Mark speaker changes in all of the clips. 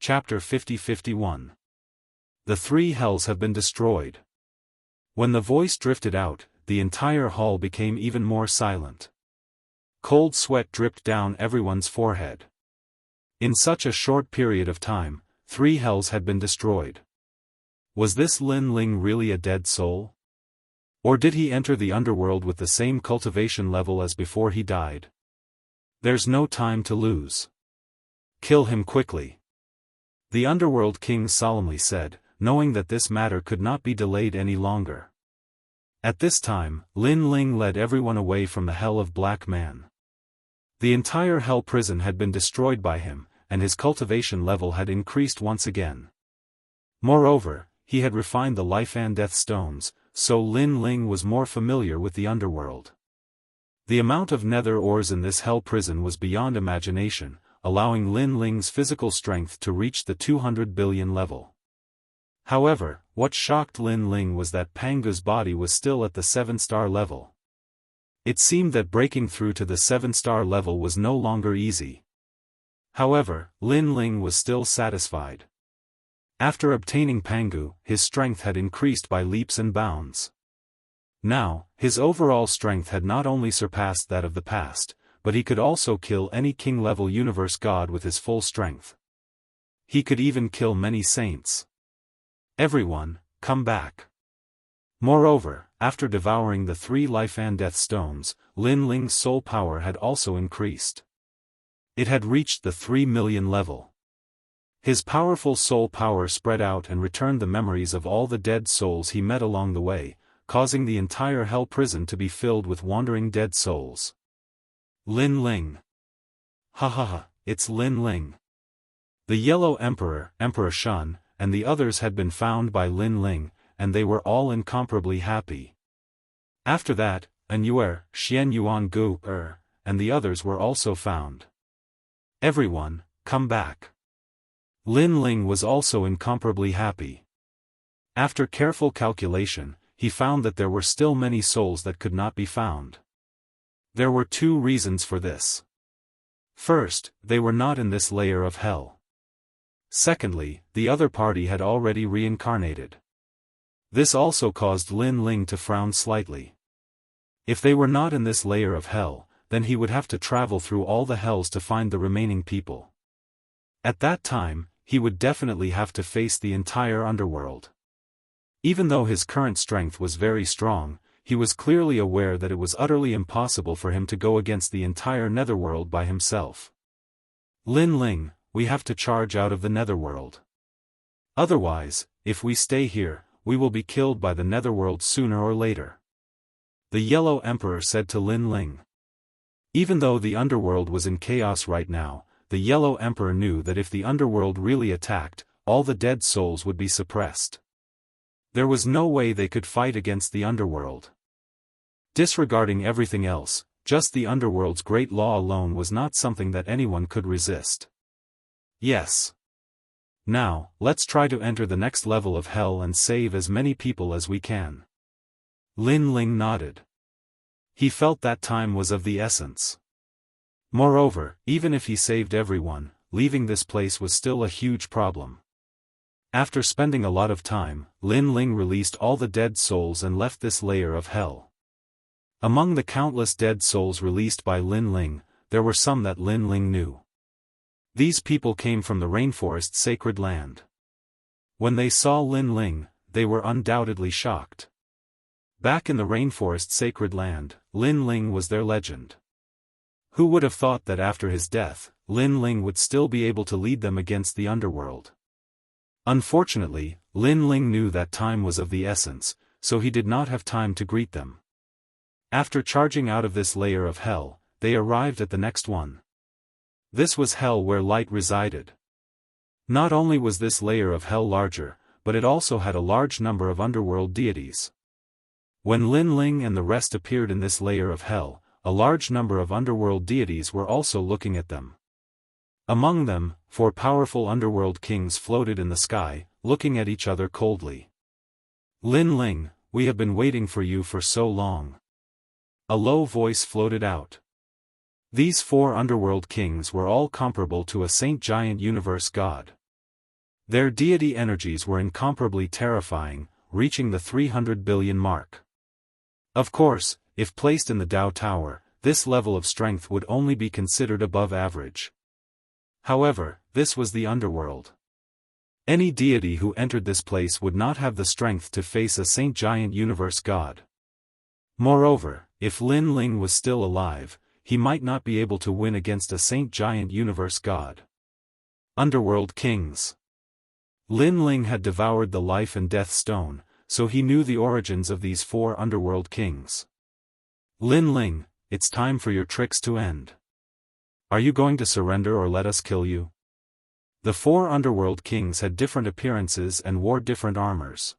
Speaker 1: Chapter 50-51. The three hells have been destroyed. When the voice drifted out, the entire hall became even more silent. Cold sweat dripped down everyone's forehead. In such a short period of time, 3 hells had been destroyed. Was this Lin Ling really a dead soul? Or did he enter the underworld with the same cultivation level as before he died? There's no time to lose. Kill him quickly. The underworld king solemnly said, knowing that this matter could not be delayed any longer. At this time, Lin Ling led everyone away from the hell of Black Man. The entire hell prison had been destroyed by him, and his cultivation level had increased once again. Moreover, he had refined the life and death stones, so Lin Ling was more familiar with the underworld. The amount of nether ores in this hell prison was beyond imagination, allowing Lin Ling's physical strength to reach the 200 billion level. However, what shocked Lin Ling was that Pangu's body was still at the 7-star level. It seemed that breaking through to the 7-star level was no longer easy. However, Lin Ling was still satisfied. After obtaining Pangu, his strength had increased by leaps and bounds. Now, his overall strength had not only surpassed that of the past, but he could also kill any king-level universe god with his full strength. He could even kill many saints. Everyone, come back. Moreover, after devouring the 3 life and death stones, Lin Ling's soul power had also increased. It had reached the 3 million level. His powerful soul power spread out and returned the memories of all the dead souls he met along the way, causing the entire hell prison to be filled with wandering dead souls. Lin Ling. Ha ha ha, it's Lin Ling. The Yellow Emperor, Emperor Shun, and the others had been found by Lin Ling, and they were all incomparably happy. After that, Wuxia Xianxia, and the others were also found. Everyone, come back. Lin Ling was also incomparably happy. After careful calculation, he found that there were still many souls that could not be found. There were 2 reasons for this. First, they were not in this layer of hell. Secondly, the other party had already reincarnated. This also caused Lin Ling to frown slightly. If they were not in this layer of hell, then he would have to travel through all the hells to find the remaining people. At that time, he would definitely have to face the entire underworld. Even though his current strength was very strong, he was clearly aware that it was utterly impossible for him to go against the entire netherworld by himself. Lin Ling, we have to charge out of the netherworld. Otherwise, if we stay here, we will be killed by the netherworld sooner or later. The Yellow Emperor said to Lin Ling. Even though the underworld was in chaos right now, the Yellow Emperor knew that if the underworld really attacked, all the dead souls would be suppressed. There was no way they could fight against the underworld. Disregarding everything else, just the underworld's great law alone was not something that anyone could resist. Yes. Now, let's try to enter the next level of hell and save as many people as we can. Lin Ling nodded. He felt that time was of the essence. Moreover, even if he saved everyone, leaving this place was still a huge problem. After spending a lot of time, Lin Ling released all the dead souls and left this layer of hell. Among the countless dead souls released by Lin Ling, there were some that Lin Ling knew. These people came from the rainforest sacred land. When they saw Lin Ling, they were undoubtedly shocked. Back in the rainforest sacred land, Lin Ling was their legend. Who would have thought that after his death, Lin Ling would still be able to lead them against the underworld? Unfortunately, Lin Ling knew that time was of the essence, so he did not have time to greet them. After charging out of this layer of hell, they arrived at the next one. This was hell where light resided. Not only was this layer of hell larger, but it also had a large number of underworld deities. When Lin Ling and the rest appeared in this layer of hell, a large number of underworld deities were also looking at them. Among them, 4 powerful underworld kings floated in the sky, looking at each other coldly. Lin Ling, we have been waiting for you for so long. A low voice floated out. These 4 underworld kings were all comparable to a saint giant universe god. Their deity energies were incomparably terrifying, reaching the 300 billion mark. Of course, if placed in the Dao Tower, this level of strength would only be considered above average. However, this was the underworld. Any deity who entered this place would not have the strength to face a Saint Giant Universe God. Moreover, if Lin Ling was still alive, he might not be able to win against a Saint Giant Universe God. Underworld Kings. Lin Ling had devoured the life and death stone, so he knew the origins of these 4 underworld kings. Lin Ling, it's time for your tricks to end. Are you going to surrender or let us kill you? The 4 underworld kings had different appearances and wore different armors.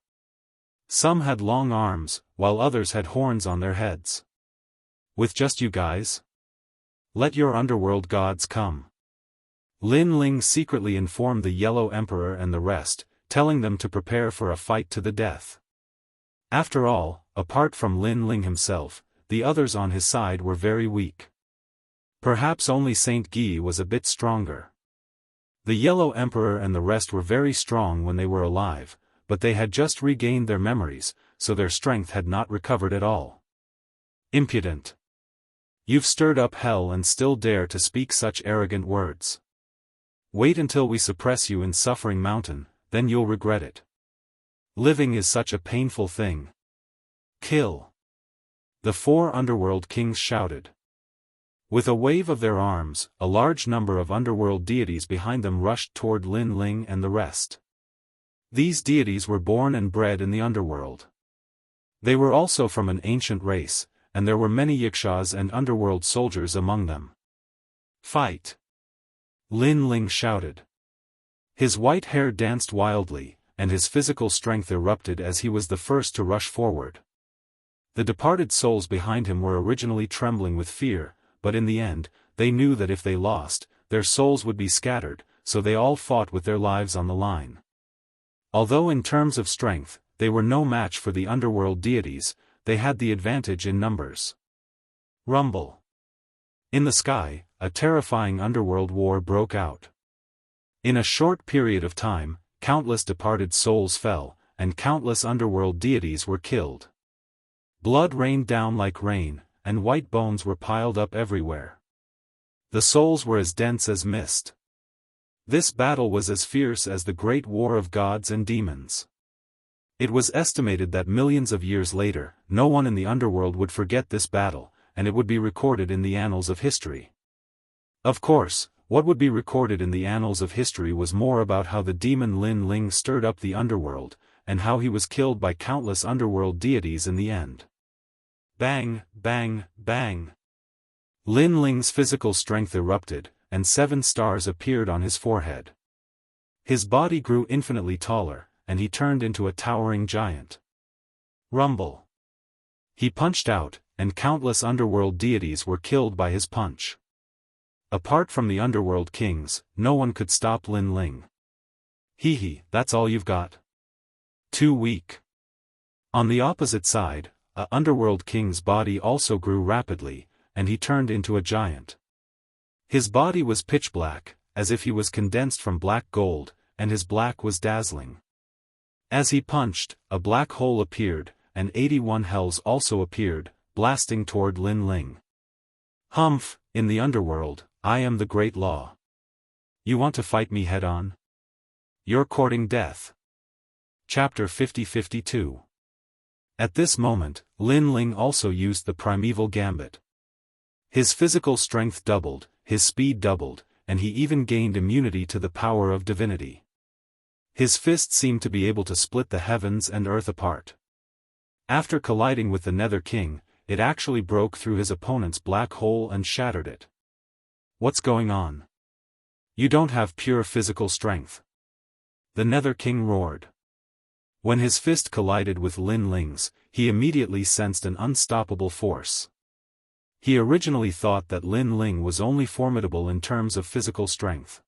Speaker 1: Some had long arms, while others had horns on their heads. With just you guys? Let your underworld gods come. Lin Ling secretly informed the Yellow Emperor and the rest, telling them to prepare for a fight to the death. After all, apart from Lin Ling himself, the others on his side were very weak. Perhaps only Saint Guy was a bit stronger. The Yellow Emperor and the rest were very strong when they were alive, but they had just regained their memories, so their strength had not recovered at all. Impudent! You've stirred up hell and still dare to speak such arrogant words. Wait until we suppress you in Suffering Mountain, then you'll regret it. Living is such a painful thing. Kill! The 4 underworld kings shouted. With a wave of their arms, a large number of underworld deities behind them rushed toward Lin Ling and the rest. These deities were born and bred in the underworld. They were also from an ancient race, and there were many Yakshas and underworld soldiers among them. Fight! Lin Ling shouted. His white hair danced wildly, and his physical strength erupted as he was the first to rush forward. The departed souls behind him were originally trembling with fear, but in the end, they knew that if they lost, their souls would be scattered, so they all fought with their lives on the line. Although in terms of strength, they were no match for the underworld deities, they had the advantage in numbers. Rumble. In the sky, a terrifying underworld war broke out. In a short period of time, countless departed souls fell, and countless underworld deities were killed. Blood rained down like rain, and white bones were piled up everywhere. The souls were as dense as mist. This battle was as fierce as the great war of gods and demons. It was estimated that millions of years later, no one in the underworld would forget this battle, and it would be recorded in the annals of history. Of course, what would be recorded in the annals of history was more about how the demon Lin Ling stirred up the underworld, and how he was killed by countless underworld deities in the end. Bang, bang, bang. Lin Ling's physical strength erupted, and 7 stars appeared on his forehead. His body grew infinitely taller, and he turned into a towering giant. Rumble. He punched out, and countless underworld deities were killed by his punch. Apart from the underworld kings, no one could stop Lin Ling. Hee hee, that's all you've got? Too weak. On the opposite side, a underworld king's body also grew rapidly, and he turned into a giant. His body was pitch black, as if he was condensed from black gold, and his black was dazzling. As he punched, a black hole appeared, and 81 hells also appeared, blasting toward Lin Ling. Humph, in the underworld, I am the great law. You want to fight me head-on? You're courting death. Chapter 50-52. At this moment, Lin Ling also used the primeval gambit. His physical strength doubled, his speed doubled, and he even gained immunity to the power of divinity. His fist seemed to be able to split the heavens and earth apart. After colliding with the Nether King, it actually broke through his opponent's black hole and shattered it. What's going on? You don't have pure physical strength. The Nether King roared. When his fist collided with Lin Ling's, he immediately sensed an unstoppable force. He originally thought that Lin Ling was only formidable in terms of physical strength.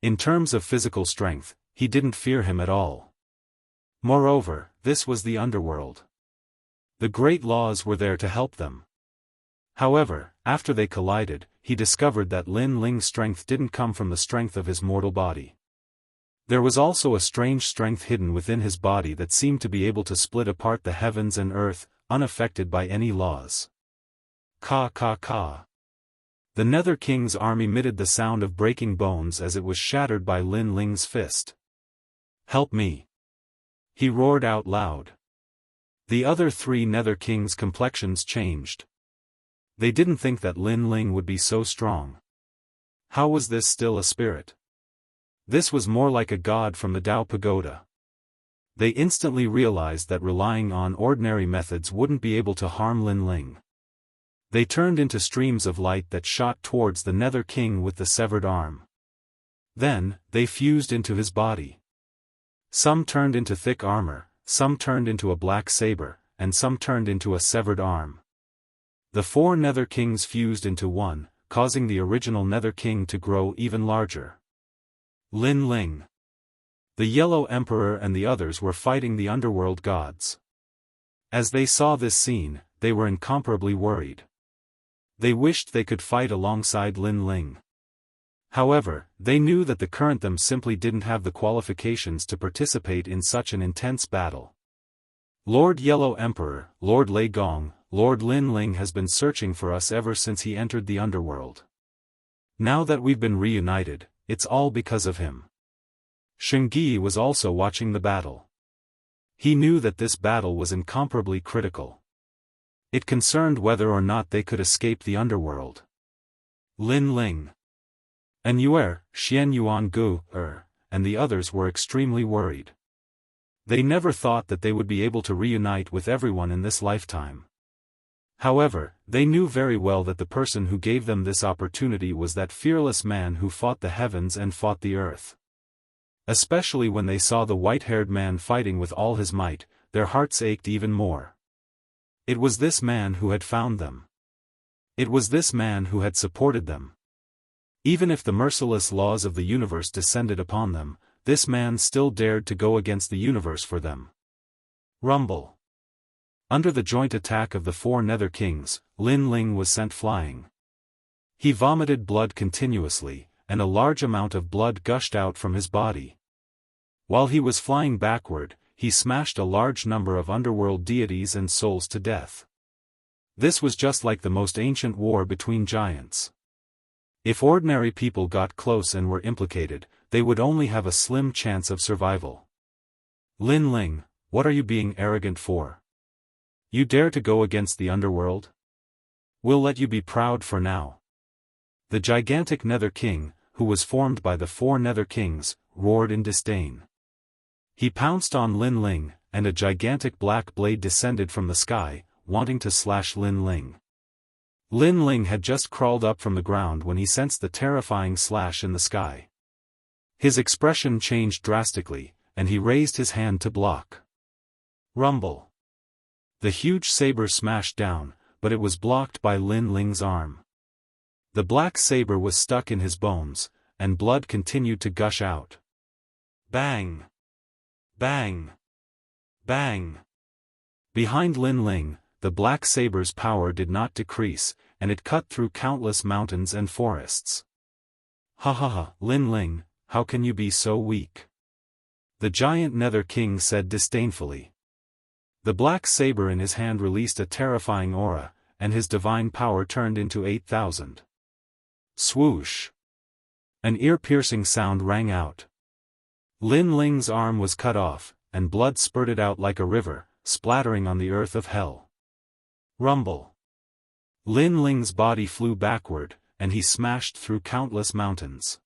Speaker 1: In terms of physical strength, he didn't fear him at all. Moreover, this was the underworld. The great laws were there to help them. However, after they collided, he discovered that Lin Ling's strength didn't come from the strength of his mortal body. There was also a strange strength hidden within his body that seemed to be able to split apart the heavens and earth, unaffected by any laws. Ka ka ka. The Nether King's arm emitted the sound of breaking bones as it was shattered by Lin Ling's fist. "Help me!" he roared out loud. The other three Nether Kings' complexions changed. They didn't think that Lin Ling would be so strong. How was this still a spirit? This was more like a god from the Tao Pagoda. They instantly realized that relying on ordinary methods wouldn't be able to harm Lin Ling. They turned into streams of light that shot towards the Nether King with the severed arm. Then, they fused into his body. Some turned into thick armor, some turned into a black saber, and some turned into a severed arm. The four Nether Kings fused into one, causing the original Nether King to grow even larger. Lin Ling. The Yellow Emperor and the others were fighting the underworld gods. As they saw this scene, they were incomparably worried. They wished they could fight alongside Lin Ling. However, they knew that the current them simply didn't have the qualifications to participate in such an intense battle. Lord Yellow Emperor, Lord Lei Gong, Lord Lin Ling has been searching for us ever since he entered the underworld. Now that we've been reunited, it's all because of him. Shengyi was also watching the battle. He knew that this battle was incomparably critical. It concerned whether or not they could escape the underworld. Lin Ling, and Yuer, Xian Yuan Gu, and the others were extremely worried. They never thought that they would be able to reunite with everyone in this lifetime. However, they knew very well that the person who gave them this opportunity was that fearless man who fought the heavens and fought the earth. Especially when they saw the white-haired man fighting with all his might, their hearts ached even more. It was this man who had found them. It was this man who had supported them. Even if the merciless laws of the universe descended upon them, this man still dared to go against the universe for them. Rumble. Under the joint attack of the four Nether Kings, Lin Ling was sent flying. He vomited blood continuously, and a large amount of blood gushed out from his body. While he was flying backward, he smashed a large number of underworld deities and souls to death. This was just like the most ancient war between giants. If ordinary people got close and were implicated, they would only have a slim chance of survival. Lin Ling, what are you being arrogant for? You dare to go against the underworld? We'll let you be proud for now. The gigantic Nether King, who was formed by the four Nether Kings, roared in disdain. He pounced on Lin Ling, and a gigantic black blade descended from the sky, wanting to slash Lin Ling. Lin Ling had just crawled up from the ground when he sensed the terrifying slash in the sky. His expression changed drastically, and he raised his hand to block. Rumble. The huge saber smashed down, but it was blocked by Lin Ling's arm. The black saber was stuck in his bones, and blood continued to gush out. Bang! Bang! Bang! Behind Lin Ling, the black saber's power did not decrease, and it cut through countless mountains and forests. Ha ha ha, Lin Ling, how can you be so weak? The giant Nether King said disdainfully. The black saber in his hand released a terrifying aura, and his divine power turned into 8,000. Swoosh! An ear-piercing sound rang out. Lin Ling's arm was cut off, and blood spurted out like a river, splattering on the earth of hell. Rumble. Lin Ling's body flew backward, and he smashed through countless mountains.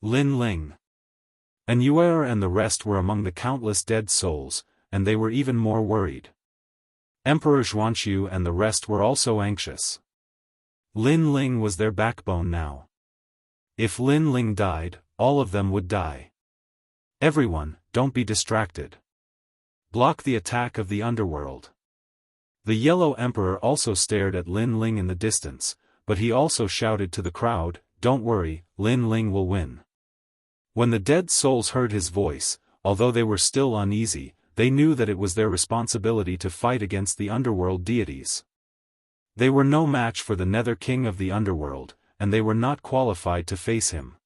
Speaker 1: Lin Ling, and Yuer and the rest were among the countless dead souls, and they were even more worried. Emperor Xuanxiu and the rest were also anxious. Lin Ling was their backbone now. If Lin Ling died, all of them would die. Everyone, don't be distracted. Block the attack of the underworld. The Yellow Emperor also stared at Lin Ling in the distance, but he also shouted to the crowd, "Don't worry, Lin Ling will win." When the dead souls heard his voice, although they were still uneasy, they knew that it was their responsibility to fight against the underworld deities. They were no match for the Nether King of the underworld, and they were not qualified to face him.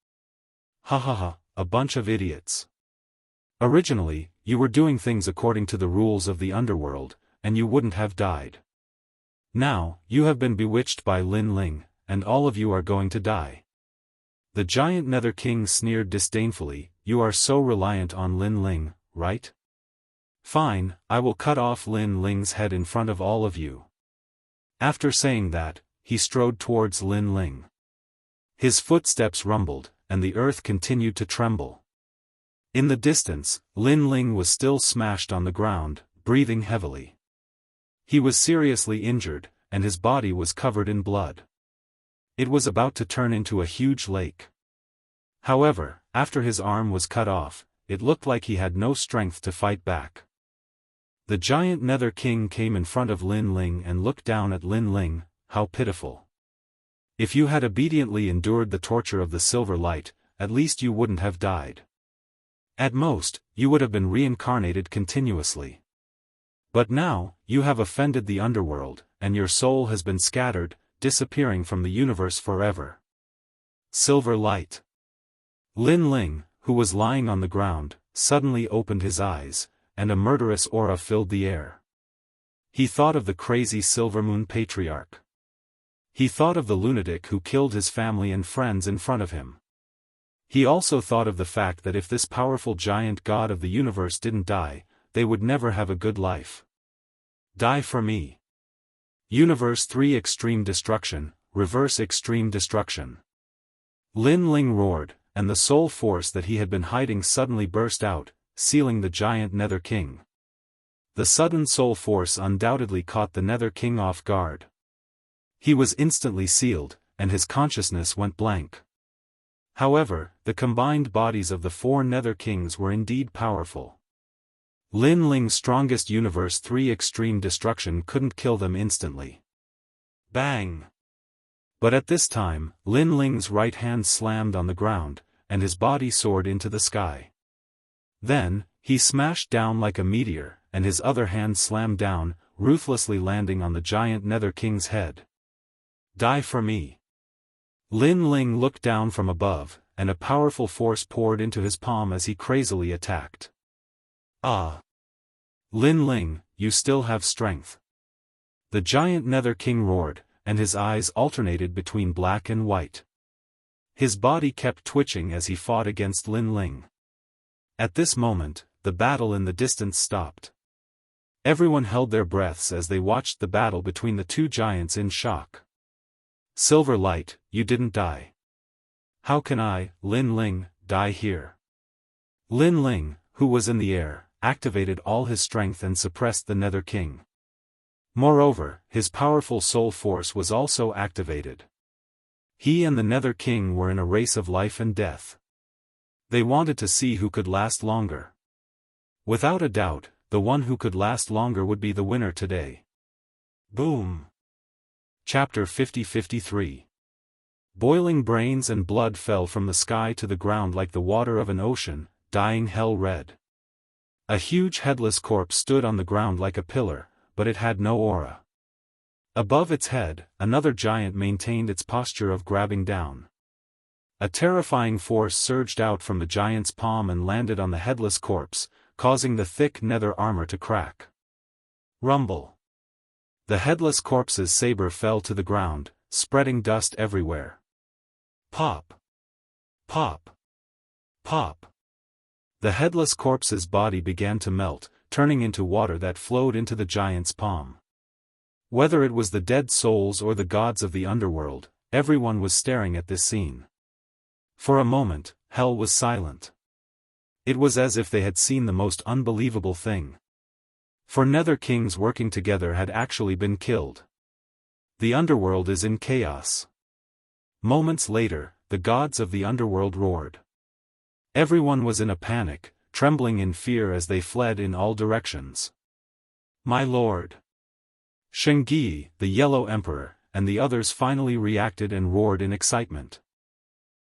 Speaker 1: Ha ha ha, a bunch of idiots. Originally, you were doing things according to the rules of the underworld, and you wouldn't have died. Now, you have been bewitched by Lin Ling, and all of you are going to die." The giant Nether King sneered disdainfully, "You are so reliant on Lin Ling, right? Fine, I will cut off Lin Ling's head in front of all of you." After saying that, he strode towards Lin Ling. His footsteps rumbled, and the earth continued to tremble. In the distance, Lin Ling was still smashed on the ground, breathing heavily. He was seriously injured, and his body was covered in blood. It was about to turn into a huge lake. However, after his arm was cut off, it looked like he had no strength to fight back. The giant Nether King came in front of Lin Ling and looked down at Lin Ling. "How pitiful. If you had obediently endured the torture of the silver light, at least you wouldn't have died. At most, you would have been reincarnated continuously. But now, you have offended the underworld, and your soul has been scattered, disappearing from the universe forever." Silver light. Lin Ling, who was lying on the ground, suddenly opened his eyes, and a murderous aura filled the air. He thought of the crazy Silver Moon Patriarch. He thought of the lunatic who killed his family and friends in front of him. He also thought of the fact that if this powerful giant god of the universe didn't die, they would never have a good life. Die for me. Universe 3 Extreme Destruction, Reverse Extreme Destruction. Lin Ling roared, and the soul force that he had been hiding suddenly burst out, sealing the giant Nether King. The sudden soul force undoubtedly caught the Nether King off guard. He was instantly sealed, and his consciousness went blank. However, the combined bodies of the 4 Nether Kings were indeed powerful. Lin Ling's strongest Universe 3 Extreme Destruction couldn't kill them instantly. Bang! But at this time, Lin Ling's right hand slammed on the ground, and his body soared into the sky. Then, he smashed down like a meteor, and his other hand slammed down, ruthlessly landing on the giant Nether King's head. Die for me. Lin Ling looked down from above, and a powerful force poured into his palm as he crazily attacked. Ah! Lin Ling, you still have strength. The giant Nether King roared, and his eyes alternated between black and white. His body kept twitching as he fought against Lin Ling. At this moment, the battle in the distance stopped. Everyone held their breaths as they watched the battle between the two giants in shock. Silver light, you didn't die. How can I, Lin Ling, die here? Lin Ling, who was in the air, activated all his strength and suppressed the Nether King. Moreover, his powerful soul force was also activated. He and the Nether King were in a race of life and death. They wanted to see who could last longer. Without a doubt, the one who could last longer would be the winner today. Boom! Chapter 50-53. Boiling brains and blood fell from the sky to the ground like the water of an ocean, dyeing hell red. A huge headless corpse stood on the ground like a pillar, but it had no aura. Above its head, another giant maintained its posture of grabbing down. A terrifying force surged out from the giant's palm and landed on the headless corpse, causing the thick nether armor to crack. Rumble. The headless corpse's saber fell to the ground, spreading dust everywhere. Pop! Pop! Pop! The headless corpse's body began to melt, turning into water that flowed into the giant's palm. Whether it was the dead souls or the gods of the underworld, everyone was staring at this scene. For a moment, hell was silent. It was as if they had seen the most unbelievable thing. For Nether Kings working together had actually been killed. The underworld is in chaos. Moments later, the gods of the underworld roared. Everyone was in a panic, trembling in fear as they fled in all directions. My lord! Shengyi, the Yellow Emperor, and the others finally reacted and roared in excitement.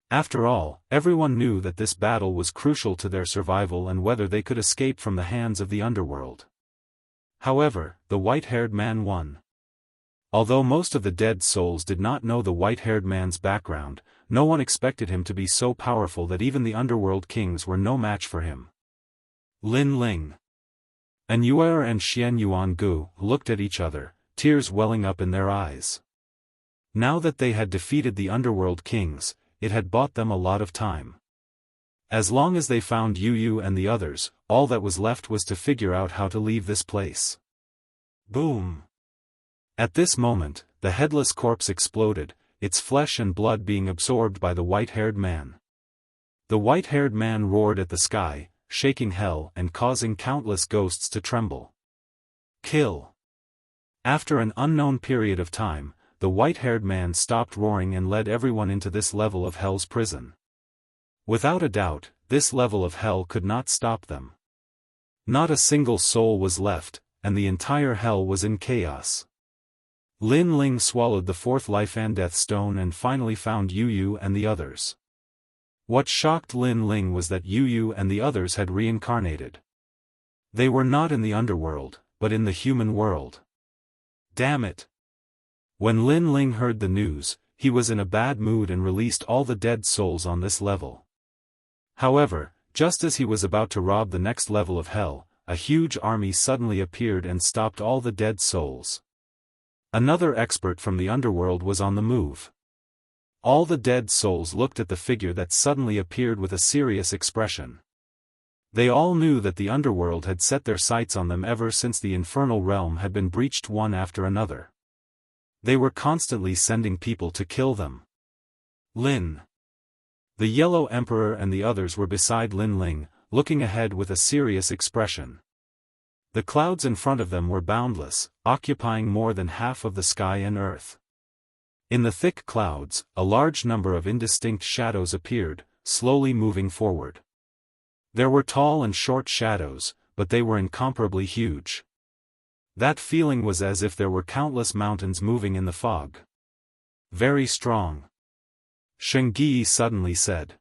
Speaker 1: After all, everyone knew that this battle was crucial to their survival and whether they could escape from the hands of the underworld. However, the white-haired man won. Although most of the dead souls did not know the white-haired man's background, no one expected him to be so powerful that even the underworld kings were no match for him. Lin Ling, Anyuer and Xian Yuangu looked at each other, tears welling up in their eyes. Now that they had defeated the underworld kings, it had bought them a lot of time. As long as they found Yu and the others, all that was left was to figure out how to leave this place. Boom! At this moment, the headless corpse exploded, its flesh and blood being absorbed by the white-haired man. The white-haired man roared at the sky, shaking hell and causing countless ghosts to tremble. Kill! After an unknown period of time, the white-haired man stopped roaring and led everyone into this level of hell's prison. Without a doubt, this level of hell could not stop them. Not a single soul was left, and the entire hell was in chaos. Lin Ling swallowed the fourth life and death stone and finally found Yu and the others. What shocked Lin Ling was that Yu and the others had reincarnated. They were not in the underworld, but in the human world. Damn it! When Lin Ling heard the news, he was in a bad mood and released all the dead souls on this level. However, just as he was about to rob the next level of hell, a huge army suddenly appeared and stopped all the dead souls. Another expert from the underworld was on the move. All the dead souls looked at the figure that suddenly appeared with a serious expression. They all knew that the underworld had set their sights on them ever since the infernal realm had been breached one after another. They were constantly sending people to kill them. Lin. The Yellow Emperor and the others were beside Lin Ling, looking ahead with a serious expression. The clouds in front of them were boundless, occupying more than half of the sky and earth. In the thick clouds, a large number of indistinct shadows appeared, slowly moving forward. There were tall and short shadows, but they were incomparably huge. That feeling was as if there were countless mountains moving in the fog. Very strong. Shengyi suddenly said.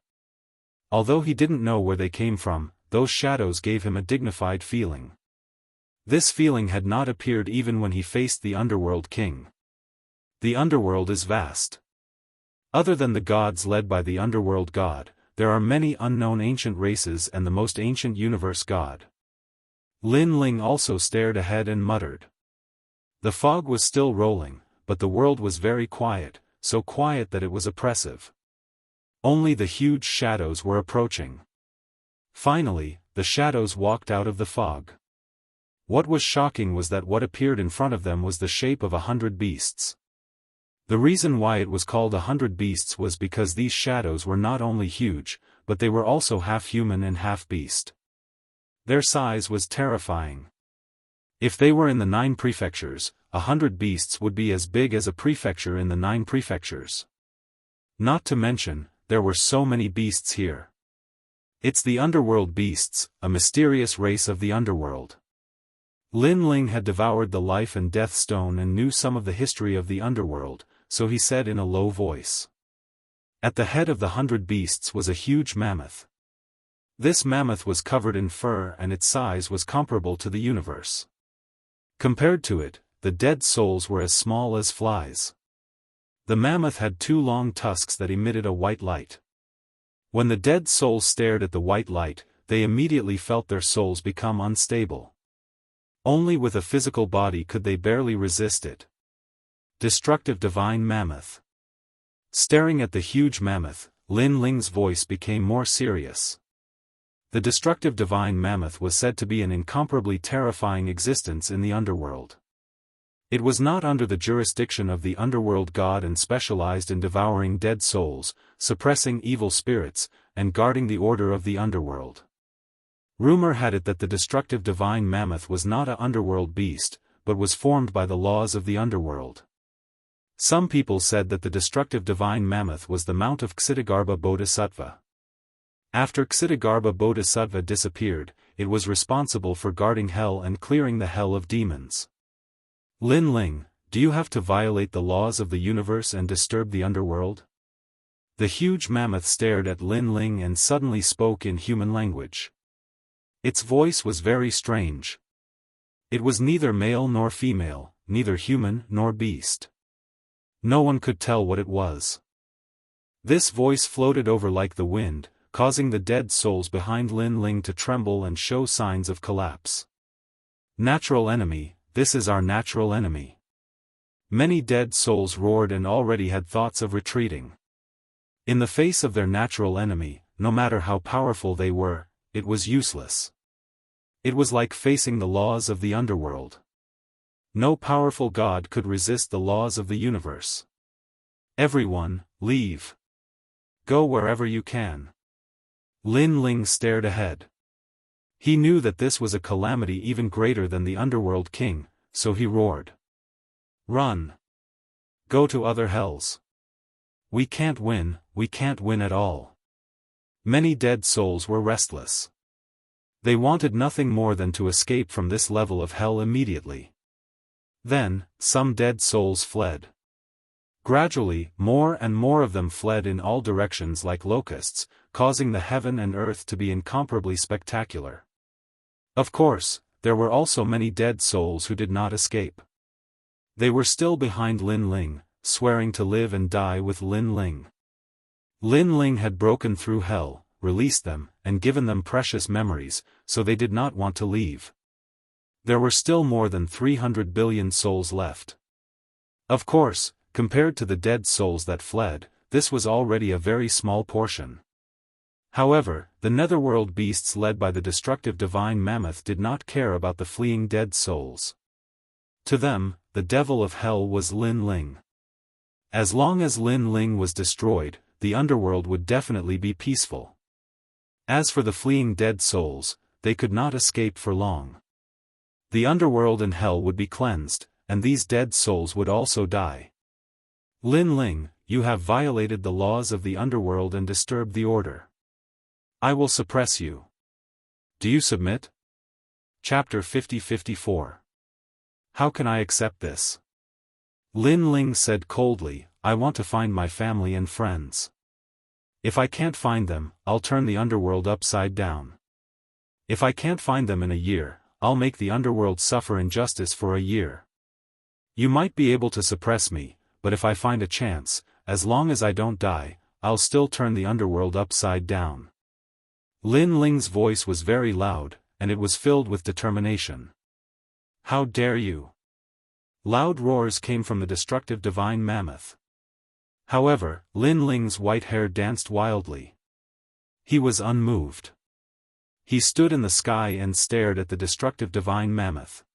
Speaker 1: Although he didn't know where they came from, those shadows gave him a dignified feeling. This feeling had not appeared even when he faced the underworld king. The underworld is vast. Other than the gods led by the underworld god, there are many unknown ancient races and the most ancient universe god. Lin Ling also stared ahead and muttered. The fog was still rolling, but the world was very quiet, so quiet that it was oppressive. Only the huge shadows were approaching. Finally, the shadows walked out of the fog. What was shocking was that what appeared in front of them was the shape of 100 beasts. The reason why it was called 100 beasts was because these shadows were not only huge, but they were also half human and half beast. Their size was terrifying. If they were in the 9 prefectures, 100 beasts would be as big as a prefecture in the 9 prefectures. Not to mention, there were so many beasts here. It's the underworld beasts, a mysterious race of the underworld. Lin Ling had devoured the life and death stone and knew some of the history of the underworld, so he said in a low voice. At the head of the 100 beasts was a huge mammoth. This mammoth was covered in fur and its size was comparable to the universe. Compared to it, the dead souls were as small as flies. The mammoth had 2 long tusks that emitted a white light. When the dead souls stared at the white light, they immediately felt their souls become unstable. Only with a physical body could they barely resist it. Destructive Divine Mammoth. Staring at the huge mammoth, Lin Ling's voice became more serious. The destructive Divine Mammoth was said to be an incomparably terrifying existence in the underworld. It was not under the jurisdiction of the underworld god and specialized in devouring dead souls, suppressing evil spirits, and guarding the order of the underworld. Rumor had it that the destructive Divine Mammoth was not an underworld beast, but was formed by the laws of the underworld. Some people said that the destructive Divine Mammoth was the mount of Ksitigarbha Bodhisattva. After Ksitigarbha Bodhisattva disappeared, it was responsible for guarding hell and clearing the hell of demons. Lin Ling, do you have to violate the laws of the universe and disturb the underworld? The huge mammoth stared at Lin Ling and suddenly spoke in human language. Its voice was very strange. It was neither male nor female, neither human nor beast. No one could tell what it was. This voice floated over like the wind, causing the dead souls behind Lin Ling to tremble and show signs of collapse. Natural enemy, this is our natural enemy. Many dead souls roared and already had thoughts of retreating. In the face of their natural enemy, no matter how powerful they were, it was useless. It was like facing the laws of the underworld. No powerful god could resist the laws of the universe. Everyone, leave. Go wherever you can. Lin Ling stared ahead. He knew that this was a calamity even greater than the underworld king, so he roared. Run. Go to other hells. We can't win at all. Many dead souls were restless. They wanted nothing more than to escape from this level of hell immediately. Then, some dead souls fled. Gradually, more and more of them fled in all directions like locusts, causing the heaven and earth to be incomparably spectacular. Of course, there were also many dead souls who did not escape. They were still behind Lin Ling, swearing to live and die with Lin Ling. Lin Ling had broken through hell, released them, and given them precious memories, so they did not want to leave. There were still more than 300 billion souls left. Of course, compared to the dead souls that fled, this was already a very small portion. However, the netherworld beasts led by the destructive divine mammoth did not care about the fleeing dead souls. To them, the devil of hell was Lin Ling. As long as Lin Ling was destroyed, the underworld would definitely be peaceful. As for the fleeing dead souls, they could not escape for long. The underworld and hell would be cleansed, and these dead souls would also die. Lin Ling, you have violated the laws of the underworld and disturbed the order. I will suppress you. Do you submit? Chapter 50-54. How can I accept this? Lin Ling said coldly, I want to find my family and friends. If I can't find them, I'll turn the underworld upside down. If I can't find them in a year, I'll make the underworld suffer injustice for a year. You might be able to suppress me, but if I find a chance, as long as I don't die, I'll still turn the underworld upside down. Lin Ling's voice was very loud, and it was filled with determination. How dare you? Loud roars came from the destructive divine mammoth. However, Lin Ling's white hair danced wildly. He was unmoved. He stood in the sky and stared at the destructive divine mammoth.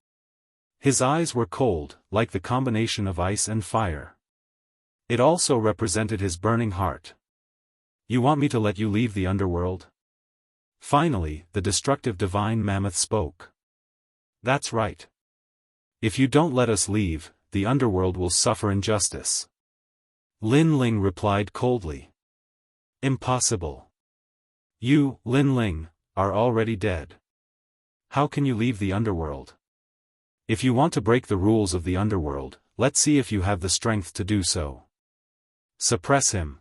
Speaker 1: His eyes were cold, like the combination of ice and fire. It also represented his burning heart. You want me to let you leave the underworld? Finally, the destructive divine mammoth spoke. That's right. If you don't let us leave, the underworld will suffer injustice. Lin Ling replied coldly. Impossible. You, Lin Ling, are already dead. How can you leave the underworld? If you want to break the rules of the underworld, let's see if you have the strength to do so. Suppress him.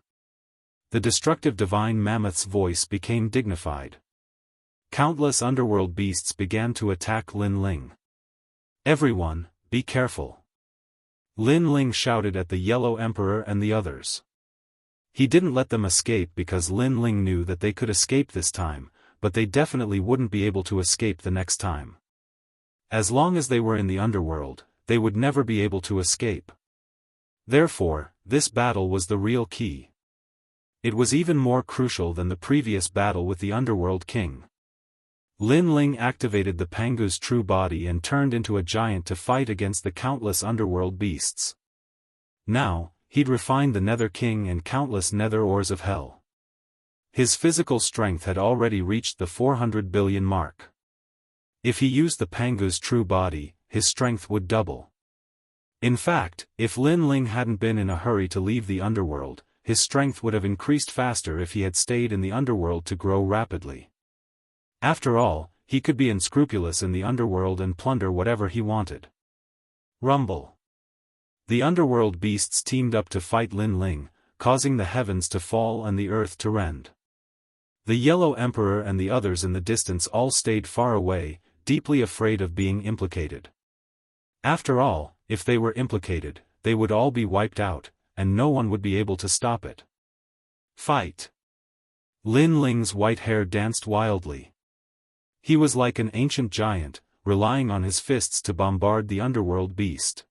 Speaker 1: The destructive divine mammoth's voice became dignified. Countless underworld beasts began to attack Lin Ling. Everyone, be careful. Lin Ling shouted at the Yellow Emperor and the others. He didn't let them escape because Lin Ling knew that they could escape this time, but they definitely wouldn't be able to escape the next time. As long as they were in the underworld, they would never be able to escape. Therefore, this battle was the real key. It was even more crucial than the previous battle with the underworld king. Lin Ling activated the Pangu's true body and turned into a giant to fight against the countless underworld beasts. Now, he'd refined the Nether King and countless nether ores of hell. His physical strength had already reached the 400 billion mark. If he used the Pangu's true body, his strength would double. In fact, if Lin Ling hadn't been in a hurry to leave the underworld, his strength would have increased faster if he had stayed in the underworld to grow rapidly. After all, he could be unscrupulous in the underworld and plunder whatever he wanted. Rumble. The underworld beasts teamed up to fight Lin Ling, causing the heavens to fall and the earth to rend. The Yellow Emperor and the others in the distance all stayed far away, deeply afraid of being implicated. After all, if they were implicated, they would all be wiped out, and no one would be able to stop it. Fight! Lin Ling's white hair danced wildly. He was like an ancient giant, relying on his fists to bombard the underworld beast.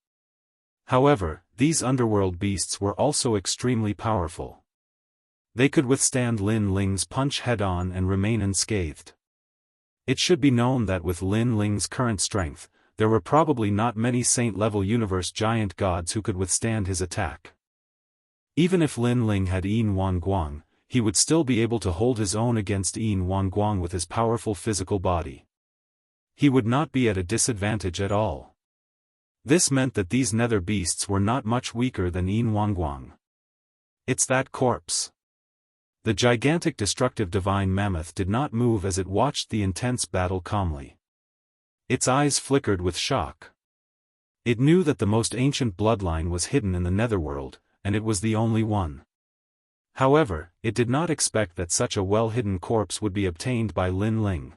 Speaker 1: However, these underworld beasts were also extremely powerful. They could withstand Lin Ling's punch head-on and remain unscathed. It should be known that with Lin Ling's current strength, there were probably not many saint-level universe giant gods who could withstand his attack. Even if Lin Ling had Yin Wanguang, he would still be able to hold his own against Yin Wanguang with his powerful physical body. He would not be at a disadvantage at all. This meant that these nether beasts were not much weaker than Yin Wanguang. It's that corpse. The gigantic destructive divine mammoth did not move as it watched the intense battle calmly. Its eyes flickered with shock. It knew that the most ancient bloodline was hidden in the netherworld, and it was the only one. However, it did not expect that such a well-hidden corpse would be obtained by Lin Ling.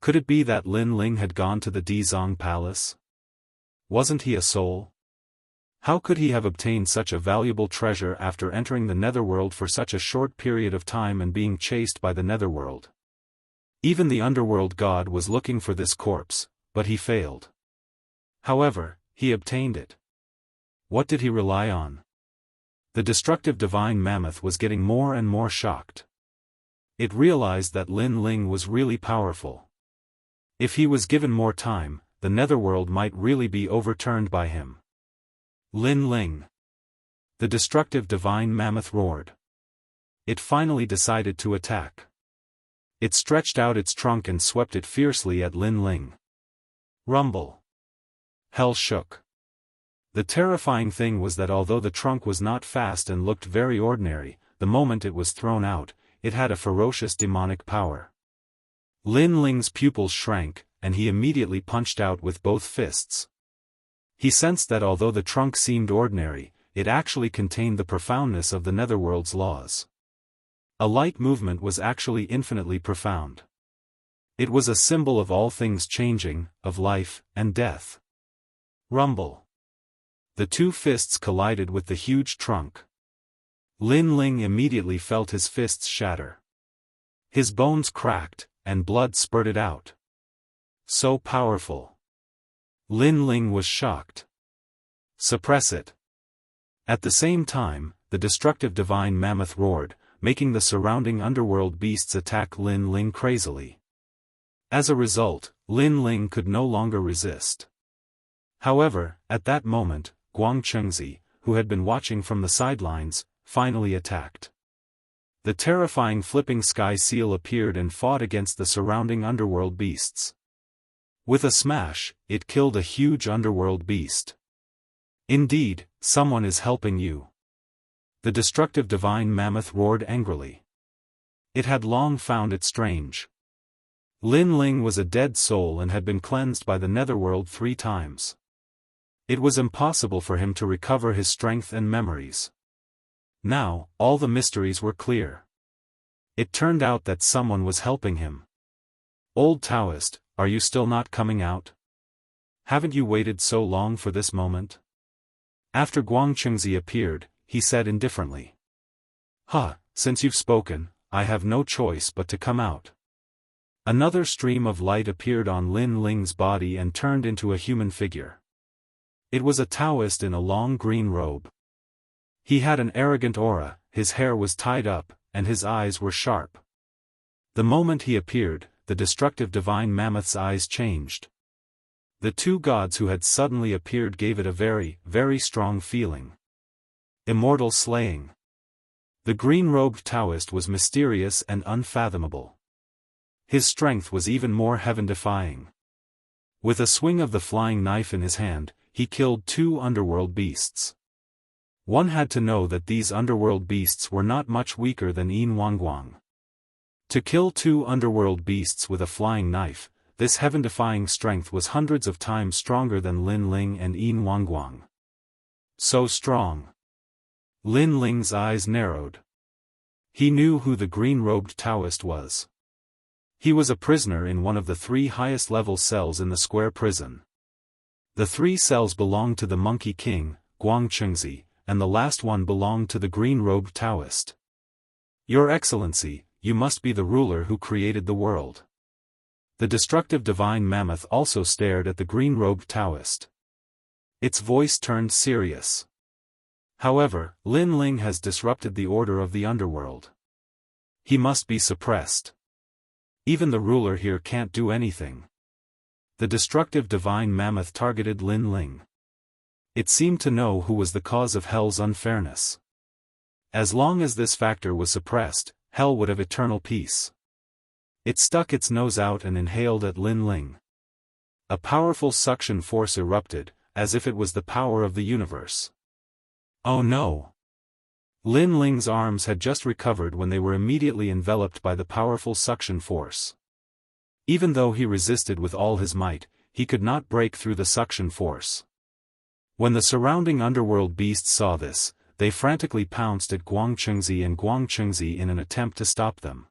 Speaker 1: Could it be that Lin Ling had gone to the Dizong Palace? Wasn't he a soul? How could he have obtained such a valuable treasure after entering the netherworld for such a short period of time and being chased by the netherworld? Even the underworld god was looking for this corpse, but he failed. However, he obtained it. What did he rely on? The destructive divine mammoth was getting more and more shocked. It realized that Lin Ling was really powerful. If he was given more time, the netherworld might really be overturned by him. Lin Ling! The destructive divine mammoth roared. It finally decided to attack. It stretched out its trunk and swept it fiercely at Lin Ling. Rumble! Hell shook. The terrifying thing was that although the trunk was not fast and looked very ordinary, the moment it was thrown out, it had a ferocious demonic power. Lin Ling's pupils shrank, and he immediately punched out with both fists. He sensed that although the trunk seemed ordinary, it actually contained the profoundness of the netherworld's laws. A light movement was actually infinitely profound. It was a symbol of all things changing, of life and death. Rumble! The two fists collided with the huge trunk. Lin Ling immediately felt his fists shatter. His bones cracked, and blood spurted out. So powerful. Lin Ling was shocked. Suppress it. At the same time, the destructive divine mammoth roared, making the surrounding underworld beasts attack Lin Ling crazily. As a result, Lin Ling could no longer resist. However, at that moment, Guangchengzi, who had been watching from the sidelines, finally attacked. The terrifying flipping sky seal appeared and fought against the surrounding underworld beasts. With a smash, it killed a huge underworld beast. Indeed, someone is helping you. The destructive divine mammoth roared angrily. It had long found it strange. Lin Ling was a dead soul and had been cleansed by the netherworld 3 times. It was impossible for him to recover his strength and memories. Now, all the mysteries were clear. It turned out that someone was helping him. Old Daoist, are you still not coming out? Haven't you waited so long for this moment? After Guangchengzi appeared, he said indifferently. Since you've spoken, I have no choice but to come out. Another stream of light appeared on Lin Ling's body and turned into a human figure. It was a Daoist in a long green robe. He had an arrogant aura, his hair was tied up, and his eyes were sharp. The moment he appeared, the destructive divine mammoth's eyes changed. The two gods who had suddenly appeared gave it a very, very strong feeling. Immortal slaying. The green-robed Daoist was mysterious and unfathomable. His strength was even more heaven-defying. With a swing of the flying knife in his hand, he killed 2 underworld beasts. One had to know that these underworld beasts were not much weaker than Yin Wanguang. To kill 2 underworld beasts with a flying knife, this heaven-defying strength was hundreds of times stronger than Lin Ling and Yin Wanguang. So strong. Lin Ling's eyes narrowed. He knew who the green-robed Daoist was. He was a prisoner in one of the 3 highest-level cells in the square prison. The 3 cells belonged to the Monkey King, Guangchengzi, and the last one belonged to the green-robed Daoist. Your Excellency, you must be the ruler who created the world. The destructive divine mammoth also stared at the green-robed Daoist. Its voice turned serious. However, Lin Ling has disrupted the order of the underworld. He must be suppressed. Even the ruler here can't do anything. The destructive divine mammoth targeted Lin Ling. It seemed to know who was the cause of hell's unfairness. As long as this factor was suppressed, hell would have eternal peace. It stuck its nose out and inhaled at Lin Ling. A powerful suction force erupted, as if it was the power of the universe. Oh no! Lin Ling's arms had just recovered when they were immediately enveloped by the powerful suction force. Even though he resisted with all his might, he could not break through the suction force. When the surrounding underworld beasts saw this, they frantically pounced at Guangchengzi and Guangchengzi in an attempt to stop them.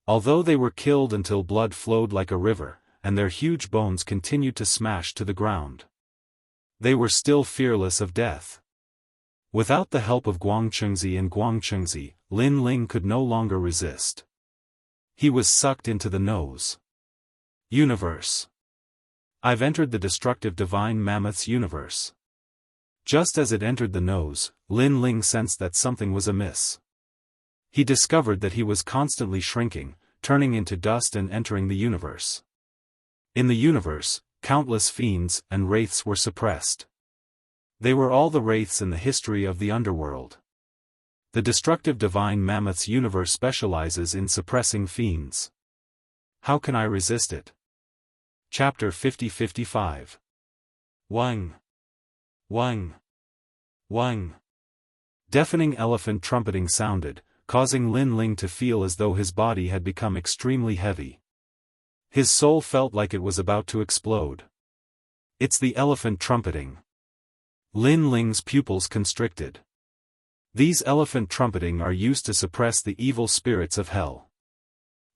Speaker 1: Although they were killed until blood flowed like a river, and their huge bones continued to smash to the ground, they were still fearless of death. Without the help of Guangchengzi and Guangchengzi, Lin Ling could no longer resist. He was sucked into the nose. Universe. I've entered the destructive divine mammoth's universe. Just as it entered the nose, Lin Ling sensed that something was amiss. He discovered that he was constantly shrinking, turning into dust and entering the universe. In the universe, countless fiends and wraiths were suppressed. They were all the wraiths in the history of the underworld. The destructive divine mammoth's universe specializes in suppressing fiends. How can I resist it? Chapter 50-55. Wang. Wang. Wang. Deafening elephant trumpeting sounded, causing Lin Ling to feel as though his body had become extremely heavy. His soul felt like it was about to explode. It's the elephant trumpeting. Lin Ling's pupils constricted. These elephant trumpeting are used to suppress the evil spirits of hell.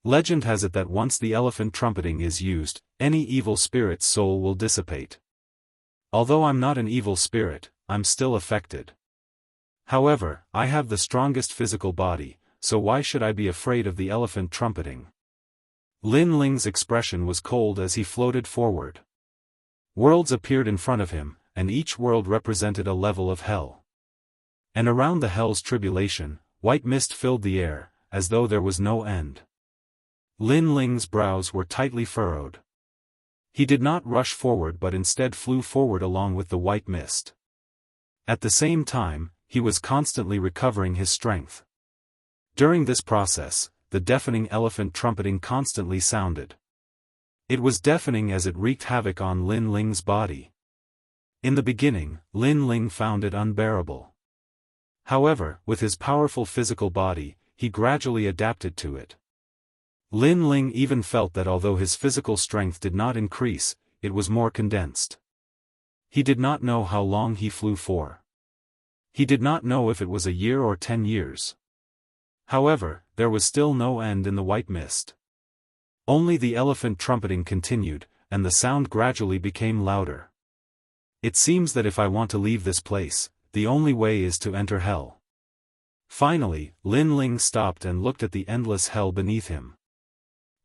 Speaker 1: Legend has it that once the elephant trumpeting is used, any evil spirit's soul will dissipate. Although I'm not an evil spirit, I'm still affected. However, I have the strongest physical body, so why should I be afraid of the elephant trumpeting? Lin Ling's expression was cold as he floated forward. Worlds appeared in front of him, and each world represented a level of hell. And around the hell's tribulation, white mist filled the air, as though there was no end. Lin Ling's brows were tightly furrowed. He did not rush forward but instead flew forward along with the white mist. At the same time, he was constantly recovering his strength. During this process, the deafening elephant trumpeting constantly sounded. It was deafening as it wreaked havoc on Lin Ling's body. In the beginning, Lin Ling found it unbearable. However, with his powerful physical body, he gradually adapted to it. Lin Ling even felt that although his physical strength did not increase, it was more condensed. He did not know how long he flew for. He did not know if it was a year or 10 years. However, there was still no end in the white mist. Only the elephant trumpeting continued, and the sound gradually became louder. It seems that if I want to leave this place, the only way is to enter hell. Finally, Lin Ling stopped and looked at the endless hell beneath him.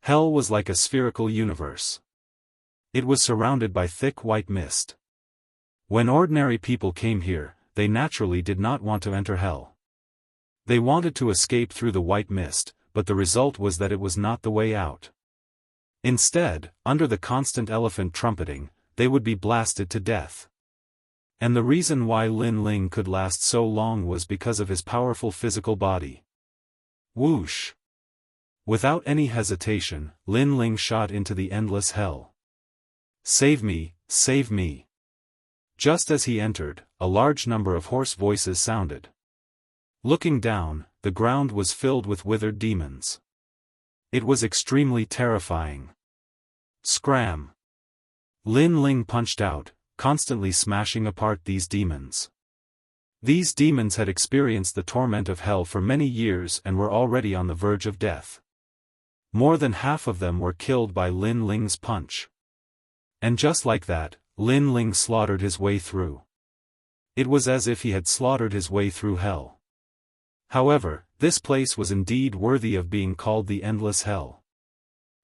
Speaker 1: Hell was like a spherical universe. It was surrounded by thick white mist. When ordinary people came here, they naturally did not want to enter hell. They wanted to escape through the white mist, but the result was that it was not the way out. Instead, under the constant elephant trumpeting, they would be blasted to death. And the reason why Lin Ling could last so long was because of his powerful physical body. Whoosh! Without any hesitation, Lin Ling shot into the endless hell. Save me, save me! Just as he entered, a large number of hoarse voices sounded. Looking down, the ground was filled with withered demons. It was extremely terrifying. Scram! Lin Ling punched out, constantly smashing apart these demons. These demons had experienced the torment of hell for many years and were already on the verge of death. More than half of them were killed by Lin Ling's punch. And just like that, Lin Ling slaughtered his way through. It was as if he had slaughtered his way through hell. However, this place was indeed worthy of being called the Endless Hell.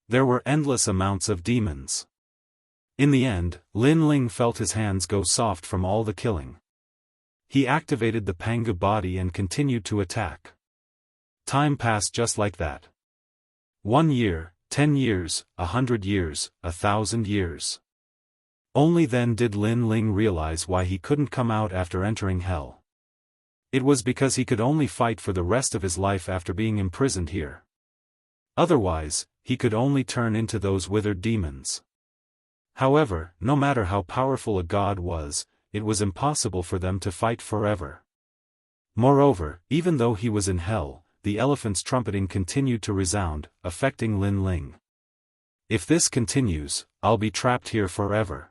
Speaker 1: There were endless amounts of demons. In the end, Lin Ling felt his hands go soft from all the killing. He activated the Pangu body and continued to attack. Time passed just like that. 1 year, 10 years, 100 years, 1,000 years. Only then did Lin Ling realize why he couldn't come out after entering hell. It was because he could only fight for the rest of his life after being imprisoned here. Otherwise, he could only turn into those withered demons. However, no matter how powerful a god was, it was impossible for them to fight forever. Moreover, even though he was in hell, the elephant's trumpeting continued to resound, affecting Lin Ling. If this continues, I'll be trapped here forever.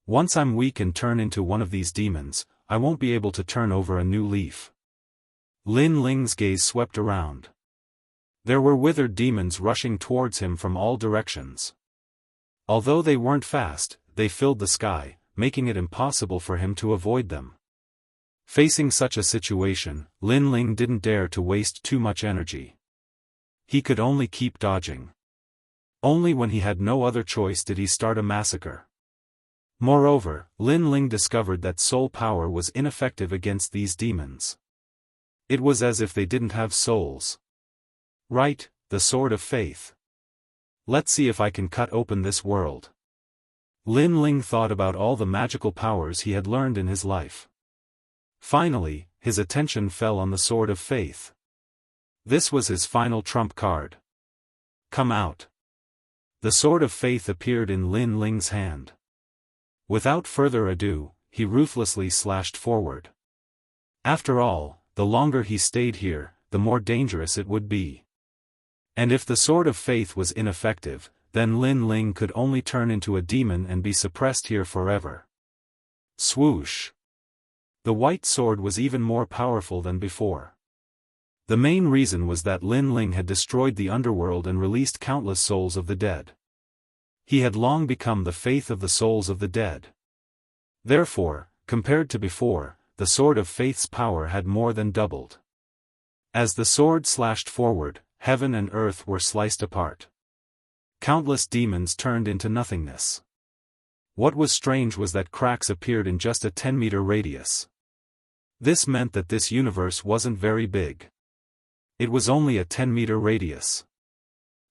Speaker 1: Once I'm weak and turn into one of these demons, I won't be able to turn over a new leaf. Lin Ling's gaze swept around. There were withered demons rushing towards him from all directions. Although they weren't fast, they filled the sky, making it impossible for him to avoid them. Facing such a situation, Lin Ling didn't dare to waste too much energy. He could only keep dodging. Only when he had no other choice did he start a massacre. Moreover, Lin Ling discovered that soul power was ineffective against these demons. It was as if they didn't have souls. Right, the sword of faith. Let's see if I can cut open this world. Lin Ling thought about all the magical powers he had learned in his life. Finally, his attention fell on the sword of faith. This was his final trump card. Come out. The sword of faith appeared in Lin Ling's hand. Without further ado, he ruthlessly slashed forward. After all, the longer he stayed here, the more dangerous it would be. And if the sword of faith was ineffective, then Lin Ling could only turn into a demon and be suppressed here forever. Swoosh! The white sword was even more powerful than before. The main reason was that Lin Ling had destroyed the underworld and released countless souls of the dead. He had long become the faith of the souls of the dead. Therefore, compared to before, the sword of faith's power had more than doubled. As the sword slashed forward, heaven and earth were sliced apart. Countless demons turned into nothingness. What was strange was that cracks appeared in just a 10-meter radius. This meant that this universe wasn't very big. It was only a 10-meter radius.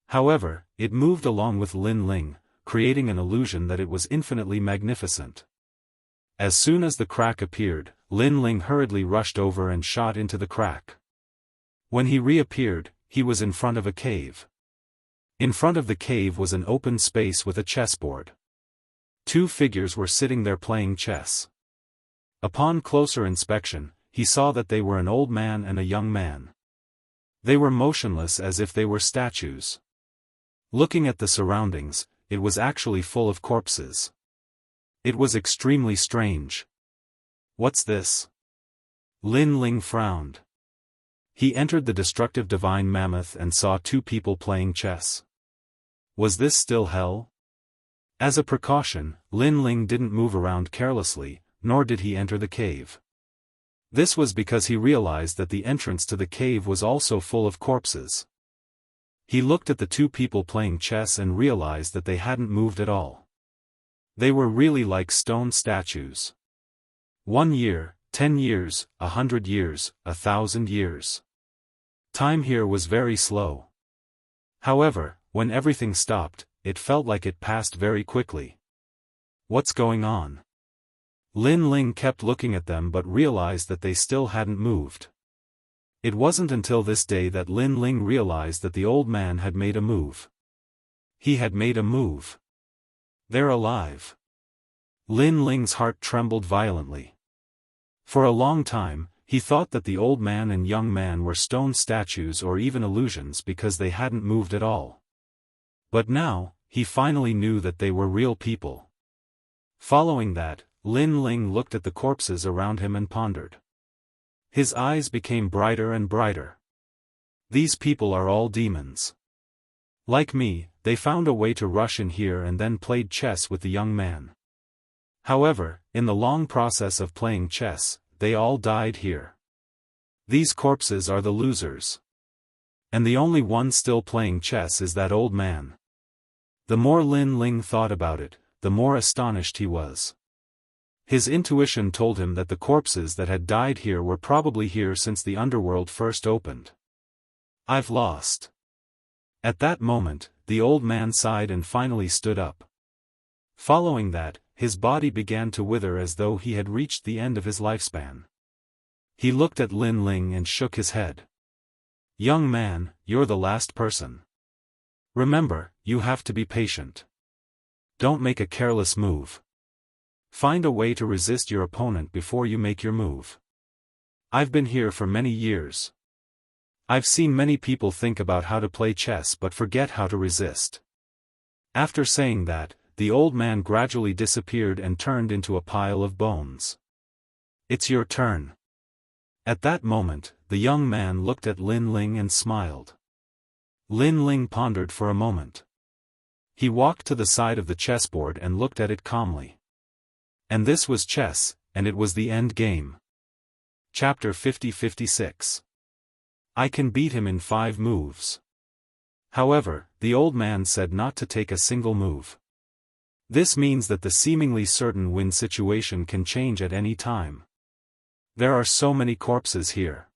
Speaker 1: However, it moved along with Lin Ling, creating an illusion that it was infinitely magnificent. As soon as the crack appeared, Lin Ling hurriedly rushed over and shot into the crack. When he reappeared, he was in front of a cave. In front of the cave was an open space with a chessboard. 2 figures were sitting there playing chess. Upon closer inspection, he saw that they were an old man and a young man. They were motionless as if they were statues. Looking at the surroundings, it was actually full of corpses. It was extremely strange. What's this? Lin Ling frowned. He entered the destructive divine mammoth and saw 2 people playing chess. Was this still hell? As a precaution, Lin Ling didn't move around carelessly, nor did he enter the cave. This was because he realized that the entrance to the cave was also full of corpses. He looked at the 2 people playing chess and realized that they hadn't moved at all. They were really like stone statues. 1 year, 10 years, 100 years, 1,000 years. Time here was very slow. However, when everything stopped, it felt like it passed very quickly. What's going on? Lin Ling kept looking at them but realized that they still hadn't moved. It wasn't until this day that Lin Ling realized that the old man had made a move. He had made a move. They're alive. Lin Ling's heart trembled violently. For a long time, he thought that the old man and young man were stone statues or even illusions because they hadn't moved at all. But now, he finally knew that they were real people. Following that, Lin Ling looked at the corpses around him and pondered. His eyes became brighter and brighter. These people are all demons. Like me, they found a way to rush in here and then played chess with the young man. However, in the long process of playing chess, they all died here. These corpses are the losers. And the only one still playing chess is that old man. The more Lin Ling thought about it, the more astonished he was. His intuition told him that the corpses that had died here were probably here since the underworld first opened. I've lost. At that moment, the old man sighed and finally stood up. Following that, his body began to wither as though he had reached the end of his lifespan. He looked at Lin Ling and shook his head. Young man, you're the last person. Remember, you have to be patient. Don't make a careless move. Find a way to resist your opponent before you make your move. I've been here for many years. I've seen many people think about how to play chess but forget how to resist. After saying that, the old man gradually disappeared and turned into a pile of bones. It's your turn. At that moment, the young man looked at Lin Ling and smiled. Lin Ling pondered for a moment. He walked to the side of the chessboard and looked at it calmly. And this was chess, and it was the end game. Chapter 50-56. I can beat him in 5 moves. However, the old man said not to take a single move. This means that the seemingly certain win situation can change at any time. There are so many corpses here.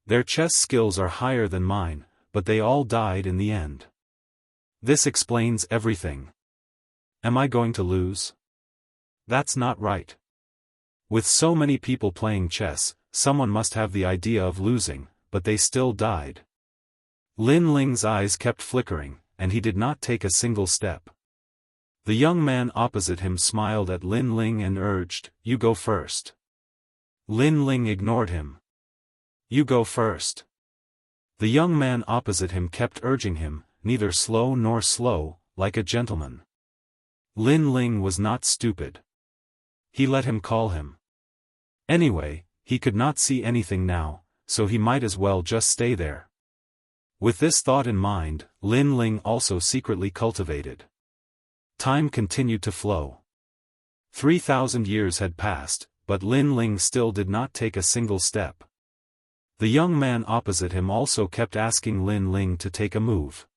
Speaker 1: Their chess skills are higher than mine, but they all died in the end. This explains everything. Am I going to lose? That's not right. With so many people playing chess, someone must have the idea of losing, but they still died. Lin Ling's eyes kept flickering, and he did not take a single step. The young man opposite him smiled at Lin Ling and urged, "You go first." Lin Ling ignored him. "You go first." The young man opposite him kept urging him, neither slow nor slow, like a gentleman. Lin Ling was not stupid. He let him call him. Anyway, he could not see anything now, so he might as well just stay there. With this thought in mind, Lin Ling also secretly cultivated. Time continued to flow. 3,000 years had passed, but Lin Ling still did not take a single step. The young man opposite him also kept asking Lin Ling to take a move.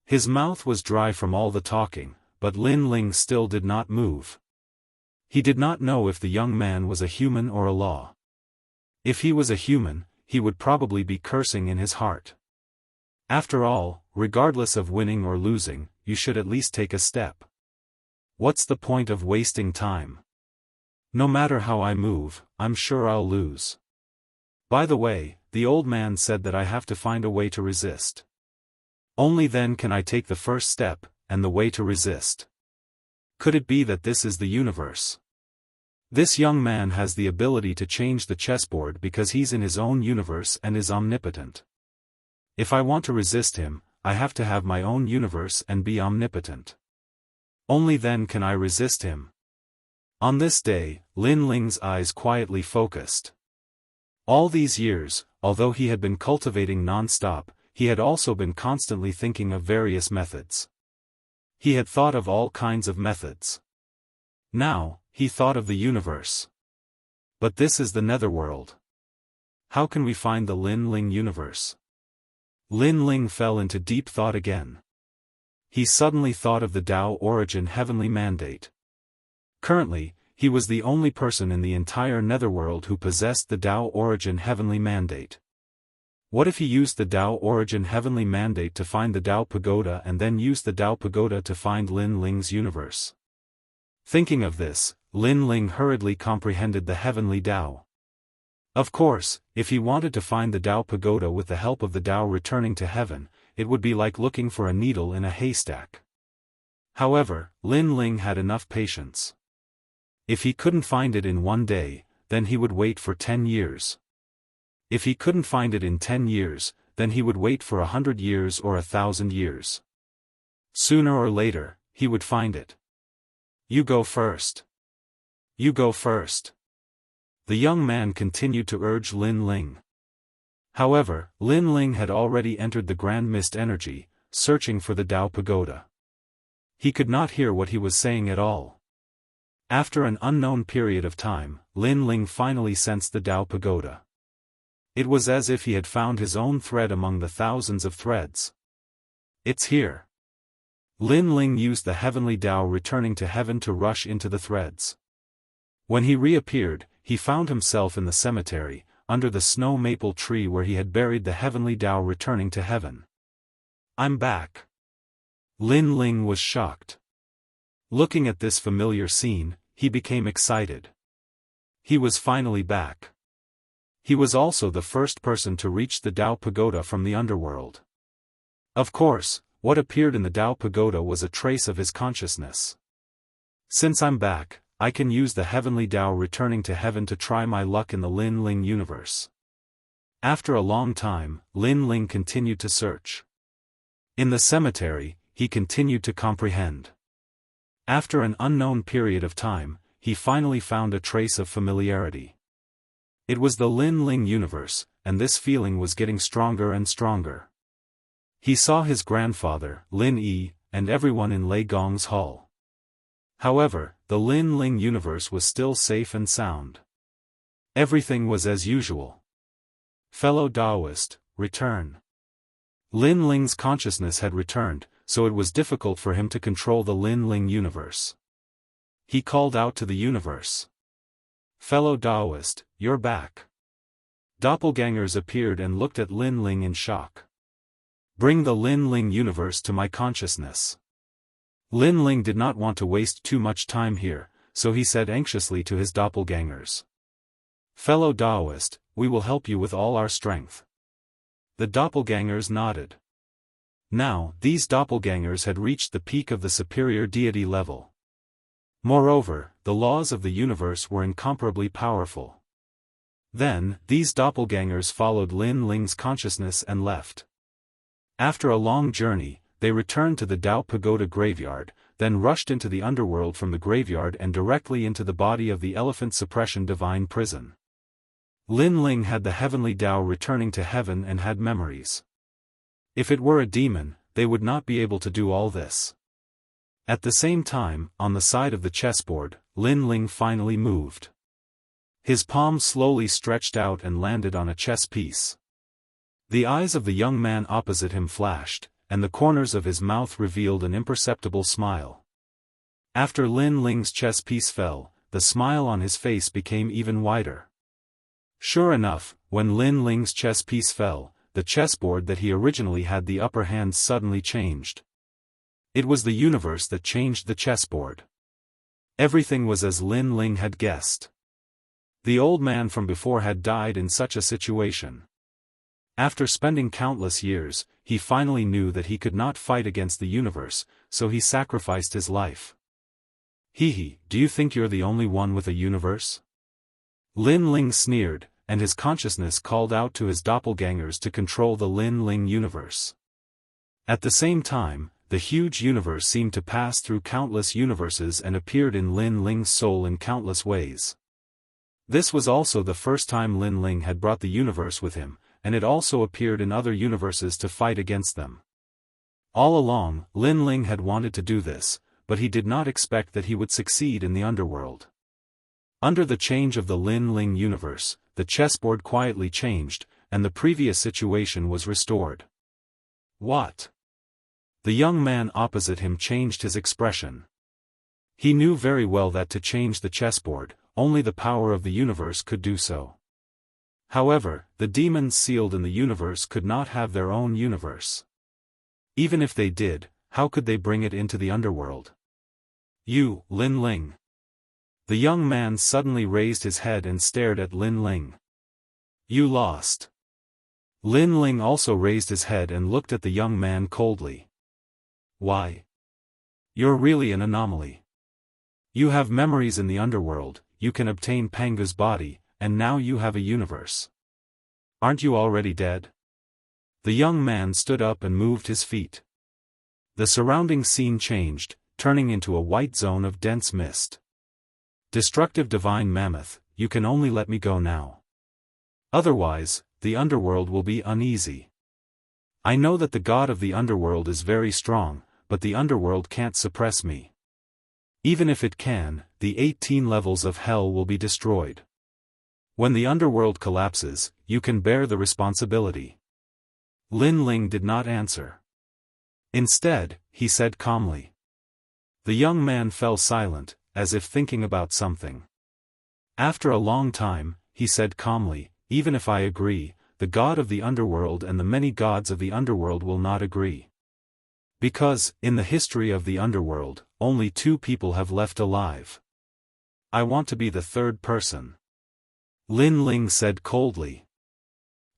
Speaker 1: His mouth was dry from all the talking, but Lin Ling still did not move. He did not know if the young man was a human or a law. If he was a human, he would probably be cursing in his heart. After all, regardless of winning or losing, you should at least take a step. What's the point of wasting time? No matter how I move, I'm sure I'll lose. By the way, the old man said that I have to find a way to resist. Only then can I take the first step, and the way to resist. Could it be that this is the universe? This young man has the ability to change the chessboard because he's in his own universe and is omnipotent. If I want to resist him, I have to have my own universe and be omnipotent. Only then can I resist him. On this day, Lin Ling's eyes quietly focused. All these years, although he had been cultivating non-stop, he had also been constantly thinking of various methods. He had thought of all kinds of methods. Now, he thought of the universe. But this is the netherworld. How can we find the Lin Ling universe? Lin Ling fell into deep thought again. He suddenly thought of the Tao origin heavenly mandate. Currently, he was the only person in the entire netherworld who possessed the Tao origin heavenly mandate. What if he used the Tao origin heavenly mandate to find the Tao pagoda and then used the Tao pagoda to find Lin Ling's universe? Thinking of this, Lin Ling hurriedly comprehended the heavenly Tao. Of course, if he wanted to find the Tao pagoda with the help of the Tao returning to heaven, it would be like looking for a needle in a haystack. However, Lin Ling had enough patience. If he couldn't find it in 1 day, then he would wait for 10 years. If he couldn't find it in 10 years, then he would wait for 100 years or 1,000 years. Sooner or later, he would find it. You go first. You go first. The young man continued to urge Lin Ling. However, Lin Ling had already entered the Grand Mist energy, searching for the Tao pagoda. He could not hear what he was saying at all. After an unknown period of time, Lin Ling finally sensed the Dao Pagoda. It was as if he had found his own thread among the thousands of threads. It's here. Lin Ling used the heavenly Dao returning to heaven to rush into the threads. When he reappeared, he found himself in the cemetery, under the snow maple tree where he had buried the heavenly Dao returning to heaven. I'm back. Lin Ling was shocked. Looking at this familiar scene, he became excited. He was finally back. He was also the first person to reach the Dao Pagoda from the underworld. Of course, what appeared in the Dao Pagoda was a trace of his consciousness. Since I'm back, I can use the heavenly Dao returning to heaven to try my luck in the Lin Ling universe. After a long time, Lin Ling continued to search. In the cemetery, he continued to comprehend. After an unknown period of time, he finally found a trace of familiarity. It was the Lin Ling universe, and this feeling was getting stronger and stronger. He saw his grandfather, Lin Yi, and everyone in Lei Gong's hall. However, the Lin Ling universe was still safe and sound. Everything was as usual. Fellow Daoist, return. Lin Ling's consciousness had returned, so it was difficult for him to control the Lin Ling universe. He called out to the universe. Fellow Daoist, you're back. Doppelgangers appeared and looked at Lin Ling in shock. Bring the Lin Ling universe to my consciousness. Lin Ling did not want to waste too much time here, so he said anxiously to his doppelgangers. Fellow Daoist, we will help you with all our strength. The doppelgangers nodded. Now, these doppelgangers had reached the peak of the superior deity level. Moreover, the laws of the universe were incomparably powerful. Then, these doppelgangers followed Lin Ling's consciousness and left. After a long journey, they returned to the Dao Pagoda graveyard, then rushed into the underworld from the graveyard and directly into the body of the Elephant Suppression Divine Prison. Lin Ling had the heavenly Dao returning to heaven and had memories. If it were a demon, they would not be able to do all this. At the same time, on the side of the chessboard, Lin Ling finally moved. His palm slowly stretched out and landed on a chess piece. The eyes of the young man opposite him flashed, and the corners of his mouth revealed an imperceptible smile. After Lin Ling's chess piece fell, the smile on his face became even wider. Sure enough, when Lin Ling's chess piece fell, the chessboard that he originally had the upper hand suddenly changed. It was the universe that changed the chessboard. Everything was as Lin Ling had guessed. The old man from before had died in such a situation. After spending countless years, he finally knew that he could not fight against the universe, so he sacrificed his life. Hee, do you think you're the only one with a universe? Lin Ling sneered, and his consciousness called out to his doppelgangers to control the Lin Ling universe. At the same time, the huge universe seemed to pass through countless universes and appeared in Lin Ling's soul in countless ways. This was also the first time Lin Ling had brought the universe with him, and it also appeared in other universes to fight against them. All along, Lin Ling had wanted to do this, but he did not expect that he would succeed in the underworld. Under the change of the Lin Ling universe, the chessboard quietly changed, and the previous situation was restored. What? The young man opposite him changed his expression. He knew very well that to change the chessboard, only the power of the universe could do so. However, the demons sealed in the universe could not have their own universe. Even if they did, how could they bring it into the underworld? You, Lin Ling. The young man suddenly raised his head and stared at Lin Ling. You lost. Lin Ling also raised his head and looked at the young man coldly. Why? You're really an anomaly. You have memories in the underworld, you can obtain Pangu's body, and now you have a universe. Aren't you already dead? The young man stood up and moved his feet. The surrounding scene changed, turning into a white zone of dense mist. Destructive divine mammoth, you can only let me go now. Otherwise, the underworld will be uneasy. I know that the god of the underworld is very strong, but the underworld can't suppress me. Even if it can, the 18 levels of hell will be destroyed. When the underworld collapses, you can bear the responsibility. Lin Ling did not answer. Instead, he said calmly. The young man fell silent, as if thinking about something. After a long time, he said calmly, even if I agree, the god of the underworld and the many gods of the underworld will not agree. Because, in the history of the underworld, only 2 people have left alive. I want to be the third person. Lin Ling said coldly.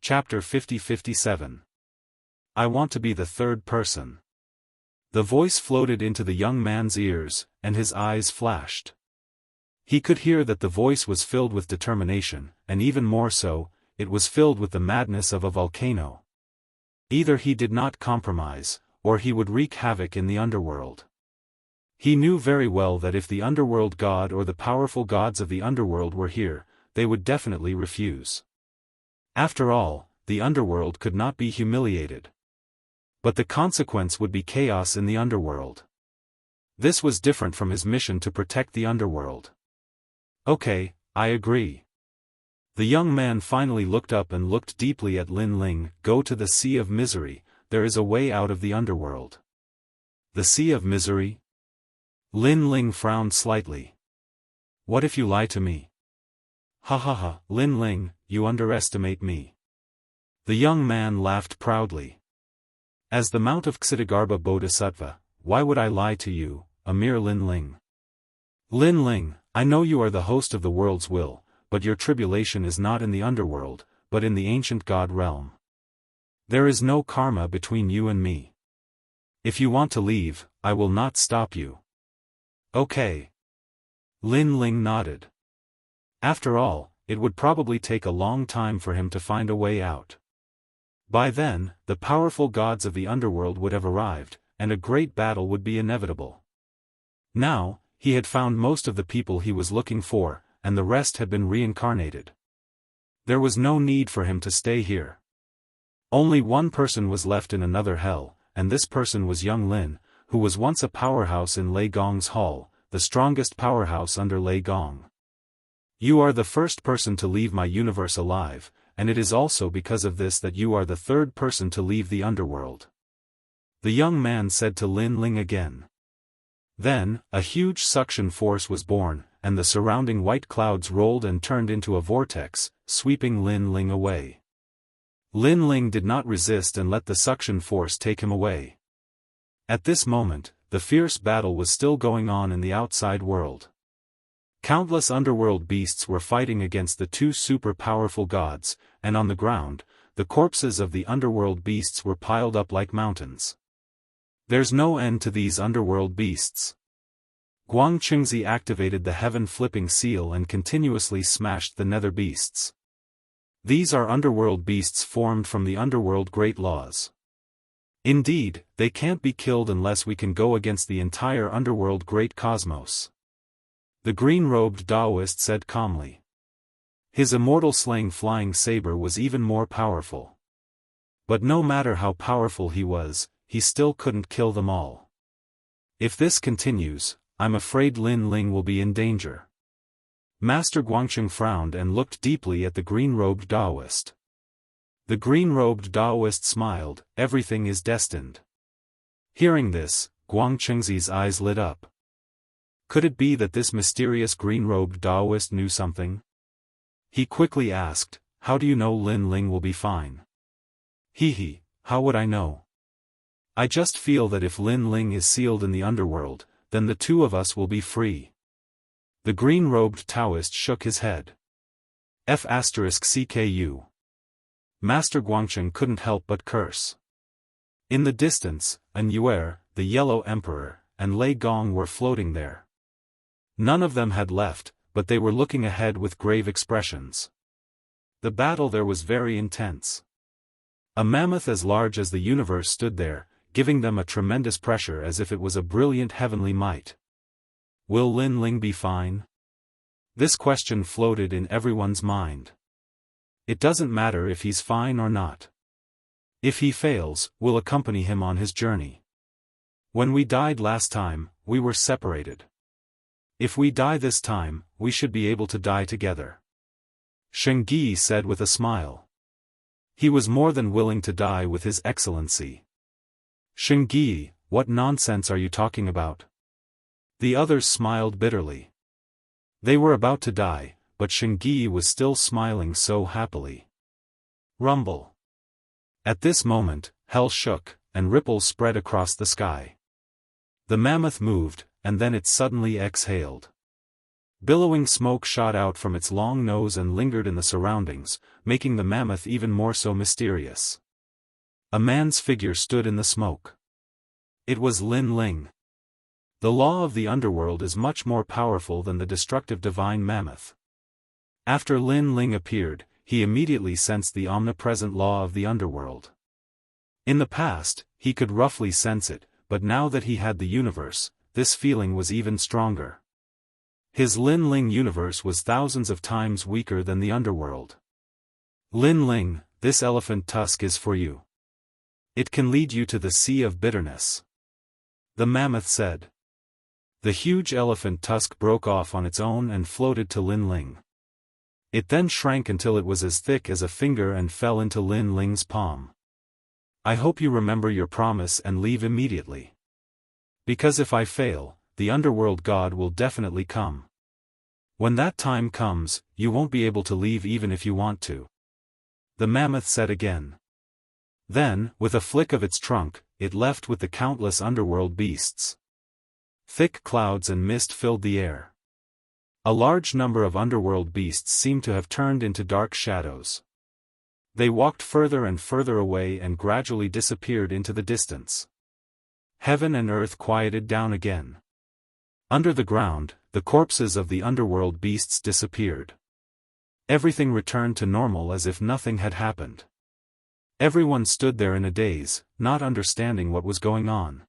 Speaker 1: Chapter 50-57. I want to be the third person. The voice floated into the young man's ears, and his eyes flashed. He could hear that the voice was filled with determination, and even more so, it was filled with the madness of a volcano. Either he did not compromise, or he would wreak havoc in the underworld. He knew very well that if the underworld god or the powerful gods of the underworld were here, they would definitely refuse. After all, the underworld could not be humiliated. But the consequence would be chaos in the underworld. This was different from his mission to protect the underworld. Okay, I agree. The young man finally looked up and looked deeply at Lin Ling. Go to the Sea of Misery, there is a way out of the underworld. The Sea of Misery? Lin Ling frowned slightly. What if you lie to me? Ha ha ha, Lin Ling, you underestimate me. The young man laughed proudly. As the Mount of Ksitigarbha Bodhisattva, why would I lie to you, a mere Lin Ling? Lin Ling, I know you are the host of the world's will, but your tribulation is not in the underworld, but in the ancient god realm. There is no karma between you and me. If you want to leave, I will not stop you. Okay. Lin Ling nodded. After all, it would probably take a long time for him to find a way out. By then, the powerful gods of the underworld would have arrived, and a great battle would be inevitable. Now, he had found most of the people he was looking for, and the rest had been reincarnated. There was no need for him to stay here. Only one person was left in another hell, and this person was young Lin, who was once a powerhouse in Lei Gong's hall, the strongest powerhouse under Lei Gong. You are the first person to leave my universe alive, and it is also because of this that you are the third person to leave the underworld. The young man said to Lin Ling again. Then, a huge suction force was born, and the surrounding white clouds rolled and turned into a vortex, sweeping Lin Ling away. Lin Ling did not resist and let the suction force take him away. At this moment, the fierce battle was still going on in the outside world. Countless underworld beasts were fighting against the 2 super-powerful gods, and on the ground, the corpses of the underworld beasts were piled up like mountains. There's no end to these underworld beasts. Guangchengzi activated the heaven-flipping seal and continuously smashed the nether beasts. These are underworld beasts formed from the underworld great laws. Indeed, they can't be killed unless we can go against the entire underworld great cosmos. The green-robed Daoist said calmly. His immortal slaying flying saber was even more powerful. But no matter how powerful he was, he still couldn't kill them all. If this continues, I'm afraid Lin Ling will be in danger. Master Guangcheng frowned and looked deeply at the green-robed Daoist. The green-robed Daoist smiled, everything is destined. Hearing this, Guangchengzi's eyes lit up. Could it be that this mysterious green-robed Daoist knew something? He quickly asked, how do you know Lin Ling will be fine? Hee, how would I know? I just feel that if Lin Ling is sealed in the underworld, then the 2 of us will be free. The green-robed Taoist shook his head. F***CKU. Master Guangcheng couldn't help but curse. In the distance, An Yuer, the Yellow Emperor, and Lei Gong were floating there. None of them had left, but they were looking ahead with grave expressions. The battle there was very intense. A mammoth as large as the universe stood there, giving them a tremendous pressure as if it was a brilliant heavenly might. Will Lin Ling be fine? This question floated in everyone's mind. It doesn't matter if he's fine or not. If he fails, we'll accompany him on his journey. When we died last time, we were separated. If we die this time, we should be able to die together. Xianxia said with a smile. He was more than willing to die with His Excellency. Xianxia, what nonsense are you talking about? The others smiled bitterly. They were about to die, but Xianxia was still smiling so happily. Rumble. At this moment, hell shook, and ripples spread across the sky. The mammoth moved, and then it suddenly exhaled. Billowing smoke shot out from its long nose and lingered in the surroundings, making the mammoth even more so mysterious. A man's figure stood in the smoke. It was Lin Ling. The law of the underworld is much more powerful than the destructive divine mammoth. After Lin Ling appeared, he immediately sensed the omnipresent law of the underworld. In the past, he could roughly sense it, but now that he had the universe, this feeling was even stronger. His Lin Ling universe was thousands of times weaker than the underworld. Lin Ling, this elephant tusk is for you. It can lead you to the sea of bitterness. The mammoth said. The huge elephant tusk broke off on its own and floated to Lin Ling. It then shrank until it was as thick as a finger and fell into Lin Ling's palm. I hope you remember your promise and leave immediately. Because if I fail, the underworld god will definitely come. When that time comes, you won't be able to leave even if you want to. The mammoth said again. Then, with a flick of its trunk, it left with the countless underworld beasts. Thick clouds and mist filled the air. A large number of underworld beasts seemed to have turned into dark shadows. They walked further and further away and gradually disappeared into the distance. Heaven and earth quieted down again. Under the ground, the corpses of the underworld beasts disappeared. Everything returned to normal as if nothing had happened. Everyone stood there in a daze, not understanding what was going on.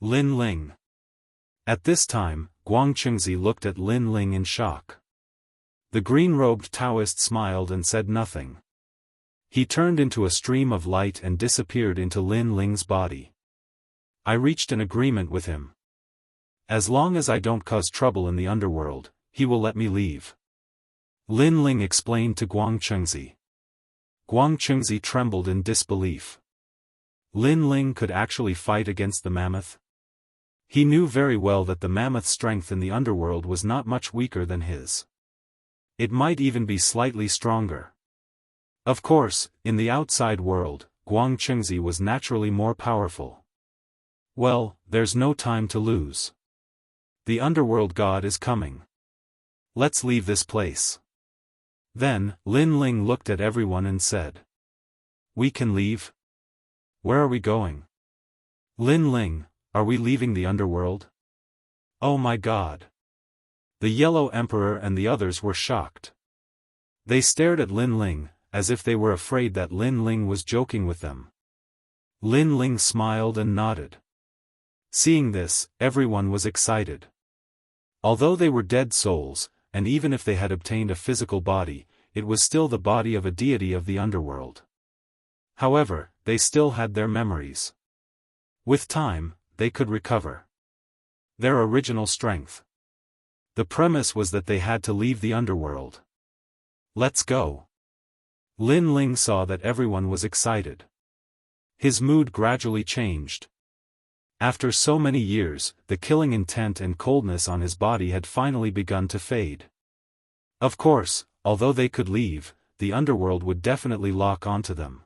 Speaker 1: Lin Ling. At this time, Guangchengzi looked at Lin Ling in shock. The green-robed Daoist smiled and said nothing. He turned into a stream of light and disappeared into Lin Ling's body. I reached an agreement with him. As long as I don't cause trouble in the underworld, he will let me leave. Lin Ling explained to Guangchengzi. Guangchengzi trembled in disbelief. Lin Ling could actually fight against the mammoth? He knew very well that the mammoth's strength in the underworld was not much weaker than his. It might even be slightly stronger. Of course, in the outside world, Guangchengzi was naturally more powerful. Well, there's no time to lose. The underworld god is coming. Let's leave this place. Then, Lin Ling looked at everyone and said. We can leave? Where are we going? Lin Ling, are we leaving the underworld? Oh my god. The Yellow Emperor and the others were shocked. They stared at Lin Ling, as if they were afraid that Lin Ling was joking with them. Lin Ling smiled and nodded. Seeing this, everyone was excited. Although they were dead souls, and even if they had obtained a physical body, it was still the body of a deity of the underworld. However, they still had their memories. With time, they could recover their original strength. The premise was that they had to leave the underworld. Let's go. Lin Ling saw that everyone was excited. His mood gradually changed. After so many years, the killing intent and coldness on his body had finally begun to fade. Of course, although they could leave, the underworld would definitely lock onto them.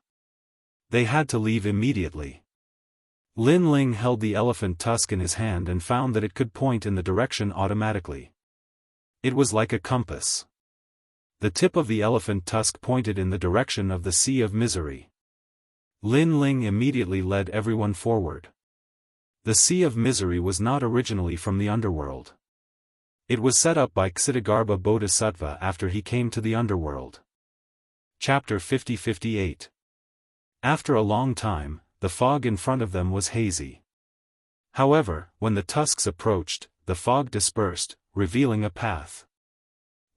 Speaker 1: They had to leave immediately. Lin Ling held the elephant tusk in his hand and found that it could point in the direction automatically. It was like a compass. The tip of the elephant tusk pointed in the direction of the Sea of Misery. Lin Ling immediately led everyone forward. The Sea of Misery was not originally from the underworld. It was set up by Ksitigarbha Bodhisattva after he came to the underworld. Chapter 50-58. After a long time, the fog in front of them was hazy. However, when the tusks approached, the fog dispersed, revealing a path.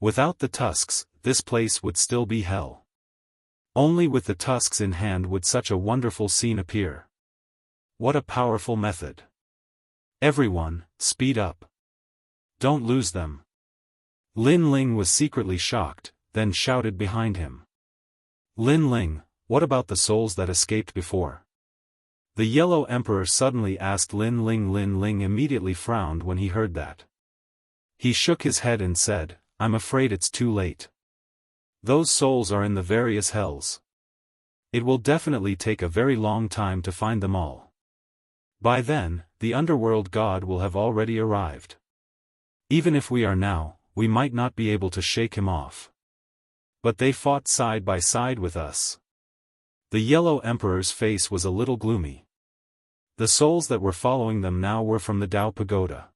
Speaker 1: Without the tusks, this place would still be hell. Only with the tusks in hand would such a wonderful scene appear. What a powerful method. Everyone, speed up. Don't lose them. Lin Ling was secretly shocked, then shouted behind him. Lin Ling, what about the souls that escaped before? The Yellow Emperor suddenly asked Lin Ling. Lin Ling immediately frowned when he heard that. He shook his head and said, I'm afraid it's too late. Those souls are in the various hells. It will definitely take a very long time to find them all. By then, the underworld god will have already arrived. Even if we are now, we might not be able to shake him off. But they fought side by side with us. The Yellow Emperor's face was a little gloomy. The souls that were following them now were from the Dao Pagoda.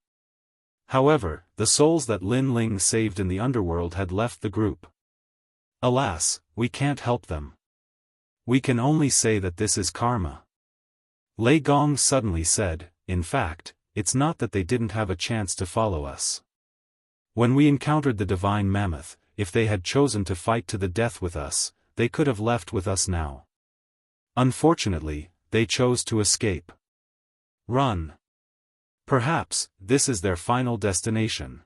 Speaker 1: However, the souls that Lin Ling saved in the underworld had left the group. Alas, we can't help them. We can only say that this is karma. Lei Gong suddenly said, in fact, it's not that they didn't have a chance to follow us. When we encountered the divine mammoth, if they had chosen to fight to the death with us, they could have left with us now. Unfortunately, they chose to escape. Run. Perhaps, this is their final destination.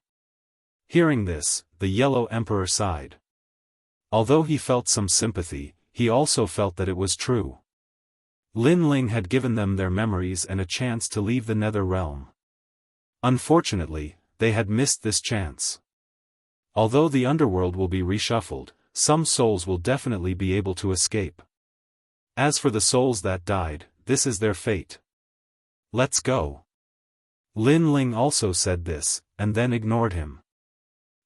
Speaker 1: Hearing this, the Yellow Emperor sighed. Although he felt some sympathy, he also felt that it was true. Lin Ling had given them their memories and a chance to leave the Nether Realm. Unfortunately, they had missed this chance. Although the underworld will be reshuffled, some souls will definitely be able to escape. As for the souls that died, this is their fate. Let's go. Lin Ling also said this, and then ignored him.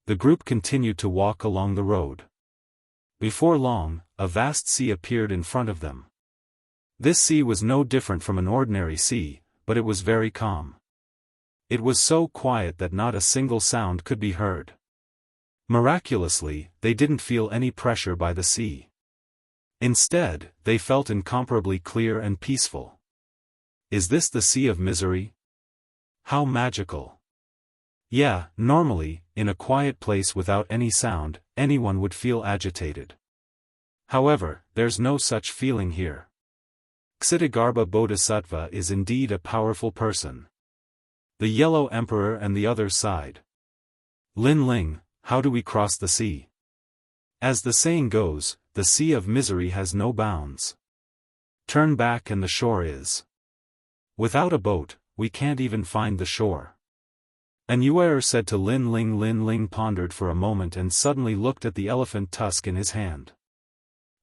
Speaker 1: The group continued to walk along the road. Before long, a vast sea appeared in front of them. This sea was no different from an ordinary sea, but it was very calm. It was so quiet that not a single sound could be heard. Miraculously, they didn't feel any pressure by the sea. Instead, they felt incomparably clear and peaceful. Is this the Sea of Misery? How magical. Yeah, normally, in a quiet place without any sound, anyone would feel agitated. However, there's no such feeling here. Ksitigarbha Bodhisattva is indeed a powerful person. The Yellow Emperor and the others sighed. Lin Ling, how do we cross the sea? As the saying goes, the Sea of Misery has no bounds. Turn back and the shore is. Without a boat, we can't even find the shore. An Yuer said to Lin Ling. Lin Ling pondered for a moment and suddenly looked at the elephant tusk in his hand.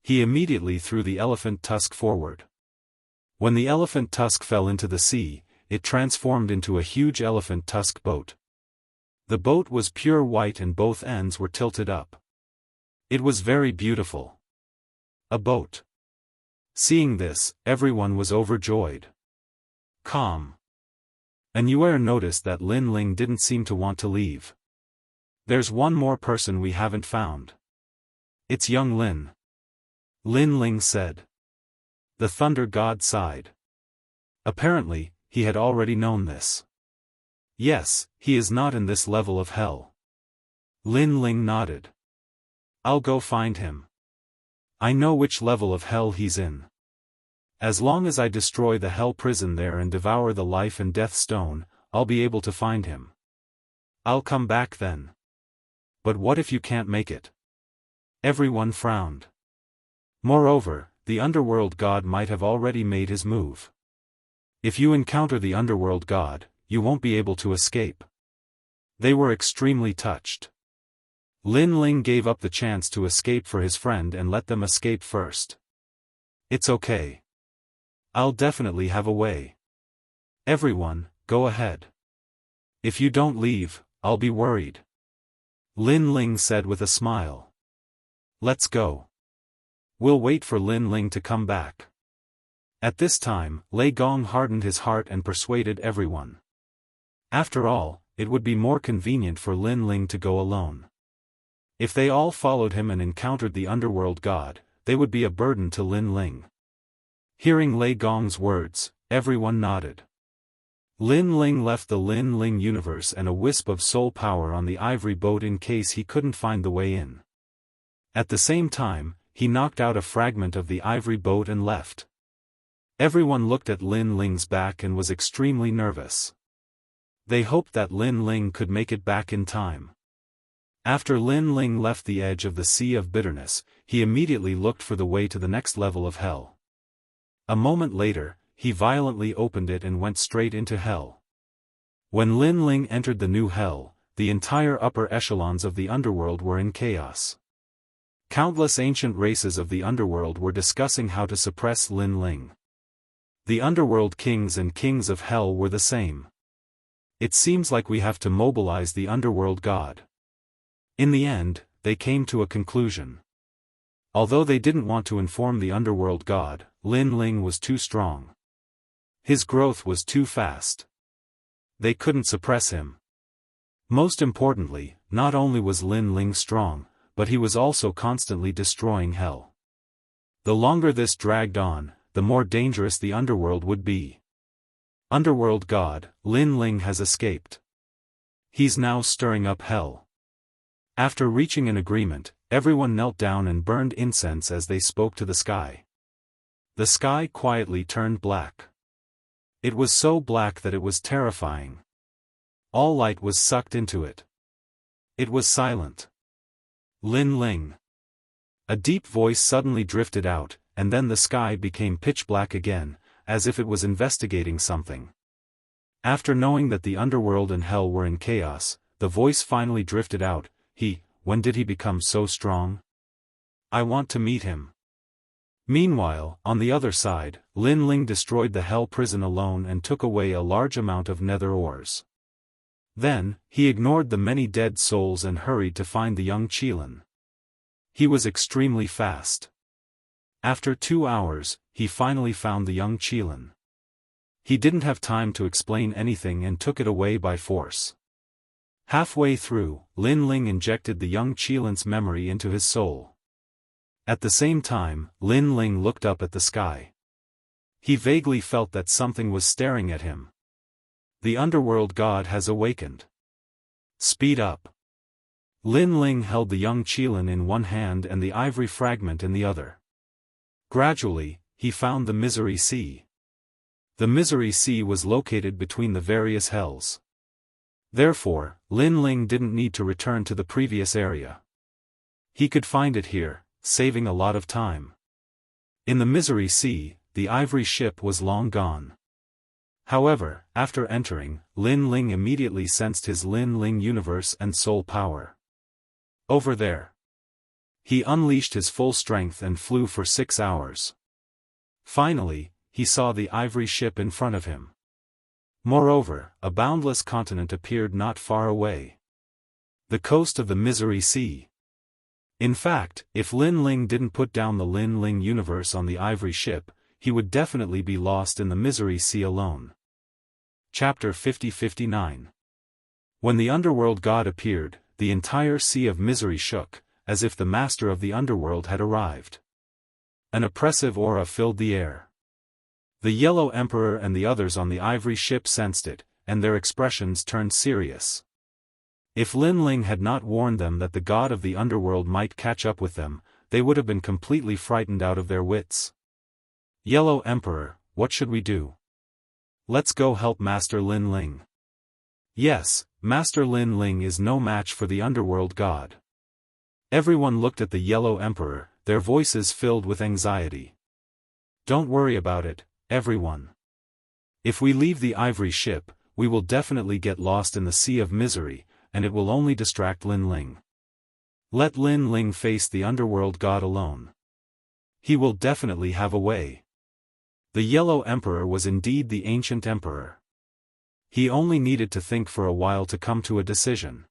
Speaker 1: He immediately threw the elephant tusk forward. When the elephant tusk fell into the sea, it transformed into a huge elephant tusk boat. The boat was pure white and both ends were tilted up. It was very beautiful. A boat. Seeing this, everyone was overjoyed. Calm. An Yuer noticed that Lin Ling didn't seem to want to leave. There's one more person we haven't found. It's young Lin. Lin Ling said. The Thunder God sighed. Apparently, he had already known this. Yes, he is not in this level of hell. Lin Ling nodded. I'll go find him. I know which level of hell he's in. As long as I destroy the hell prison there and devour the life and death stone, I'll be able to find him. I'll come back then. But what if you can't make it? Everyone frowned. Moreover, the underworld god might have already made his move. If you encounter the underworld god, you won't be able to escape. They were extremely touched. Lin Ling gave up the chance to escape for his friend and let them escape first. It's okay. I'll definitely have a way. Everyone, go ahead. If you don't leave, I'll be worried. Lin Ling said with a smile. Let's go. We'll wait for Lin Ling to come back. At this time, Lei Gong hardened his heart and persuaded everyone. After all, it would be more convenient for Lin Ling to go alone. If they all followed him and encountered the underworld god, they would be a burden to Lin Ling. Hearing Lei Gong's words, everyone nodded. Lin Ling left the Lin Ling universe and a wisp of soul power on the ivory boat in case he couldn't find the way in. At the same time, he knocked out a fragment of the ivory boat and left. Everyone looked at Lin Ling's back and was extremely nervous. They hoped that Lin Ling could make it back in time. After Lin Ling left the edge of the Sea of Bitterness, he immediately looked for the way to the next level of hell. A moment later, he violently opened it and went straight into hell. When Lin Ling entered the new hell, the entire upper echelons of the underworld were in chaos. Countless ancient races of the underworld were discussing how to suppress Lin Ling. The underworld kings and kings of hell were the same. It seems like we have to mobilize the underworld god. In the end, they came to a conclusion. Although they didn't want to inform the underworld god, Lin Ling was too strong. His growth was too fast. They couldn't suppress him. Most importantly, not only was Lin Ling strong, but he was also constantly destroying hell. The longer this dragged on, the more dangerous the underworld would be. Underworld god, Lin Ling has escaped. He's now stirring up hell. After reaching an agreement, everyone knelt down and burned incense as they spoke to the sky. The sky quietly turned black. It was so black that it was terrifying. All light was sucked into it. It was silent. Lin Ling. A deep voice suddenly drifted out, and then the sky became pitch black again, as if it was investigating something. After knowing that the underworld and hell were in chaos, the voice finally drifted out. When did he become so strong? I want to meet him. Meanwhile, on the other side, Lin Ling destroyed the hell prison alone and took away a large amount of nether ores. Then, he ignored the many dead souls and hurried to find the young Qilin. He was extremely fast. After 2 hours, he finally found the young Qilin. He didn't have time to explain anything and took it away by force. Halfway through, Lin Ling injected the young Qilin's memory into his soul. At the same time, Lin Ling looked up at the sky. He vaguely felt that something was staring at him. The underworld god has awakened. Speed up. Lin Ling held the young Qilin in one hand and the ivory fragment in the other. Gradually, he found the Misery Sea. The Misery Sea was located between the various hells. Therefore, Lin Ling didn't need to return to the previous area. He could find it here, saving a lot of time. In the Misery Sea, the ivory ship was long gone. However, after entering, Lin Ling immediately sensed his Lin Ling universe and soul power. Over there. He unleashed his full strength and flew for 6 hours. Finally, he saw the ivory ship in front of him. Moreover, a boundless continent appeared not far away. The coast of the Misery Sea. In fact, if Lin Ling didn't put down the Lin Ling universe on the ivory ship, he would definitely be lost in the Misery Sea alone. Chapter 50-59. When the underworld god appeared, the entire Sea of Misery shook, as if the master of the underworld had arrived. An oppressive aura filled the air. The Yellow Emperor and the others on the ivory ship sensed it, and their expressions turned serious. If Lin Ling had not warned them that the god of the underworld might catch up with them, they would have been completely frightened out of their wits. Yellow Emperor, what should we do? Let's go help Master Lin Ling. Yes, Master Lin Ling is no match for the underworld god. Everyone looked at the Yellow Emperor, their voices filled with anxiety. Don't worry about it, everyone. If we leave the ivory ship, we will definitely get lost in the Sea of Misery, and it will only distract Lin Ling. Let Lin Ling face the underworld god alone. He will definitely have a way. The Yellow Emperor was indeed the ancient emperor. He only needed to think for a while to come to a decision.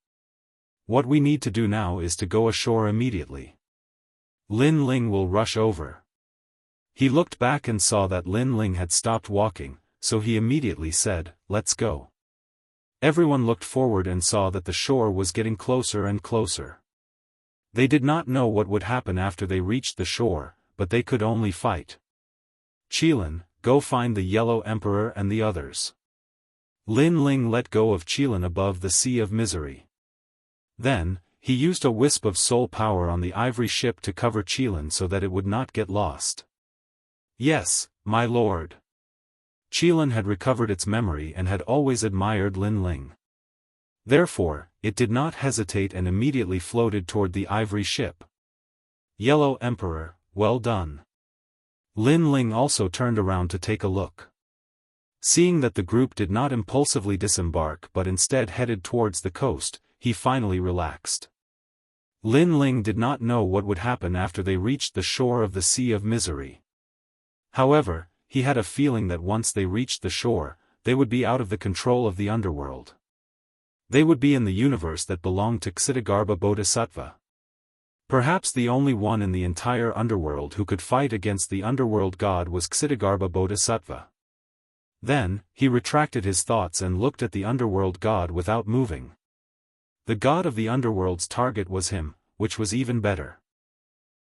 Speaker 1: What we need to do now is to go ashore immediately. Lin Ling will rush over. He looked back and saw that Lin Ling had stopped walking, so he immediately said, "Let's go." Everyone looked forward and saw that the shore was getting closer and closer. They did not know what would happen after they reached the shore, but they could only fight. Qilin, go find the Yellow Emperor and the others. Lin Ling let go of Qilin above the Sea of Misery. Then, he used a wisp of soul power on the ivory ship to cover Qilin so that it would not get lost. Yes, my lord. Qilin had recovered its memory and had always admired Lin Ling. Therefore, it did not hesitate and immediately floated toward the ivory ship. Yellow Emperor, well done. Lin Ling also turned around to take a look. Seeing that the group did not impulsively disembark but instead headed towards the coast, he finally relaxed. Lin Ling did not know what would happen after they reached the shore of the Sea of Misery. However, he had a feeling that once they reached the shore, they would be out of the control of the underworld. They would be in the universe that belonged to Ksitigarbha Bodhisattva. Perhaps the only one in the entire underworld who could fight against the underworld god was Ksitigarbha Bodhisattva. Then, he retracted his thoughts and looked at the underworld god without moving. The god of the underworld's target was him, which was even better.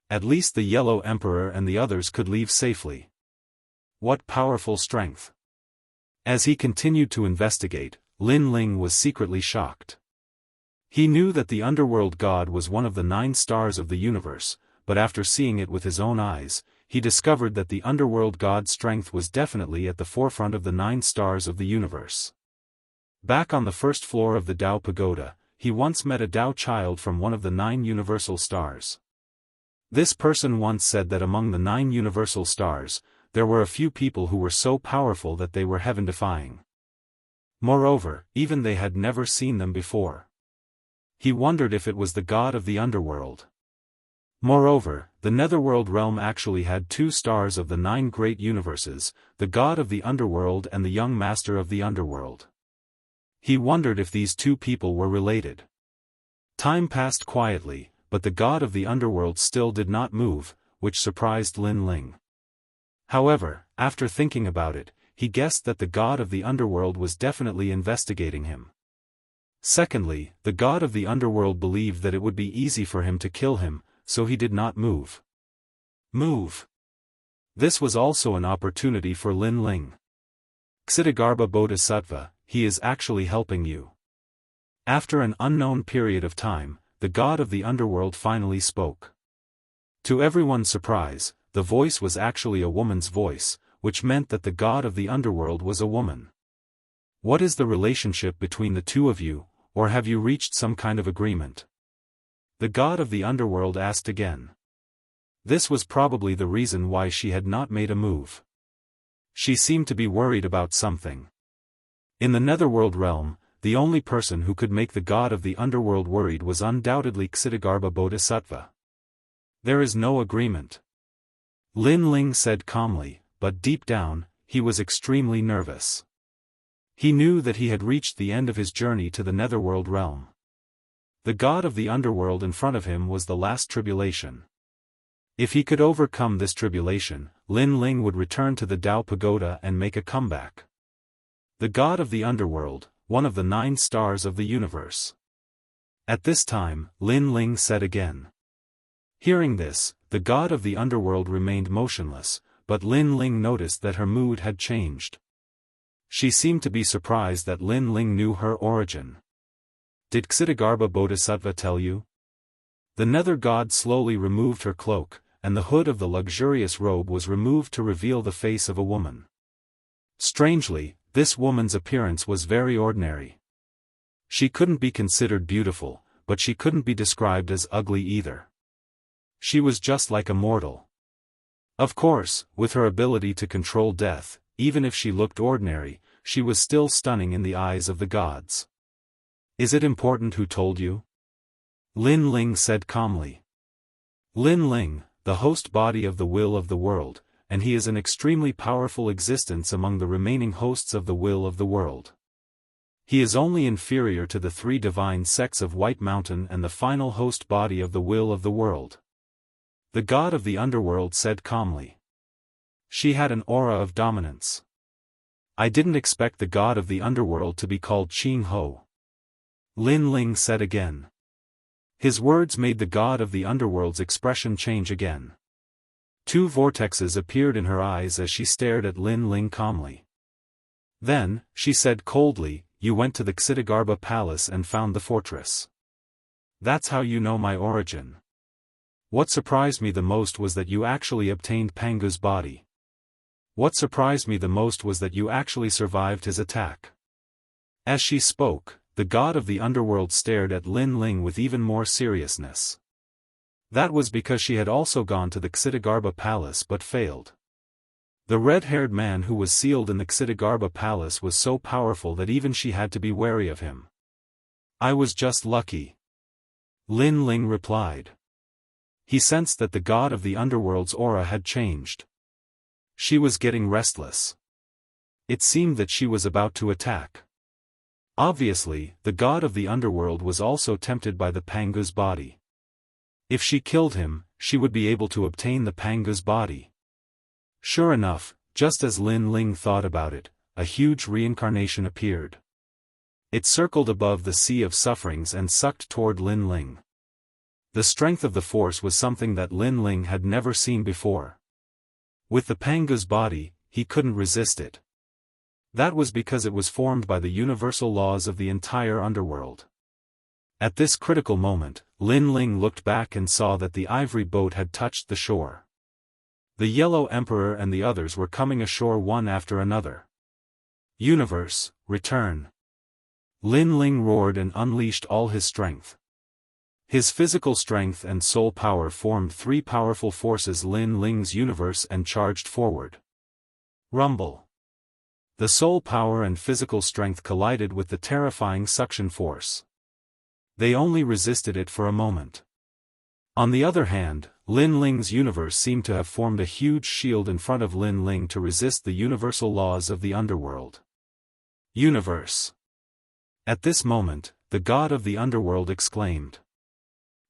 Speaker 1: At least the Yellow Emperor and the others could leave safely. What powerful strength! As he continued to investigate, Lin Ling was secretly shocked. He knew that the underworld god was one of the 9 stars of the universe, but after seeing it with his own eyes, he discovered that the underworld god's strength was definitely at the forefront of the 9 stars of the universe. Back on the first floor of the Dao Pagoda, he once met a Dao child from one of the 9 universal stars. This person once said that among the 9 universal stars, there were a few people who were so powerful that they were heaven-defying. Moreover, even they had never seen them before. He wondered if it was the god of the underworld. Moreover, the netherworld realm actually had 2 stars of the 9 great universes, the god of the underworld and the young master of the underworld. He wondered if these 2 people were related. Time passed quietly, but the god of the underworld still did not move, which surprised Lin Ling. However, after thinking about it, he guessed that the god of the underworld was definitely investigating him. Secondly, the god of the underworld believed that it would be easy for him to kill him, so he did not move. Move! This was also an opportunity for Lin Ling. Ksitigarbha Bodhisattva, he is actually helping you. After an unknown period of time, the god of the underworld finally spoke. To everyone's surprise, the voice was actually a woman's voice, which meant that the god of the underworld was a woman. What is the relationship between the 2 of you, or have you reached some kind of agreement? The god of the underworld asked again. This was probably the reason why she had not made a move. She seemed to be worried about something. In the netherworld realm, the only person who could make the god of the underworld worried was undoubtedly Ksitigarbha Bodhisattva. There is no agreement. Lin Ling said calmly, but deep down, he was extremely nervous. He knew that he had reached the end of his journey to the netherworld realm. The god of the underworld in front of him was the last tribulation. If he could overcome this tribulation, Lin Ling would return to the Dao Pagoda and make a comeback. The god of the underworld, one of the 9 stars of the universe. At this time, Lin Ling said again. Hearing this, the god of the underworld remained motionless, but Lin Ling noticed that her mood had changed. She seemed to be surprised that Lin Ling knew her origin. Did Ksitigarbha Bodhisattva tell you? The nether god slowly removed her cloak, and the hood of the luxurious robe was removed to reveal the face of a woman. Strangely, this woman's appearance was very ordinary. She couldn't be considered beautiful, but she couldn't be described as ugly either. She was just like a mortal. Of course, with her ability to control death, even if she looked ordinary, she was still stunning in the eyes of the gods. Is it important who told you? Lin Ling said calmly. Lin Ling, the host body of the will of the world, and he is an extremely powerful existence among the remaining hosts of the will of the world. He is only inferior to the 3 divine sects of White Mountain and the final host body of the will of the world. The god of the underworld said calmly. She had an aura of dominance. I didn't expect the god of the underworld to be called Jianghu. Lin Ling said again. His words made the god of the underworld's expression change again. 2 vortexes appeared in her eyes as she stared at Lin Ling calmly. Then, she said coldly, you went to the Ksitigarbha palace and found the fortress. That's how you know my origin. What surprised me the most was that you actually obtained Pangu's body. What surprised me the most was that you actually survived his attack. As she spoke, the god of the underworld stared at Lin Ling with even more seriousness. That was because she had also gone to the Xitigarbha palace but failed. The red-haired man who was sealed in the Xitigarbha palace was so powerful that even she had to be wary of him. I was just lucky. Lin Ling replied. He sensed that the god of the underworld's aura had changed. She was getting restless. It seemed that she was about to attack. Obviously, the god of the underworld was also tempted by the Pangu's body. If she killed him, she would be able to obtain the Pangu's body. Sure enough, just as Lin Ling thought about it, a huge reincarnation appeared. It circled above the sea of sufferings and sucked toward Lin Ling. The strength of the force was something that Lin Ling had never seen before. With the Pangu's body, he couldn't resist it. That was because it was formed by the universal laws of the entire underworld. At this critical moment, Lin Ling looked back and saw that the ivory boat had touched the shore. The Yellow Emperor and the others were coming ashore one after another. Universe, return! Lin Ling roared and unleashed all his strength. His physical strength and soul power formed three powerful forces: Lin Ling's universe, and charged forward. Rumble! The soul power and physical strength collided with the terrifying suction force. They only resisted it for a moment. On the other hand, Lin Ling's universe seemed to have formed a huge shield in front of Lin Ling to resist the universal laws of the underworld. Universe! At this moment, the god of the underworld exclaimed.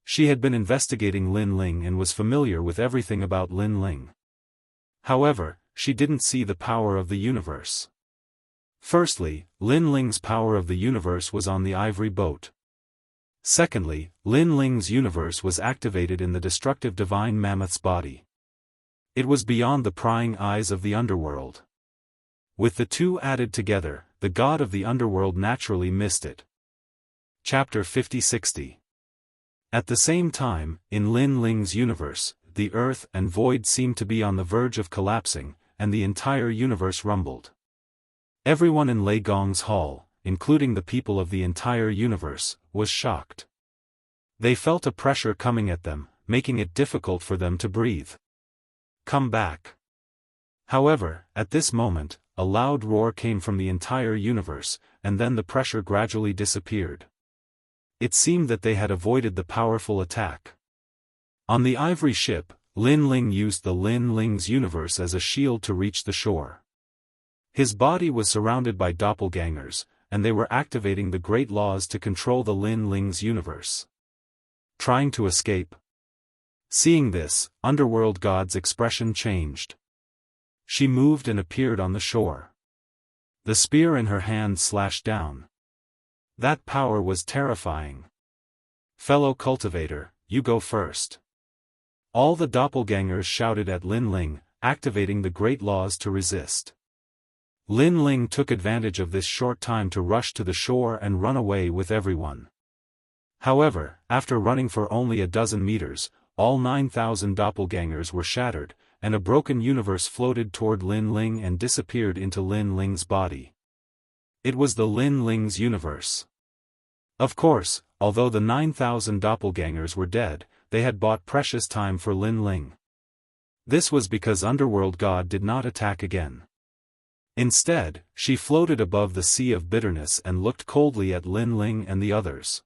Speaker 1: She had been investigating Lin Ling and was familiar with everything about Lin Ling. However, she didn't see the power of the universe. Firstly, Lin Ling's power of the universe was on the ivory boat. Secondly, Lin Ling's universe was activated in the destructive divine mammoth's body. It was beyond the prying eyes of the underworld. With the two added together, the god of the underworld naturally missed it. Chapter 50-60. At the same time, in Lin Ling's universe, the earth and void seemed to be on the verge of collapsing, and the entire universe rumbled. Everyone in Lei Gong's hall, including the people of the entire universe, was shocked. They felt a pressure coming at them, making it difficult for them to breathe. Come back! However, at this moment, a loud roar came from the entire universe, and then the pressure gradually disappeared. It seemed that they had avoided the powerful attack. On the ivory ship, Lin Ling used the Lin Ling's universe as a shield to reach the shore. His body was surrounded by doppelgangers, and they were activating the great laws to control the Lin Ling's universe. Trying to escape. Seeing this, Underworld God's expression changed. She moved and appeared on the shore. The spear in her hand slashed down. That power was terrifying. Fellow cultivator, you go first. All the doppelgangers shouted at Lin Ling, activating the great laws to resist. Lin Ling took advantage of this short time to rush to the shore and run away with everyone. However, after running for only a dozen meters, all 9,000 doppelgangers were shattered, and a broken universe floated toward Lin Ling and disappeared into Lin Ling's body. It was the Lin Ling's universe. Of course, although the 9,000 doppelgangers were dead, they had bought precious time for Lin Ling. This was because Underworld God did not attack again. Instead, she floated above the sea of bitterness and looked coldly at Lin Ling and the others.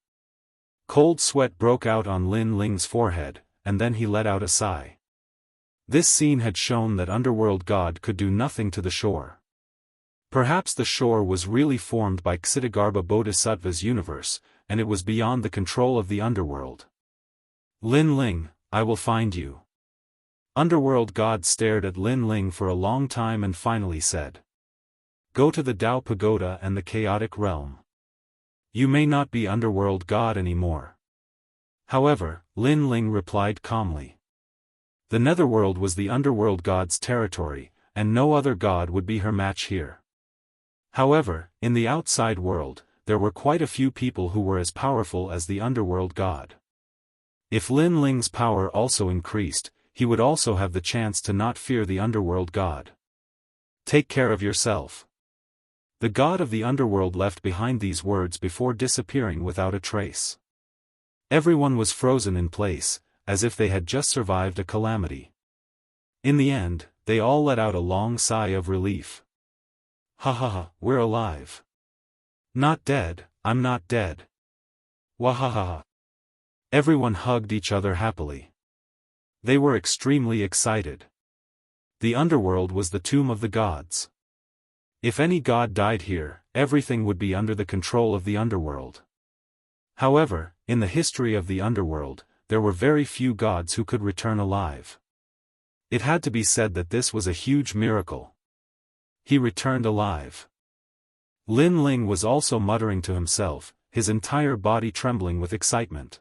Speaker 1: Cold sweat broke out on Lin Ling's forehead, and then he let out a sigh. This scene had shown that Underworld God could do nothing to the shore. Perhaps the shore was really formed by Xitigarbha Bodhisattva's universe, and it was beyond the control of the underworld. Lin Ling, I will find you. Underworld God stared at Lin Ling for a long time and finally said. Go to the Tao Pagoda and the chaotic realm. You may not be Underworld God anymore. However, Lin Ling replied calmly. The Netherworld was the Underworld God's territory, and no other god would be her match here. However, in the outside world, there were quite a few people who were as powerful as the Underworld God. If Lin Ling's power also increased, he would also have the chance to not fear the Underworld God. Take care of yourself. The god of the underworld left behind these words before disappearing without a trace. Everyone was frozen in place, as if they had just survived a calamity. In the end, they all let out a long sigh of relief. Ha ha ha, we're alive. Not dead, I'm not dead. Wahaha. Everyone hugged each other happily. They were extremely excited. The underworld was the tomb of the gods. If any god died here, everything would be under the control of the underworld. However, in the history of the underworld, there were very few gods who could return alive. It had to be said that this was a huge miracle. He returned alive. Lin Ling was also muttering to himself, his entire body trembling with excitement.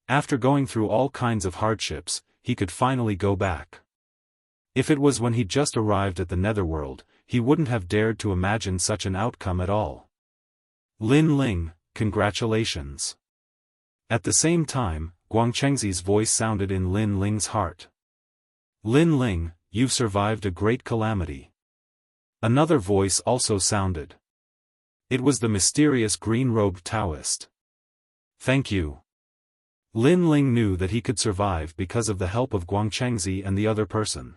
Speaker 1: After going through all kinds of hardships, he could finally go back. If it was when he just arrived at the netherworld, he wouldn't have dared to imagine such an outcome at all. Lin Ling, congratulations. At the same time, Guangchengzi's voice sounded in Lin Ling's heart. Lin Ling, you've survived a great calamity. Another voice also sounded. It was the mysterious green-robed Daoist. Thank you. Lin Ling knew that he could survive because of the help of Guangchengzi and the other person.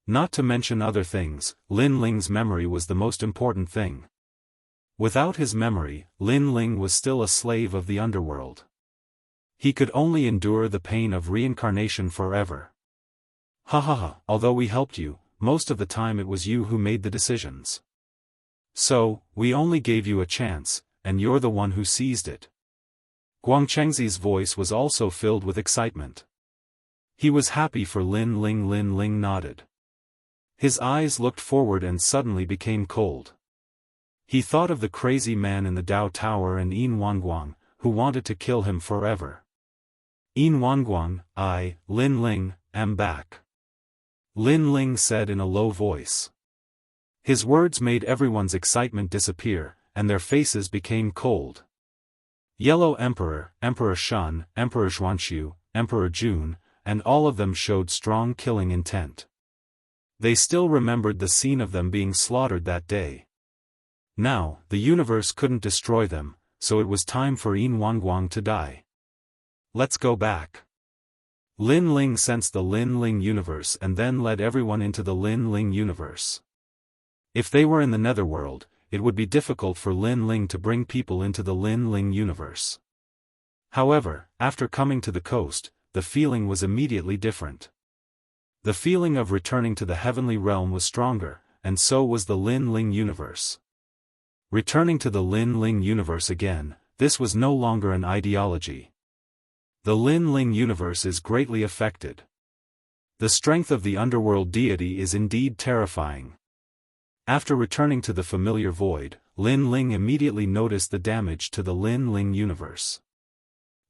Speaker 1: Not to mention other things, Lin Ling's memory was the most important thing. Without his memory, Lin Ling was still a slave of the underworld. He could only endure the pain of reincarnation forever. Ha ha ha, although we helped you, most of the time it was you who made the decisions. So, we only gave you a chance, and you're the one who seized it. Guangchengzi's voice was also filled with excitement. He was happy for Lin Ling. Lin Ling nodded. His eyes looked forward and suddenly became cold. He thought of the crazy man in the Dao Tower and Yin Wanguang, who wanted to kill him forever. Yin Wanguang, Lin Ling, am back. Lin Ling said in a low voice. His words made everyone's excitement disappear, and their faces became cold. Yellow Emperor, Emperor Shan, Emperor Xuanxiu, Emperor Jun, and all of them showed strong killing intent. They still remembered the scene of them being slaughtered that day. Now, the universe couldn't destroy them, so it was time for Yin Wanguang to die. Let's go back. Lin Ling sensed the Lin Ling universe and then led everyone into the Lin Ling universe. If they were in the netherworld, it would be difficult for Lin Ling to bring people into the Lin Ling universe. However, after coming to the coast, the feeling was immediately different. The feeling of returning to the heavenly realm was stronger, and so was the Lin Ling universe. Returning to the Lin Ling universe again, this was no longer an ideology. The Lin Ling universe is greatly affected. The strength of the underworld deity is indeed terrifying. After returning to the familiar void, Lin Ling immediately noticed the damage to the Lin Ling universe.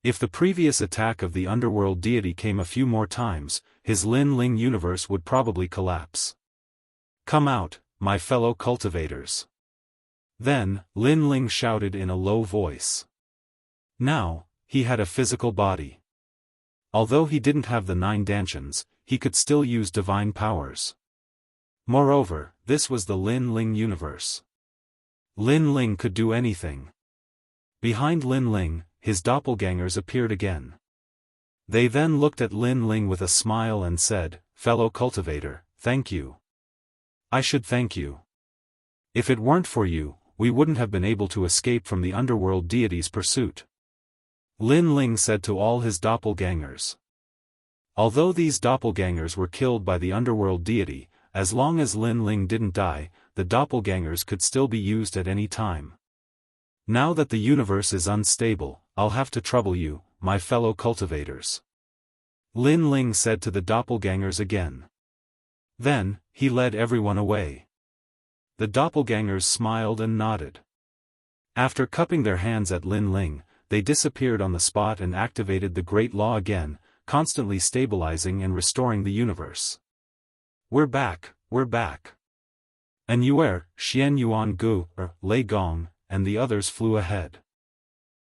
Speaker 1: If the previous attack of the underworld deity came a few more times, his Lin Ling universe would probably collapse. Come out, my fellow cultivators. Then, Lin Ling shouted in a low voice. Now, he had a physical body. Although he didn't have the 9 dantians, he could still use divine powers. Moreover, this was the Lin Ling universe. Lin Ling could do anything. Behind Lin Ling, his doppelgangers appeared again. They then looked at Lin Ling with a smile and said, "Fellow cultivator, thank you. I should thank you. If it weren't for you, we wouldn't have been able to escape from the underworld deity's pursuit." Lin Ling said to all his doppelgangers. Although these doppelgangers were killed by the underworld deity, as long as Lin Ling didn't die, the doppelgangers could still be used at any time. Now that the universe is unstable, I'll have to trouble you, my fellow cultivators. Lin Ling said to the doppelgangers again. Then, he led everyone away. The doppelgangers smiled and nodded. After cupping their hands at Lin Ling, they disappeared on the spot and activated the Great Law again, constantly stabilizing and restoring the universe. We're back, we're back. And Yuer, Xian Yuan Gu, Lei Gong, and the others flew ahead.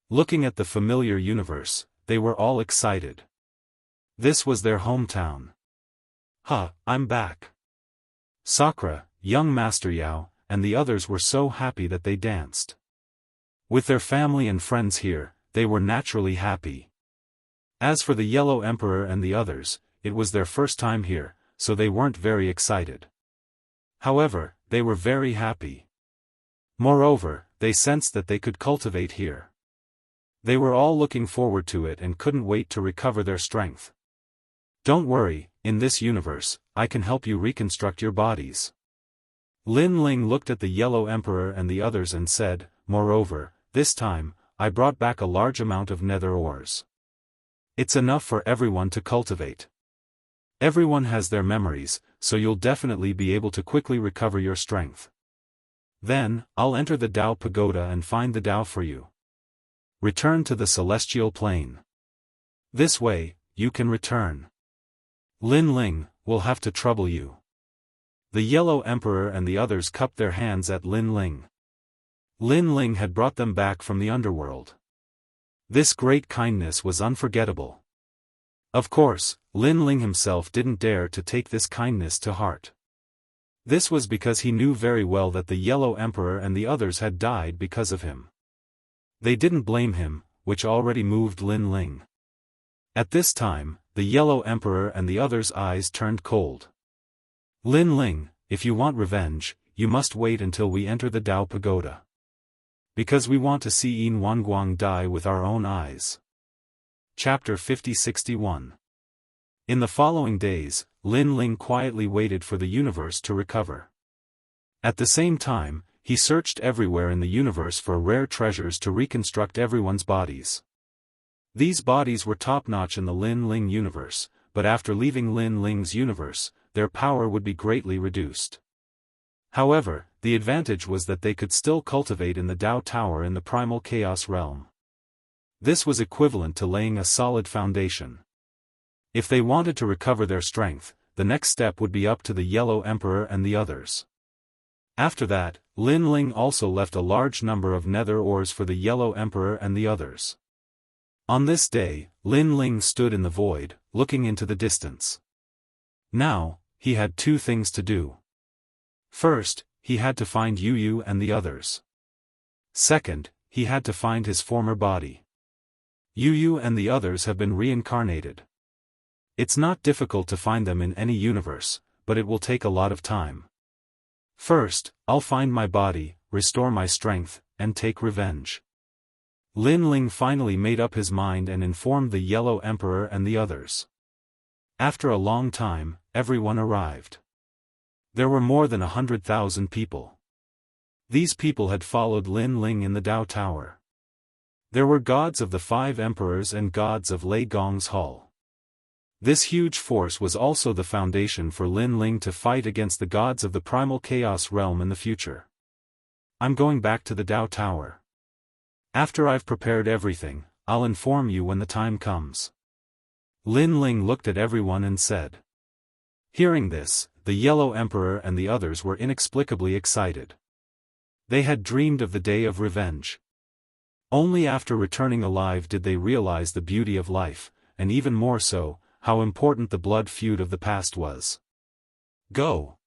Speaker 1: Looking at the familiar universe, they were all excited. This was their hometown. I'm back. Sakura, young Master Yao, and the others were so happy that they danced. With their family and friends here, they were naturally happy. As for the Yellow Emperor and the others, it was their first time here, so they weren't very excited. However, they were very happy. Moreover, they sensed that they could cultivate here. They were all looking forward to it and couldn't wait to recover their strength. Don't worry, in this universe, I can help you reconstruct your bodies. Lin Ling looked at the Yellow Emperor and the others and said, moreover, this time, I brought back a large amount of nether ores. It's enough for everyone to cultivate. Everyone has their memories, so you'll definitely be able to quickly recover your strength. Then, I'll enter the Dao Pagoda and find the Dao for you. Return to the celestial plane. This way, you can return. Lin Ling, will have to trouble you. The Yellow Emperor and the others cupped their hands at Lin Ling. Lin Ling had brought them back from the underworld. This great kindness was unforgettable. Of course, Lin Ling himself didn't dare to take this kindness to heart. This was because he knew very well that the Yellow Emperor and the others had died because of him. They didn't blame him, which already moved Lin Ling. At this time, the Yellow Emperor and the others' eyes turned cold. Lin Ling, if you want revenge, you must wait until we enter the Dao Pagoda. Because we want to see Yin Wanguang die with our own eyes. Chapter 50-61. In the following days, Lin Ling quietly waited for the universe to recover. At the same time, he searched everywhere in the universe for rare treasures to reconstruct everyone's bodies. These bodies were top-notch in the Lin Ling universe, but after leaving Lin Ling's universe, their power would be greatly reduced. However, the advantage was that they could still cultivate in the Dao Tower in the primal chaos realm. This was equivalent to laying a solid foundation. If they wanted to recover their strength, the next step would be up to the Yellow Emperor and the others. After that, Lin Ling also left a large number of nether ores for the Yellow Emperor and the others. On this day, Lin Ling stood in the void, looking into the distance. Now, he had two things to do. First, he had to find Yu and the others. Second, he had to find his former body. Yu and the others have been reincarnated. It's not difficult to find them in any universe, but it will take a lot of time. First, I'll find my body, restore my strength, and take revenge. Lin Ling finally made up his mind and informed the Yellow Emperor and the others. After a long time, everyone arrived. There were more than 100,000 people. These people had followed Lin Ling in the Dao Tower. There were gods of the 5 emperors and gods of Lei Gong's hall. This huge force was also the foundation for Lin Ling to fight against the gods of the primal chaos realm in the future. I'm going back to the Dao Tower. After I've prepared everything, I'll inform you when the time comes. Lin Ling looked at everyone and said. Hearing this, the Yellow Emperor and the others were inexplicably excited. They had dreamed of the day of revenge. Only after returning alive did they realize the beauty of life, and even more so, how important the blood feud of the past was. Go!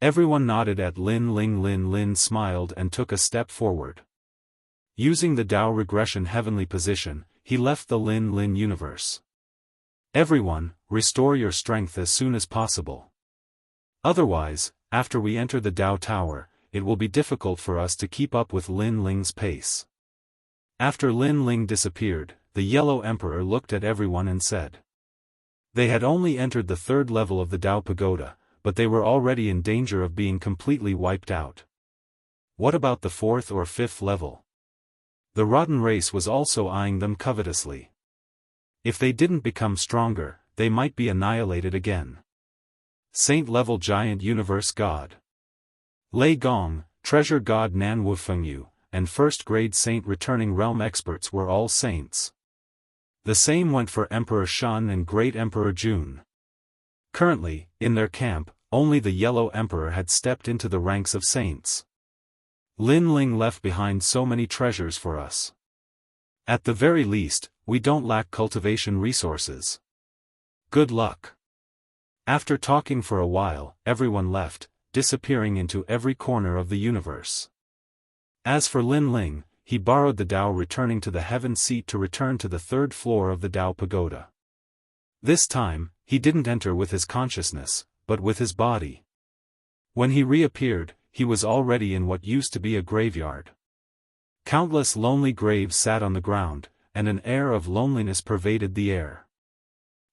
Speaker 1: Everyone nodded at Lin Ling. Lin Ling smiled and took a step forward. Using the Dao regression heavenly position, he left the Lin Ling universe. Everyone, restore your strength as soon as possible. Otherwise, after we enter the Dao Tower, it will be difficult for us to keep up with Lin Ling's pace. After Lin Ling disappeared, the Yellow Emperor looked at everyone and said. They had only entered the 3rd level of the Dao Pagoda, but they were already in danger of being completely wiped out. What about the 4th or 5th level? The rotten race was also eyeing them covetously. If they didn't become stronger, they might be annihilated again. Saint-level giant universe god. Lei Gong, treasure god Nan Wufengyu, and 1st-grade saint returning realm experts were all saints. The same went for Emperor Shun and Great Emperor Jun. Currently, in their camp, only the Yellow Emperor had stepped into the ranks of saints. Lin Ling left behind so many treasures for us. At the very least, we don't lack cultivation resources. Good luck. After talking for a while, everyone left, disappearing into every corner of the universe. As for Lin Ling, he borrowed the Dao, returning to the heaven seat to return to the third floor of the Dao pagoda. This time, he didn't enter with his consciousness, but with his body. When he reappeared, he was already in what used to be a graveyard. Countless lonely graves sat on the ground, and an air of loneliness pervaded the air.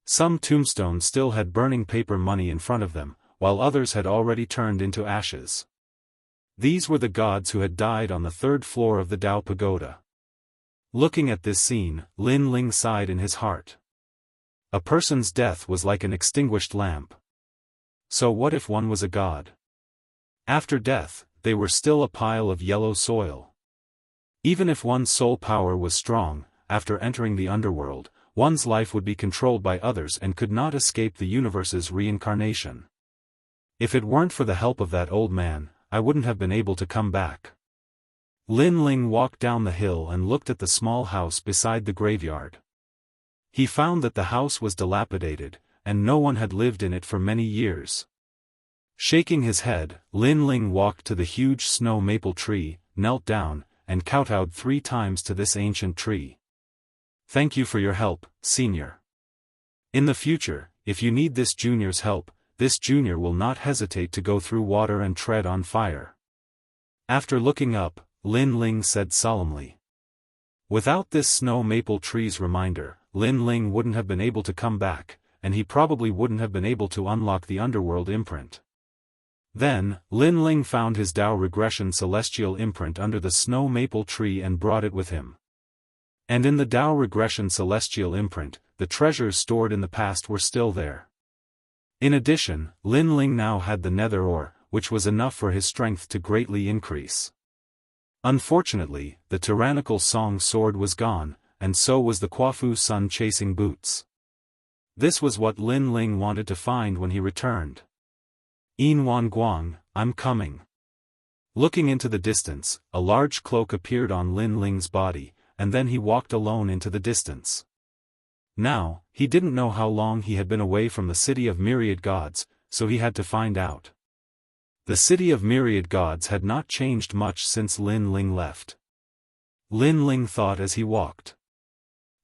Speaker 1: Some tombstones still had burning paper money in front of them, while others had already turned into ashes. These were the gods who had died on the third floor of the Dao pagoda. Looking at this scene, Lin Ling sighed in his heart. A person's death was like an extinguished lamp. So what if one was a god? After death, they were still a pile of yellow soil. Even if one's soul power was strong, after entering the underworld, one's life would be controlled by others and could not escape the universe's reincarnation. If it weren't for the help of that old man, I wouldn't have been able to come back. Lin Ling walked down the hill and looked at the small house beside the graveyard. He found that the house was dilapidated, and no one had lived in it for many years. Shaking his head, Lin Ling walked to the huge snow maple tree, knelt down, and kowtowed 3 times to this ancient tree. Thank you for your help, Senior. In the future, if you need this junior's help, this junior will not hesitate to go through water and tread on fire. After looking up, Lin Ling said solemnly. Without this snow maple tree's reminder, Lin Ling wouldn't have been able to come back, and he probably wouldn't have been able to unlock the underworld imprint. Then, Lin Ling found his Dao regression celestial imprint under the snow maple tree and brought it with him. And in the Dao regression celestial imprint, the treasures stored in the past were still there. In addition, Lin Ling now had the nether ore, which was enough for his strength to greatly increase. Unfortunately, the tyrannical Song sword was gone, and so was the Quafu sun-chasing boots. This was what Lin Ling wanted to find when he returned. "Yin Wan Guang, I'm coming." Looking into the distance, a large cloak appeared on Lin Ling's body, and then he walked alone into the distance. Now, he didn't know how long he had been away from the city of myriad gods, so he had to find out. The city of myriad gods had not changed much since Lin Ling left. Lin Ling thought as he walked.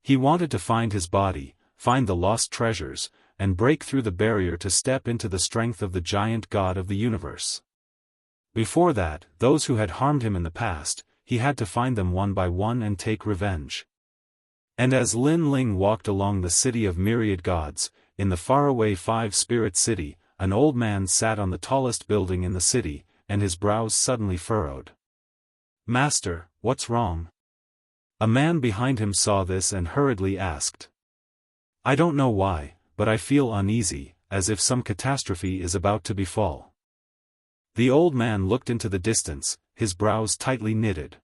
Speaker 1: He wanted to find his body, find the lost treasures, and break through the barrier to step into the strength of the giant god of the universe. Before that, those who had harmed him in the past, he had to find them one by one and take revenge. And as Lin Ling walked along the city of myriad gods, in the faraway 5-spirit city, an old man sat on the tallest building in the city, and his brows suddenly furrowed. "Master, what's wrong?" A man behind him saw this and hurriedly asked. "I don't know why, but I feel uneasy, as if some catastrophe is about to befall." The old man looked into the distance, his brows tightly knitted.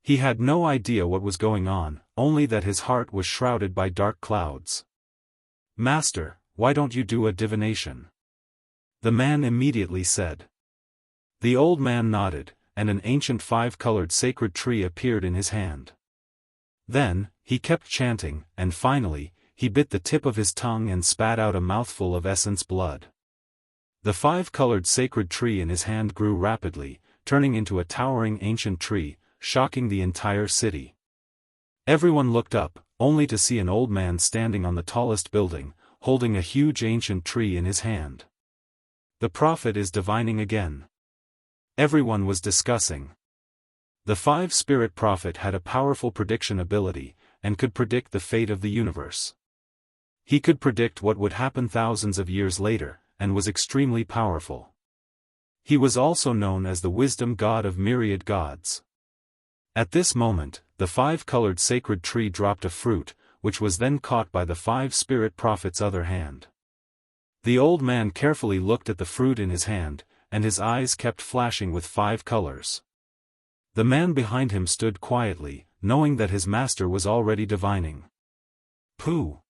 Speaker 1: He had no idea what was going on, only that his heart was shrouded by dark clouds. "Master, why don't you do a divination?" the man immediately said. The old man nodded, and an ancient 5-colored sacred tree appeared in his hand. Then, he kept chanting, and finally, he bit the tip of his tongue and spat out a mouthful of essence blood. The 5-colored sacred tree in his hand grew rapidly, turning into a towering ancient tree, shocking the entire city. Everyone looked up, only to see an old man standing on the tallest building, holding a huge ancient tree in his hand. The prophet is divining again. Everyone was discussing. The 5-spirit prophet had a powerful prediction ability, and could predict the fate of the universe. He could predict what would happen thousands of years later, and was extremely powerful. He was also known as the wisdom god of myriad gods. At this moment, the 5-colored sacred tree dropped a fruit, which was then caught by the 5-spirit prophet's other hand. The old man carefully looked at the fruit in his hand, and his eyes kept flashing with 5 colors. The man behind him stood quietly, knowing that his master was already divining. "Pooh!"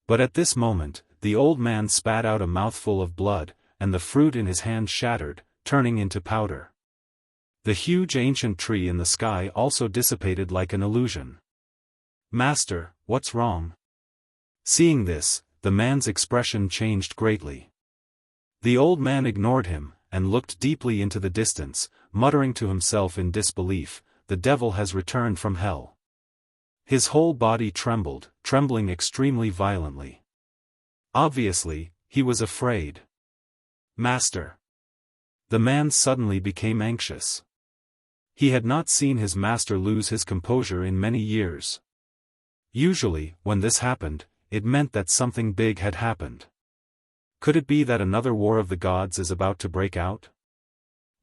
Speaker 1: But at this moment, the old man spat out a mouthful of blood, and the fruit in his hand shattered, turning into powder. The huge ancient tree in the sky also dissipated like an illusion. "Master, what's wrong?" Seeing this, the man's expression changed greatly. The old man ignored him, and looked deeply into the distance, muttering to himself in disbelief, "The devil has returned from hell." His whole body trembled, trembling extremely violently. Obviously, he was afraid. "Master!" The man suddenly became anxious. He had not seen his master lose his composure in many years. Usually, when this happened, it meant that something big had happened. Could it be that another war of the gods is about to break out?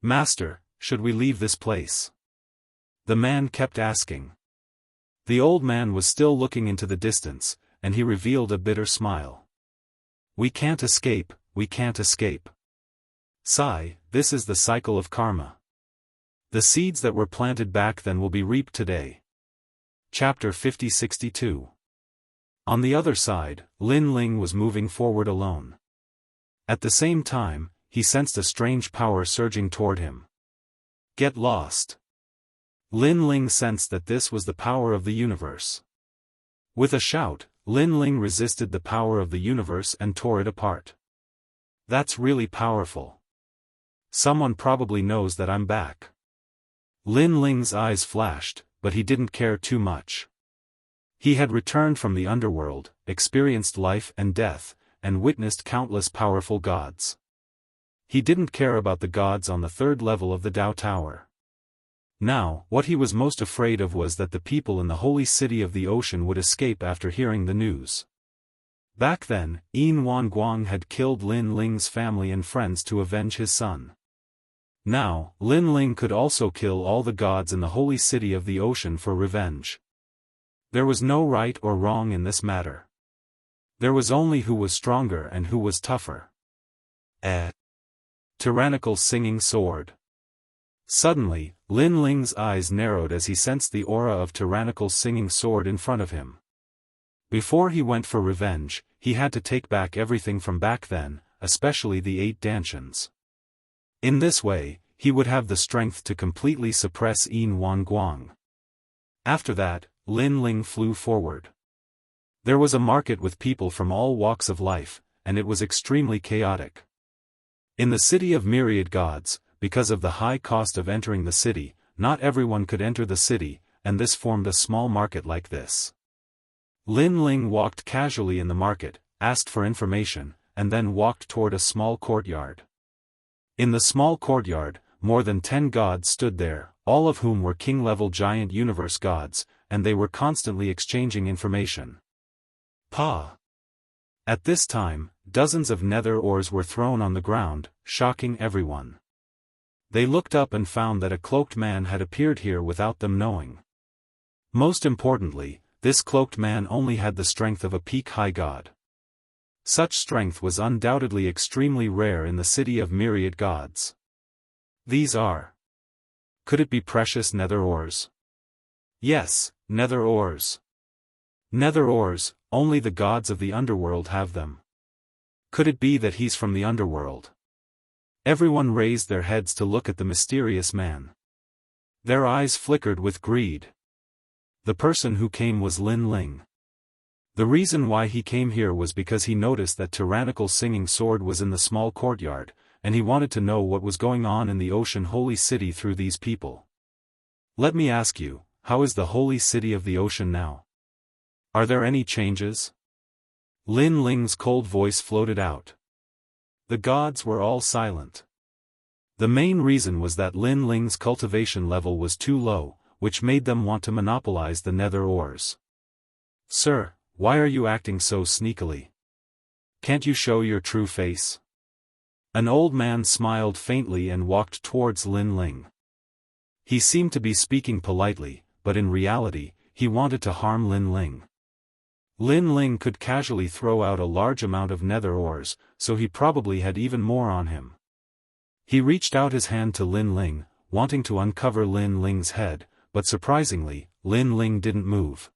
Speaker 1: "Master, should we leave this place?" the man kept asking. The old man was still looking into the distance, and he revealed a bitter smile. "We can't escape, we can't escape. Sai, this is the cycle of karma. The seeds that were planted back then will be reaped today." Chapter 50-62. On the other side, Lin Ling was moving forward alone. At the same time, he sensed a strange power surging toward him. "Get lost." Lin Ling sensed that this was the power of the universe. With a shout, Lin Ling resisted the power of the universe and tore it apart. "That's really powerful. Someone probably knows that I'm back." Lin Ling's eyes flashed, but he didn't care too much. He had returned from the underworld, experienced life and death, and witnessed countless powerful gods. He didn't care about the gods on the third level of the Tao Tower. Now, what he was most afraid of was that the people in the holy city of the ocean would escape after hearing the news. Back then, Yin Wanguang had killed Lin Ling's family and friends to avenge his son. Now, Lin Ling could also kill all the gods in the holy city of the ocean for revenge. There was no right or wrong in this matter. There was only who was stronger and who was tougher. Tyrannical singing sword. Suddenly, Lin Ling's eyes narrowed as he sensed the aura of tyrannical singing sword in front of him. Before he went for revenge, he had to take back everything from back then, especially the 8 dantians. In this way, he would have the strength to completely suppress Yin Wanguang. After that, Lin Ling flew forward. There was a market with people from all walks of life, and it was extremely chaotic. In the city of myriad gods, because of the high cost of entering the city, not everyone could enter the city, and this formed a small market like this. Lin Ling walked casually in the market, asked for information, and then walked toward a small courtyard. In the small courtyard, more than 10 gods stood there, all of whom were king-level giant universe gods, and they were constantly exchanging information. At this time, dozens of nether ores were thrown on the ground, shocking everyone. They looked up and found that a cloaked man had appeared here without them knowing. Most importantly, this cloaked man only had the strength of a peak-high god. Such strength was undoubtedly extremely rare in the city of myriad gods. These are. Could it be precious nether ores? Yes, nether ores. Nether ores, only the gods of the underworld have them. Could it be that he's from the underworld? Everyone raised their heads to look at the mysterious man. Their eyes flickered with greed. The person who came was Lin Ling. The reason why he came here was because he noticed that tyrannical singing sword was in the small courtyard, and he wanted to know what was going on in the ocean holy city through these people. "Let me ask you, how is the holy city of the ocean now? Are there any changes?" Lin Ling's cold voice floated out. The gods were all silent. The main reason was that Lin Ling's cultivation level was too low, which made them want to monopolize the nether ores. "Sir, why are you acting so sneakily? Can't you show your true face?" An old man smiled faintly and walked towards Lin Ling. He seemed to be speaking politely, but in reality, he wanted to harm Lin Ling. Lin Ling could casually throw out a large amount of nether ores, so he probably had even more on him. He reached out his hand to Lin Ling, wanting to uncover Lin Ling's head, but surprisingly, Lin Ling didn't move.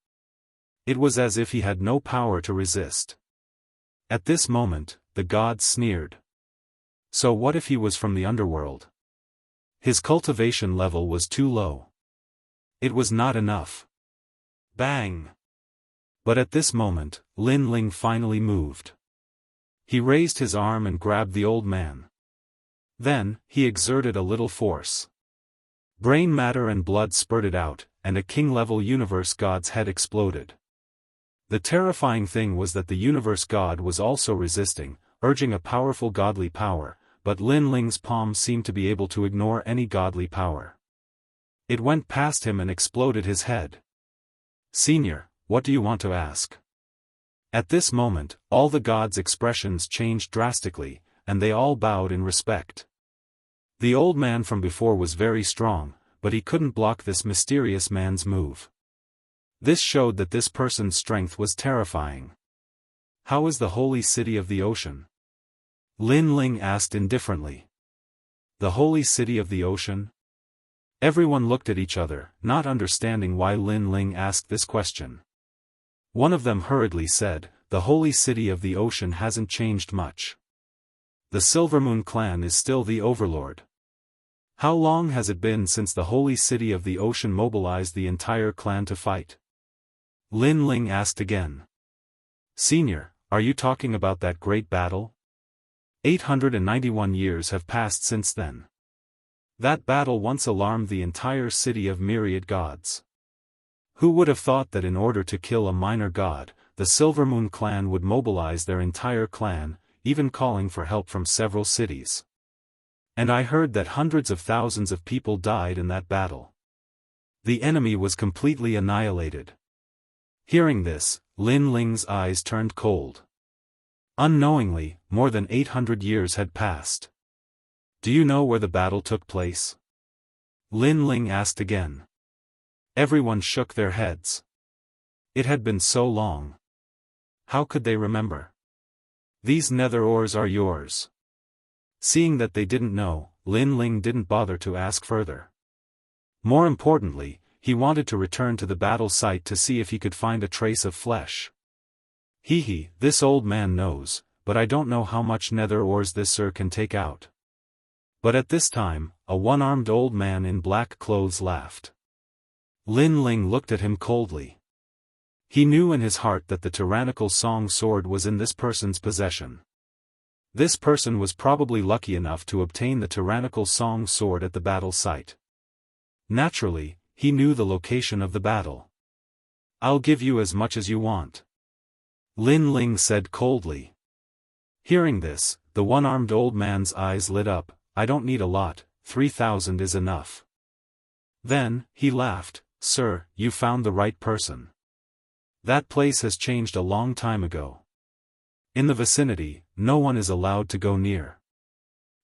Speaker 1: It was as if he had no power to resist. At this moment, the gods sneered. So what if he was from the underworld? His cultivation level was too low. It was not enough. Bang! But at this moment, Lin Ling finally moved. He raised his arm and grabbed the old man. Then, he exerted a little force. Brain matter and blood spurted out, and a king-level universe god's head exploded. The terrifying thing was that the universe god was also resisting, urging a powerful godly power, but Lin Ling's palm seemed to be able to ignore any godly power. It went past him and exploded his head. "Senior, what do you want to ask?" At this moment, all the gods' expressions changed drastically, and they all bowed in respect. The old man from before was very strong, but he couldn't block this mysterious man's move. This showed that this person's strength was terrifying. "How is the holy city of the ocean?" Lin Ling asked indifferently. "The holy city of the ocean?" Everyone looked at each other, not understanding why Lin Ling asked this question. One of them hurriedly said, "The holy city of the ocean hasn't changed much. The Silvermoon clan is still the overlord." "How long has it been since the holy city of the ocean mobilized the entire clan to fight?" Lin Ling asked again. "Senior, are you talking about that great battle? 891 years have passed since then. That battle once alarmed the entire city of myriad gods. Who would have thought that in order to kill a minor god, the Silvermoon clan would mobilize their entire clan, even calling for help from several cities? And I heard that hundreds of thousands of people died in that battle. The enemy was completely annihilated." Hearing this, Lin Ling's eyes turned cold. Unknowingly, more than 800 years had passed. "Do you know where the battle took place?" Lin Ling asked again. Everyone shook their heads. It had been so long. How could they remember? "These nether ores are yours." Seeing that they didn't know, Lin Ling didn't bother to ask further. More importantly, he wanted to return to the battle site to see if he could find a trace of flesh. This old man knows, but I don't know how much nether ores this sir can take out." But at this time, a one-armed old man in black clothes laughed. Lin Ling looked at him coldly. He knew in his heart that the tyrannical song sword was in this person's possession. This person was probably lucky enough to obtain the tyrannical song sword at the battle site. Naturally, he knew the location of the battle. "I'll give you as much as you want," Lin Ling said coldly. Hearing this, the one-armed old man's eyes lit up. "I don't need a lot, 3,000 is enough." Then, he laughed. "Sir, you found the right person. That place has changed a long time ago. In the vicinity, no one is allowed to go near.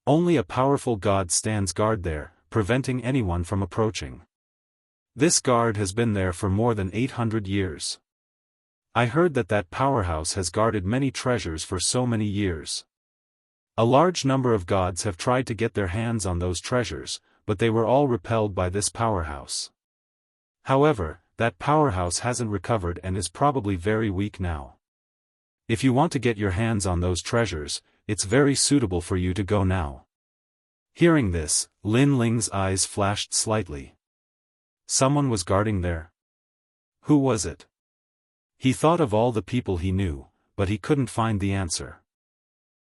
Speaker 1: Only a powerful god stands guard there, preventing anyone from approaching. This guard has been there for more than 800 years. I heard that that powerhouse has guarded many treasures for so many years. A large number of gods have tried to get their hands on those treasures, but they were all repelled by this powerhouse. However, that powerhouse hasn't recovered and is probably very weak now. If you want to get your hands on those treasures, it's very suitable for you to go now." Hearing this, Lin Ling's eyes flashed slightly. Someone was guarding there. Who was it? He thought of all the people he knew, but he couldn't find the answer.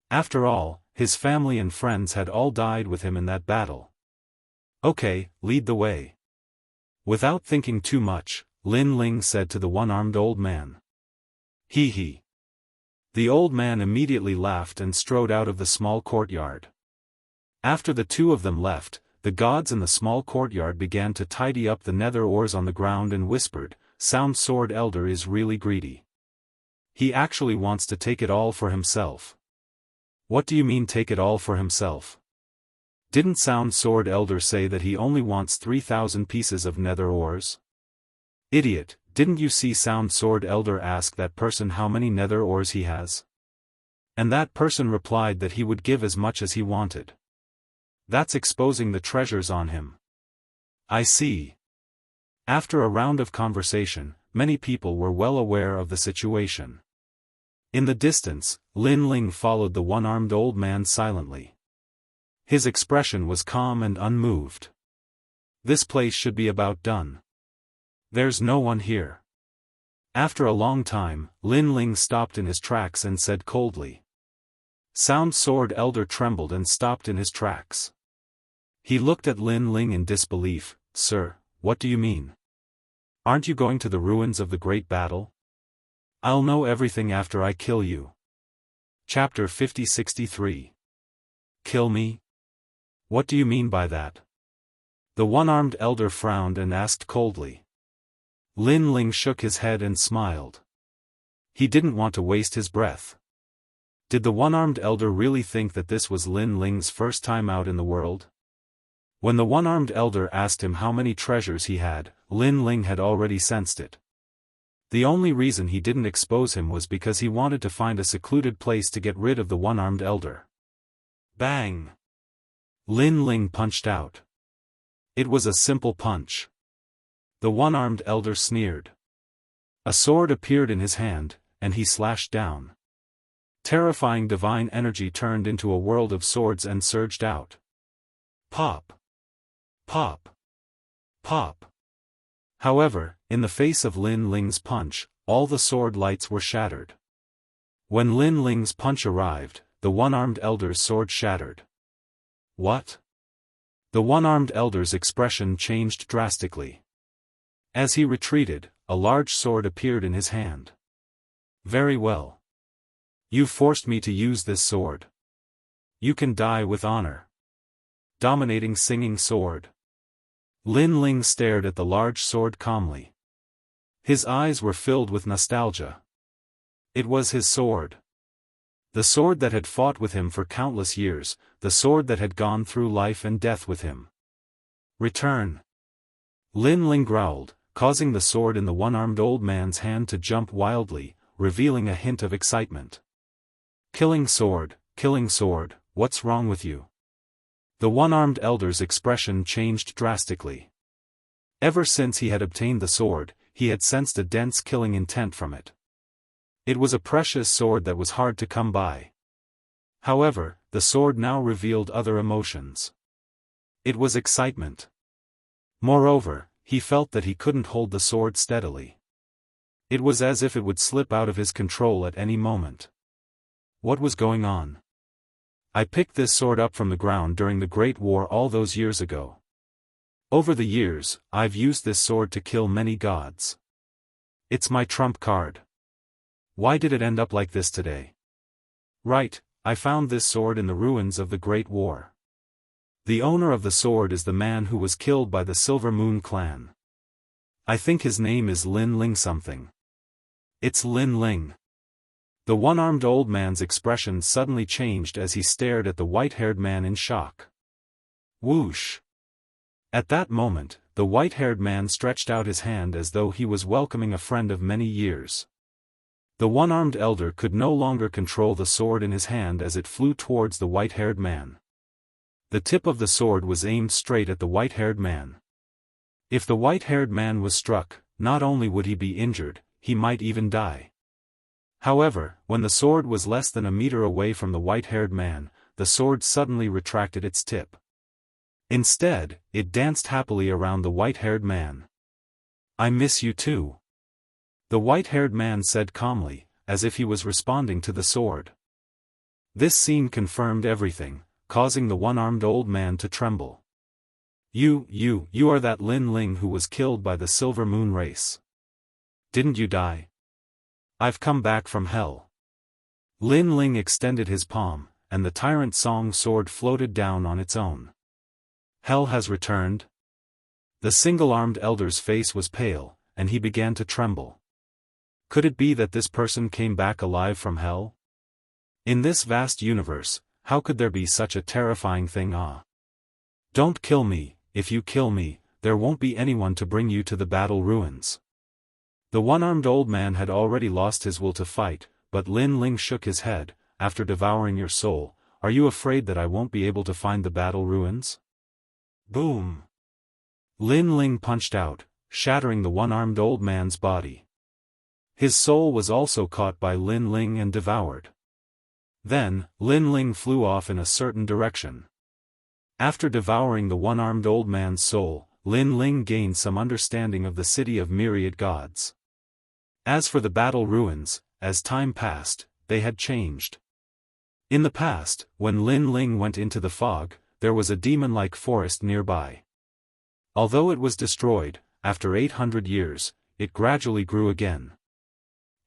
Speaker 1: After all, his family and friends had all died with him in that battle. "Okay, lead the way." Without thinking too much, Lin Ling said to the one-armed old man. He. The old man immediately laughed and strode out of the small courtyard. After the two of them left, the gods in the small courtyard began to tidy up the nether ores on the ground and whispered, "Sound Sword Elder is really greedy. He actually wants to take it all for himself." "What do you mean take it all for himself? Didn't Sound Sword Elder say that he only wants 3,000 pieces of nether ores?" "Idiot, didn't you see Sound Sword Elder ask that person how many nether ores he has? And that person replied that he would give as much as he wanted. That's exposing the treasures on him." "I see." After a round of conversation, many people were well aware of the situation. In the distance, Lin Ling followed the one-armed old man silently. His expression was calm and unmoved. This place should be about done. There's no one here. After a long time, Lin Ling stopped in his tracks and said coldly. Sound Sword Elder trembled and stopped in his tracks. He looked at Lin Ling in disbelief. Sir, what do you mean? Aren't you going to the ruins of the great battle? I'll know everything after I kill you. Chapter 50-63. Kill me? What do you mean by that? The one-armed elder frowned and asked coldly. Lin Ling shook his head and smiled. He didn't want to waste his breath. Did the one-armed elder really think that this was Lin Ling's first time out in the world? When the one-armed elder asked him how many treasures he had, Lin Ling had already sensed it. The only reason he didn't expose him was because he wanted to find a secluded place to get rid of the one-armed elder. Bang! Lin Ling punched out. It was a simple punch. The one-armed elder sneered. A sword appeared in his hand, and he slashed down. Terrifying divine energy turned into a world of swords and surged out. Pop! Pop! Pop! However, in the face of Lin Ling's punch, all the sword lights were shattered. When Lin Ling's punch arrived, the one-armed elder's sword shattered. What? The one-armed elder's expression changed drastically. As he retreated, a large sword appeared in his hand. Very well. You forced me to use this sword. You can die with honor. Dominating singing sword. Lin Ling stared at the large sword calmly. His eyes were filled with nostalgia. It was his sword. The sword that had fought with him for countless years, the sword that had gone through life and death with him. Return. Lin Ling growled, causing the sword in the one-armed old man's hand to jump wildly, revealing a hint of excitement. Killing sword, what's wrong with you? The one-armed elder's expression changed drastically. Ever since he had obtained the sword, he had sensed a dense killing intent from it. It was a precious sword that was hard to come by. However, the sword now revealed other emotions. It was excitement. Moreover, he felt that he couldn't hold the sword steadily. It was as if it would slip out of his control at any moment. What was going on? I picked this sword up from the ground during the Great War all those years ago. Over the years, I've used this sword to kill many gods. It's my trump card. Why did it end up like this today? Right, I found this sword in the ruins of the Great War. The owner of the sword is the man who was killed by the Silver Moon clan. I think his name is Lin Ling something. It's Lin Ling. The one-armed old man's expression suddenly changed as he stared at the white-haired man in shock. Whoosh! At that moment, the white-haired man stretched out his hand as though he was welcoming a friend of many years. The one-armed elder could no longer control the sword in his hand as it flew towards the white-haired man. The tip of the sword was aimed straight at the white-haired man. If the white-haired man was struck, not only would he be injured, he might even die. However, when the sword was less than a meter away from the white-haired man, the sword suddenly retracted its tip. Instead, it danced happily around the white-haired man. I miss you too. The white-haired man said calmly, as if he was responding to the sword. This scene confirmed everything, causing the one-armed old man to tremble. You are that Lin Ling who was killed by the Silver Moon race. Didn't you die? I've come back from hell. Lin Ling extended his palm, and the Tyrant Song sword floated down on its own. Hell has returned? The single-armed elder's face was pale, and he began to tremble. Could it be that this person came back alive from hell? In this vast universe, how could there be such a terrifying thing? Don't kill me. If you kill me, there won't be anyone to bring you to the battle ruins. The one-armed old man had already lost his will to fight, but Lin Ling shook his head. After devouring your soul, are you afraid that I won't be able to find the battle ruins? Boom! Lin Ling punched out, shattering the one-armed old man's body. His soul was also caught by Lin Ling and devoured. Then, Lin Ling flew off in a certain direction. After devouring the one-armed old man's soul, Lin Ling gained some understanding of the city of myriad gods. As for the battle ruins, as time passed, they had changed. In the past, when Lin Ling went into the fog, there was a demon-like forest nearby. Although it was destroyed, after 800 years, it gradually grew again.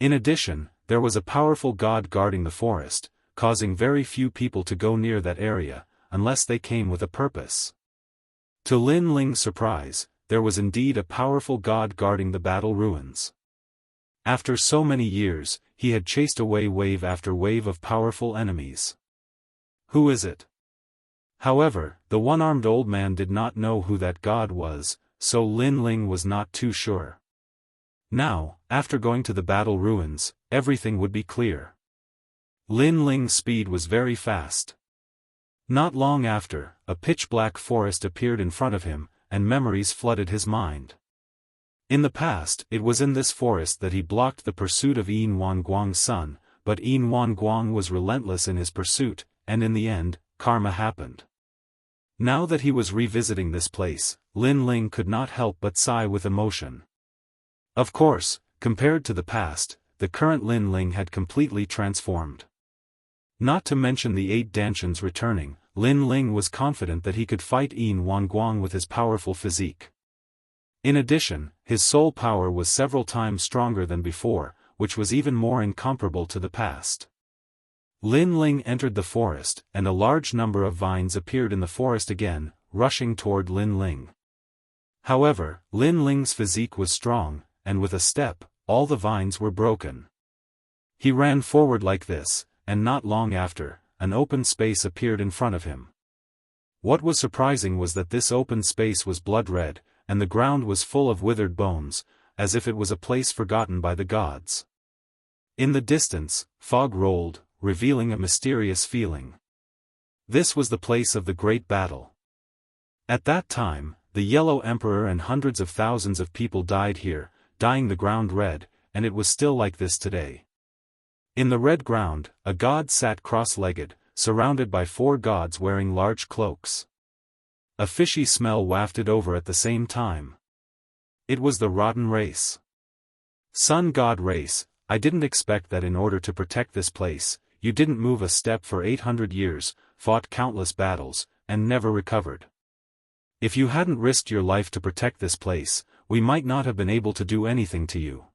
Speaker 1: In addition, there was a powerful god guarding the forest, causing very few people to go near that area, unless they came with a purpose. To Lin Ling's surprise, there was indeed a powerful god guarding the battle ruins. After so many years, he had chased away wave after wave of powerful enemies. Who is it? However, the one-armed old man did not know who that god was, so Lin Ling was not too sure. Now, after going to the battle ruins, everything would be clear. Lin Ling's speed was very fast. Not long after, a pitch-black forest appeared in front of him, and memories flooded his mind. In the past, it was in this forest that he blocked the pursuit of Yin Wanguang's son, but Yin Wanguang was relentless in his pursuit, and in the end, karma happened. Now that he was revisiting this place, Lin Ling could not help but sigh with emotion. Of course, compared to the past, the current Lin Ling had completely transformed. Not to mention the 8 Dantians returning, Lin Ling was confident that he could fight Yin Wanguang with his powerful physique. In addition, his soul power was several times stronger than before, which was even more incomparable to the past. Lin Ling entered the forest, and a large number of vines appeared in the forest again, rushing toward Lin Ling. However, Lin Ling's physique was strong, and with a step, all the vines were broken. He ran forward like this, and not long after, an open space appeared in front of him. What was surprising was that this open space was blood-red, and the ground was full of withered bones, as if it was a place forgotten by the gods. In the distance, fog rolled, revealing a mysterious feeling. This was the place of the great battle. At that time, the Yellow Emperor and hundreds of thousands of people died here, dyeing the ground red, and it was still like this today. In the red ground, a god sat cross-legged, surrounded by 4 gods wearing large cloaks. A fishy smell wafted over at the same time. It was the rotten race. Sun God race, I didn't expect that in order to protect this place, you didn't move a step for 800 years, fought countless battles, and never recovered. If you hadn't risked your life to protect this place, we might not have been able to do anything to you.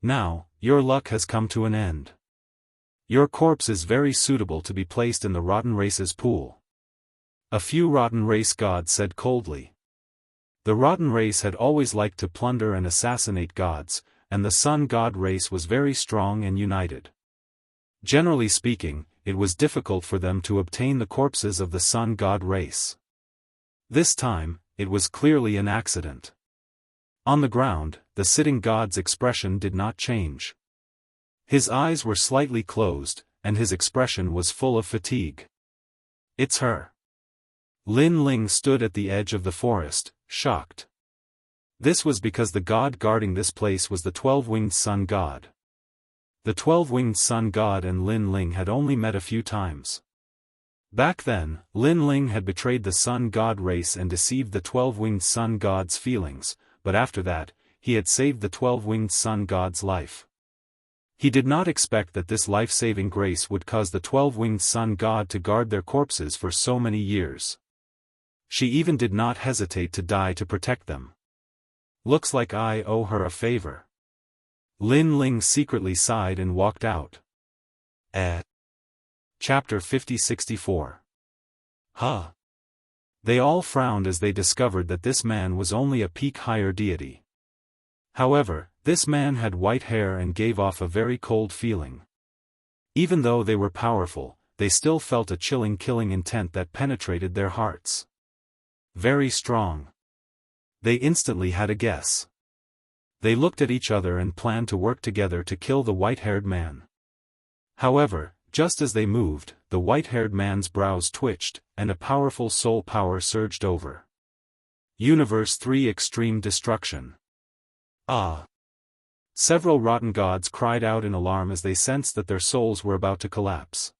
Speaker 1: Now, your luck has come to an end. Your corpse is very suitable to be placed in the rotten race's pool. A few rotten race gods said coldly. The rotten race had always liked to plunder and assassinate gods, and the sun god race was very strong and united. Generally speaking, it was difficult for them to obtain the corpses of the sun god race. This time, it was clearly an accident. On the ground, the sitting god's expression did not change. His eyes were slightly closed, and his expression was full of fatigue. It's her. Lin Ling stood at the edge of the forest, shocked. This was because the god guarding this place was the 12-winged sun god. The 12-winged sun god and Lin Ling had only met a few times. Back then, Lin Ling had betrayed the sun god race and deceived the 12-winged sun god's feelings, but after that, he had saved the 12-winged sun god's life. He did not expect that this life-saving grace would cause the 12-winged sun god to guard their corpses for so many years. She even did not hesitate to die to protect them. Looks like I owe her a favor. Lin Ling secretly sighed and walked out. Chapter 50-64. Huh. They all frowned as they discovered that this man was only a peak higher deity. However, this man had white hair and gave off a very cold feeling. Even though they were powerful, they still felt a chilling killing intent that penetrated their hearts. Very strong. They instantly had a guess. They looked at each other and planned to work together to kill the white-haired man. However, just as they moved, the white-haired man's brows twitched, and a powerful soul power surged over. Universe 3 Extreme Destruction. Ah! Several rotten gods cried out in alarm as they sensed that their souls were about to collapse.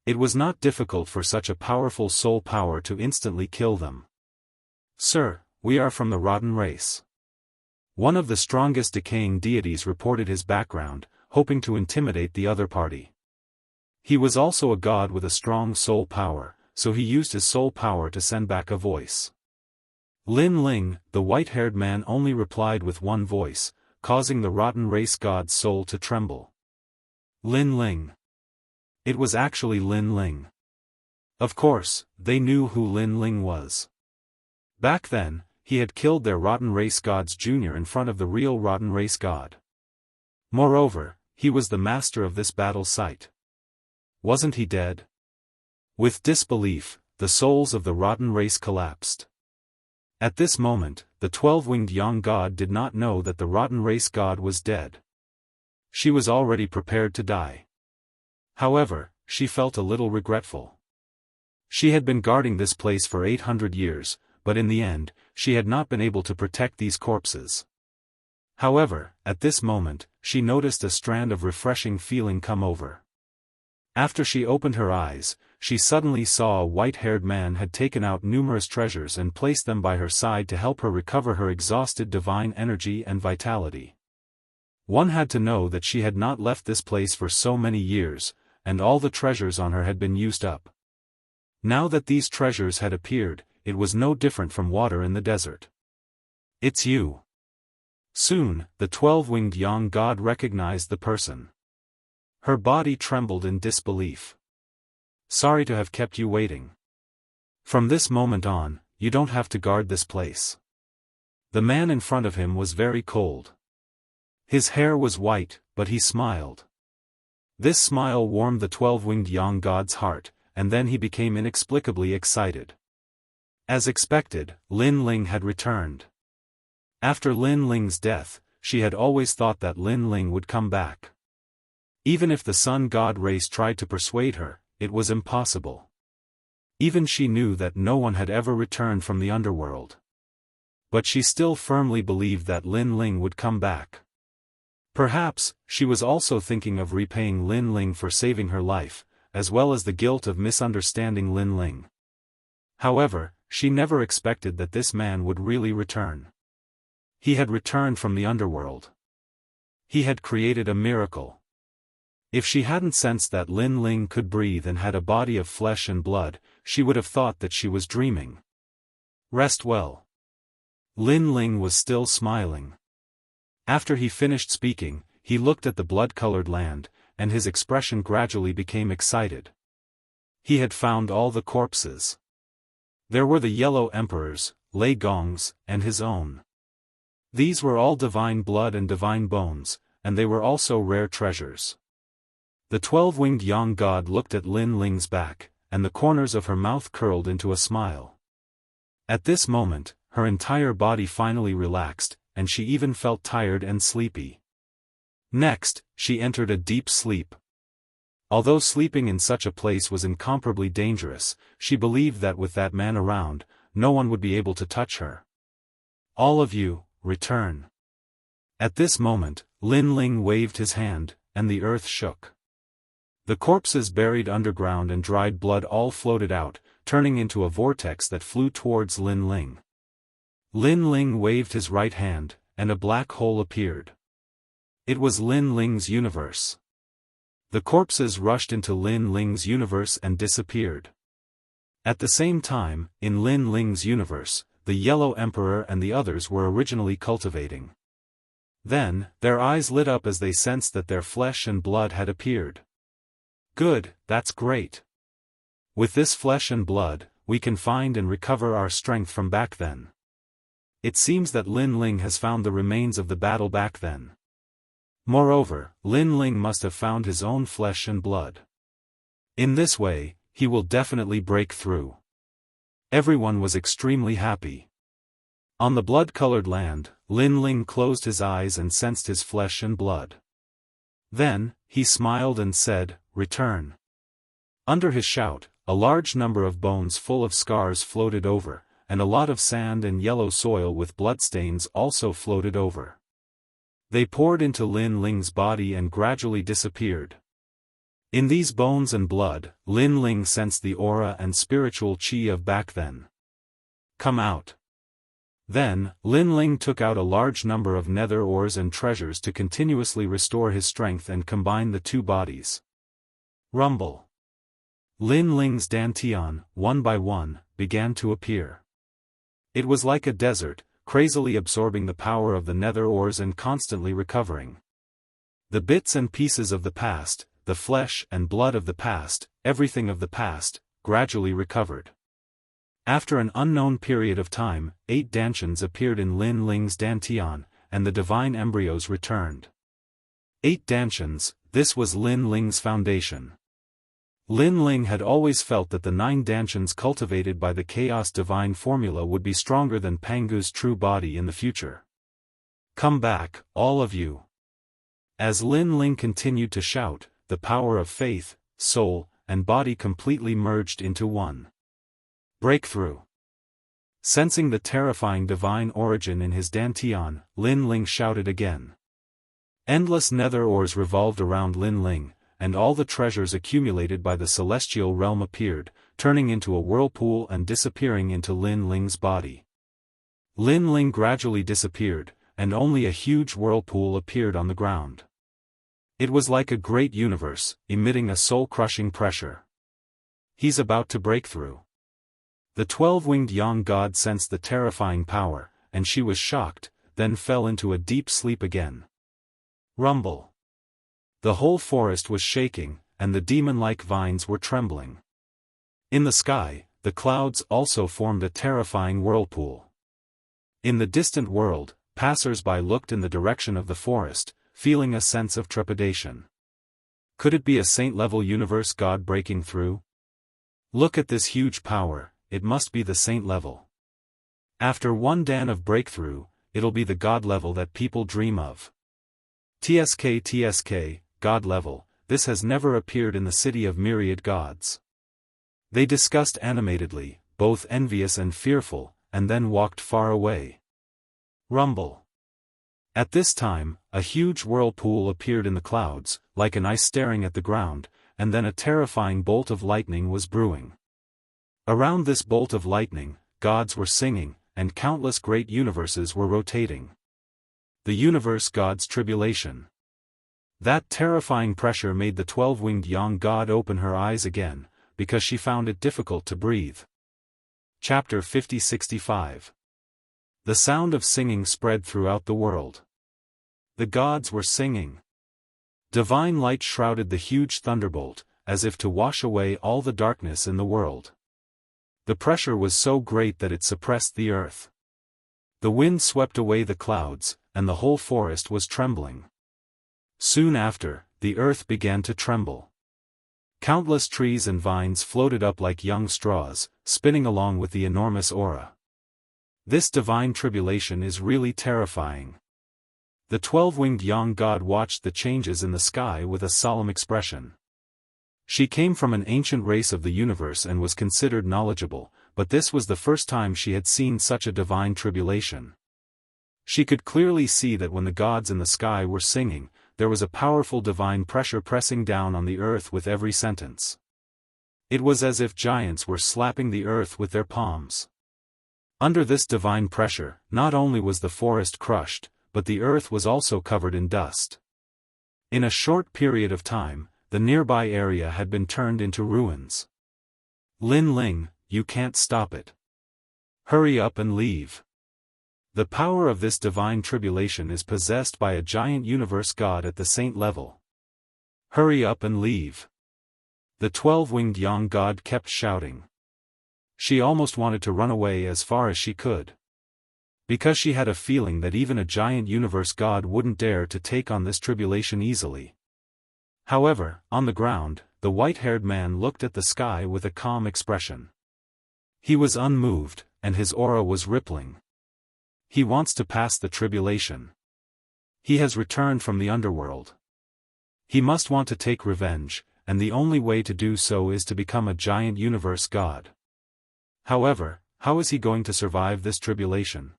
Speaker 1: It was not difficult for such a powerful soul power to instantly kill them. Sir, we are from the rotten race. One of the strongest decaying deities reported his background, hoping to intimidate the other party. He was also a god with a strong soul power, so he used his soul power to send back a voice. Lin Ling, the white-haired man, only replied with one voice, causing the rotten race god's soul to tremble. Lin Ling. It was actually Lin Ling. Of course, they knew who Lin Ling was. Back then, he had killed their rotten race god's junior in front of the real rotten race god. Moreover, he was the master of this battle site. Wasn't he dead? With disbelief, the souls of the rotten race collapsed. At this moment, the 12-winged young god did not know that the rotten race god was dead. She was already prepared to die. However, she felt a little regretful. She had been guarding this place for 800 years, but in the end, she had not been able to protect these corpses. However, at this moment, she noticed a strand of refreshing feeling come over. After she opened her eyes, she suddenly saw a white-haired man had taken out numerous treasures and placed them by her side to help her recover her exhausted divine energy and vitality. One had to know that she had not left this place for so many years, and all the treasures on her had been used up. Now that these treasures had appeared, it was no different from water in the desert. It's you. Soon, the 12-winged young god recognized the person. Her body trembled in disbelief. Sorry to have kept you waiting. From this moment on, you don't have to guard this place. The man in front of him was very cold. His hair was white, but he smiled. This smile warmed the 12-winged young god's heart, and then he became inexplicably excited. As expected, Lin Ling had returned. After Lin Ling's death, she had always thought that Lin Ling would come back. Even if the sun god race tried to persuade her, it was impossible. Even she knew that no one had ever returned from the underworld. But she still firmly believed that Lin Ling would come back. Perhaps, she was also thinking of repaying Lin Ling for saving her life, as well as the guilt of misunderstanding Lin Ling. However, she never expected that this man would really return. He had returned from the underworld. He had created a miracle. If she hadn't sensed that Lin Ling could breathe and had a body of flesh and blood, she would have thought that she was dreaming. Rest well. Lin Ling was still smiling. After he finished speaking, he looked at the blood-colored land, and his expression gradually became excited. He had found all the corpses. There were the Yellow Emperor's, Lei Gong's, and his own. These were all divine blood and divine bones, and they were also rare treasures. The 12-winged young god looked at Lin Ling's back, and the corners of her mouth curled into a smile. At this moment, her entire body finally relaxed, and she even felt tired and sleepy. Next, she entered a deep sleep. Although sleeping in such a place was incomparably dangerous, she believed that with that man around, no one would be able to touch her. All of you, return. At this moment, Lin Ling waved his hand, and the earth shook. The corpses buried underground and dried blood all floated out, turning into a vortex that flew towards Lin Ling. Lin Ling waved his right hand, and a black hole appeared. It was Lin Ling's universe. The corpses rushed into Lin Ling's universe and disappeared. At the same time, in Lin Ling's universe, the Yellow Emperor and the others were originally cultivating. Then, their eyes lit up as they sensed that their flesh and blood had appeared. Good, that's great. With this flesh and blood, we can find and recover our strength from back then. It seems that Lin Ling has found the remains of the battle back then. Moreover, Lin Ling must have found his own flesh and blood. In this way, he will definitely break through. Everyone was extremely happy. On the blood-colored land, Lin Ling closed his eyes and sensed his flesh and blood. Then, he smiled and said, "Return." Under his shout, a large number of bones full of scars floated over, and a lot of sand and yellow soil with bloodstains also floated over. They poured into Lin Ling's body and gradually disappeared. In these bones and blood, Lin Ling sensed the aura and spiritual chi of back then. Come out. Then, Lin Ling took out a large number of nether ores and treasures to continuously restore his strength and combine the two bodies. Rumble. Lin Ling's dantian, one by one, began to appear. It was like a desert, crazily absorbing the power of the nether ores and constantly recovering. The bits and pieces of the past, the flesh and blood of the past, everything of the past, gradually recovered. After an unknown period of time, 8 dantians appeared in Lin Ling's dantian, and the divine embryos returned. 8 dantians, this was Lin Ling's foundation. Lin Ling had always felt that the 9 dantians cultivated by the chaos divine formula would be stronger than Pangu's true body in the future. Come back, all of you. As Lin Ling continued to shout, the power of faith, soul, and body completely merged into one. Breakthrough. Sensing the terrifying divine origin in his dantian, Lin Ling shouted again. Endless nether ores revolved around Lin Ling, and all the treasures accumulated by the celestial realm appeared, turning into a whirlpool and disappearing into Lin Ling's body. Lin Ling gradually disappeared, and only a huge whirlpool appeared on the ground. It was like a great universe, emitting a soul-crushing pressure. He's about to break through. The 12-winged young god sensed the terrifying power, and she was shocked, then fell into a deep sleep again. Rumble. The whole forest was shaking, and the demon-like vines were trembling. In the sky, the clouds also formed a terrifying whirlpool. In the distant world, passers-by looked in the direction of the forest, feeling a sense of trepidation. Could it be a saint-level universe god breaking through? Look at this huge power, it must be the saint level. After one dan of breakthrough, it'll be the god level that people dream of. TSK, God level, this has never appeared in the city of myriad gods. They discussed animatedly, both envious and fearful, and then walked far away. Rumble. At this time, a huge whirlpool appeared in the clouds, like an ice staring at the ground, and then a terrifying bolt of lightning was brewing. Around this bolt of lightning, gods were singing, and countless great universes were rotating. The universe god's tribulation. That terrifying pressure made the 12-winged young god open her eyes again, because she found it difficult to breathe. Chapter 50-65. The sound of singing spread throughout the world. The gods were singing. Divine light shrouded the huge thunderbolt, as if to wash away all the darkness in the world. The pressure was so great that it suppressed the earth. The wind swept away the clouds, and the whole forest was trembling. Soon after, the earth began to tremble. Countless trees and vines floated up like young straws, spinning along with the enormous aura. This divine tribulation is really terrifying. The 12-winged young god watched the changes in the sky with a solemn expression. She came from an ancient race of the universe and was considered knowledgeable, but this was the first time she had seen such a divine tribulation. She could clearly see that when the gods in the sky were singing, there was a powerful divine pressure pressing down on the earth with every sentence. It was as if giants were slapping the earth with their palms. Under this divine pressure, not only was the forest crushed, but the earth was also covered in dust. In a short period of time, the nearby area had been turned into ruins. Lin Ling, you can't stop it. Hurry up and leave. The power of this divine tribulation is possessed by a giant universe god at the saint level. Hurry up and leave. The 12-winged young god kept shouting. She almost wanted to run away as far as she could. Because she had a feeling that even a giant universe god wouldn't dare to take on this tribulation easily. However, on the ground, the white-haired man looked at the sky with a calm expression. He was unmoved, and his aura was rippling. He wants to pass the tribulation. He has returned from the underworld. He must want to take revenge, and the only way to do so is to become a giant universe god. However, how is he going to survive this tribulation?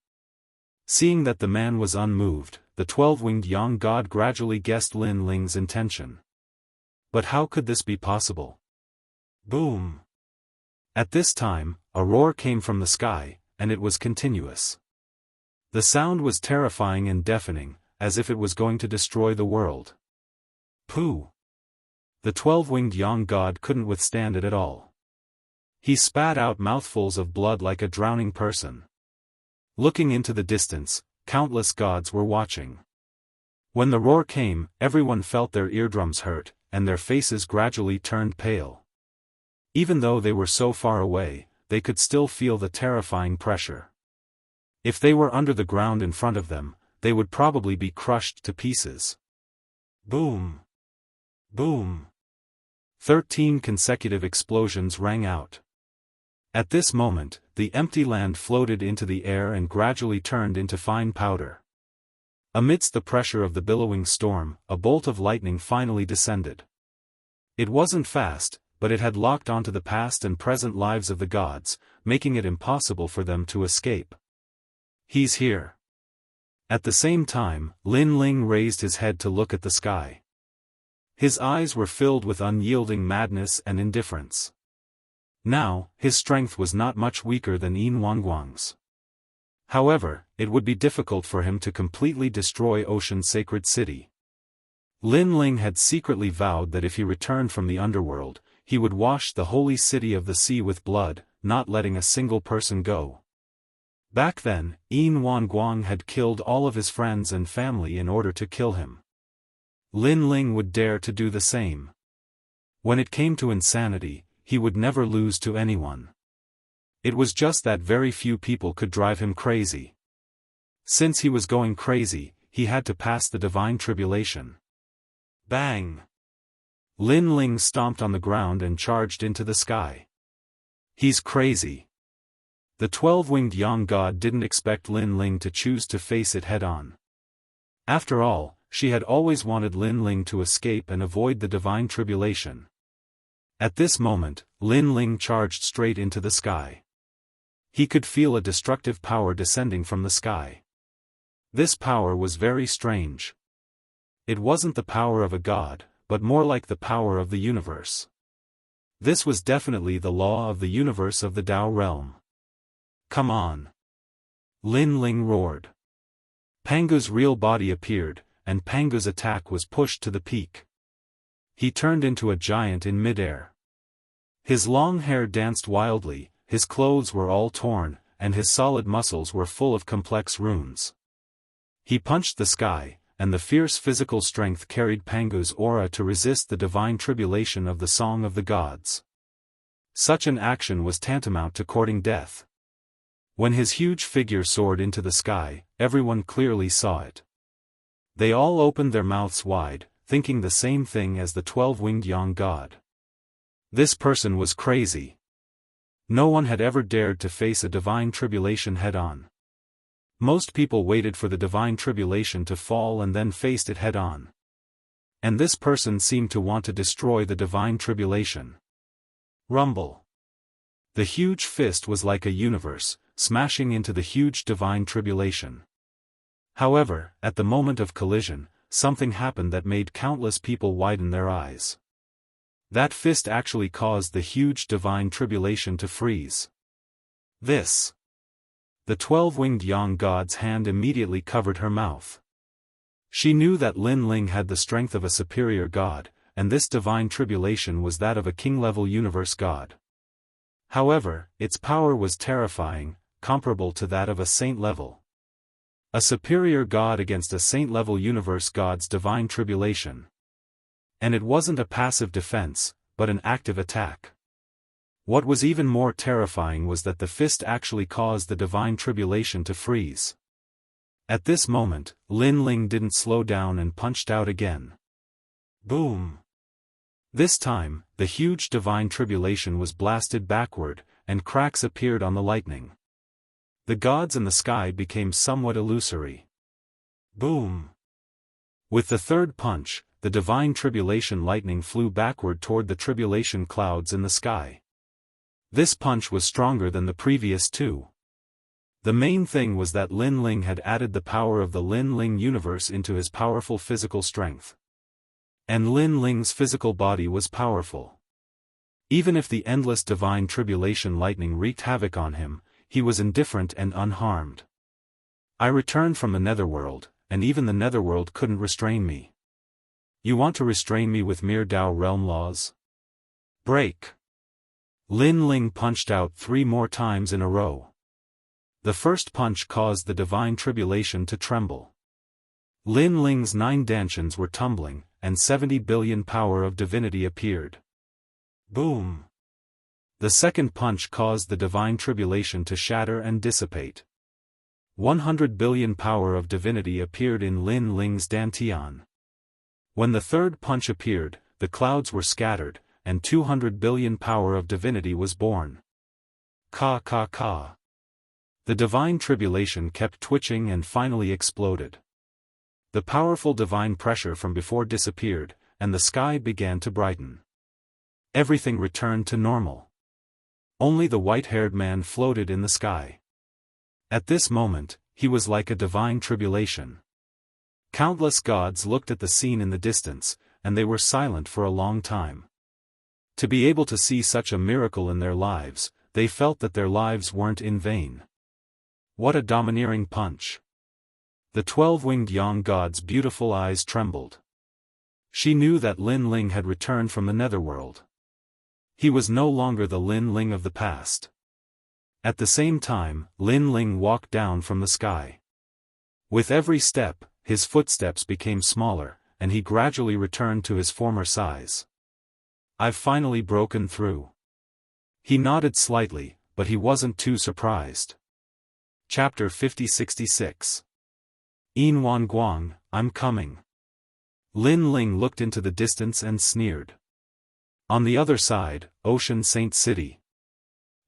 Speaker 1: Seeing that the man was unmoved, the 12-winged young god gradually guessed Lin Ling's intention. But how could this be possible? Boom! At this time, a roar came from the sky, and it was continuous. The sound was terrifying and deafening, as if it was going to destroy the world. Pooh! The 12-winged young god couldn't withstand it at all. He spat out mouthfuls of blood like a drowning person. Looking into the distance, countless gods were watching. When the roar came, everyone felt their eardrums hurt, and their faces gradually turned pale. Even though they were so far away, they could still feel the terrifying pressure. If they were under the ground in front of them, they would probably be crushed to pieces. Boom! Boom! 13 consecutive explosions rang out. At this moment, the empty land floated into the air and gradually turned into fine powder. Amidst the pressure of the billowing storm, a bolt of lightning finally descended. It wasn't fast, but it had locked onto the past and present lives of the gods, making it impossible for them to escape. He's here. At the same time, Lin Ling raised his head to look at the sky. His eyes were filled with unyielding madness and indifference. Now, his strength was not much weaker than Yin Wangguang's. However, it would be difficult for him to completely destroy Ocean's sacred city. Lin Ling had secretly vowed that if he returned from the underworld, he would wash the holy city of the sea with blood, not letting a single person go. Back then, Yin Wangguang had killed all of his friends and family in order to kill him. Lin Ling would dare to do the same. When it came to insanity, he would never lose to anyone. It was just that very few people could drive him crazy. Since he was going crazy, he had to pass the divine tribulation. Bang! Lin Ling stomped on the ground and charged into the sky. He's crazy. The 12-winged young god didn't expect Lin Ling to choose to face it head-on. After all, she had always wanted Lin Ling to escape and avoid the divine tribulation. At this moment, Lin Ling charged straight into the sky. He could feel a destructive power descending from the sky. This power was very strange. It wasn't the power of a god, but more like the power of the universe. This was definitely the law of the universe of the Dao realm. Come on! Lin Ling roared. Pangu's real body appeared, and Pangu's attack was pushed to the peak. He turned into a giant in midair. His long hair danced wildly, his clothes were all torn, and his solid muscles were full of complex runes. He punched the sky, and the fierce physical strength carried Pangu's aura to resist the divine tribulation of the Song of the Gods. Such an action was tantamount to courting death. When his huge figure soared into the sky, everyone clearly saw it. They all opened their mouths wide, thinking the same thing as the 12-winged young god. This person was crazy. No one had ever dared to face a divine tribulation head-on. Most people waited for the divine tribulation to fall and then faced it head-on. And this person seemed to want to destroy the divine tribulation. Rumble. The huge fist was like a universe, smashing into the huge divine tribulation. However, at the moment of collision, something happened that made countless people widen their eyes. That fist actually caused the huge divine tribulation to freeze. This. The 12-winged young god's hand immediately covered her mouth. She knew that Lin Ling had the strength of a superior god, and this divine tribulation was that of a king-level universe god. However, its power was terrifying, comparable to that of a saint level. A superior god against a saint-level universe god's divine tribulation. And it wasn't a passive defense, but an active attack. What was even more terrifying was that the fist actually caused the divine tribulation to freeze. At this moment, Lin Ling didn't slow down and punched out again. Boom! This time, the huge divine tribulation was blasted backward, and cracks appeared on the lightning. The gods and the sky became somewhat illusory. Boom! With the third punch, the divine tribulation lightning flew backward toward the tribulation clouds in the sky. This punch was stronger than the previous two. The main thing was that Lin Ling had added the power of the Lin Ling universe into his powerful physical strength. And Lin Ling's physical body was powerful. Even if the endless divine tribulation lightning wreaked havoc on him, he was indifferent and unharmed. I returned from the netherworld, and even the netherworld couldn't restrain me. You want to restrain me with mere Dao realm laws? Break! Lin Ling punched out 3 more times in a row. The first punch caused the divine tribulation to tremble. Lin Ling's 9 dantians were tumbling, and 70 billion power of divinity appeared. Boom! The second punch caused the divine tribulation to shatter and dissipate. 100 billion power of divinity appeared in Lin Ling's dantian. When the third punch appeared, the clouds were scattered, and 200 billion power of divinity was born. Ka ka ka. The divine tribulation kept twitching and finally exploded. The powerful divine pressure from before disappeared, and the sky began to brighten. Everything returned to normal. Only the white-haired man floated in the sky. At this moment, he was like a divine tribulation. Countless gods looked at the scene in the distance, and they were silent for a long time. To be able to see such a miracle in their lives, they felt that their lives weren't in vain. What a domineering punch! The 12-winged Yang god's beautiful eyes trembled. She knew that Lin Ling had returned from the netherworld. He was no longer the Lin Ling of the past. At the same time, Lin Ling walked down from the sky. With every step, his footsteps became smaller, and he gradually returned to his former size. I've finally broken through. He nodded slightly, but he wasn't too surprised. Chapter 50-66. Yin Wan Guang, I'm coming. Lin Ling looked into the distance and sneered. On the other side, Ocean Saint City.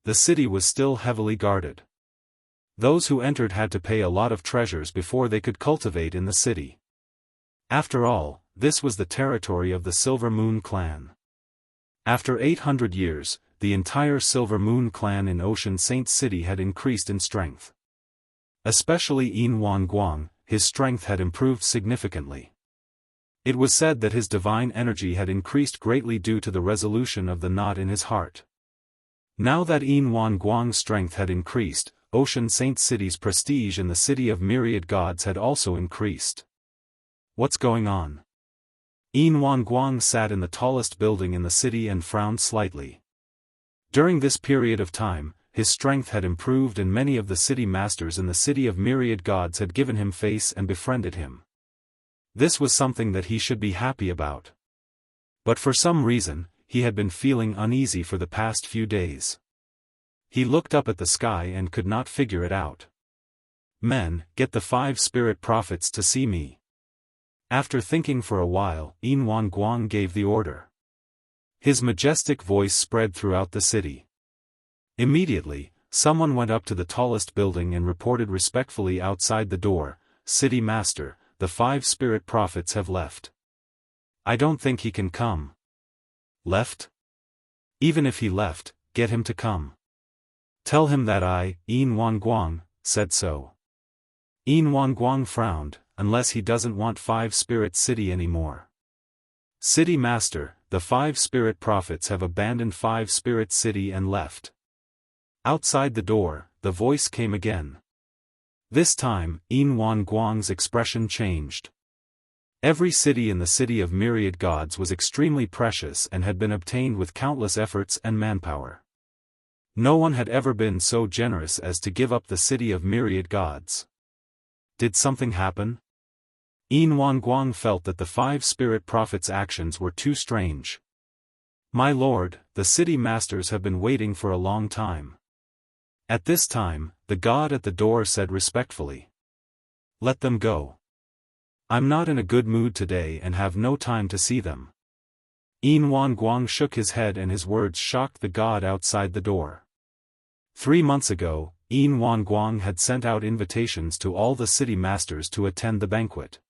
Speaker 1: The city was still heavily guarded. Those who entered had to pay a lot of treasures before they could cultivate in the city. After all, this was the territory of the Silver Moon clan. After 800 years, the entire Silver Moon clan in Ocean Saint City had increased in strength. Especially Yin Wan Guang, his strength had improved significantly. It was said that his divine energy had increased greatly due to the resolution of the knot in his heart. Now that Yin Wan Guang's strength had increased, Ocean Saint City's prestige in the city of myriad gods had also increased. What's going on? Yin Wan Guang sat in the tallest building in the city and frowned slightly. During this period of time, his strength had improved and many of the city masters in the city of myriad gods had given him face and befriended him. This was something that he should be happy about. But for some reason, he had been feeling uneasy for the past few days. He looked up at the sky and could not figure it out. Men, get the 5 spirit prophets to see me. After thinking for a while, Yin Wan Guang gave the order. His majestic voice spread throughout the city. Immediately, someone went up to the tallest building and reported respectfully outside the door, "City Master, the 5 spirit prophets have left. I don't think he can come." Left? Even if he left, get him to come. Tell him that I, Yin Wan Guang, said so. Yin Wan Guang frowned, unless he doesn't want 5 spirit city anymore. City Master, the 5 spirit prophets have abandoned 5 spirit city and left. Outside the door, the voice came again. This time, Yin Wan Guang's expression changed. Every city in the city of myriad gods was extremely precious and had been obtained with countless efforts and manpower. No one had ever been so generous as to give up the city of myriad gods. Did something happen? Yin Wan Guang felt that the 5 spirit prophets' actions were too strange. My lord, the city masters have been waiting for a long time. At this time, the god at the door said respectfully. Let them go. I'm not in a good mood today and have no time to see them. Yin Wan Guang shook his head and his words shocked the god outside the door. 3 months ago, Yin Wan Guang had sent out invitations to all the city masters to attend the banquet.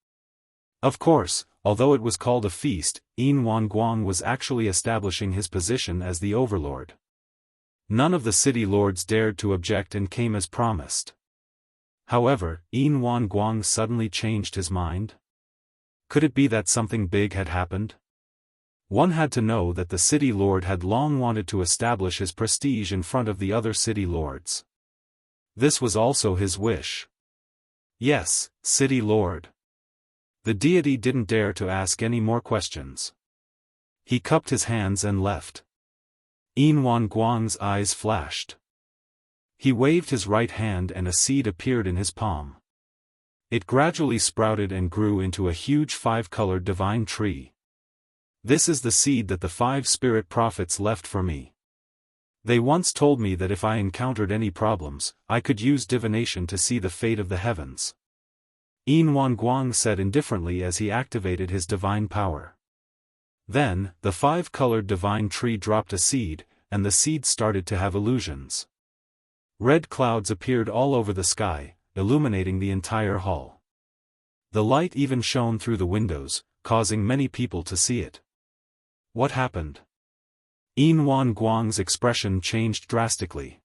Speaker 1: Of course, although it was called a feast, Yin Wan Guang was actually establishing his position as the overlord. None of the city lords dared to object and came as promised. However, Yin Wan Guang suddenly changed his mind. Could it be that something big had happened? One had to know that the city lord had long wanted to establish his prestige in front of the other city lords. This was also his wish. Yes, city lord. The deity didn't dare to ask any more questions. He cupped his hands and left. Yin Guang's eyes flashed. He waved his right hand and a seed appeared in his palm. It gradually sprouted and grew into a huge 5-colored divine tree. This is the seed that the 5 spirit prophets left for me. They once told me that if I encountered any problems, I could use divination to see the fate of the heavens. Yin Guang said indifferently as he activated his divine power. Then, the 5-colored divine tree dropped a seed, and the seed started to have illusions. Red clouds appeared all over the sky, illuminating the entire hall. The light even shone through the windows, causing many people to see it. What happened? Yin Guang's expression changed drastically.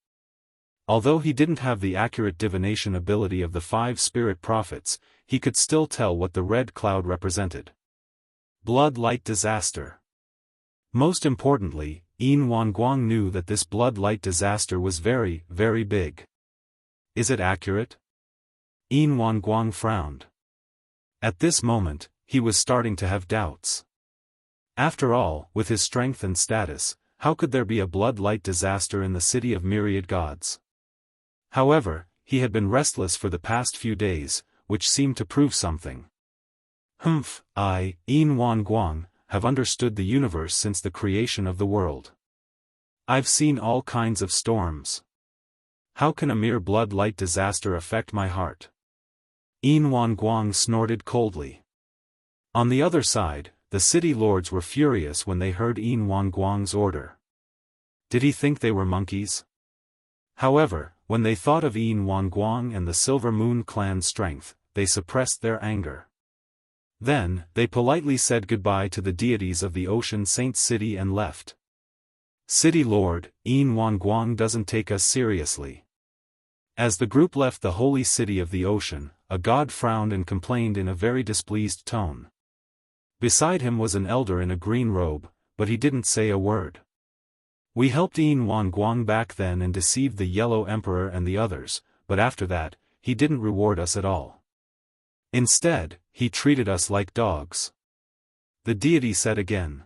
Speaker 1: Although he didn't have the accurate divination ability of the 5 spirit prophets, he could still tell what the red cloud represented. Blood-light disaster. Most importantly, Yin Guang knew that this blood-light disaster was very, very big. Is it accurate? Yin Guang frowned. At this moment, he was starting to have doubts. After all, with his strength and status, how could there be a blood-light disaster in the city of myriad gods? However, he had been restless for the past few days, which seemed to prove something. I, Yin Guang, have understood the universe since the creation of the world. I've seen all kinds of storms. How can a mere blood-light disaster affect my heart? Yin Guang snorted coldly. On the other side, the city lords were furious when they heard Yin Guang's order. Did he think they were monkeys? However, when they thought of Yin Guang and the Silver Moon clan's strength, they suppressed their anger. Then, they politely said goodbye to the deities of the Ocean Saint City and left. City Lord, Yin Guang doesn't take us seriously. As the group left the holy city of the ocean, a god frowned and complained in a very displeased tone. Beside him was an elder in a green robe, but he didn't say a word. We helped Yin Guang back then and deceived the Yellow Emperor and the others, but after that, he didn't reward us at all. Instead, he treated us like dogs. The deity said again.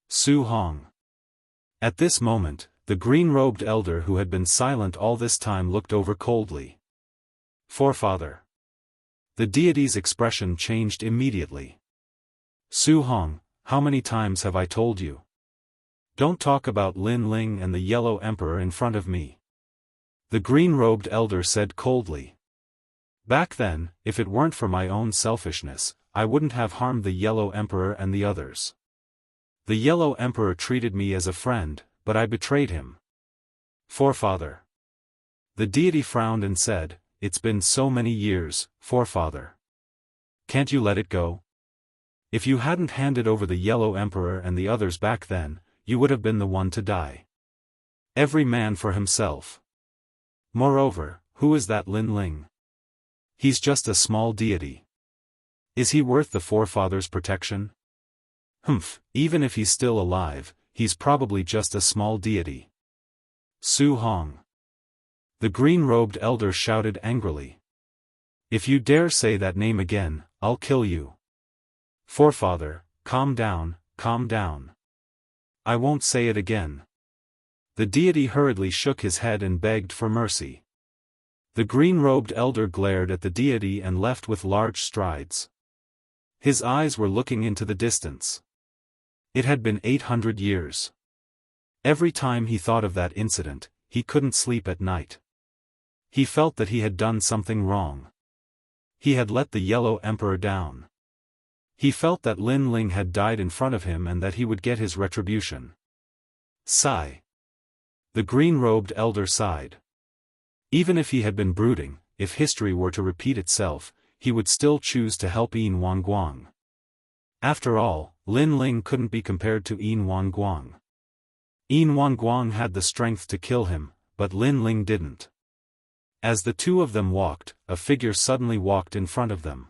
Speaker 1: Su Hong. At this moment, the green-robed elder who had been silent all this time looked over coldly. Forefather. The deity's expression changed immediately. Su Hong, how many times have I told you? Don't talk about Lin Ling and the Yellow Emperor in front of me. The green-robed elder said coldly. Back then, if it weren't for my own selfishness, I wouldn't have harmed the Yellow Emperor and the others. The Yellow Emperor treated me as a friend, but I betrayed him. Forefather. The deity frowned and said, It's been so many years, Forefather. Can't you let it go? If you hadn't handed over the Yellow Emperor and the others back then, you would have been the one to die. Every man for himself. Moreover, who is that Lin Ling? He's just a small deity. Is he worth the Forefather's protection? Even if he's still alive, he's probably just a small deity. Su Hong. The green-robed elder shouted angrily. If you dare say that name again, I'll kill you. Forefather, calm down, calm down. I won't say it again. The deity hurriedly shook his head and begged for mercy. The green-robed elder glared at the deity and left with large strides. His eyes were looking into the distance. It had been 800 years. Every time he thought of that incident, he couldn't sleep at night. He felt that he had done something wrong. He had let the Yellow Emperor down. He felt that Lin Ling had died in front of him and that he would get his retribution. Sigh. The green-robed elder sighed. Even if he had been brooding, if history were to repeat itself, he would still choose to help Yin Guang. After all, Lin Ling couldn't be compared to Yin Guang. Yin Guang had the strength to kill him, but Lin Ling didn't. As the two of them walked, a figure suddenly walked in front of them.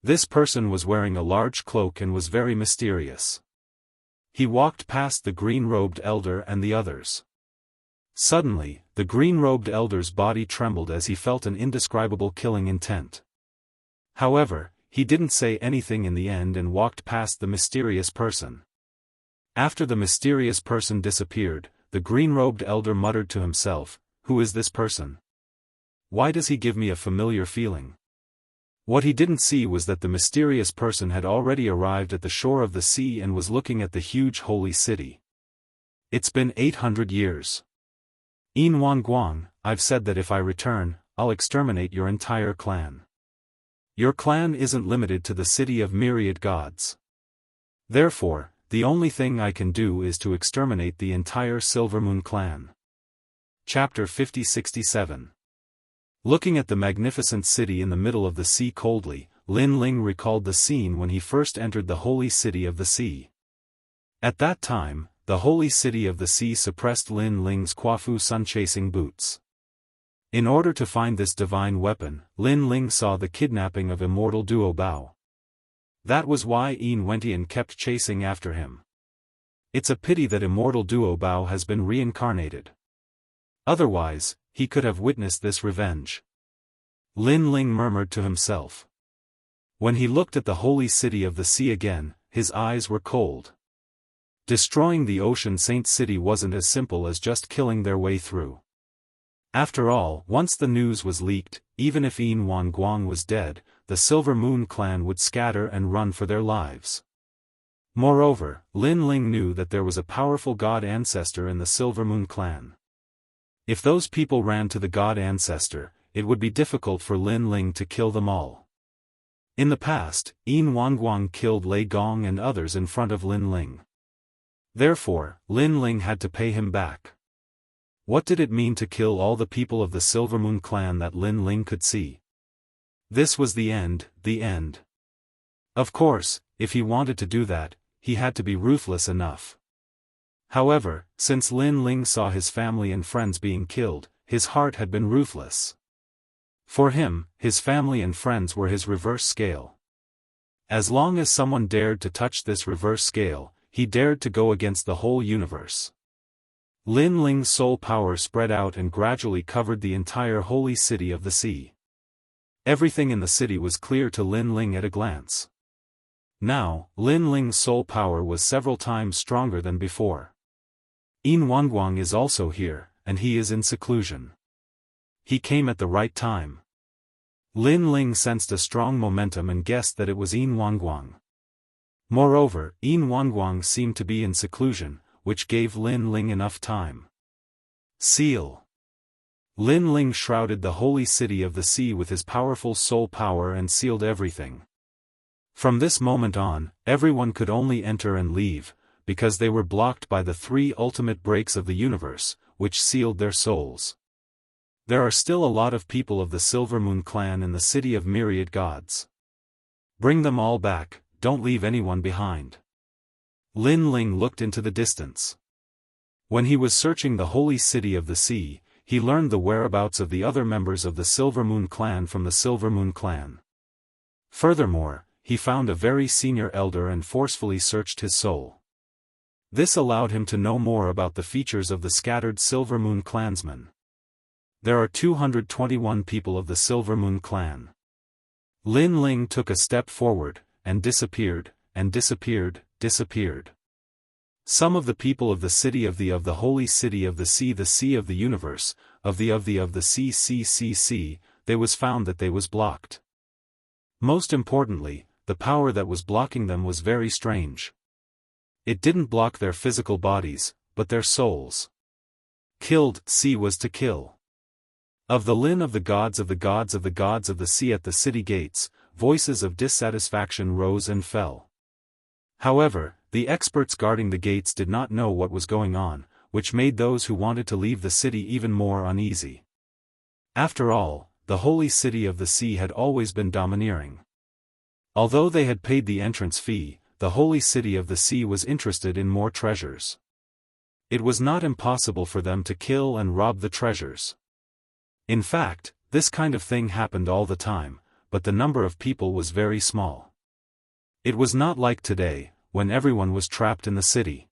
Speaker 1: This person was wearing a large cloak and was very mysterious. He walked past the green-robed elder and the others. Suddenly, the green-robed elder's body trembled as he felt an indescribable killing intent. However, he didn't say anything in the end and walked past the mysterious person. After the mysterious person disappeared, the green-robed elder muttered to himself, "Who is this person? Why does he give me a familiar feeling?" What he didn't see was that the mysterious person had already arrived at the shore of the sea and was looking at the huge holy city. It's been 800 years. Yin Guang, I've said that if I return, I'll exterminate your entire clan. Your clan isn't limited to the city of myriad gods. Therefore, the only thing I can do is to exterminate the entire Silvermoon clan. Chapter 50-67. Looking at the magnificent city in the middle of the sea coldly, Lin Ling recalled the scene when he first entered the holy city of the sea. At that time, the holy city of the sea suppressed Lin Ling's Quafu sun-chasing boots. In order to find this divine weapon, Lin Ling saw the kidnapping of Immortal Duo Bao. That was why Yin Wentian kept chasing after him. It's a pity that Immortal Duo Bao has been reincarnated. Otherwise, he could have witnessed this revenge. Lin Ling murmured to himself. When he looked at the holy city of the sea again, his eyes were cold. Destroying the Ocean Saint City wasn't as simple as just killing their way through. After all, once the news was leaked, even if Yin Guang was dead, the Silver Moon clan would scatter and run for their lives. Moreover, Lin Ling knew that there was a powerful god ancestor in the Silver Moon clan. If those people ran to the god ancestor, it would be difficult for Lin Ling to kill them all. In the past, Yin Guang killed Lei Gong and others in front of Lin Ling. Therefore, Lin Ling had to pay him back. What did it mean to kill all the people of the Silvermoon clan that Lin Ling could see? This was the end, the end. Of course, if he wanted to do that, he had to be ruthless enough. However, since Lin Ling saw his family and friends being killed, his heart had been ruthless. For him, his family and friends were his reverse scale. As long as someone dared to touch this reverse scale, he dared to go against the whole universe. Lin Ling's soul power spread out and gradually covered the entire holy city of the sea. Everything in the city was clear to Lin Ling at a glance. Now, Lin Ling's soul power was several times stronger than before. Yin Guang is also here, and he is in seclusion. He came at the right time. Lin Ling sensed a strong momentum and guessed that it was Yin Guang. Moreover, Yin Guang seemed to be in seclusion, which gave Lin Ling enough time. Seal. Lin Ling shrouded the holy city of the sea with his powerful soul power and sealed everything. From this moment on, everyone could only enter and leave, because they were blocked by the three ultimate breaks of the universe, which sealed their souls. There are still a lot of people of the Silver Moon clan in the city of myriad gods. Bring them all back, don't leave anyone behind. Lin Ling looked into the distance. When he was searching the holy city of the sea, he learned the whereabouts of the other members of the Silver Moon clan from the Silver Moon clan. Furthermore, he found a very senior elder and forcefully searched his soul. This allowed him to know more about the features of the scattered Silver Moon clansmen. There are 221 people of the Silver Moon clan. Lin Ling took a step forward, and disappeared, disappeared. Some of the people of the city of the holy city of the sea of the universe, of the sea, they was found that they was blocked. Most importantly, the power that was blocking them was very strange. It didn't block their physical bodies, but their souls. Killed, sea was to kill. Of the Lin of the gods of the sea at the city gates, voices of dissatisfaction rose and fell. However, the experts guarding the gates did not know what was going on, which made those who wanted to leave the city even more uneasy. After all, the holy city of the sea had always been domineering. Although they had paid the entrance fee, the holy city of the sea was interested in more treasures. It was not impossible for them to kill and rob the treasures. In fact, this kind of thing happened all the time, but the number of people was very small. It was not like today, when everyone was trapped in the city.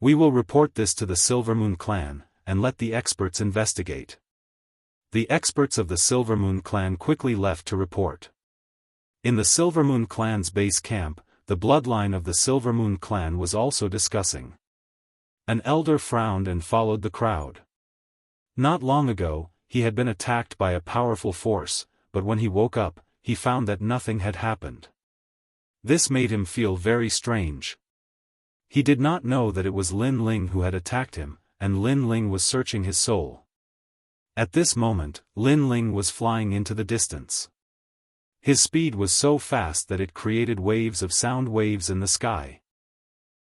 Speaker 1: We will report this to the Silver Moon clan, and let the experts investigate. The experts of the Silver Moon clan quickly left to report. In the Silvermoon clan's base camp, the bloodline of the Silvermoon clan was also discussing. An elder frowned and followed the crowd. Not long ago, he had been attacked by a powerful force, but when he woke up, he found that nothing had happened. This made him feel very strange. He did not know that it was Lin Ling who had attacked him, and Lin Ling was searching his soul. At this moment, Lin Ling was flying into the distance. His speed was so fast that it created waves of sound waves in the sky.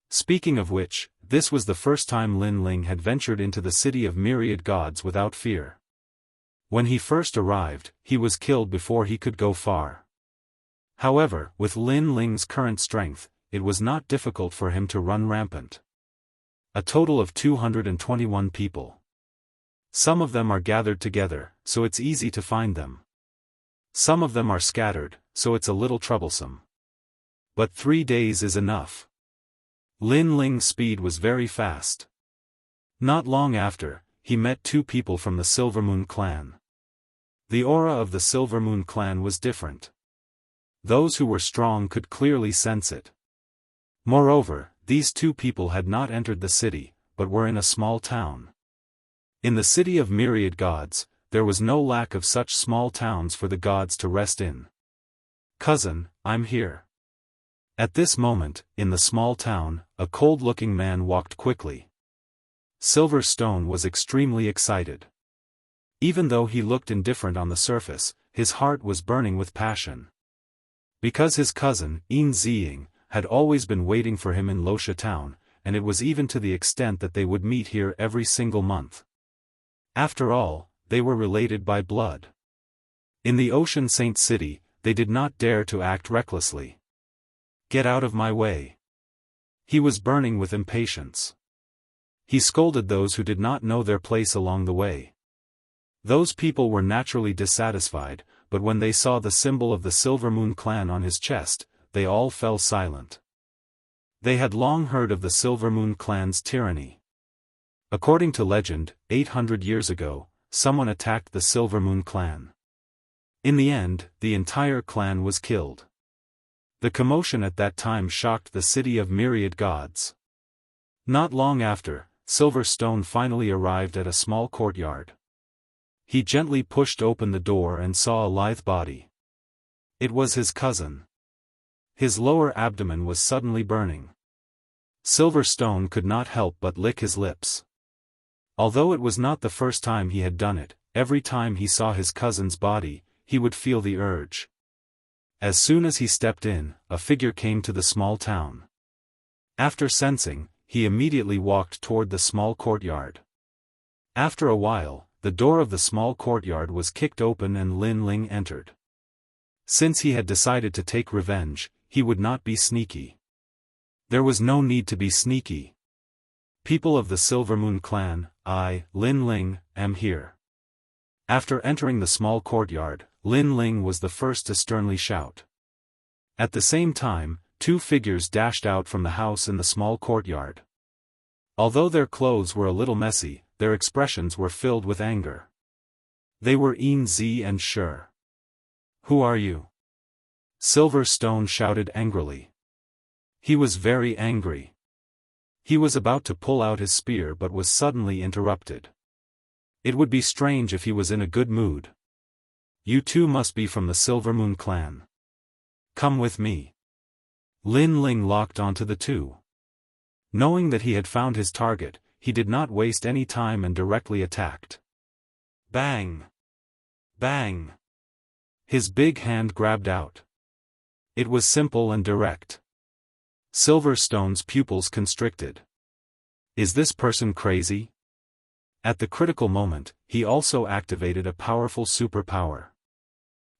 Speaker 1: Speaking of which, this was the first time Lin Ling had ventured into the city of myriad gods without fear. When he first arrived, he was killed before he could go far. However, with Lin Ling's current strength, it was not difficult for him to run rampant. A total of 221 people. Some of them are gathered together, so it's easy to find them. Some of them are scattered, so it's a little troublesome. But 3 days is enough. Lin Ling's speed was very fast. Not long after, he met 2 people from the Silvermoon clan. The aura of the Silvermoon clan was different. Those who were strong could clearly sense it. Moreover, these 2 people had not entered the city, but were in a small town. In the city of myriad gods, there was no lack of such small towns for the gods to rest in. "Cousin, I'm here." At this moment, in the small town, a cold-looking man walked quickly. Silver Stone was extremely excited. Even though he looked indifferent on the surface, his heart was burning with passion. Because his cousin, Yin Ziying, had always been waiting for him in Luxia town, and it was even to the extent that they would meet here every single month. After all, they were related by blood. In the Ocean Saint City, they did not dare to act recklessly. "Get out of my way." He was burning with impatience. He scolded those who did not know their place along the way. Those people were naturally dissatisfied, but when they saw the symbol of the Silvermoon clan on his chest, they all fell silent. They had long heard of the Silvermoon clan's tyranny. According to legend, 800 years ago, someone attacked the Silvermoon clan. In the end, the entire clan was killed. The commotion at that time shocked the city of myriad gods. Not long after, Silver Stone finally arrived at a small courtyard. He gently pushed open the door and saw a lithe body. It was his cousin. His lower abdomen was suddenly burning. Silver Stone could not help but lick his lips. Although it was not the first time he had done it, every time he saw his cousin's body, he would feel the urge. As soon as he stepped in, a figure came to the small town. After sensing, he immediately walked toward the small courtyard. After a while, the door of the small courtyard was kicked open and Lin Ling entered. Since he had decided to take revenge, he would not be sneaky. There was no need to be sneaky. "People of the Silvermoon clan, I, Lin Ling, am here." After entering the small courtyard, Lin Ling was the first to sternly shout. At the same time, 2 figures dashed out from the house in the small courtyard. Although their clothes were a little messy, their expressions were filled with anger. They were Yin Zi and Shi. "Who are you?" Silver Stone shouted angrily. He was very angry. He was about to pull out his spear but was suddenly interrupted. It would be strange if he was in a good mood. "You 2 must be from the Silvermoon clan. Come with me." Lin Ling locked onto the 2. Knowing that he had found his target, he did not waste any time and directly attacked. Bang! Bang! His big hand grabbed out. It was simple and direct. Silver Stone's pupils constricted. Is this person crazy? At the critical moment, he also activated a powerful superpower.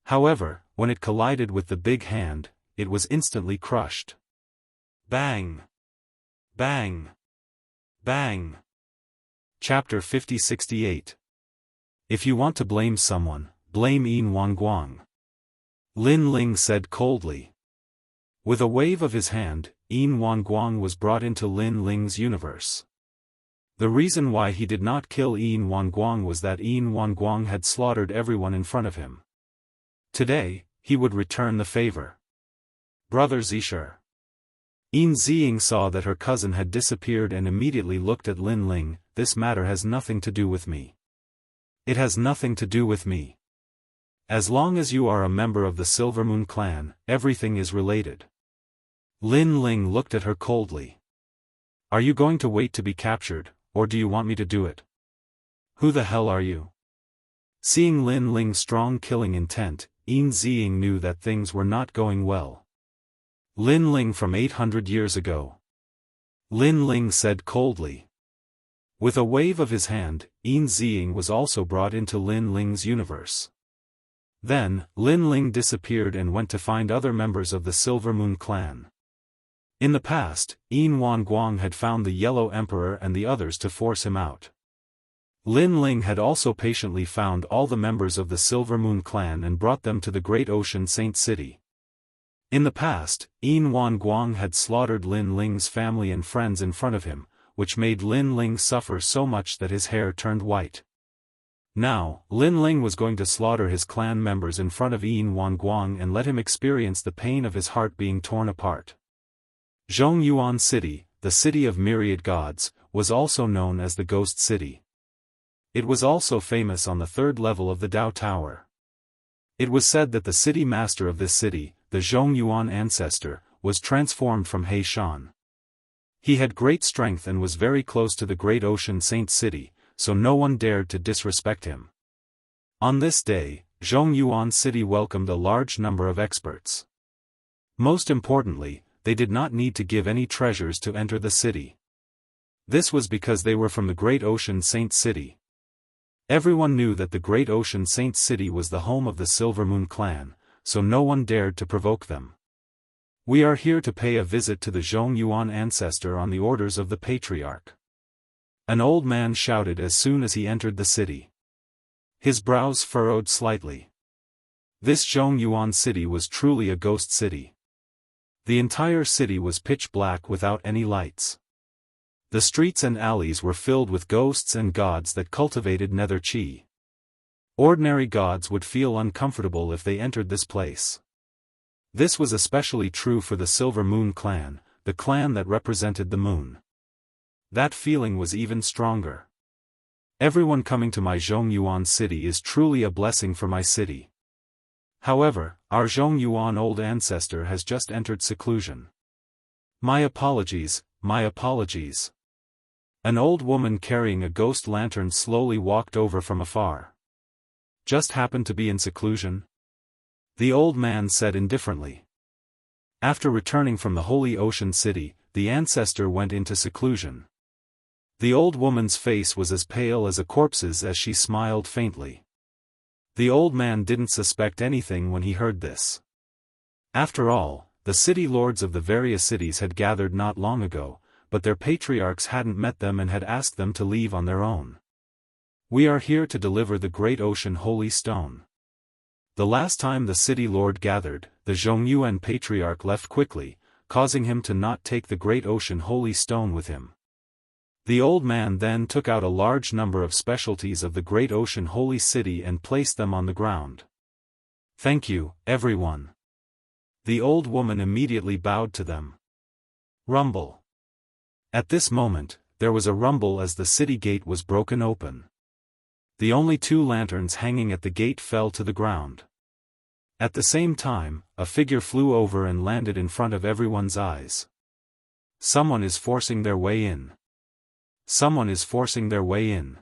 Speaker 1: However, when it collided with the big hand, it was instantly crushed. Bang! Bang! Bang! Chapter 5068. If you want to blame someone, blame Yin Wangguang. Lin Ling said coldly. With a wave of his hand, Yin Wangguang was brought into Lin Ling's universe. The reason why he did not kill Yin Wangguang was that Yin Wangguang had slaughtered everyone in front of him. Today, he would return the favor. Brother Zisher. Yin Ziying saw that her cousin had disappeared and immediately looked at Lin Ling. This matter has nothing to do with me. It has nothing to do with me. As long as you are a member of the Silver Moon clan, everything is related. Lin Ling looked at her coldly. Are you going to wait to be captured, or do you want me to do it? Who the hell are you? Seeing Lin Ling's strong killing intent, Yin Ziying knew that things were not going well. Lin Ling from 800 years ago. Lin Ling said coldly. With a wave of his hand, Yin Ziying was also brought into Lin Ling's universe. Then, Lin Ling disappeared and went to find other members of the Silver Moon clan. In the past, Yin Wanguang had found the Yellow Emperor and the others to force him out. Lin Ling had also patiently found all the members of the Silver Moon clan and brought them to the Great Ocean Saint City. In the past, Yin Wanguang had slaughtered Lin Ling's family and friends in front of him, which made Lin Ling suffer so much that his hair turned white. Now, Lin Ling was going to slaughter his clan members in front of Yin Wanguang and let him experience the pain of his heart being torn apart. Zhongyuan City, the city of myriad gods, was also known as the Ghost City. It was also famous on the third level of the Dao Tower. It was said that the city master of this city, the Zhongyuan ancestor, was transformed from He Shan. He had great strength and was very close to the Great Ocean Saint City, so no one dared to disrespect him. On this day, Zhongyuan City welcomed a large number of experts. Most importantly, they did not need to give any treasures to enter the city. This was because they were from the Great Ocean Saint City. Everyone knew that the Great Ocean Saint City was the home of the Silver Moon clan, so no one dared to provoke them. We are here to pay a visit to the Zhongyuan ancestor on the orders of the patriarch. An old man shouted as soon as he entered the city. His brows furrowed slightly. This Zhongyuan city was truly a ghost city. The entire city was pitch black without any lights. The streets and alleys were filled with ghosts and gods that cultivated nether chi. Ordinary gods would feel uncomfortable if they entered this place. This was especially true for the Silver Moon clan, the clan that represented the moon. That feeling was even stronger. Everyone coming to my Zhongyuan city is truly a blessing for my city. However, our Zhongyuan old ancestor has just entered seclusion. My apologies, my apologies. An old woman carrying a ghost lantern slowly walked over from afar. Just happened to be in seclusion? The old man said indifferently. After returning from the Holy Ocean City, the ancestor went into seclusion. The old woman's face was as pale as a corpse's as she smiled faintly. The old man didn't suspect anything when he heard this. After all, the city lords of the various cities had gathered not long ago, but their patriarchs hadn't met them and had asked them to leave on their own. We are here to deliver the Great Ocean Holy Stone. The last time the city lord gathered, the Zhongyuan patriarch left quickly, causing him to not take the Great Ocean Holy Stone with him. The old man then took out a large number of specialties of the Great Ocean Holy City and placed them on the ground. Thank you, everyone. The old woman immediately bowed to them. Rumble. At this moment, there was a rumble as the city gate was broken open. The only two lanterns hanging at the gate fell to the ground. At the same time, a figure flew over and landed in front of everyone's eyes. Someone is forcing their way in. Someone is forcing their way in.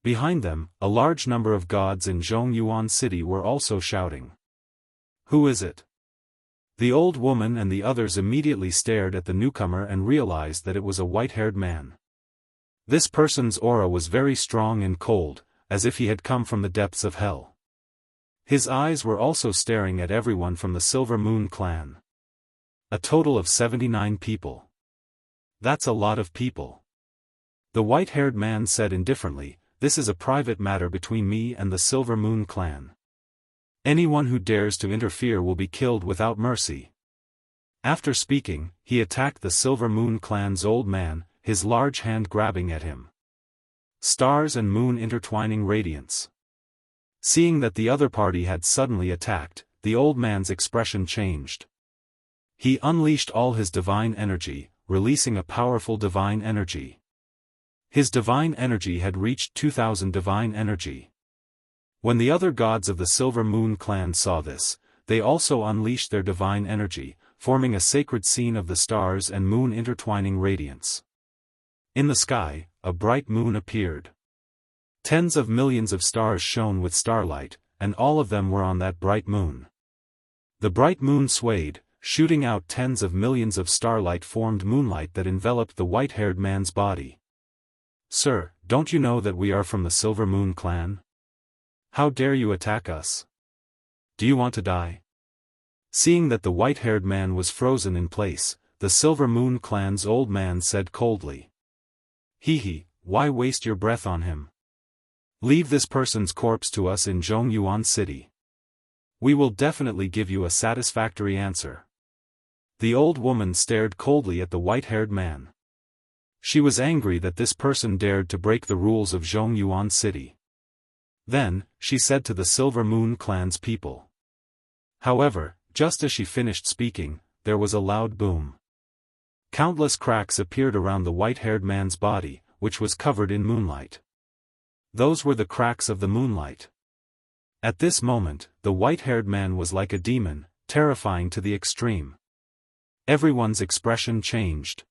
Speaker 1: Behind them, a large number of gods in Zhongyuan City were also shouting. Who is it? The old woman and the others immediately stared at the newcomer and realized that it was a white-haired man. This person's aura was very strong and cold, as if he had come from the depths of hell. His eyes were also staring at everyone from the Silver Moon clan. A total of 79 people. That's a lot of people. The white-haired man said indifferently, "This is a private matter between me and the Silver Moon clan. Anyone who dares to interfere will be killed without mercy." After speaking, he attacked the Silver Moon clan's old man, his large hand grabbing at him. Stars and moon intertwining radiance. Seeing that the other party had suddenly attacked, the old man's expression changed. He unleashed all his divine energy, releasing a powerful divine energy. His divine energy had reached 2,000 divine energy. When the other gods of the Silver Moon clan saw this, they also unleashed their divine energy, forming a sacred scene of the stars and moon intertwining radiance. In the sky, a bright moon appeared. Tens of millions of stars shone with starlight, and all of them were on that bright moon. The bright moon swayed, shooting out tens of millions of starlight formed moonlight that enveloped the white-haired man's body. "Sir, don't you know that we are from the Silver Moon clan? How dare you attack us? Do you want to die?" Seeing that the white-haired man was frozen in place, the Silver Moon clan's old man said coldly. "Hee, why waste your breath on him? Leave this person's corpse to us in Zhongyuan City. We will definitely give you a satisfactory answer." The old woman stared coldly at the white-haired man. She was angry that this person dared to break the rules of Zhongyuan City. Then, she said to the Silver Moon clan's people. However, just as she finished speaking, there was a loud boom. Countless cracks appeared around the white-haired man's body, which was covered in moonlight. Those were the cracks of the moonlight. At this moment, the white-haired man was like a demon, terrifying to the extreme. Everyone's expression changed.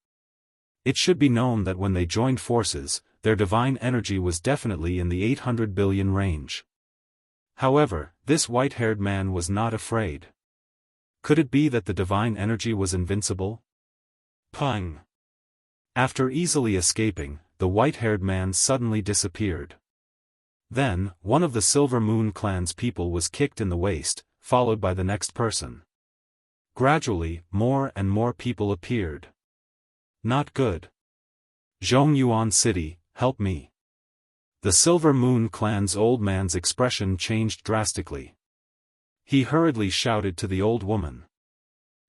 Speaker 1: It should be known that when they joined forces, their divine energy was definitely in the 800 billion range. However, this white-haired man was not afraid. Could it be that the divine energy was invincible? Pang! After easily escaping, the white-haired man suddenly disappeared. Then, one of the Silver Moon clan's people was kicked in the waist, followed by the next person. Gradually, more and more people appeared. Not good. Zhongyuan City, help me. The Silver Moon clan's old man's expression changed drastically. He hurriedly shouted to the old woman.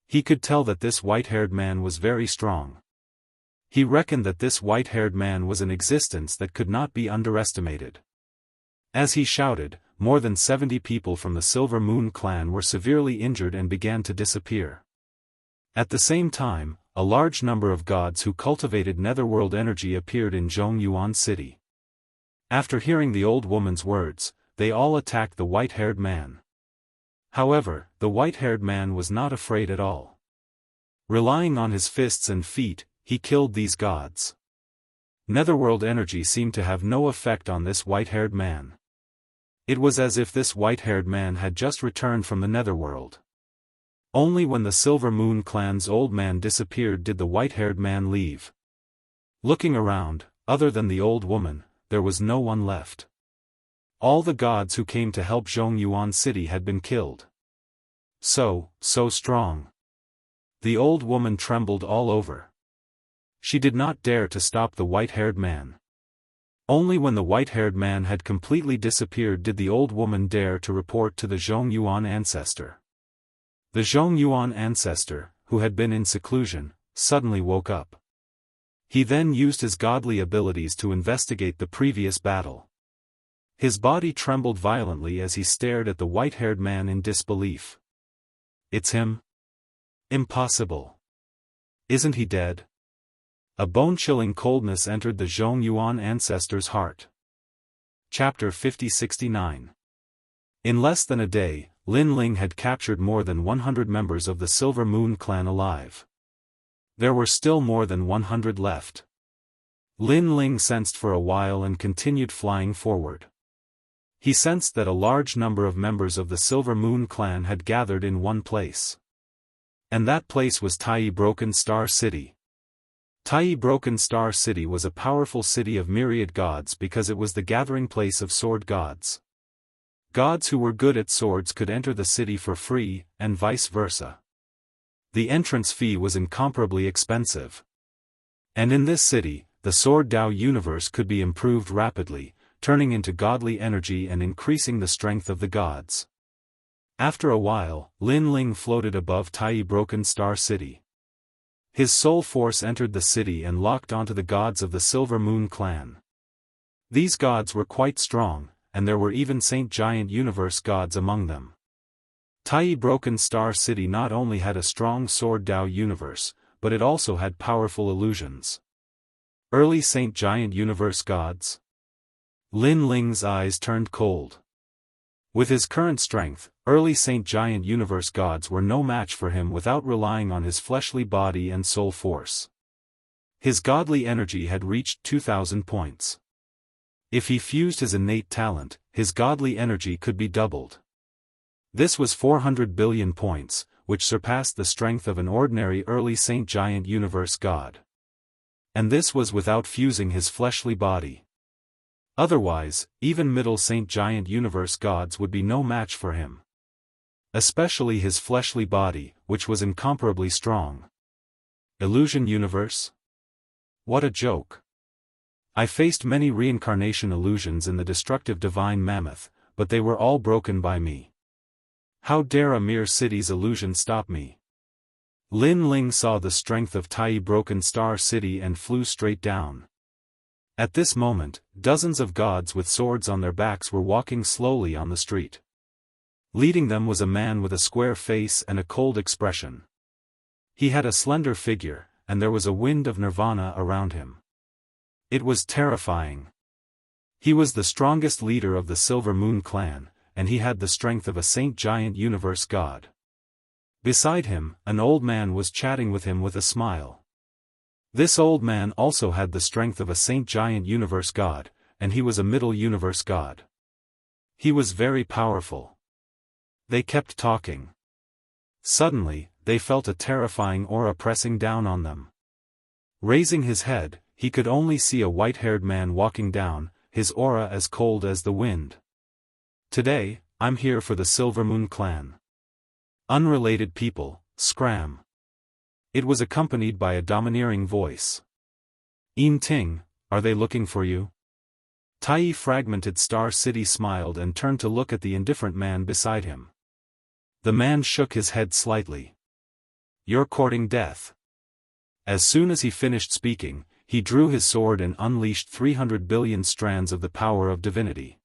Speaker 1: He could tell that this white-haired man was very strong. He reckoned that this white-haired man was an existence that could not be underestimated. As he shouted, more than 70 people from the Silver Moon clan were severely injured and began to disappear. At the same time, a large number of gods who cultivated netherworld energy appeared in Zhongyuan City. After hearing the old woman's words, they all attacked the white-haired man. However, the white-haired man was not afraid at all. Relying on his fists and feet, he killed these gods. Netherworld energy seemed to have no effect on this white-haired man. It was as if this white-haired man had just returned from the netherworld. Only when the Silver Moon clan's old man disappeared did the white-haired man leave. Looking around, other than the old woman, there was no one left. All the gods who came to help Zhongyuan City had been killed. So strong. The old woman trembled all over. She did not dare to stop the white-haired man. Only when the white-haired man had completely disappeared did the old woman dare to report to the Zhongyuan ancestor. The Zhongyuan ancestor, who had been in seclusion, suddenly woke up. He then used his godly abilities to investigate the previous battle. His body trembled violently as he stared at the white-haired man in disbelief. It's him? Impossible. Isn't he dead? A bone-chilling coldness entered the Zhongyuan ancestor's heart. Chapter 5069. In less than a day, Lin Ling had captured more than 100 members of the Silver Moon clan alive. There were still more than 100 left. Lin Ling sensed for a while and continued flying forward. He sensed that a large number of members of the Silver Moon clan had gathered in one place. And that place was Tai Broken Star City. Tai Broken Star City was a powerful city of myriad gods because it was the gathering place of sword gods. Gods who were good at swords could enter the city for free, and vice versa. The entrance fee was incomparably expensive. And in this city, the Sword Dao universe could be improved rapidly, turning into godly energy and increasing the strength of the gods. After a while, Lin Ling floated above Tai Broken Star City. His soul force entered the city and locked onto the gods of the Silver Moon clan. These gods were quite strong, and there were even Saint Giant Universe gods among them. Tai Broken Star City not only had a strong sword Dao universe, but it also had powerful illusions. Early Saint Giant Universe gods? Lin Ling's eyes turned cold. With his current strength, early Saint Giant Universe gods were no match for him without relying on his fleshly body and soul force. His godly energy had reached 2,000 points. If he fused his innate talent, his godly energy could be doubled. This was 400 billion points, which surpassed the strength of an ordinary early Saint Giant Universe god. And this was without fusing his fleshly body. Otherwise, even middle Saint Giant Universe gods would be no match for him. Especially his fleshly body, which was incomparably strong. Illusion Universe? What a joke. I faced many reincarnation illusions in the destructive divine mammoth, but they were all broken by me. How dare a mere city's illusion stop me? Lin Ling saw the strength of Tai Broken Star City and flew straight down. At this moment, dozens of gods with swords on their backs were walking slowly on the street. Leading them was a man with a square face and a cold expression. He had a slender figure, and there was a wind of nirvana around him. It was terrifying. He was the strongest leader of the Silver Moon clan, and he had the strength of a Saint Giant Universe god. Beside him, an old man was chatting with him with a smile. This old man also had the strength of a Saint Giant Universe god, and he was a Middle Universe god. He was very powerful. They kept talking. Suddenly, they felt a terrifying aura pressing down on them. Raising his head, he could only see a white-haired man walking down, his aura as cold as the wind. Today, I'm here for the Silver Moon clan. Unrelated people, scram. It was accompanied by a domineering voice. Yin Ting, are they looking for you? Tai Fragmented Star City smiled and turned to look at the indifferent man beside him. The man shook his head slightly. You're courting death. As soon as he finished speaking, he drew his sword and unleashed 300 billion strands of the power of divinity.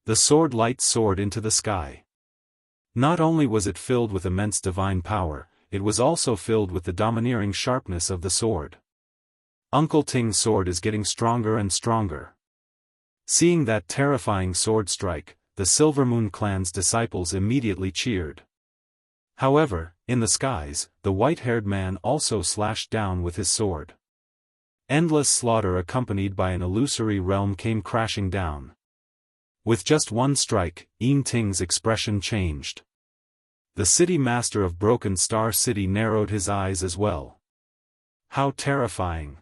Speaker 1: The sword lights soared into the sky. Not only was it filled with immense divine power, it was also filled with the domineering sharpness of the sword. Uncle Ting's sword is getting stronger and stronger. Seeing that terrifying sword strike, the Silver Moon clan's disciples immediately cheered. However, in the skies, the white-haired man also slashed down with his sword. Endless slaughter accompanied by an illusory realm came crashing down. With just one strike, Yin Ting's expression changed. The city master of Broken Star City narrowed his eyes as well. How terrifying.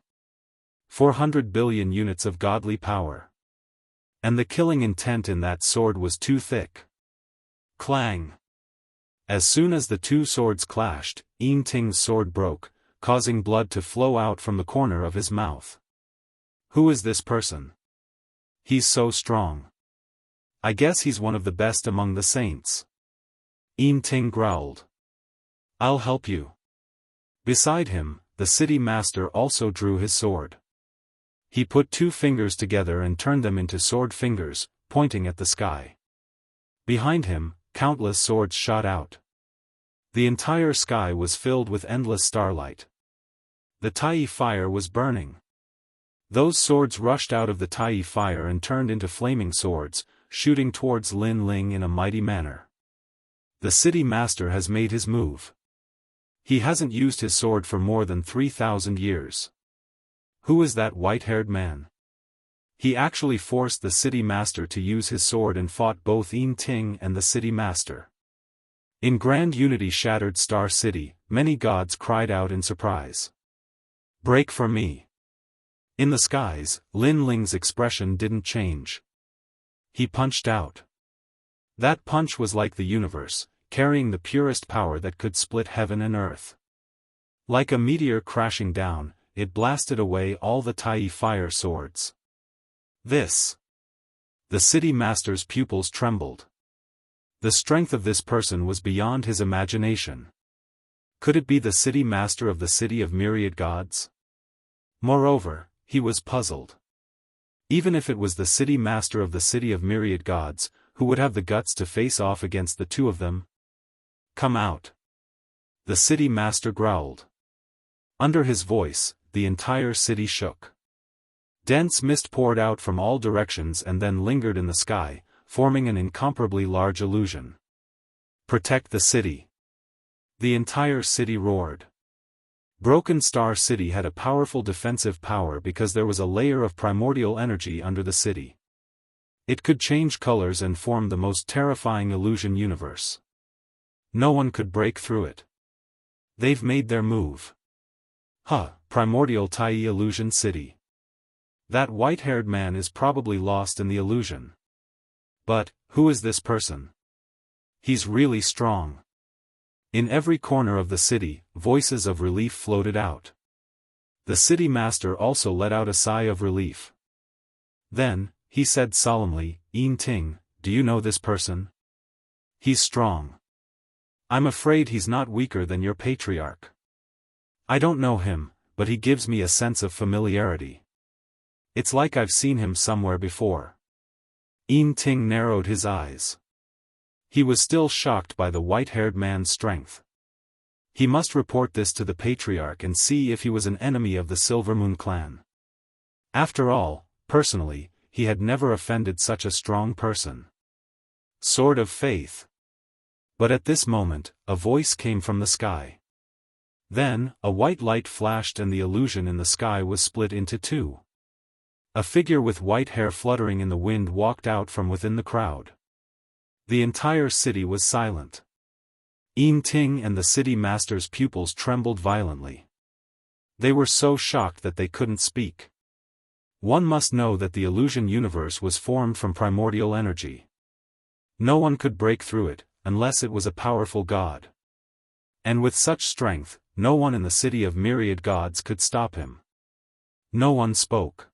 Speaker 1: 400 billion units of godly power. And the killing intent in that sword was too thick. Clang. As soon as the two swords clashed, Yin Ting's sword broke, causing blood to flow out from the corner of his mouth. Who is this person? He's so strong. I guess he's one of the best among the saints. Yin Ting growled. I'll help you. Beside him, the city master also drew his sword. He put two fingers together and turned them into sword fingers, pointing at the sky. Behind him, countless swords shot out. The entire sky was filled with endless starlight. The Tai fire was burning. Those swords rushed out of the Tai fire and turned into flaming swords, shooting towards Lin Ling in a mighty manner. The city master has made his move. He hasn't used his sword for more than 3,000 years. Who is that white-haired man? He actually forced the city master to use his sword and fought both Yin Ting and the city master. In grand unity shattered Star City, many gods cried out in surprise. Break for me. In the skies, Lin Ling's expression didn't change. He punched out. That punch was like the universe, carrying the purest power that could split heaven and earth. Like a meteor crashing down, it blasted away all the Tai fire swords. This. The city master's pupils trembled. The strength of this person was beyond his imagination. Could it be the city master of the city of myriad gods? Moreover, he was puzzled. Even if it was the city master of the city of myriad gods, who would have the guts to face off against the two of them? Come out. The city master growled. Under his voice, the entire city shook. Dense mist poured out from all directions and then lingered in the sky, forming an incomparably large illusion. Protect the city. The entire city roared. Broken Star City had a powerful defensive power because there was a layer of primordial energy under the city. It could change colors and form the most terrifying illusion universe. No one could break through it. They've made their move. Primordial Tai Illusion City. That white-haired man is probably lost in the illusion. But, who is this person? He's really strong. In every corner of the city, voices of relief floated out. The city master also let out a sigh of relief. Then, he said solemnly, "Yin Ting, do you know this person? He's strong. I'm afraid he's not weaker than your patriarch. I don't know him, but he gives me a sense of familiarity. It's like I've seen him somewhere before." Yin Ting narrowed his eyes. He was still shocked by the white-haired man's strength. He must report this to the patriarch and see if he was an enemy of the Silver Moon clan. After all, personally, he had never offended such a strong person. Sword of Faith. But at this moment, a voice came from the sky. Then, a white light flashed and the illusion in the sky was split into two. A figure with white hair fluttering in the wind walked out from within the crowd. The entire city was silent. Yin Ting and the city master's pupils trembled violently. They were so shocked that they couldn't speak. One must know that the illusion universe was formed from primordial energy. No one could break through it, unless it was a powerful god. And with such strength, no one in the city of myriad gods could stop him. No one spoke.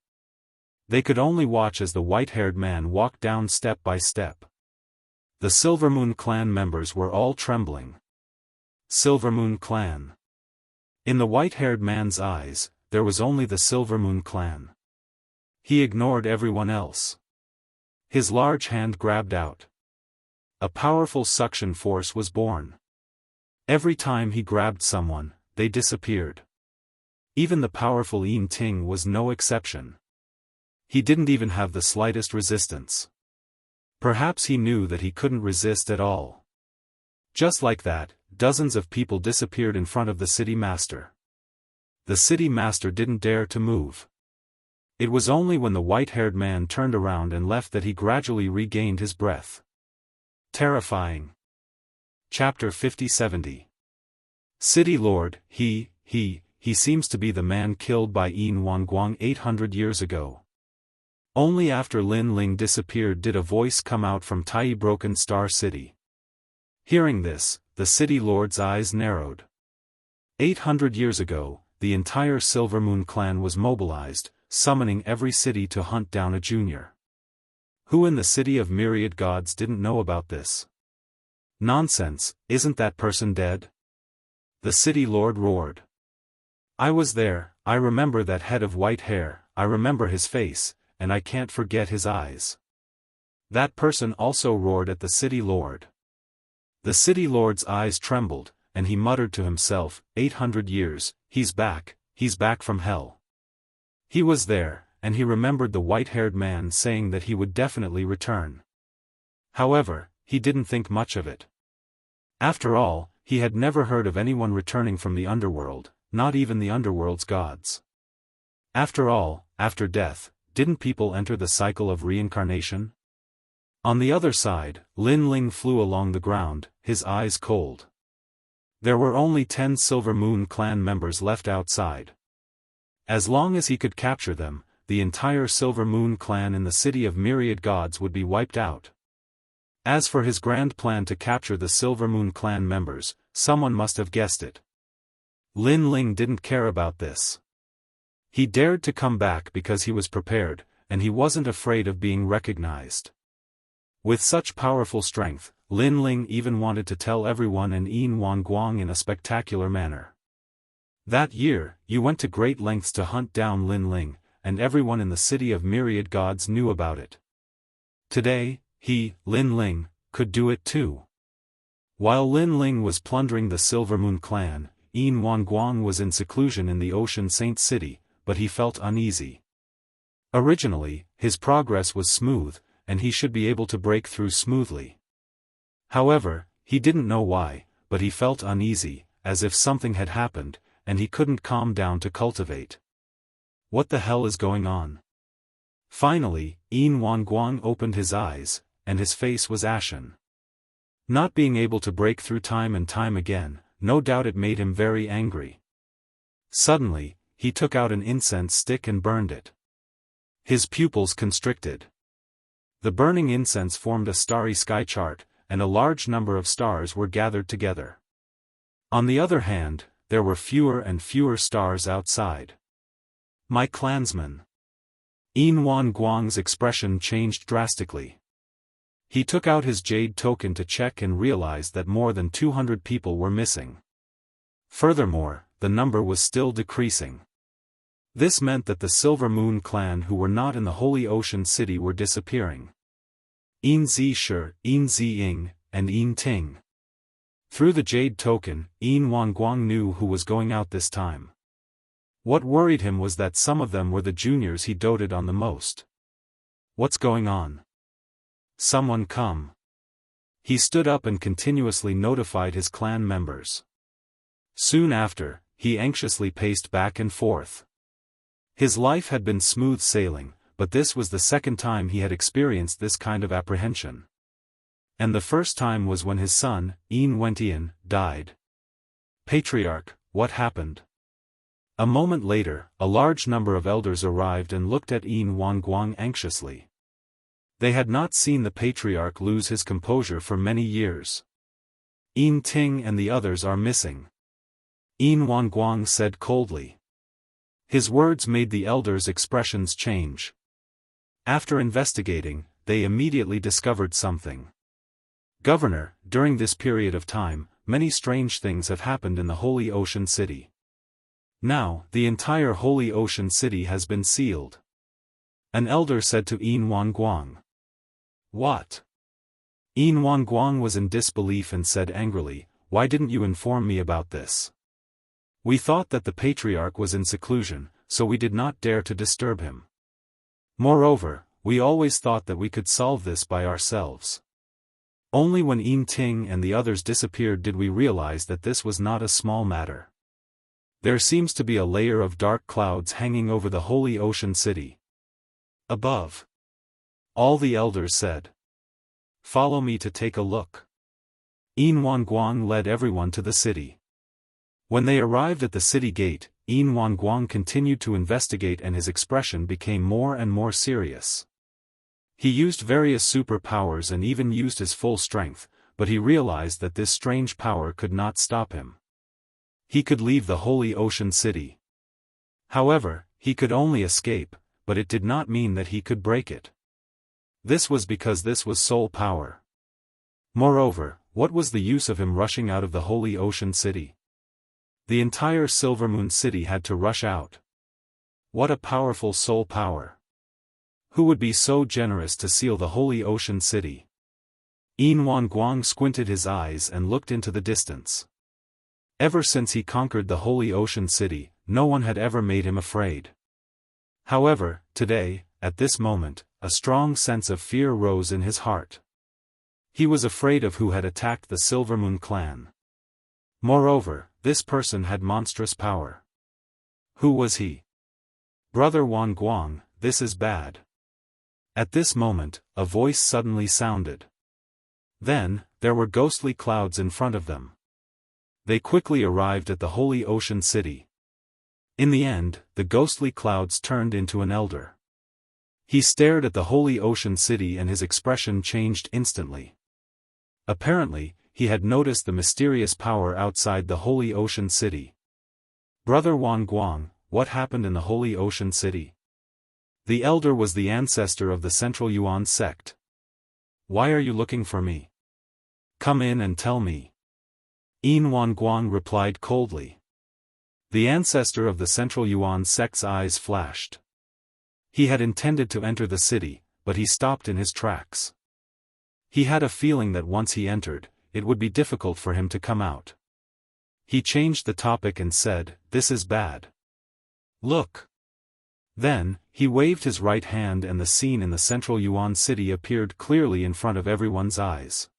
Speaker 1: They could only watch as the white-haired man walked down step by step. The Silver Moon clan members were all trembling. Silver Moon clan. In the white-haired man's eyes, there was only the Silver Moon clan. He ignored everyone else. His large hand grabbed out. A powerful suction force was born. Every time he grabbed someone, they disappeared. Even the powerful Yin Ting was no exception. He didn't even have the slightest resistance. Perhaps he knew that he couldn't resist at all. Just like that, dozens of people disappeared in front of the city master. The city master didn't dare to move. It was only when the white-haired man turned around and left that he gradually regained his breath. Terrifying. Chapter 50-70. City Lord, he seems to be the man killed by Yin Wanguang 800 years ago. Only after Lin Ling disappeared did a voice come out from Tai Broken Star City. Hearing this, the city lord's eyes narrowed. 800 years ago, the entire Silver Moon clan was mobilized, summoning every city to hunt down a junior. Who in the city of myriad gods didn't know about this? Nonsense, isn't that person dead? The city lord roared. I was there, I remember that head of white hair, I remember his face, and I can't forget his eyes. That person also roared at the city lord. The city lord's eyes trembled, and he muttered to himself, 800 years, he's back from hell. He was there, and he remembered the white-haired man saying that he would definitely return. However, he didn't think much of it. After all, he had never heard of anyone returning from the underworld, not even the underworld's gods. After all, after death, didn't people enter the cycle of reincarnation? On the other side, Lin Ling flew along the ground, his eyes cold. There were only 10 Silver Moon clan members left outside. As long as he could capture them, the entire Silver Moon clan in the city of myriad gods would be wiped out. As for his grand plan to capture the Silver Moon clan members, someone must have guessed it. Lin Ling didn't care about this. He dared to come back because he was prepared, and he wasn't afraid of being recognized. With such powerful strength, Lin Ling even wanted to tell everyone and Yin Wanguang in a spectacular manner. That year, you went to great lengths to hunt down Lin Ling, and everyone in the city of myriad gods knew about it. Today, he, Lin Ling, could do it too. While Lin Ling was plundering the Silver Moon clan, Yin Wanguang was in seclusion in the Ocean Saint City, but he felt uneasy. Originally, his progress was smooth, and he should be able to break through smoothly. However, he didn't know why, but he felt uneasy, as if something had happened, and he couldn't calm down to cultivate. What the hell is going on? Finally, Yin Wanguang opened his eyes, and his face was ashen. Not being able to break through time and time again, no doubt it made him very angry. Suddenly, he took out an incense stick and burned it. His pupils constricted. The burning incense formed a starry sky chart, and a large number of stars were gathered together. On the other hand, there were fewer and fewer stars outside. My clansmen. Yin Wanguang's expression changed drastically. He took out his jade token to check and realized that more than 200 people were missing. Furthermore, the number was still decreasing. This meant that the Silver Moon clan who were not in the Holy Ocean City were disappearing. Yin Zhi, Yin Ziying, and Yin Ting. Through the jade token, Yin Wanguang knew who was going out this time. What worried him was that some of them were the juniors he doted on the most. What's going on? Someone come. He stood up and continuously notified his clan members. Soon after, he anxiously paced back and forth. His life had been smooth sailing, but this was the second time he had experienced this kind of apprehension. And the first time was when his son, Yin Wentian, died. Patriarch, what happened? A moment later, a large number of elders arrived and looked at Yin Wanguang anxiously. They had not seen the patriarch lose his composure for many years. Yin Ting and the others are missing. Yin Wanguang said coldly. His words made the elders' expressions change. After investigating, they immediately discovered something. Governor, during this period of time, many strange things have happened in the Holy Ocean City. Now, the entire Holy Ocean City has been sealed. An elder said to Yin Wanguang. What? Yin Wanguang was in disbelief and said angrily, why didn't you inform me about this? We thought that the patriarch was in seclusion, so we did not dare to disturb him. Moreover, we always thought that we could solve this by ourselves. Only when Yin Ting and the others disappeared did we realize that this was not a small matter. There seems to be a layer of dark clouds hanging over the Holy Ocean City. Above. All the elders said. Follow me to take a look. Yin Wanguang led everyone to the city. When they arrived at the city gate, Yin Wanguang continued to investigate and his expression became more and more serious. He used various superpowers and even used his full strength, but he realized that this strange power could not stop him. He could leave the Holy Ocean City. However, he could only escape, but it did not mean that he could break it. This was because this was soul power. Moreover, what was the use of him rushing out of the Holy Ocean City? The entire Silver Moon City had to rush out. What a powerful soul power! Who would be so generous to seal the Holy Ocean City? Yin Wanguang squinted his eyes and looked into the distance. Ever since he conquered the Holy Ocean City, no one had ever made him afraid. However, today, at this moment, a strong sense of fear rose in his heart. He was afraid of who had attacked the Silver Moon clan. Moreover, this person had monstrous power. Who was he? Brother Wanguang, this is bad. At this moment, a voice suddenly sounded. Then, there were ghostly clouds in front of them. They quickly arrived at the Holy Ocean City. In the end, the ghostly clouds turned into an elder. He stared at the Holy Ocean City and his expression changed instantly. Apparently, he had noticed the mysterious power outside the Holy Ocean City. Brother Wanguang, what happened in the Holy Ocean City? The elder was the ancestor of the Central Yuan sect. Why are you looking for me? Come in and tell me. Yin Wanguang replied coldly. The ancestor of the Central Yuan sect's eyes flashed. He had intended to enter the city, but he stopped in his tracks. He had a feeling that once he entered, it would be difficult for him to come out. He changed the topic and said, "This is bad. Look." Then, he waved his right hand and the scene in the central Yuan city appeared clearly in front of everyone's eyes.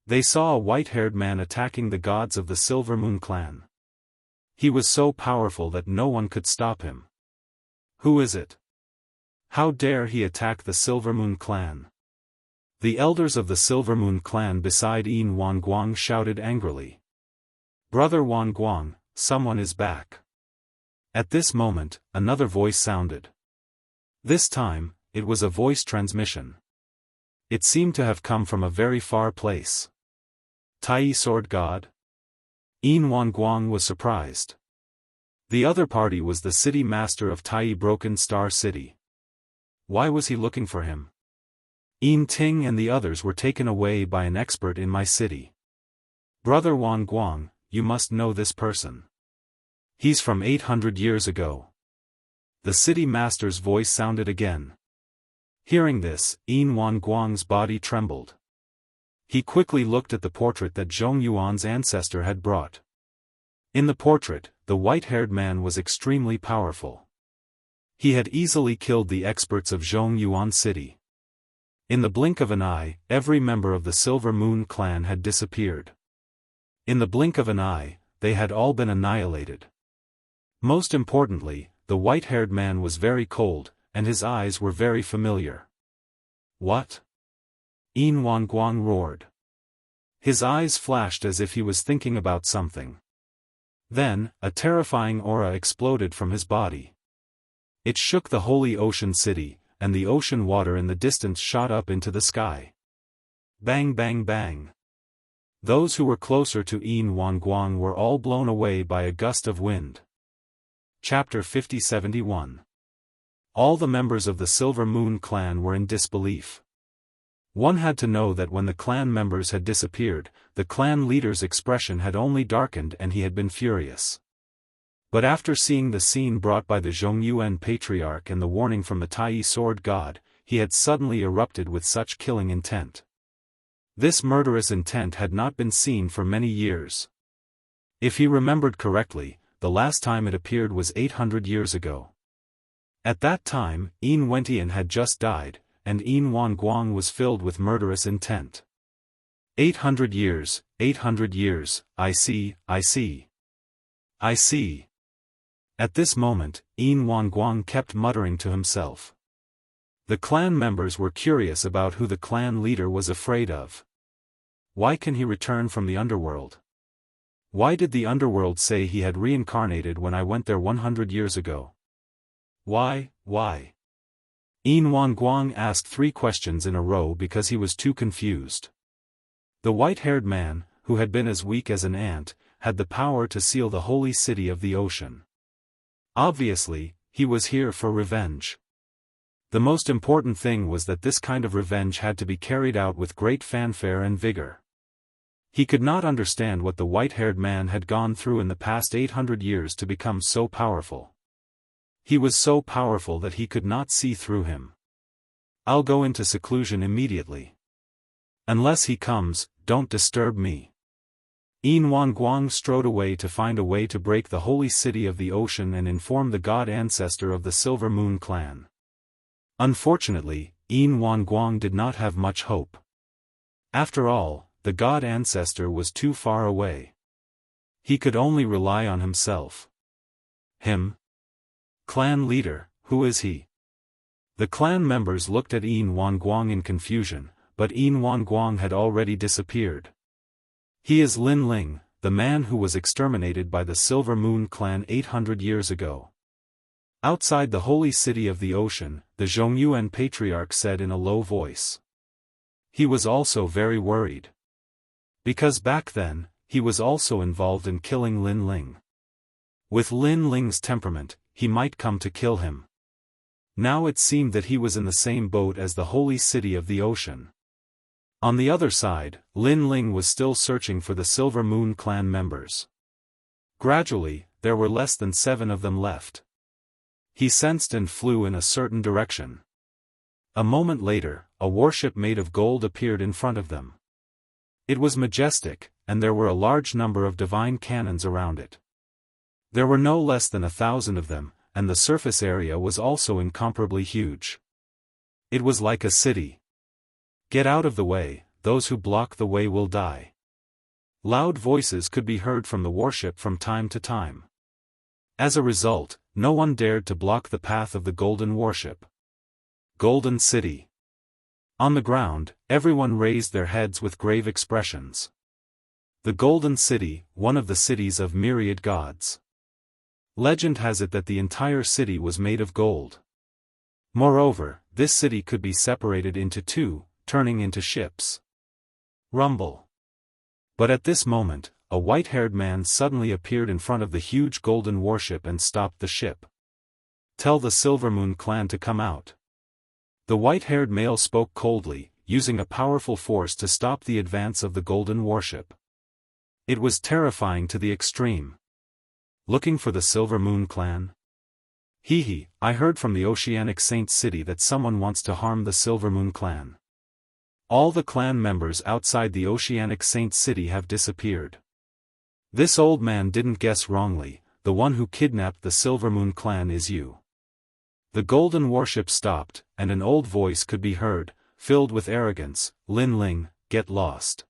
Speaker 1: They saw a white-haired man attacking the gods of the Silver Moon clan. He was so powerful that no one could stop him. Who is it? How dare he attack the Silver Moon clan? The elders of the Silver Moon clan beside Yin Wanguang shouted angrily. "Brother Wanguang, someone is back." At this moment, another voice sounded. This time, it was a voice transmission. It seemed to have come from a very far place. Tai Sword God? Yin Wanguang was surprised. The other party was the city master of Tai Broken Star City. Why was he looking for him? Yin Ting and the others were taken away by an expert in my city. Brother Wanguang, you must know this person. He's from 800 years ago. The city master's voice sounded again. Hearing this, Yin Wanguang's body trembled. He quickly looked at the portrait that Zhong Yuan's ancestor had brought. In the portrait, the white-haired man was extremely powerful. He had easily killed the experts of Zhong Yuan City. In the blink of an eye, every member of the Silver Moon clan had disappeared. In the blink of an eye, they had all been annihilated. Most importantly, the white-haired man was very cold, and his eyes were very familiar. What? Yin Wanguang roared. His eyes flashed as if he was thinking about something. Then, a terrifying aura exploded from his body. It shook the holy ocean city, and the ocean water in the distance shot up into the sky. Bang bang bang. Those who were closer to Yin Wanguang were all blown away by a gust of wind. Chapter 50-71. All the members of the Silver Moon clan were in disbelief. One had to know that when the clan members had disappeared, the clan leader's expression had only darkened and he had been furious. But after seeing the scene brought by the Zhongyuan patriarch and the warning from the Tai Sword God, he had suddenly erupted with such killing intent. This murderous intent had not been seen for many years. If he remembered correctly, the last time it appeared was 800 years ago. At that time, Yin Wentian had just died, and Yin Wanguang was filled with murderous intent. 800 years, I see. I see. At this moment, Yin Wanguang kept muttering to himself. The clan members were curious about who the clan leader was afraid of. Why can he return from the underworld? Why did the underworld say he had reincarnated when I went there 100 years ago? Why? Yin Wanguang asked 3 questions in a row because he was too confused. The white-haired man, who had been as weak as an ant, had the power to seal the holy city of the ocean. Obviously, he was here for revenge. The most important thing was that this kind of revenge had to be carried out with great fanfare and vigor. He could not understand what the white-haired man had gone through in the past 800 years to become so powerful. He was so powerful that he could not see through him. I'll go into seclusion immediately. Unless he comes, don't disturb me. Yin Wanguang strode away to find a way to break the holy city of the ocean and inform the god ancestor of the Silver Moon clan. Unfortunately, Yin Wanguang did not have much hope. After all, the god ancestor was too far away. He could only rely on himself. Him? Clan leader, who is he? The clan members looked at Yin Wanguang in confusion, but Yin Wanguang had already disappeared. He is Lin Ling, the man who was exterminated by the Silver Moon clan 800 years ago. Outside the holy city of the ocean, the Zhongyuan patriarch said in a low voice. He was also very worried. Because back then, he was also involved in killing Lin Ling. With Lin Ling's temperament, he might come to kill him. Now it seemed that he was in the same boat as the holy city of the ocean. On the other side, Lin Ling was still searching for the Silver Moon clan members. Gradually, there were less than 7 of them left. He sensed and flew in a certain direction. A moment later, a warship made of gold appeared in front of them. It was majestic, and there were a large number of divine cannons around it. There were no less than 1,000 of them, and the surface area was also incomparably huge. It was like a city. "Get out of the way, those who block the way will die." Loud voices could be heard from the warship from time to time. As a result, no one dared to block the path of the golden warship. Golden City. On the ground, everyone raised their heads with grave expressions. The Golden City, one of the cities of myriad gods. Legend has it that the entire city was made of gold. Moreover, this city could be separated into two, turning into ships. Rumble. But at this moment, a white-haired man suddenly appeared in front of the huge golden warship and stopped the ship. "Tell the Silvermoon clan to come out." The white-haired male spoke coldly, using a powerful force to stop the advance of the golden warship. It was terrifying to the extreme. "Looking for the Silvermoon clan? Hee, I heard from the Oceanic Saint City that someone wants to harm the Silvermoon clan. All the clan members outside the Oceanic Saint City have disappeared." This old man didn't guess wrongly. The one who kidnapped the Silvermoon clan is you. The golden warship stopped, and an old voice could be heard, filled with arrogance. "Lin Ling, get lost.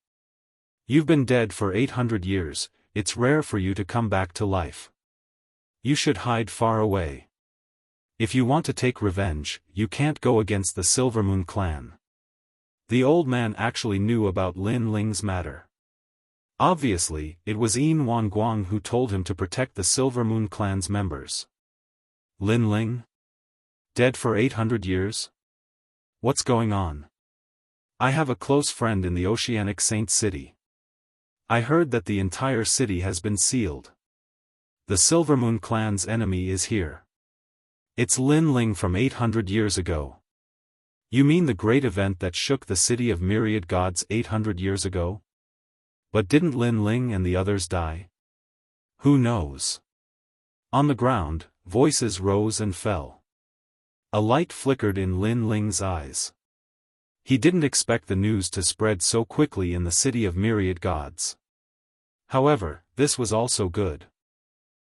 Speaker 1: You've been dead for 800 years, it's rare for you to come back to life. You should hide far away. If you want to take revenge, you can't go against the Silvermoon clan." The old man actually knew about Lin Ling's matter. Obviously, it was Yin Wanguang who told him to protect the Silvermoon clan's members. Lin Ling? Dead for 800 years? What's going on? I have a close friend in the Oceanic Saint City. I heard that the entire city has been sealed. The Silvermoon clan's enemy is here. It's Lin Ling from 800 years ago. You mean the great event that shook the city of myriad gods 800 years ago? But didn't Lin Ling and the others die? Who knows? On the ground, voices rose and fell. A light flickered in Lin Ling's eyes. He didn't expect the news to spread so quickly in the city of myriad gods. However, this was also good.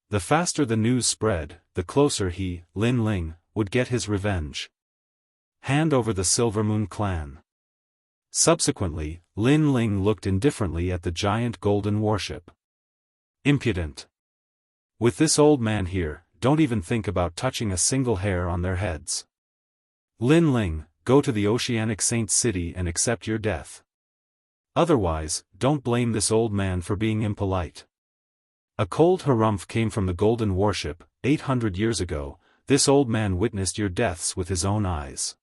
Speaker 1: The faster the news spread, the closer he, Lin Ling, would get his revenge. Hand over the Silvermoon clan. Subsequently, Lin Ling looked indifferently at the giant golden warship. Impudent. With this old man here, don't even think about touching a single hair on their heads. Lin Ling, go to the Oceanic Saint City and accept your death. Otherwise, don't blame this old man for being impolite. A cold harumph came from the golden warship. 800 years ago, this old man witnessed your deaths with his own eyes.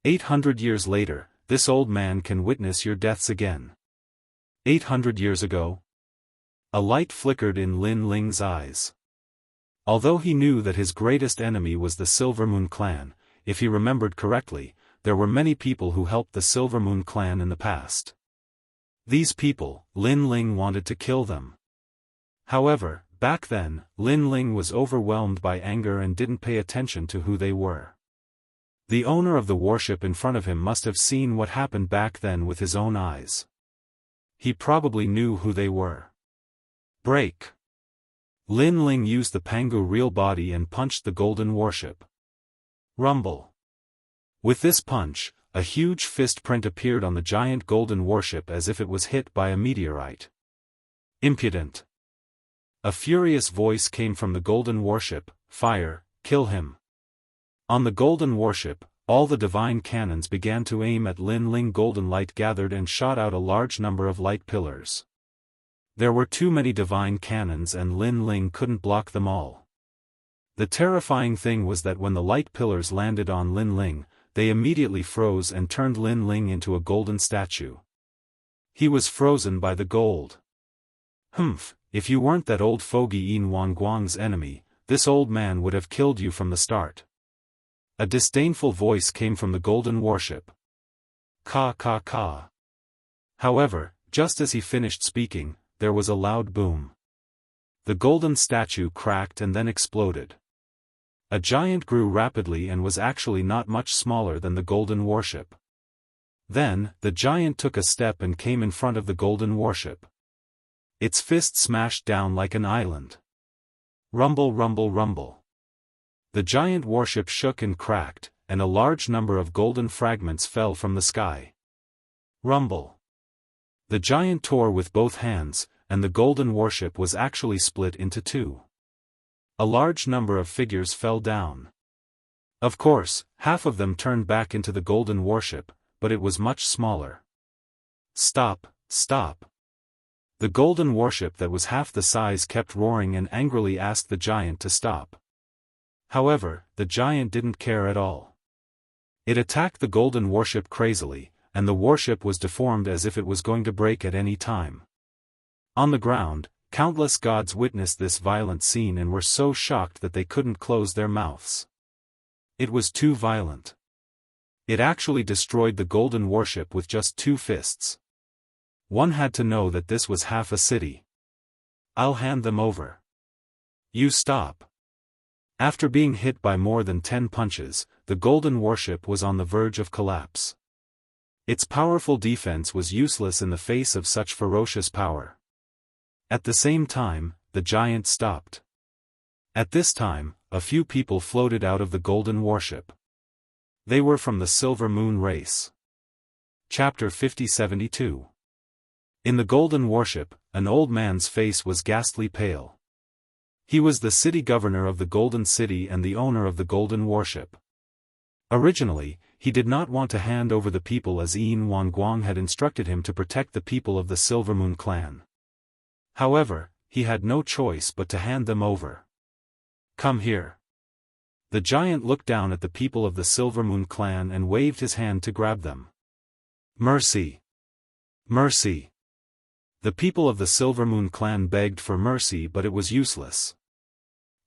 Speaker 1: 800 years later, this old man can witness your deaths again. 800 years ago? A light flickered in Lin Ling's eyes. Although he knew that his greatest enemy was the Silvermoon clan, if he remembered correctly, there were many people who helped the Silvermoon clan in the past. These people, Lin Ling wanted to kill them. However, back then, Lin Ling was overwhelmed by anger and didn't pay attention to who they were. The owner of the warship in front of him must have seen what happened back then with his own eyes. He probably knew who they were. Break. Lin Ling used the Pangu real body and punched the golden warship. Rumble. With this punch, a huge fist print appeared on the giant golden warship as if it was hit by a meteorite. Impudent. A furious voice came from the golden warship, "Fire, kill him." On the golden warship, all the divine cannons began to aim at Lin Ling. Golden light gathered and shot out a large number of light pillars. There were too many divine cannons and Lin Ling couldn't block them all. The terrifying thing was that when the light pillars landed on Lin Ling, they immediately froze and turned Lin Ling into a golden statue. He was frozen by the gold. Humph, if you weren't that old fogey Yin Wanguang's enemy, this old man would have killed you from the start. A disdainful voice came from the golden warship. Ka ka ka. However, just as he finished speaking, there was a loud boom. The golden statue cracked and then exploded. A giant grew rapidly and was actually not much smaller than the golden warship. Then, the giant took a step and came in front of the golden warship. Its fist smashed down like an island. Rumble, rumble, rumble. The giant warship shook and cracked, and a large number of golden fragments fell from the sky. Rumble. The giant tore with both hands, and the golden warship was actually split into two. A large number of figures fell down. Of course, half of them turned back into the golden warship, but it was much smaller. Stop, stop. The golden warship that was half the size kept roaring and angrily asked the giant to stop. However, the giant didn't care at all. It attacked the golden warship crazily, and the warship was deformed as if it was going to break at any time. On the ground, countless gods witnessed this violent scene and were so shocked that they couldn't close their mouths. It was too violent. It actually destroyed the golden warship with just two fists. One had to know that this was half a city. I'll hand them over. You stop. After being hit by more than 10 punches, the golden warship was on the verge of collapse. Its powerful defense was useless in the face of such ferocious power. At the same time, the giant stopped. At this time, a few people floated out of the golden warship. They were from the Silver Moon race. Chapter 50-72. In the golden warship, an old man's face was ghastly pale. He was the city governor of the Golden City and the owner of the golden warship. Originally, he did not want to hand over the people as Yin Wanguang had instructed him to protect the people of the Silver Moon clan. However, he had no choice but to hand them over. Come here. The giant looked down at the people of the Silver Moon clan and waved his hand to grab them. Mercy! Mercy! The people of the Silver Moon clan begged for mercy, but it was useless.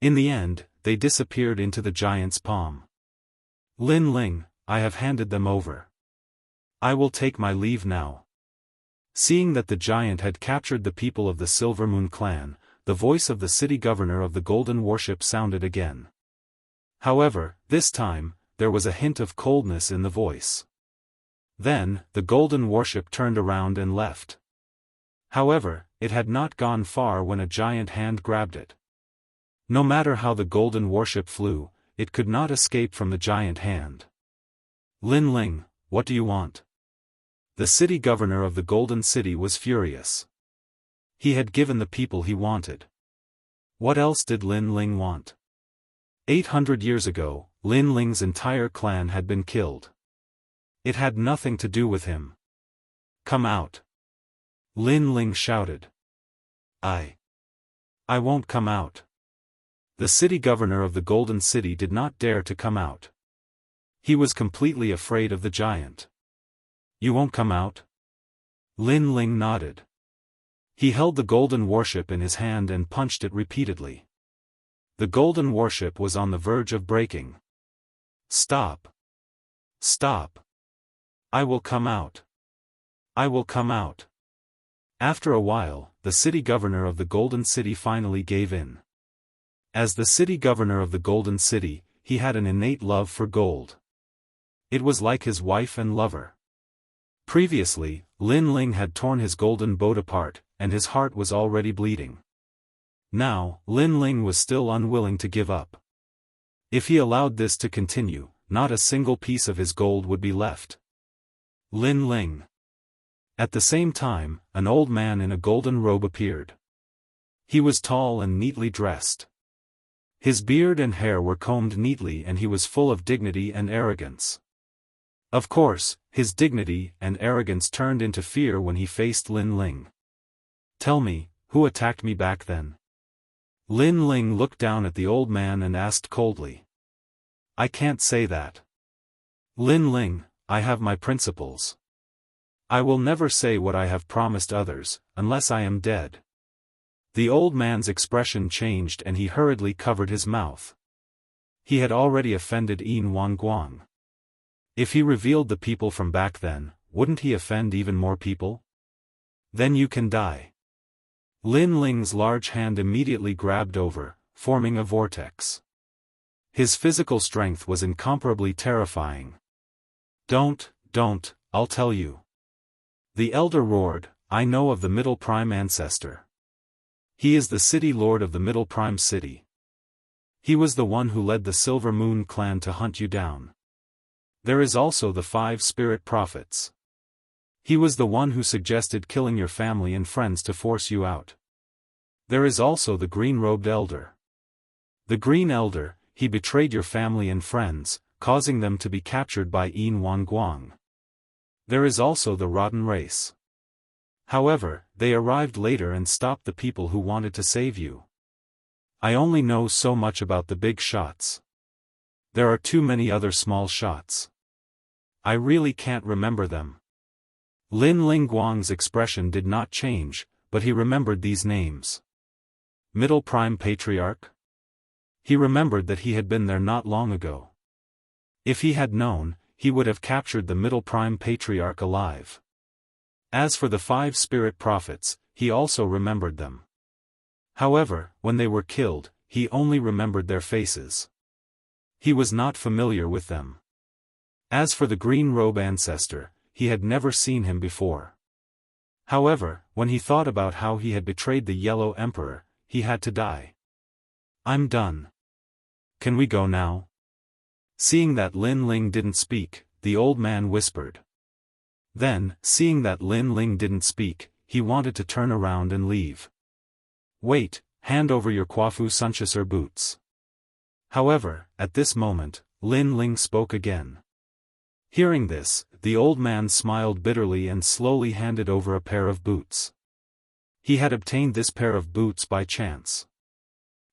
Speaker 1: In the end, they disappeared into the giant's palm. Lin Ling, I have handed them over. I will take my leave now. Seeing that the giant had captured the people of the Silver Moon clan, the voice of the city governor of the golden warship sounded again. However, this time, there was a hint of coldness in the voice. Then, the golden warship turned around and left. However, it had not gone far when a giant hand grabbed it. No matter how the golden warship flew, it could not escape from the giant hand. Lin Ling, what do you want? The city governor of the Golden City was furious. He had given the people he wanted. What else did Lin Ling want? 800 years ago, Lin Ling's entire clan had been killed. It had nothing to do with him. Come out. Lin Ling shouted. I won't come out. The city governor of the Golden City did not dare to come out. He was completely afraid of the giant. You won't come out? Lin Ling nodded. He held the golden warship in his hand and punched it repeatedly. The golden warship was on the verge of breaking. Stop. Stop. I will come out. I will come out. After a while, the city governor of the Golden City finally gave in. As the city governor of the Golden City, he had an innate love for gold. It was like his wife and lover. Previously, Lin Ling had torn his golden boat apart, and his heart was already bleeding. Now, Lin Ling was still unwilling to give up. If he allowed this to continue, not a single piece of his gold would be left. Lin Ling. At the same time, an old man in a golden robe appeared. He was tall and neatly dressed. His beard and hair were combed neatly and he was full of dignity and arrogance. Of course, his dignity and arrogance turned into fear when he faced Lin Ling. Tell me, who attacked me back then? Lin Ling looked down at the old man and asked coldly. I can't say that. Lin Ling, I have my principles. I will never say what I have promised others, unless I am dead. The old man's expression changed and he hurriedly covered his mouth. He had already offended Yin Wanguang. If he revealed the people from back then, wouldn't he offend even more people? Then you can die. Lin Ling's large hand immediately grabbed over, forming a vortex. His physical strength was incomparably terrifying. Don't, I'll tell you. The elder roared, I know of the Middle Prime ancestor. He is the city lord of the Middle Prime city. He was the one who led the Silver Moon clan to hunt you down. There is also the 5 spirit prophets. He was the one who suggested killing your family and friends to force you out. There is also the green-robed elder. The green elder, he betrayed your family and friends, causing them to be captured by Yin Wan Guang. There is also the rotten race. However, they arrived later and stopped the people who wanted to save you. I only know so much about the big shots. There are too many other small shots. I really can't remember them. Lin Ling Guang's expression did not change, but he remembered these names. Middle Prime Patriarch? He remembered that he had been there not long ago. If he had known, he would have captured the Middle Prime Patriarch alive. As for the 5 spirit prophets, he also remembered them. However, when they were killed, he only remembered their faces. He was not familiar with them. As for the green robe ancestor, he had never seen him before. However, when he thought about how he had betrayed the Yellow Emperor, he had to die. I'm done. Can we go now? Seeing that Lin Ling didn't speak, the old man whispered. Then, seeing that Lin Ling didn't speak, he wanted to turn around and leave. Wait, hand over your Kwafu Sunchasur boots. However, at this moment, Lin Ling spoke again. Hearing this, the old man smiled bitterly and slowly handed over a pair of boots. He had obtained this pair of boots by chance.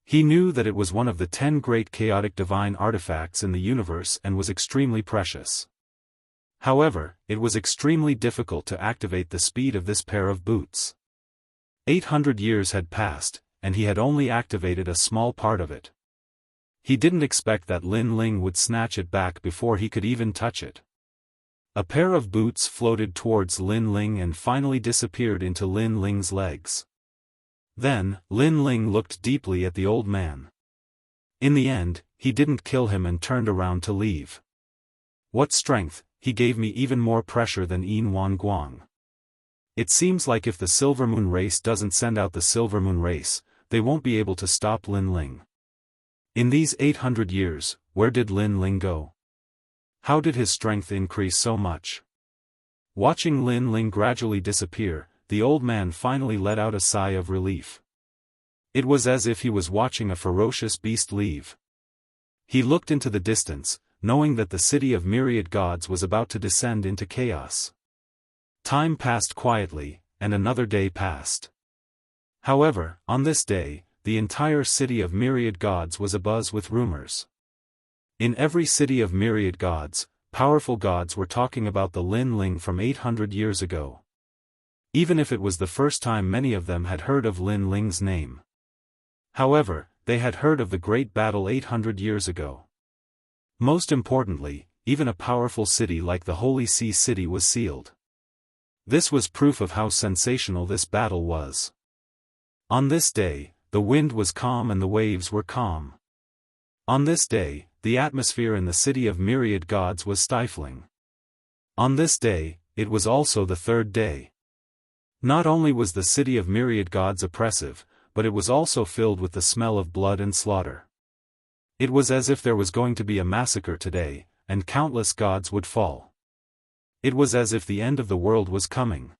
Speaker 1: He knew that it was one of the 10 great chaotic divine artifacts in the universe and was extremely precious. However, it was extremely difficult to activate the speed of this pair of boots. 800 years had passed, and he had only activated a small part of it. He didn't expect that Lin Ling would snatch it back before he could even touch it. A pair of boots floated towards Lin Ling and finally disappeared into Lin Ling's legs. Then, Lin Ling looked deeply at the old man. In the end, he didn't kill him and turned around to leave. What strength, he gave me even more pressure than Yin Wan Guang. It seems like if the Silver Moon race doesn't send out the Silver Moon race, they won't be able to stop Lin Ling. In these 800 years, where did Lin Ling go? How did his strength increase so much? Watching Lin Ling gradually disappear, the old man finally let out a sigh of relief. It was as if he was watching a ferocious beast leave. He looked into the distance, knowing that the city of myriad gods was about to descend into chaos. Time passed quietly, and another day passed. However, on this day, the entire city of myriad gods was abuzz with rumors. In every city of myriad gods, powerful gods were talking about the Lin Ling from 800 years ago. Even if it was the first time many of them had heard of Lin Ling's name. However, they had heard of the great battle 800 years ago. Most importantly, even a powerful city like the Holy Sea City was sealed. This was proof of how sensational this battle was. On this day, the wind was calm and the waves were calm. On this day, the atmosphere in the city of myriad gods was stifling. On this day, it was also the 3rd day. Not only was the city of myriad gods oppressive, but it was also filled with the smell of blood and slaughter. It was as if there was going to be a massacre today, and countless gods would fall. It was as if the end of the world was coming.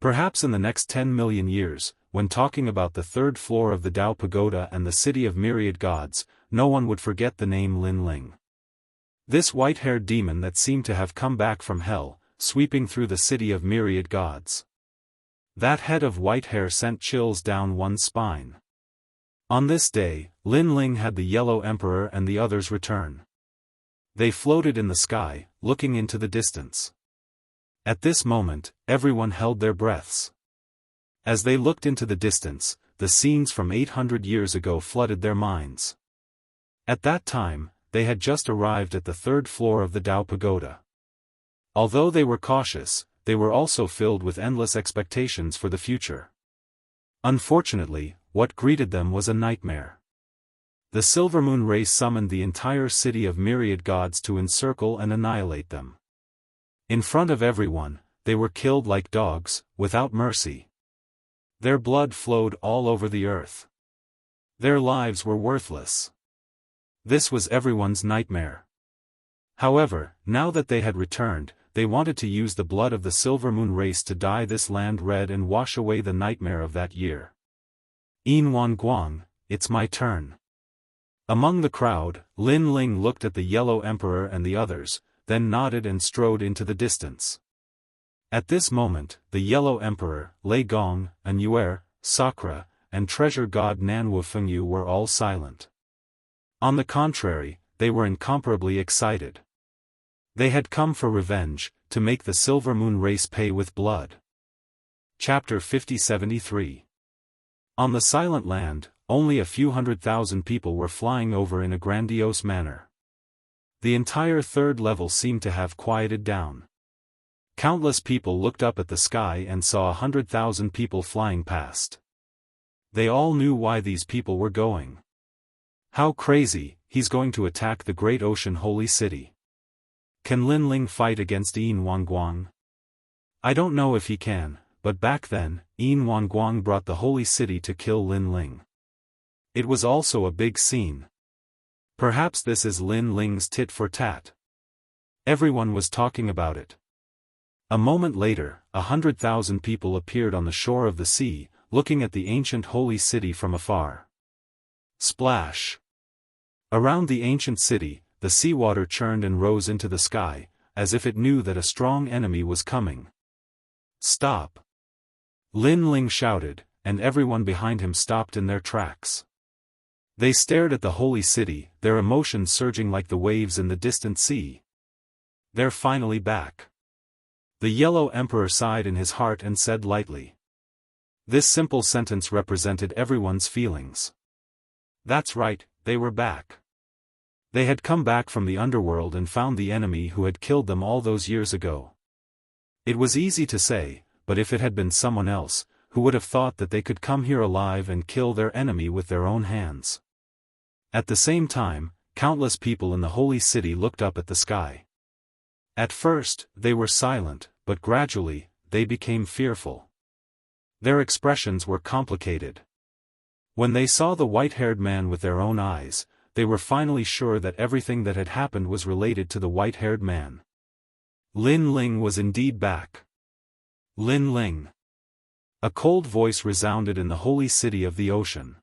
Speaker 1: Perhaps in the next 10 million years, when talking about the 3rd floor of the Dao Pagoda and the city of myriad gods, no one would forget the name Lin Ling. This white-haired demon that seemed to have come back from hell, sweeping through the city of myriad gods. That head of white hair sent chills down one's spine. On this day, Lin Ling had the Yellow Emperor and the others return. They floated in the sky, looking into the distance. At this moment, everyone held their breaths. As they looked into the distance, the scenes from 800 years ago flooded their minds. At that time, they had just arrived at the 3rd floor of the Dao Pagoda. Although they were cautious, they were also filled with endless expectations for the future. Unfortunately, what greeted them was a nightmare. The Silver Moon race summoned the entire city of myriad gods to encircle and annihilate them. In front of everyone, they were killed like dogs, without mercy. Their blood flowed all over the earth. Their lives were worthless. This was everyone's nightmare. However, now that they had returned, they wanted to use the blood of the Silver Moon race to dye this land red and wash away the nightmare of that year. Yin Guang, it's my turn. Among the crowd, Lin Ling looked at the Yellow Emperor and the others, then nodded and strode into the distance. At this moment, the Yellow Emperor, Lei Gong, Anuer, Sakra, and treasure god Nanwu Fengyu were all silent. On the contrary, they were incomparably excited. They had come for revenge, to make the Silver Moon race pay with blood. Chapter 50-73. On the Silent Land, only a few 100,000 people were flying over in a grandiose manner. The entire third level seemed to have quieted down. Countless people looked up at the sky and saw 100,000 people flying past. They all knew why these people were going. How crazy, he's going to attack the Great Ocean Holy City. Can Lin Ling fight against Yin Guang? I don't know if he can, but back then, Yin Guang brought the Holy City to kill Lin Ling. It was also a big scene. Perhaps this is Lin Ling's tit for tat. Everyone was talking about it. A moment later, 100,000 people appeared on the shore of the sea, looking at the ancient holy city from afar. Splash! Around the ancient city, the seawater churned and rose into the sky, as if it knew that a strong enemy was coming. Stop! Lin Ling shouted, and everyone behind him stopped in their tracks. They stared at the holy city, their emotions surging like the waves in the distant sea. They're finally back. The Yellow Emperor sighed in his heart and said lightly. This simple sentence represented everyone's feelings. That's right, they were back. They had come back from the underworld and found the enemy who had killed them all those years ago. It was easy to say, but if it had been someone else, who would have thought that they could come here alive and kill their enemy with their own hands? At the same time, countless people in the holy city looked up at the sky. At first, they were silent, but gradually, they became fearful. Their expressions were complicated. When they saw the white-haired man with their own eyes, they were finally sure that everything that had happened was related to the white-haired man. Lin Ling was indeed back. Lin Ling. A cold voice resounded in the holy city of the ocean.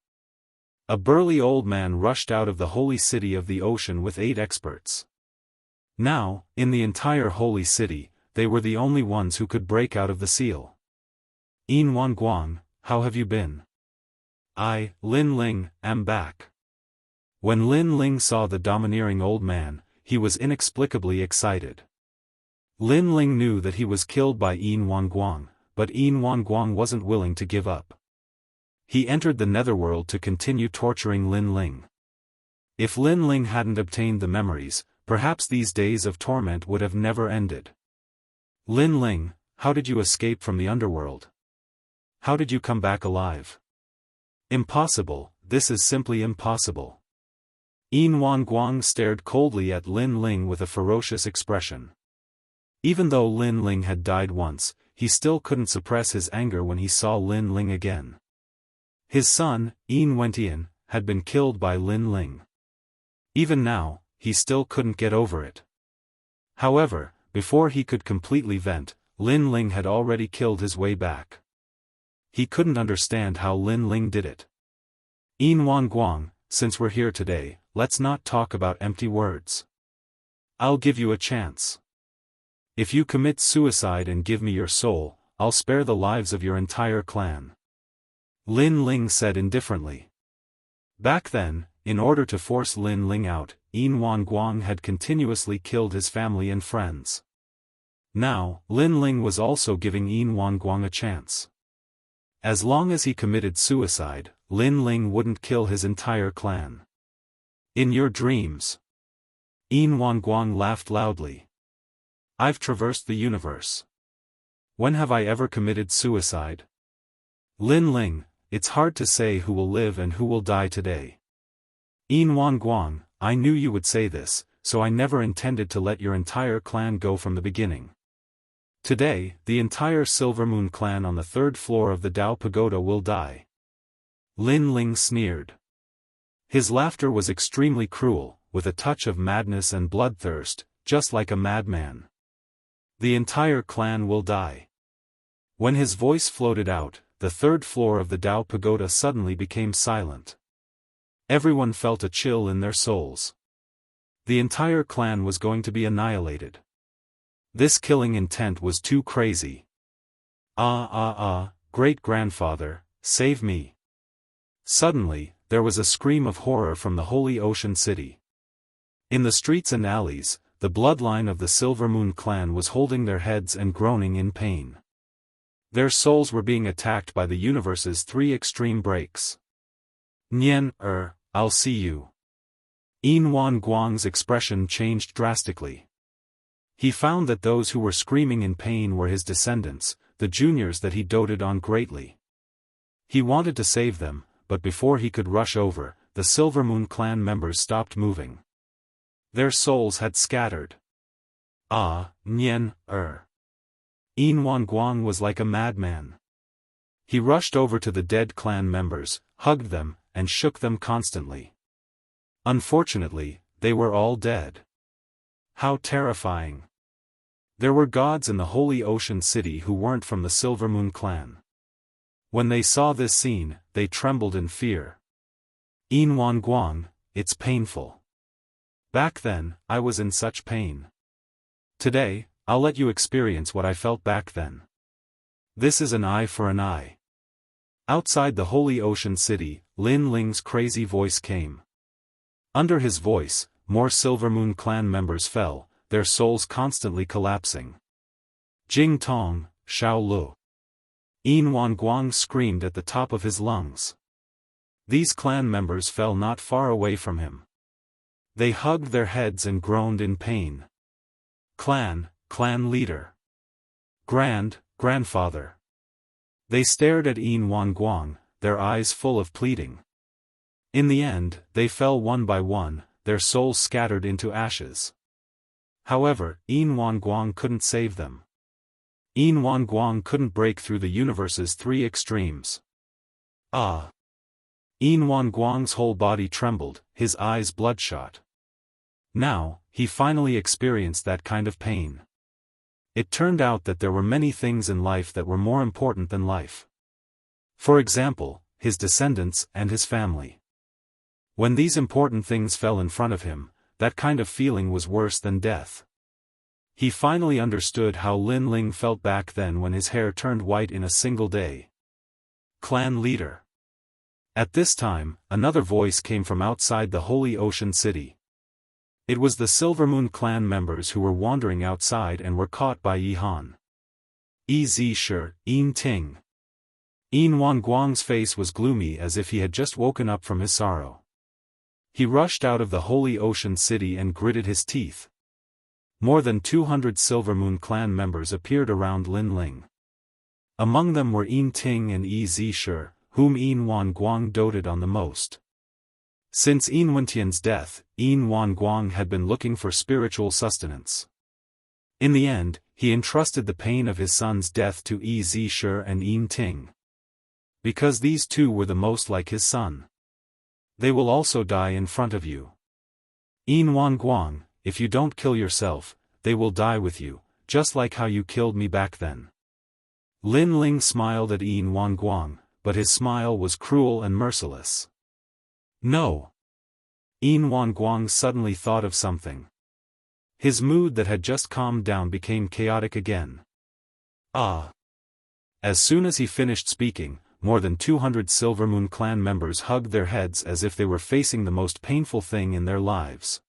Speaker 1: A burly old man rushed out of the holy city of the ocean with 8 experts. Now, in the entire holy city, they were the only ones who could break out of the seal. Yin Guang, how have you been? I, Lin Ling, am back. When Lin Ling saw the domineering old man, he was inexplicably excited. Lin Ling knew that he was killed by Yin Guang, but Yin Guang wasn't willing to give up. He entered the netherworld to continue torturing Lin Ling. If Lin Ling hadn't obtained the memories, perhaps these days of torment would have never ended. Lin Ling, how did you escape from the underworld? How did you come back alive? Impossible, this is simply impossible. Yin Guang stared coldly at Lin Ling with a ferocious expression. Even though Lin Ling had died once, he still couldn't suppress his anger when he saw Lin Ling again. His son, Yin Wentian, had been killed by Lin Ling. Even now, he still couldn't get over it. However, before he could completely vent, Lin Ling had already killed his way back. He couldn't understand how Lin Ling did it. Yin Guang, since we're here today, let's not talk about empty words. I'll give you a chance. If you commit suicide and give me your soul, I'll spare the lives of your entire clan. Lin Ling said indifferently. Back then, in order to force Lin Ling out, Yin Guang had continuously killed his family and friends. Now, Lin Ling was also giving Yin Guang a chance. As long as he committed suicide, Lin Ling wouldn't kill his entire clan. In your dreams. Yin Guang laughed loudly. I've traversed the universe. When have I ever committed suicide? Lin Ling, it's hard to say who will live and who will die today. Yin Guang, I knew you would say this, so I never intended to let your entire clan go from the beginning. Today, the entire Silver Moon clan on the third floor of the Dao Pagoda will die. Lin Ling sneered. His laughter was extremely cruel, with a touch of madness and bloodthirst, just like a madman. The entire clan will die. When his voice floated out, the third floor of the Dao Pagoda suddenly became silent. Everyone felt a chill in their souls. The entire clan was going to be annihilated. This killing intent was too crazy. Great-grandfather, save me. Suddenly, there was a scream of horror from the Holy Ocean City. In the streets and alleys, the bloodline of the Silver Moon clan was holding their heads and groaning in pain. Their souls were being attacked by the universe's three extreme breaks. I'll see you. Yin Wan Guang's expression changed drastically. He found that those who were screaming in pain were his descendants, the juniors that he doted on greatly. He wanted to save them, but before he could rush over, the Silver Moon clan members stopped moving. Their souls had scattered. Yin Wan Guang was like a madman. He rushed over to the dead clan members, hugged them, and shook them constantly. Unfortunately, they were all dead. How terrifying. There were gods in the Holy Ocean City who weren't from the Silver Moon clan. When they saw this scene, they trembled in fear. Yin Wan Guang, it's painful. Back then, I was in such pain. Today, I'll let you experience what I felt back then. This is an eye for an eye. Outside the Holy Ocean City, Lin Ling's crazy voice came. Under his voice, more Silver Moon clan members fell, their souls constantly collapsing. Jing Tong, Xiao Lu. Yin Wan Guang screamed at the top of his lungs. These clan members fell not far away from him. They hugged their heads and groaned in pain. Clan leader. Grandfather. They stared at Yin Wan Guang, their eyes full of pleading. In the end, they fell one by one, their souls scattered into ashes. However, Yin Wan Guang couldn't save them. Yin Wan Guang couldn't break through the universe's three extremes. Yin Wan Guang's whole body trembled, his eyes bloodshot. Now, he finally experienced that kind of pain. It turned out that there were many things in life that were more important than life. For example, his descendants and his family. When these important things fell in front of him, that kind of feeling was worse than death. He finally understood how Lin Ling felt back then when his hair turned white in a single day. Clan leader. At this time, another voice came from outside the Holy Ocean City. It was the Silver Moon clan members who were wandering outside and were caught by Yi Han. Shi, Yin Ting. Yin Wan Guang's face was gloomy as if he had just woken up from his sorrow. He rushed out of the Holy Ocean City and gritted his teeth. More than 200 Silver Moon clan members appeared around Lin Ling. Among them were Yin Ting and Shi, whom Yin Wan Guang doted on the most. Since Yin Wentian's death, Yin Wan Guang had been looking for spiritual sustenance. In the end, he entrusted the pain of his son's death to Shi and Yin Ting. Because these two were the most like his son. They will also die in front of you. Yin Wan Guang, if you don't kill yourself, they will die with you, just like how you killed me back then. Lin Ling smiled at Yin Wan Guang, but his smile was cruel and merciless. No. Yin Wan Guang suddenly thought of something. His mood that had just calmed down became chaotic again. As soon as he finished speaking, more than 200 Silver Moon clan members hugged their heads as if they were facing the most painful thing in their lives.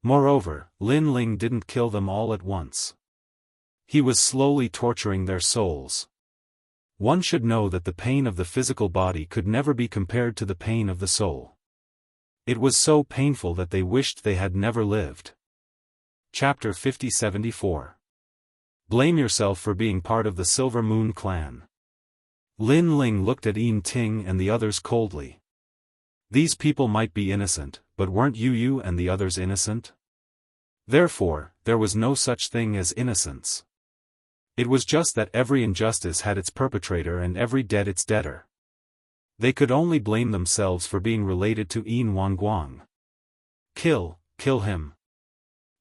Speaker 1: Moreover, Lin Ling didn't kill them all at once. He was slowly torturing their souls. One should know that the pain of the physical body could never be compared to the pain of the soul. It was so painful that they wished they had never lived. Chapter 50-74. Blame yourself for being part of the Silver Moon clan. Lin Ling looked at Yin Ting and the others coldly. These people might be innocent, but weren't you and the others innocent? Therefore, there was no such thing as innocence. It was just that every injustice had its perpetrator and every debt its debtor. They could only blame themselves for being related to Yin Wanguang. Kill him.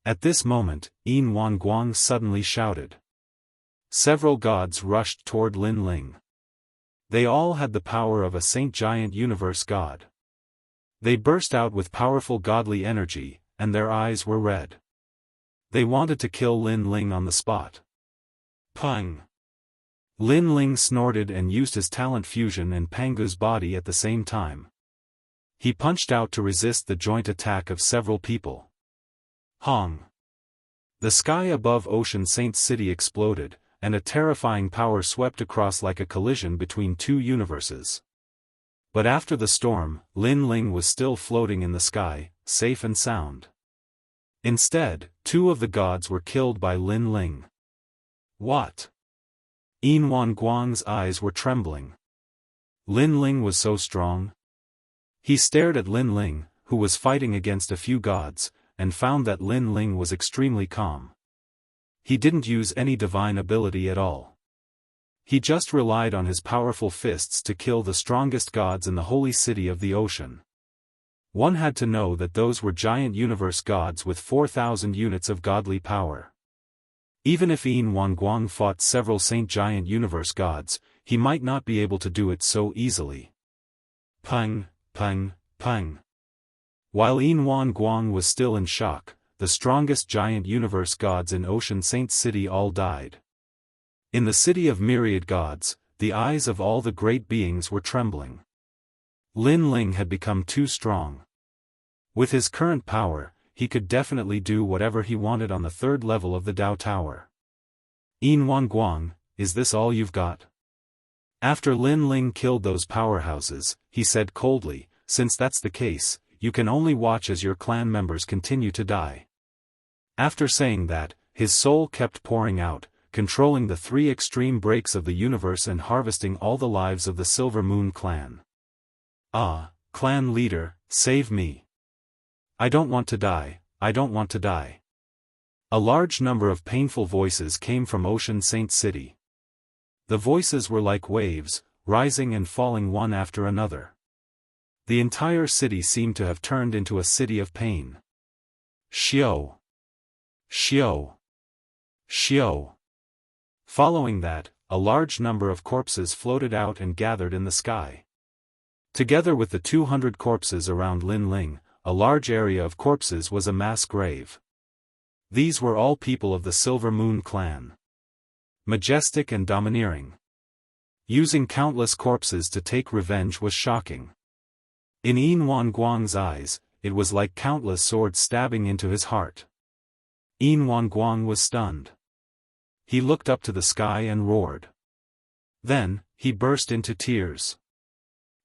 Speaker 1: At this moment, Yin Wanguang suddenly shouted. Several gods rushed toward Lin Ling. They all had the power of a saint giant universe god. They burst out with powerful godly energy, and their eyes were red. They wanted to kill Lin Ling on the spot. Pang! Lin Ling snorted and used his talent fusion and Pangu's body at the same time. He punched out to resist the joint attack of several people. Hong! The sky above Ocean Saint City exploded, and a terrifying power swept across like a collision between two universes. But after the storm, Lin Ling was still floating in the sky, safe and sound. Instead, two of the gods were killed by Lin Ling. What? Yin Wanguang's eyes were trembling. Lin Ling was so strong. He stared at Lin Ling, who was fighting against a few gods, and found that Lin Ling was extremely calm. He didn't use any divine ability at all. He just relied on his powerful fists to kill the strongest gods in the holy city of the ocean. One had to know that those were giant universe gods with 4,000 units of godly power. Even if Yin Wanguang fought several saint giant universe gods, he might not be able to do it so easily. Pang, pang, pang. While Yin Wanguang was still in shock, the strongest giant universe gods in Ocean Saint City all died. In the city of myriad gods, the eyes of all the great beings were trembling. Lin Ling had become too strong. With his current power, he could definitely do whatever he wanted on the third level of the Dao Tower. Yin Wanguang, is this all you've got? After Lin Ling killed those powerhouses, he said coldly, since that's the case, you can only watch as your clan members continue to die. After saying that, his soul kept pouring out, controlling the three extreme breaks of the universe and harvesting all the lives of the Silver Moon clan. Ah, clan leader, save me. I don't want to die, I don't want to die. A large number of painful voices came from Ocean Saint City. The voices were like waves, rising and falling one after another. The entire city seemed to have turned into a city of pain. Xiao! Xiao! Xiao! Following that, a large number of corpses floated out and gathered in the sky. Together with the 200 corpses around Lin Ling, a large area of corpses was a mass grave. These were all people of the Silver Moon clan. Majestic and domineering. Using countless corpses to take revenge was shocking. In Yin Wanguang's eyes, it was like countless swords stabbing into his heart. Yin Wanguang was stunned. He looked up to the sky and roared. Then, he burst into tears.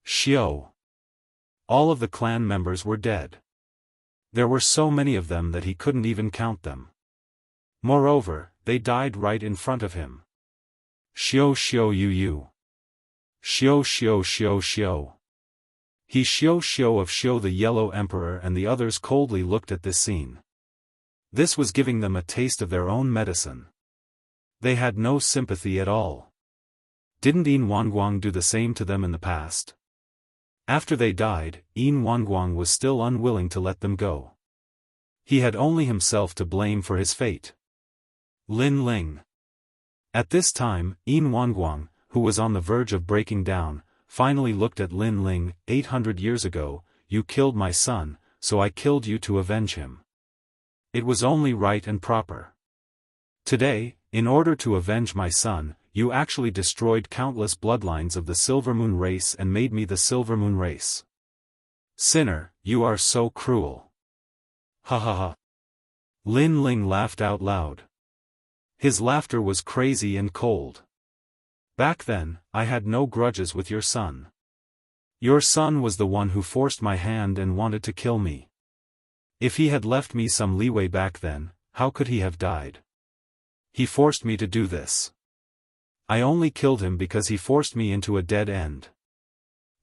Speaker 1: Xiao! All of the clan members were dead. There were so many of them that he couldn't even count them. Moreover, they died right in front of him. Xiao Xiao Yu Yu. Xiao Xiao Xiao Xiao. He Xiao Xiao of Xiao the Yellow Emperor and the others coldly looked at this scene. This was giving them a taste of their own medicine. They had no sympathy at all. Didn't Yin Wanguang do the same to them in the past? After they died, Yin Wanguang was still unwilling to let them go. He had only himself to blame for his fate. Lin Ling. At this time, Yin Wanguang, who was on the verge of breaking down, finally looked at Lin Ling. 800 years ago, you killed my son, so I killed you to avenge him. It was only right and proper. Today, in order to avenge my son, you actually destroyed countless bloodlines of the Silver Moon race and made me the Silver Moon race. Sinner, you are so cruel. Ha ha ha. Lin Ling laughed out loud. His laughter was crazy and cold. Back then, I had no grudges with your son. Your son was the one who forced my hand and wanted to kill me. If he had left me some leeway back then, how could he have died? He forced me to do this. I only killed him because he forced me into a dead end.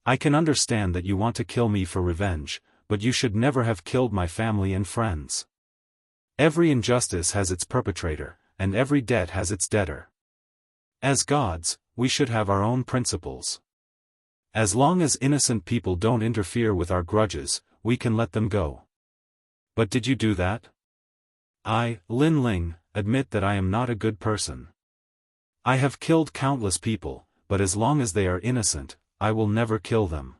Speaker 1: I can understand that you want to kill me for revenge, but you should never have killed my family and friends. Every injustice has its perpetrator, and every debt has its debtor. As gods, we should have our own principles. As long as innocent people don't interfere with our grudges, we can let them go. But did you do that? I, Lin Ling, admit that I am not a good person. I have killed countless people, but as long as they are innocent, I will never kill them.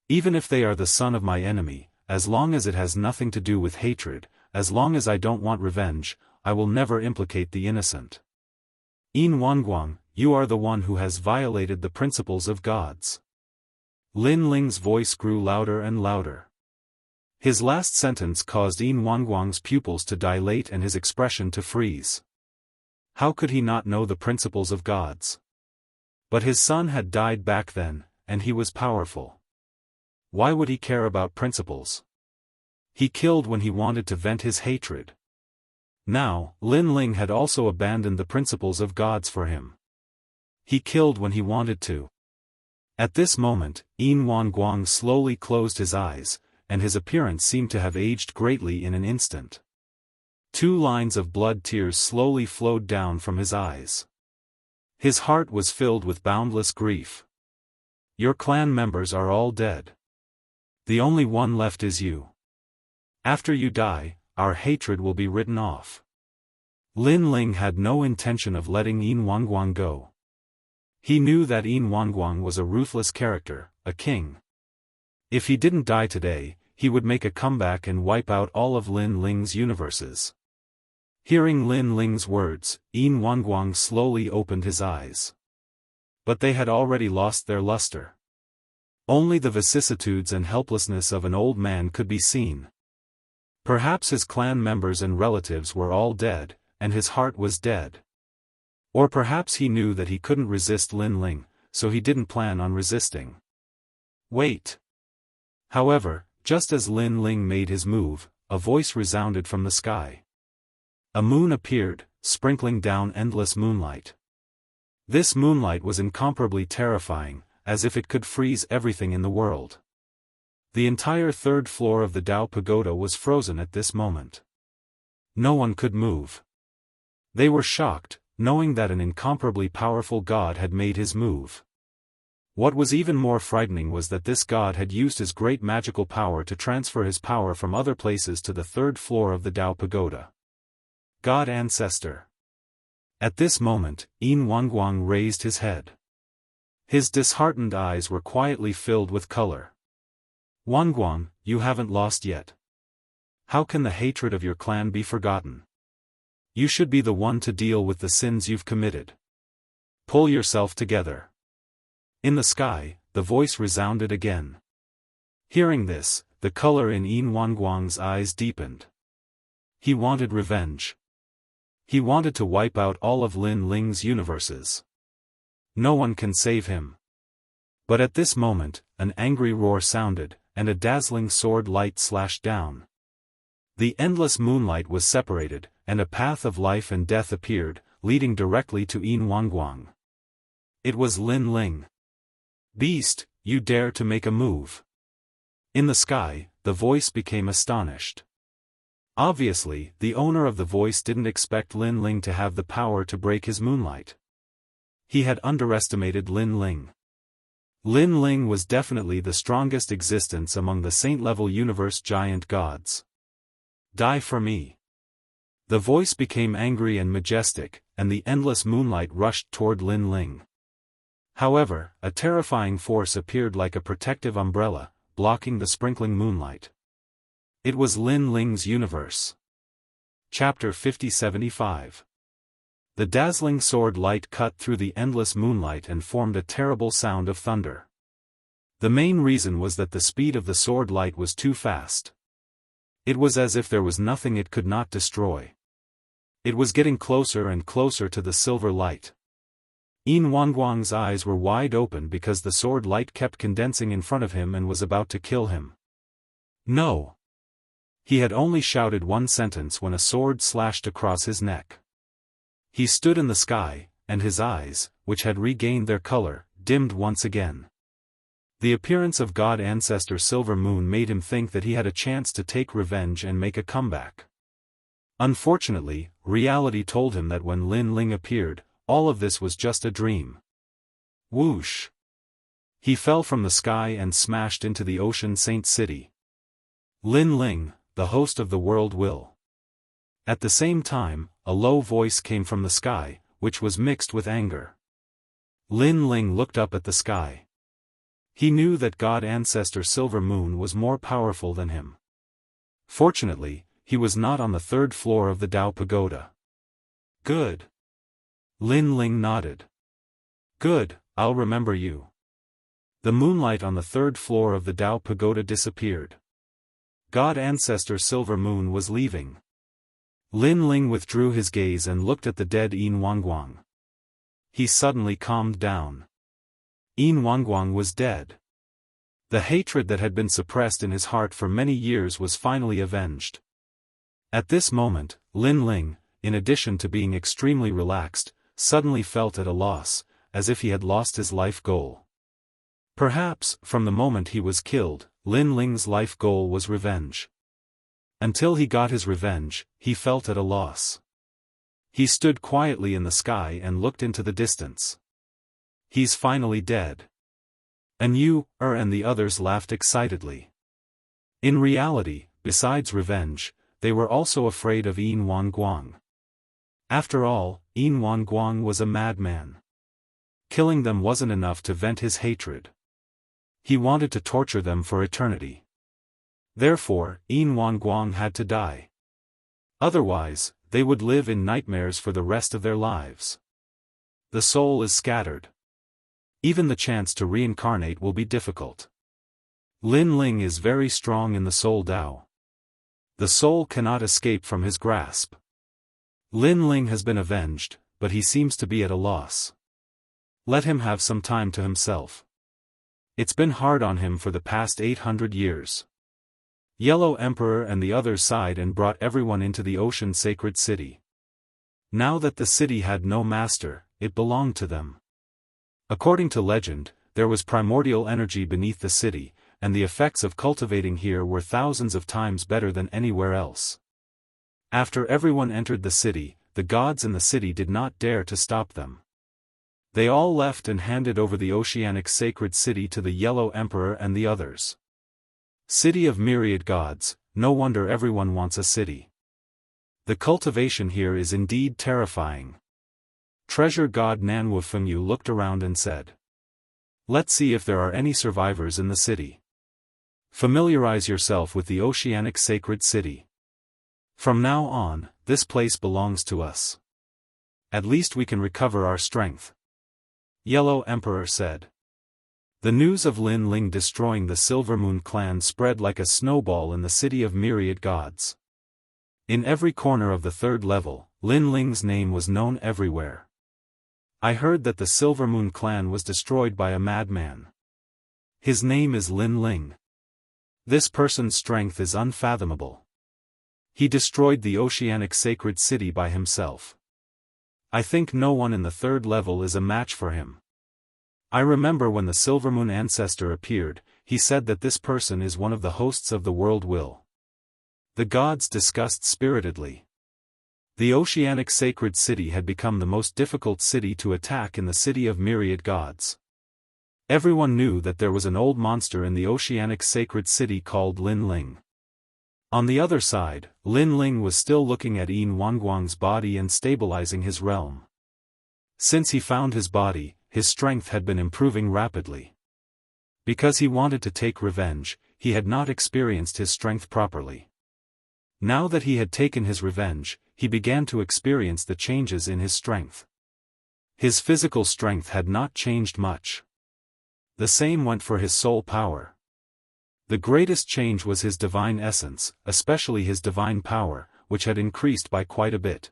Speaker 1: Even if they are the son of my enemy, as long as it has nothing to do with hatred, as long as I don't want revenge, I will never implicate the innocent. Yin Wanguang, you are the one who has violated the principles of gods. Lin Ling's voice grew louder and louder. His last sentence caused Yin Wanguang's pupils to dilate and his expression to freeze. How could he not know the principles of gods? But his son had died back then, and he was powerful. Why would he care about principles? He killed when he wanted to vent his hatred. Now, Lin Ling had also abandoned the principles of gods for him. He killed when he wanted to. At this moment, Yin Wanguang slowly closed his eyes, and his appearance seemed to have aged greatly in an instant. 2 lines of blood tears slowly flowed down from his eyes. His heart was filled with boundless grief. Your clan members are all dead. The only one left is you. After you die, our hatred will be written off. Lin Ling had no intention of letting Yin Wanguang go. He knew that Yin Wanguang was a ruthless character, a king. If he didn't die today, he would make a comeback and wipe out all of Lin Ling's universes. Hearing Lin Ling's words, Yin Wanguang slowly opened his eyes. But they had already lost their luster. Only the vicissitudes and helplessness of an old man could be seen. Perhaps his clan members and relatives were all dead, and his heart was dead. Or perhaps he knew that he couldn't resist Lin Ling, so he didn't plan on resisting. Wait. However, just as Lin Ling made his move, a voice resounded from the sky. A moon appeared, sprinkling down endless moonlight. This moonlight was incomparably terrifying, as if it could freeze everything in the world. The entire 3rd floor of the Dao Pagoda was frozen at this moment. No one could move. They were shocked, knowing that an incomparably powerful god had made his move. What was even more frightening was that this god had used his great magical power to transfer his power from other places to the 3rd floor of the Dao Pagoda. God Ancestor. At this moment, Yin Wanguang raised his head. His disheartened eyes were quietly filled with color. Wanguang, you haven't lost yet. How can the hatred of your clan be forgotten? You should be the one to deal with the sins you've committed. Pull yourself together. In the sky, the voice resounded again. Hearing this, the color in Yin Wanguang's eyes deepened. He wanted revenge. He wanted to wipe out all of Lin Ling's universes. No one can save him. But at this moment, an angry roar sounded, and a dazzling sword light slashed down. The endless moonlight was separated, and a path of life and death appeared, leading directly to Yin Wanguang. It was Lin Ling. Beast, you dare to make a move. In the sky, the voice became astonished. Obviously, the owner of the voice didn't expect Lin Ling to have the power to break his moonlight. He had underestimated Lin Ling. Lin Ling was definitely the strongest existence among the saint-level universe giant gods. Die for me. The voice became angry and majestic, and the endless moonlight rushed toward Lin Ling. However, a terrifying force appeared like a protective umbrella, blocking the sprinkling moonlight. It was Lin Ling's universe. Chapter 5075. The dazzling sword light cut through the endless moonlight and formed a terrible sound of thunder. The main reason was that the speed of the sword light was too fast. It was as if there was nothing it could not destroy. It was getting closer and closer to the silver light. Yin Wanguang's eyes were wide open because the sword light kept condensing in front of him and was about to kill him. No! He had only shouted one sentence when a sword slashed across his neck. He stood in the sky, and his eyes, which had regained their color, dimmed once again. The appearance of God Ancestor Silver Moon made him think that he had a chance to take revenge and make a comeback. Unfortunately, reality told him that when Lin Ling appeared, all of this was just a dream. Whoosh! He fell from the sky and smashed into the ocean saint city. Lin Ling, the host of the world will. At the same time, a low voice came from the sky, which was mixed with anger. Lin Ling looked up at the sky. He knew that God Ancestor Silver Moon was more powerful than him. Fortunately, he was not on the third floor of the Dao Pagoda. Good. Lin Ling nodded. Good, I'll remember you. The moonlight on the third floor of the Dao Pagoda disappeared. God Ancestor Silver Moon was leaving. Lin Ling withdrew his gaze and looked at the dead Yin Wangguang. He suddenly calmed down. Yin Wangguang was dead. The hatred that had been suppressed in his heart for many years was finally avenged. At this moment, Lin Ling, in addition to being extremely relaxed, suddenly felt at a loss, as if he had lost his life goal. Perhaps, from the moment he was killed, Lin Ling's life goal was revenge. Until he got his revenge, he felt at a loss. He stood quietly in the sky and looked into the distance. He's finally dead. And you, and the others laughed excitedly. In reality, besides revenge, they were also afraid of Yin Wangguang. After all, Yin Wangguang was a madman. Killing them wasn't enough to vent his hatred. He wanted to torture them for eternity. Therefore, Yin Wangguang had to die. Otherwise, they would live in nightmares for the rest of their lives. The soul is scattered. Even the chance to reincarnate will be difficult. Lin Ling is very strong in the soul Dao. The soul cannot escape from his grasp. Lin Ling has been avenged, but he seems to be at a loss. Let him have some time to himself. It's been hard on him for the past 800 years. Yellow Emperor and the others sighed and brought everyone into the ocean sacred city. Now that the city had no master, it belonged to them. According to legend, there was primordial energy beneath the city, and the effects of cultivating here were thousands of times better than anywhere else. After everyone entered the city, the gods in the city did not dare to stop them. They all left and handed over the oceanic sacred city to the Yellow Emperor and the others. City of myriad gods, no wonder everyone wants a city. The cultivation here is indeed terrifying. Treasure god Nanwu Fengyu looked around and said, "Let's see if there are any survivors in the city. Familiarize yourself with the oceanic sacred city. From now on, this place belongs to us. At least we can recover our strength." Yellow Emperor said. The news of Lin Ling destroying the Silver Moon clan spread like a snowball in the city of myriad gods. In every corner of the third level, Lin Ling's name was known everywhere. I heard that the Silver Moon clan was destroyed by a madman. His name is Lin Ling. This person's strength is unfathomable. He destroyed the oceanic sacred city by himself. I think no one in the third level is a match for him. I remember when the Silver Moon ancestor appeared, he said that this person is one of the hosts of the world will. The gods discussed spiritedly. The oceanic sacred city had become the most difficult city to attack in the city of myriad gods. Everyone knew that there was an old monster in the oceanic sacred city called Lin Ling. On the other side, Lin Ling was still looking at Yin Wangguang's body and stabilizing his realm. Since he found his body, his strength had been improving rapidly. Because he wanted to take revenge, he had not experienced his strength properly. Now that he had taken his revenge, he began to experience the changes in his strength. His physical strength had not changed much. The same went for his soul power. The greatest change was his divine essence, especially his divine power, which had increased by quite a bit.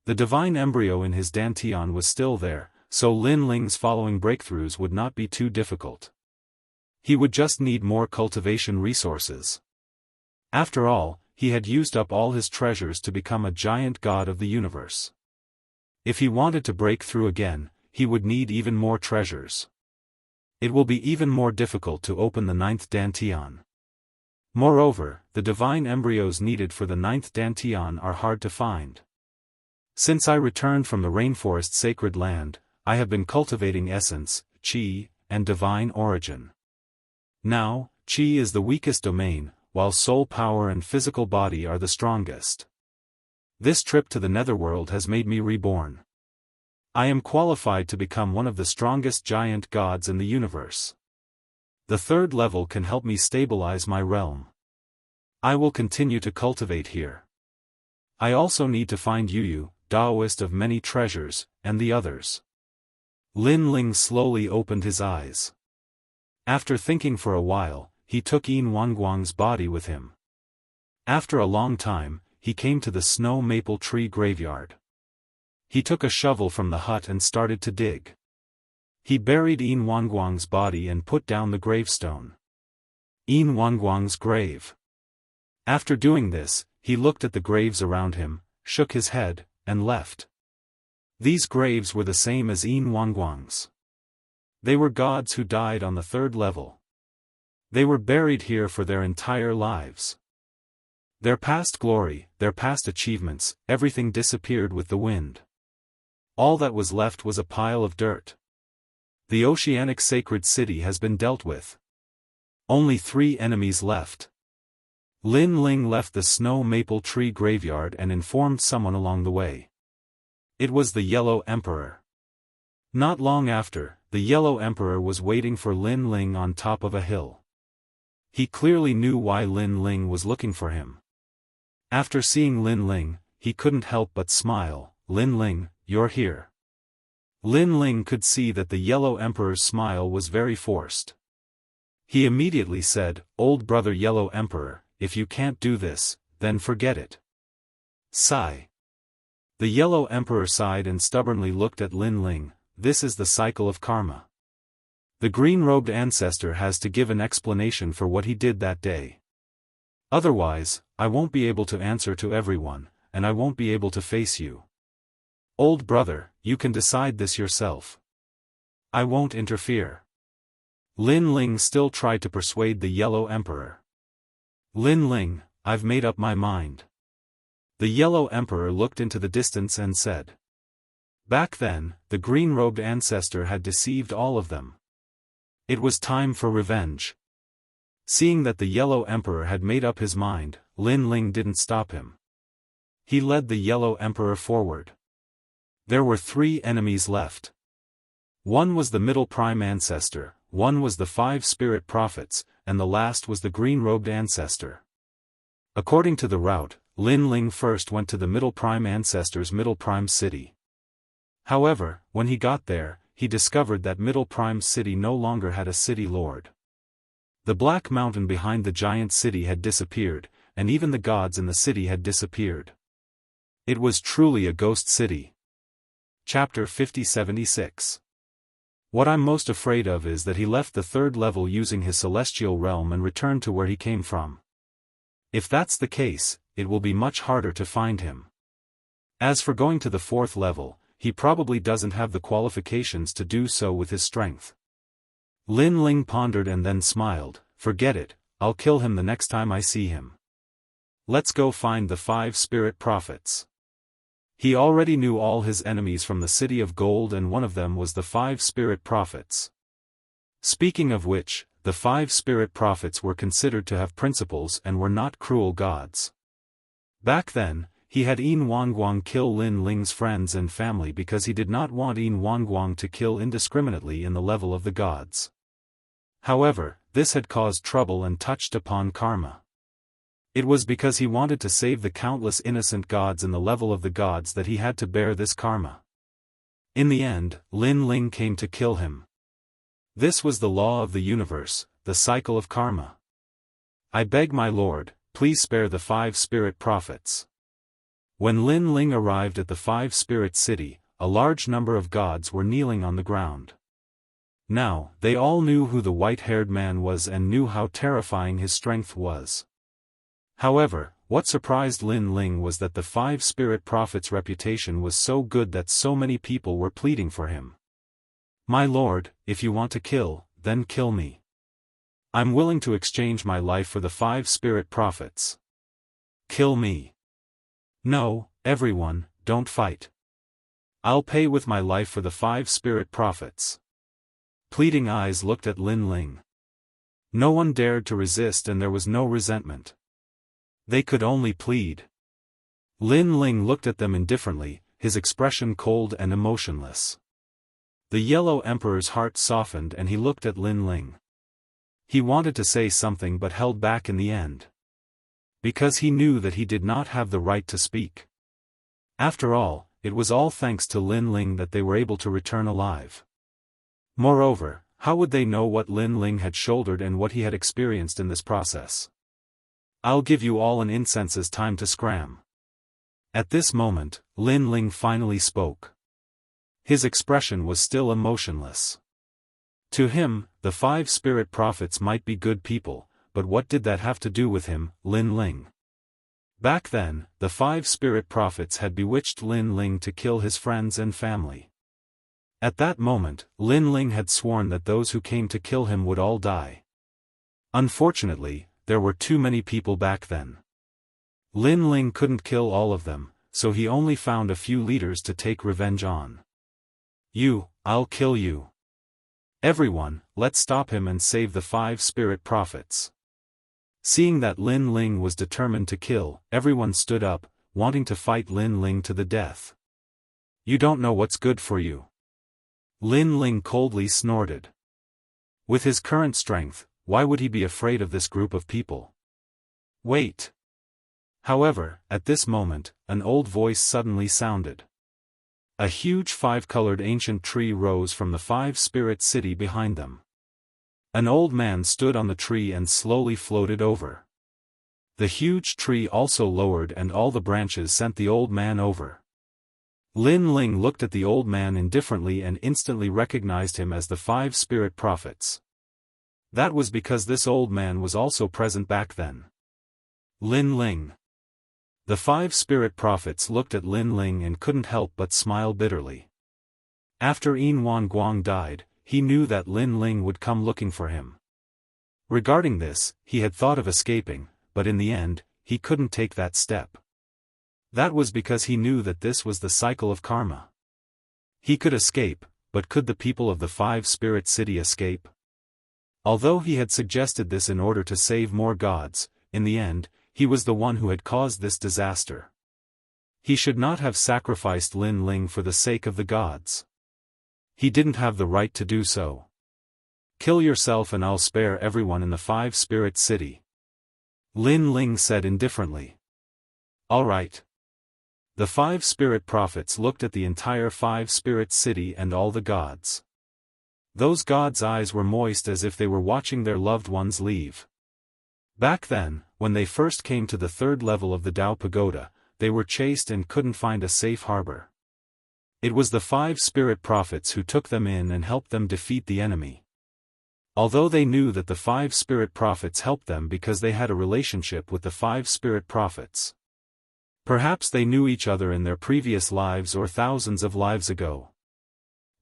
Speaker 1: The divine embryo in his dantian was still there, so Lin Ling's following breakthroughs would not be too difficult. He would just need more cultivation resources. After all, he had used up all his treasures to become a giant god of the universe. If he wanted to break through again, he would need even more treasures. It will be even more difficult to open the 9th dantian. Moreover, the divine embryos needed for the 9th dantian are hard to find. Since I returned from the rainforest sacred land, I have been cultivating essence, qi, and divine origin. Now, qi is the weakest domain, while soul power and physical body are the strongest. This trip to the netherworld has made me reborn. I am qualified to become one of the strongest giant gods in the universe. The third level can help me stabilize my realm. I will continue to cultivate here. I also need to find Yu, Daoist of many treasures, and the others. Lin Ling slowly opened his eyes. After thinking for a while, he took Yin Wanguang's body with him. After a long time, he came to the snow maple tree graveyard. He took a shovel from the hut and started to dig. He buried Yin Wanguang's body and put down the gravestone. Yin Wanguang's grave. After doing this, he looked at the graves around him, shook his head, and left. These graves were the same as Yin Wanguang's. They were gods who died on the third level. They were buried here for their entire lives. Their past glory, their past achievements, everything disappeared with the wind. All that was left was a pile of dirt. The oceanic sacred city has been dealt with. Only 3 enemies left. Lin Ling left the snow maple tree graveyard and informed someone along the way. It was the Yellow Emperor. Not long after, the Yellow Emperor was waiting for Lin Ling on top of a hill. He clearly knew why Lin Ling was looking for him. After seeing Lin Ling, he couldn't help but smile. "Lin Ling, you're here." Lin Ling could see that the Yellow Emperor's smile was very forced. He immediately said, "Old brother Yellow Emperor, if you can't do this, then forget it." Sigh. The Yellow Emperor sighed and stubbornly looked at Lin Ling. This is the cycle of karma. The green-robed ancestor has to give an explanation for what he did that day. Otherwise, I won't be able to answer to everyone, and I won't be able to face you. Old brother, you can decide this yourself. I won't interfere. Lin Ling still tried to persuade the Yellow Emperor. Lin Ling, I've made up my mind. The Yellow Emperor looked into the distance and said. Back then, the green-robed ancestor had deceived all of them. It was time for revenge. Seeing that the Yellow Emperor had made up his mind, Lin Ling didn't stop him. He led the Yellow Emperor forward. There were 3 enemies left. One was the Middle Prime Ancestor, one was the 5 Spirit Prophets, and the last was the green-robed ancestor. According to the route, Lin Ling first went to the Middle Prime Ancestor's Middle Prime City. However, when he got there, he discovered that Middle Prime City no longer had a city lord. The black mountain behind the giant city had disappeared, and even the gods in the city had disappeared. It was truly a ghost city. Chapter 5076. What I'm most afraid of is that he left the third level using his celestial realm and returned to where he came from. If that's the case, it will be much harder to find him. As for going to the 4th level, he probably doesn't have the qualifications to do so with his strength. Lin Ling pondered and then smiled. Forget it, I'll kill him the next time I see him. Let's go find the 5 Spirit Prophets. He already knew all his enemies from the City of Gold, and one of them was the 5 Spirit Prophets. Speaking of which, the 5 Spirit Prophets were considered to have principles and were not cruel gods. Back then, he had Yin Wanguang kill Lin Ling's friends and family because he did not want Yin Wanguang to kill indiscriminately in the level of the gods. However, this had caused trouble and touched upon karma. It was because he wanted to save the countless innocent gods in the level of the gods that he had to bear this karma. In the end, Lin Ling came to kill him. This was the law of the universe, the cycle of karma. I beg my lord, please spare the 5 Spirit Prophets. When Lin Ling arrived at the 5 Spirit City, a large number of gods were kneeling on the ground. Now, they all knew who the white-haired man was and knew how terrifying his strength was. However, what surprised Lin Ling was that the 5 Spirit Prophets' reputation was so good that so many people were pleading for him. My lord, if you want to kill, then kill me. I'm willing to exchange my life for the 5 Spirit Prophets. Kill me. No, Everyone, don't fight. I'll pay with my life for the 5 spirit prophets. Pleading eyes looked at Lin Ling. No one dared to resist and there was no resentment. They could only plead. Lin Ling looked at them indifferently, his expression cold and emotionless. The Yellow Emperor's heart softened and he looked at Lin Ling. He wanted to say something but held back in the end. Because he knew that he did not have the right to speak. After all, it was all thanks to Lin Ling that they were able to return alive. Moreover, how would they know what Lin Ling had shouldered and what he had experienced in this process? I'll give you all an incense's time to scram. At this moment, Lin Ling finally spoke. His expression was still emotionless. To him, the 5 spirit prophets might be good people, but what did that have to do with him, Lin Ling? Back then, the 5 spirit prophets had bewitched Lin Ling to kill his friends and family. At that moment, Lin Ling had sworn that those who came to kill him would all die. Unfortunately, there were too many people back then. Lin Ling couldn't kill all of them, so he only found a few leaders to take revenge on. I'll kill you. Everyone, let's stop him and save the 5 spirit prophets. Seeing that Lin Ling was determined to kill, everyone stood up, wanting to fight Lin Ling to the death. You don't know what's good for you. Lin Ling coldly snorted. With his current strength, why would he be afraid of this group of people? Wait. However, at this moment, an old voice suddenly sounded. A huge 5-colored ancient tree rose from the 5 spirit city behind them. An old man stood on the tree and slowly floated over. The huge tree also lowered and all the branches sent the old man over. Lin Ling looked at the old man indifferently and instantly recognized him as the 5 spirit prophets. That was because this old man was also present back then. Lin Ling. The 5 spirit prophets looked at Lin Ling and couldn't help but smile bitterly. After Yin Wan Guang died, he knew that Lin Ling would come looking for him. Regarding this, he had thought of escaping, but in the end, he couldn't take that step. That was because he knew that this was the cycle of karma. He could escape, but could the people of the 5 spirit city escape? Although he had suggested this in order to save more gods, in the end, he was the one who had caused this disaster. He should not have sacrificed Lin Ling for the sake of the gods. He didn't have the right to do so. Kill yourself and I'll spare everyone in the 5 spirit city. Lin Ling said indifferently. All right. The 5 spirit prophets looked at the entire 5 spirit city and all the gods. Those gods' eyes were moist as if they were watching their loved ones leave. Back then, when they first came to the 3rd level of the Dao Pagoda, they were chased and couldn't find a safe harbor. It was the 5 spirit prophets who took them in and helped them defeat the enemy. Although they knew that the 5 spirit prophets helped them because they had a relationship with the 5 spirit prophets. Perhaps they knew each other in their previous lives or thousands of lives ago.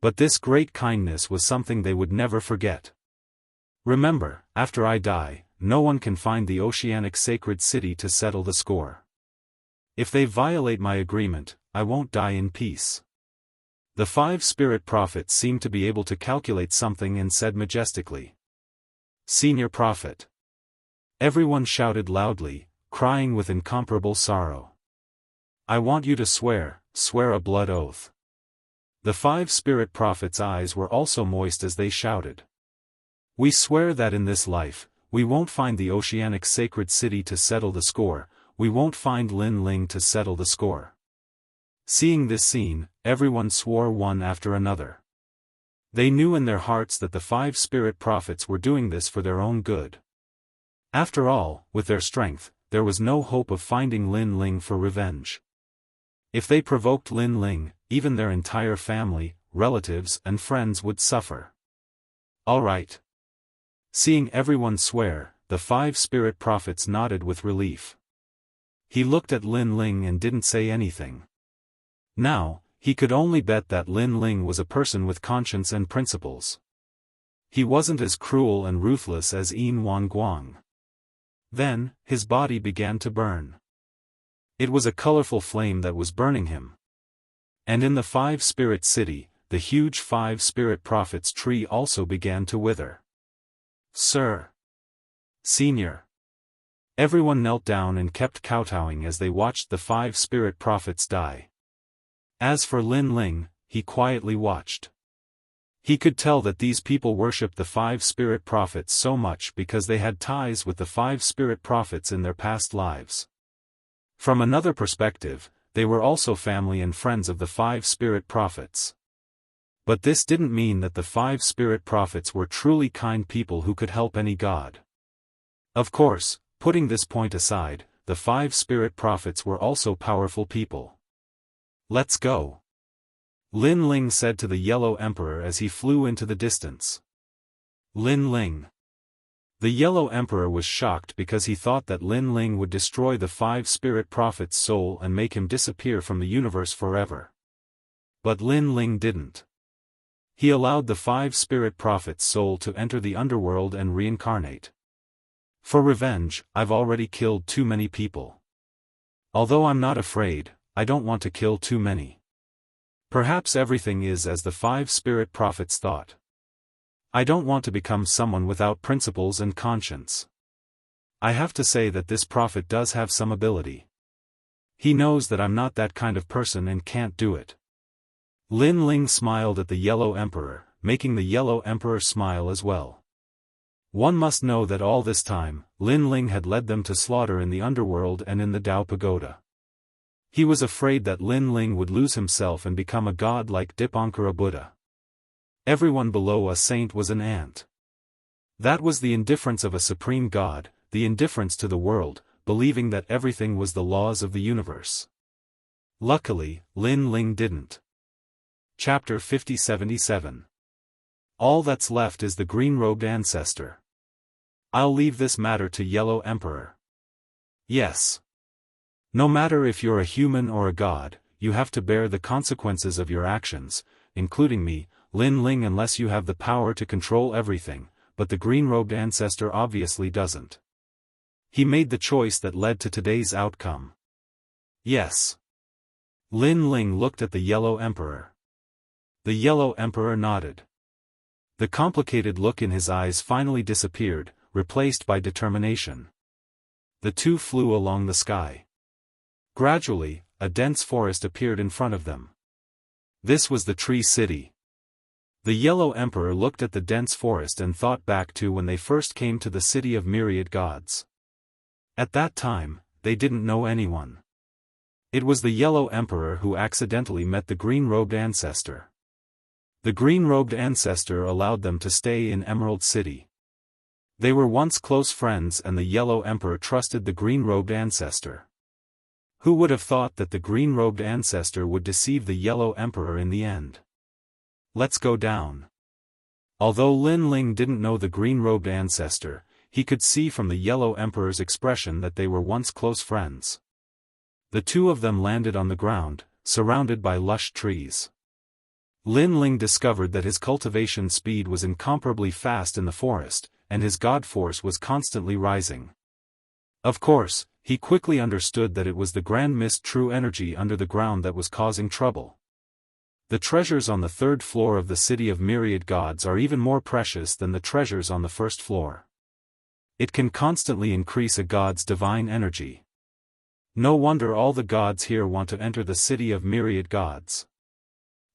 Speaker 1: But this great kindness was something they would never forget. Remember, after I die, no one can find the oceanic sacred city to settle the score. If they violate my agreement, I won't die in peace. The 5 spirit prophets seemed to be able to calculate something and said majestically. Senior prophet. Everyone shouted loudly, crying with incomparable sorrow. I want you to swear a blood oath. The 5 spirit prophets' eyes were also moist as they shouted. We swear that in this life, we won't find the oceanic sacred city to settle the score, we won't find Lin Ling to settle the score. Seeing this scene, everyone swore one after another. They knew in their hearts that the 5 spirit prophets were doing this for their own good. After all, with their strength, there was no hope of finding Lin Ling for revenge. If they provoked Lin Ling, even their entire family, relatives and friends would suffer. All right. Seeing everyone swear, the 5 spirit prophets nodded with relief. He looked at Lin Ling and didn't say anything. Now, he could only bet that Lin Ling was a person with conscience and principles. He wasn't as cruel and ruthless as Yin Wan Guang. Then, his body began to burn. It was a colorful flame that was burning him. And in the five-spirit city, the huge five-spirit prophets tree also began to wither. Sir! Senior! Everyone knelt down and kept kowtowing as they watched the five-spirit prophets die. As for Lin Ling, he quietly watched. He could tell that these people worshipped the five-spirit prophets so much because they had ties with the five-spirit prophets in their past lives. From another perspective, they were also family and friends of the five-spirit prophets. But this didn't mean that the five-spirit prophets were truly kind people who could help any god. Of course, putting this point aside, the five-spirit prophets were also powerful people. Let's go. Lin Ling said to the Yellow Emperor as he flew into the distance. Lin Ling. The Yellow Emperor was shocked because he thought that Lin Ling would destroy the five-spirit prophet's soul and make him disappear from the universe forever. But Lin Ling didn't. He allowed the five-spirit prophet's soul to enter the underworld and reincarnate. For revenge, I've already killed too many people. Although I'm not afraid, I don't want to kill too many. Perhaps everything is as the five-spirit prophets thought. I don't want to become someone without principles and conscience. I have to say that this prophet does have some ability. He knows that I'm not that kind of person and can't do it. Lin Ling smiled at the Yellow Emperor, making the Yellow Emperor smile as well. One must know that all this time, Lin Ling had led them to slaughter in the underworld and in the Tao Pagoda. He was afraid that Lin Ling would lose himself and become a god like Dipankara Buddha. Everyone below a saint was an ant. That was the indifference of a supreme god, the indifference to the world, believing that everything was the laws of the universe. Luckily, Lin Ling didn't. Chapter 50-77. All that's left is the green-robed ancestor. I'll leave this matter to Yellow Emperor. Yes. No matter if you're a human or a god, you have to bear the consequences of your actions, including me, Lin Ling, unless you have the power to control everything, but the green-robed ancestor obviously doesn't. He made the choice that led to today's outcome. Yes. Lin Ling looked at the Yellow Emperor. The Yellow Emperor nodded. The complicated look in his eyes finally disappeared, replaced by determination. The two flew along the sky. Gradually, a dense forest appeared in front of them. This was the Tree City. The Yellow Emperor looked at the dense forest and thought back to when they first came to the city of myriad gods. At that time, they didn't know anyone. It was the Yellow Emperor who accidentally met the green-robed ancestor. The green-robed ancestor allowed them to stay in Emerald City. They were once close friends and the Yellow Emperor trusted the green-robed ancestor. Who would have thought that the green-robed ancestor would deceive the Yellow Emperor in the end? Let's go down. Although Lin Ling didn't know the green-robed ancestor, he could see from the Yellow Emperor's expression that they were once close friends. The two of them landed on the ground, surrounded by lush trees. Lin Ling discovered that his cultivation speed was incomparably fast in the forest, and his god force was constantly rising. Of course, he quickly understood that it was the grand mist true energy under the ground that was causing trouble. The treasures on the third floor of the city of myriad gods are even more precious than the treasures on the first floor. It can constantly increase a god's divine energy. No wonder all the gods here want to enter the city of myriad gods.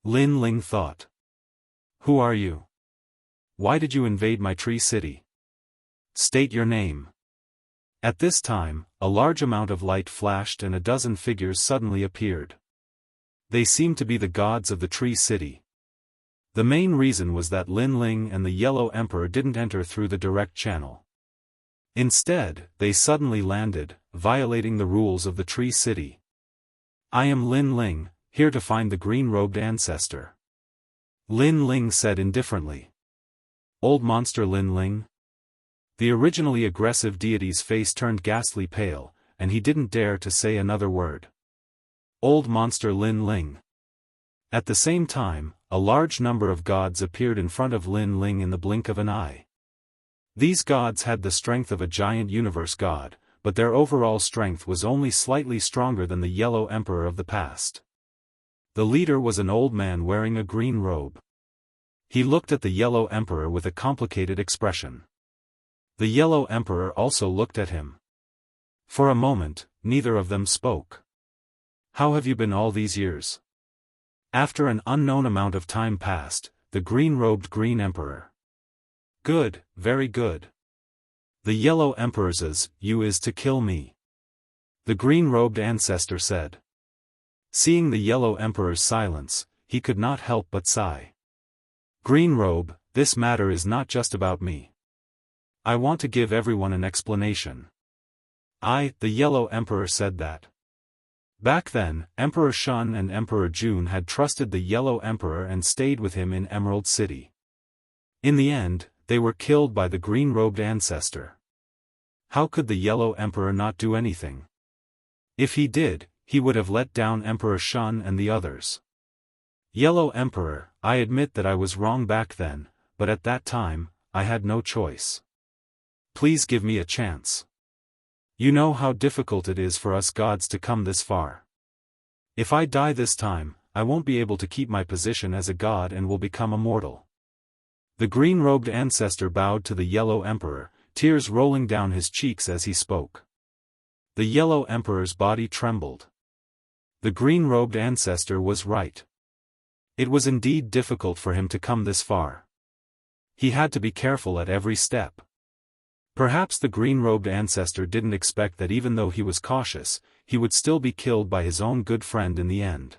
Speaker 1: Lin Ling thought. Who are you? Why did you invade my tree city? State your name. At this time, a large amount of light flashed and a dozen figures suddenly appeared. They seemed to be the gods of the Tree City. The main reason was that Lin Ling and the Yellow Emperor didn't enter through the direct channel. Instead, they suddenly landed, violating the rules of the Tree City. I am Lin Ling, here to find the green-robed ancestor. Lin Ling said indifferently. Old monster Lin Ling? The originally aggressive deity's face turned ghastly pale, and he didn't dare to say another word. Old monster Lin Ling. At the same time, a large number of gods appeared in front of Lin Ling in the blink of an eye. These gods had the strength of a giant universe god, but their overall strength was only slightly stronger than the Yellow Emperor of the past. The leader was an old man wearing a green robe. He looked at the Yellow Emperor with a complicated expression. The Yellow Emperor also looked at him. For a moment, neither of them spoke. "How have you been all these years?" After an unknown amount of time passed, the green-robed Green Emperor. "Good, very good." The Yellow Emperor's "you is to kill me," the green-robed ancestor said. Seeing the Yellow Emperor's silence, he could not help but sigh. "Green Robe, this matter is not just about me. I want to give everyone an explanation." The Yellow Emperor said that. Back then, Emperor Shun and Emperor Jun had trusted the Yellow Emperor and stayed with him in Emerald City. In the end, they were killed by the green-robed ancestor. How could the Yellow Emperor not do anything? If he did, he would have let down Emperor Shun and the others. "Yellow Emperor, I admit that I was wrong back then, but at that time, I had no choice. Please give me a chance. You know how difficult it is for us gods to come this far. If I die this time, I won't be able to keep my position as a god and will become immortal." The green-robed ancestor bowed to the Yellow Emperor, tears rolling down his cheeks as he spoke. The Yellow Emperor's body trembled. The green-robed ancestor was right. It was indeed difficult for him to come this far. He had to be careful at every step. Perhaps the green-robed ancestor didn't expect that even though he was cautious, he would still be killed by his own good friend in the end.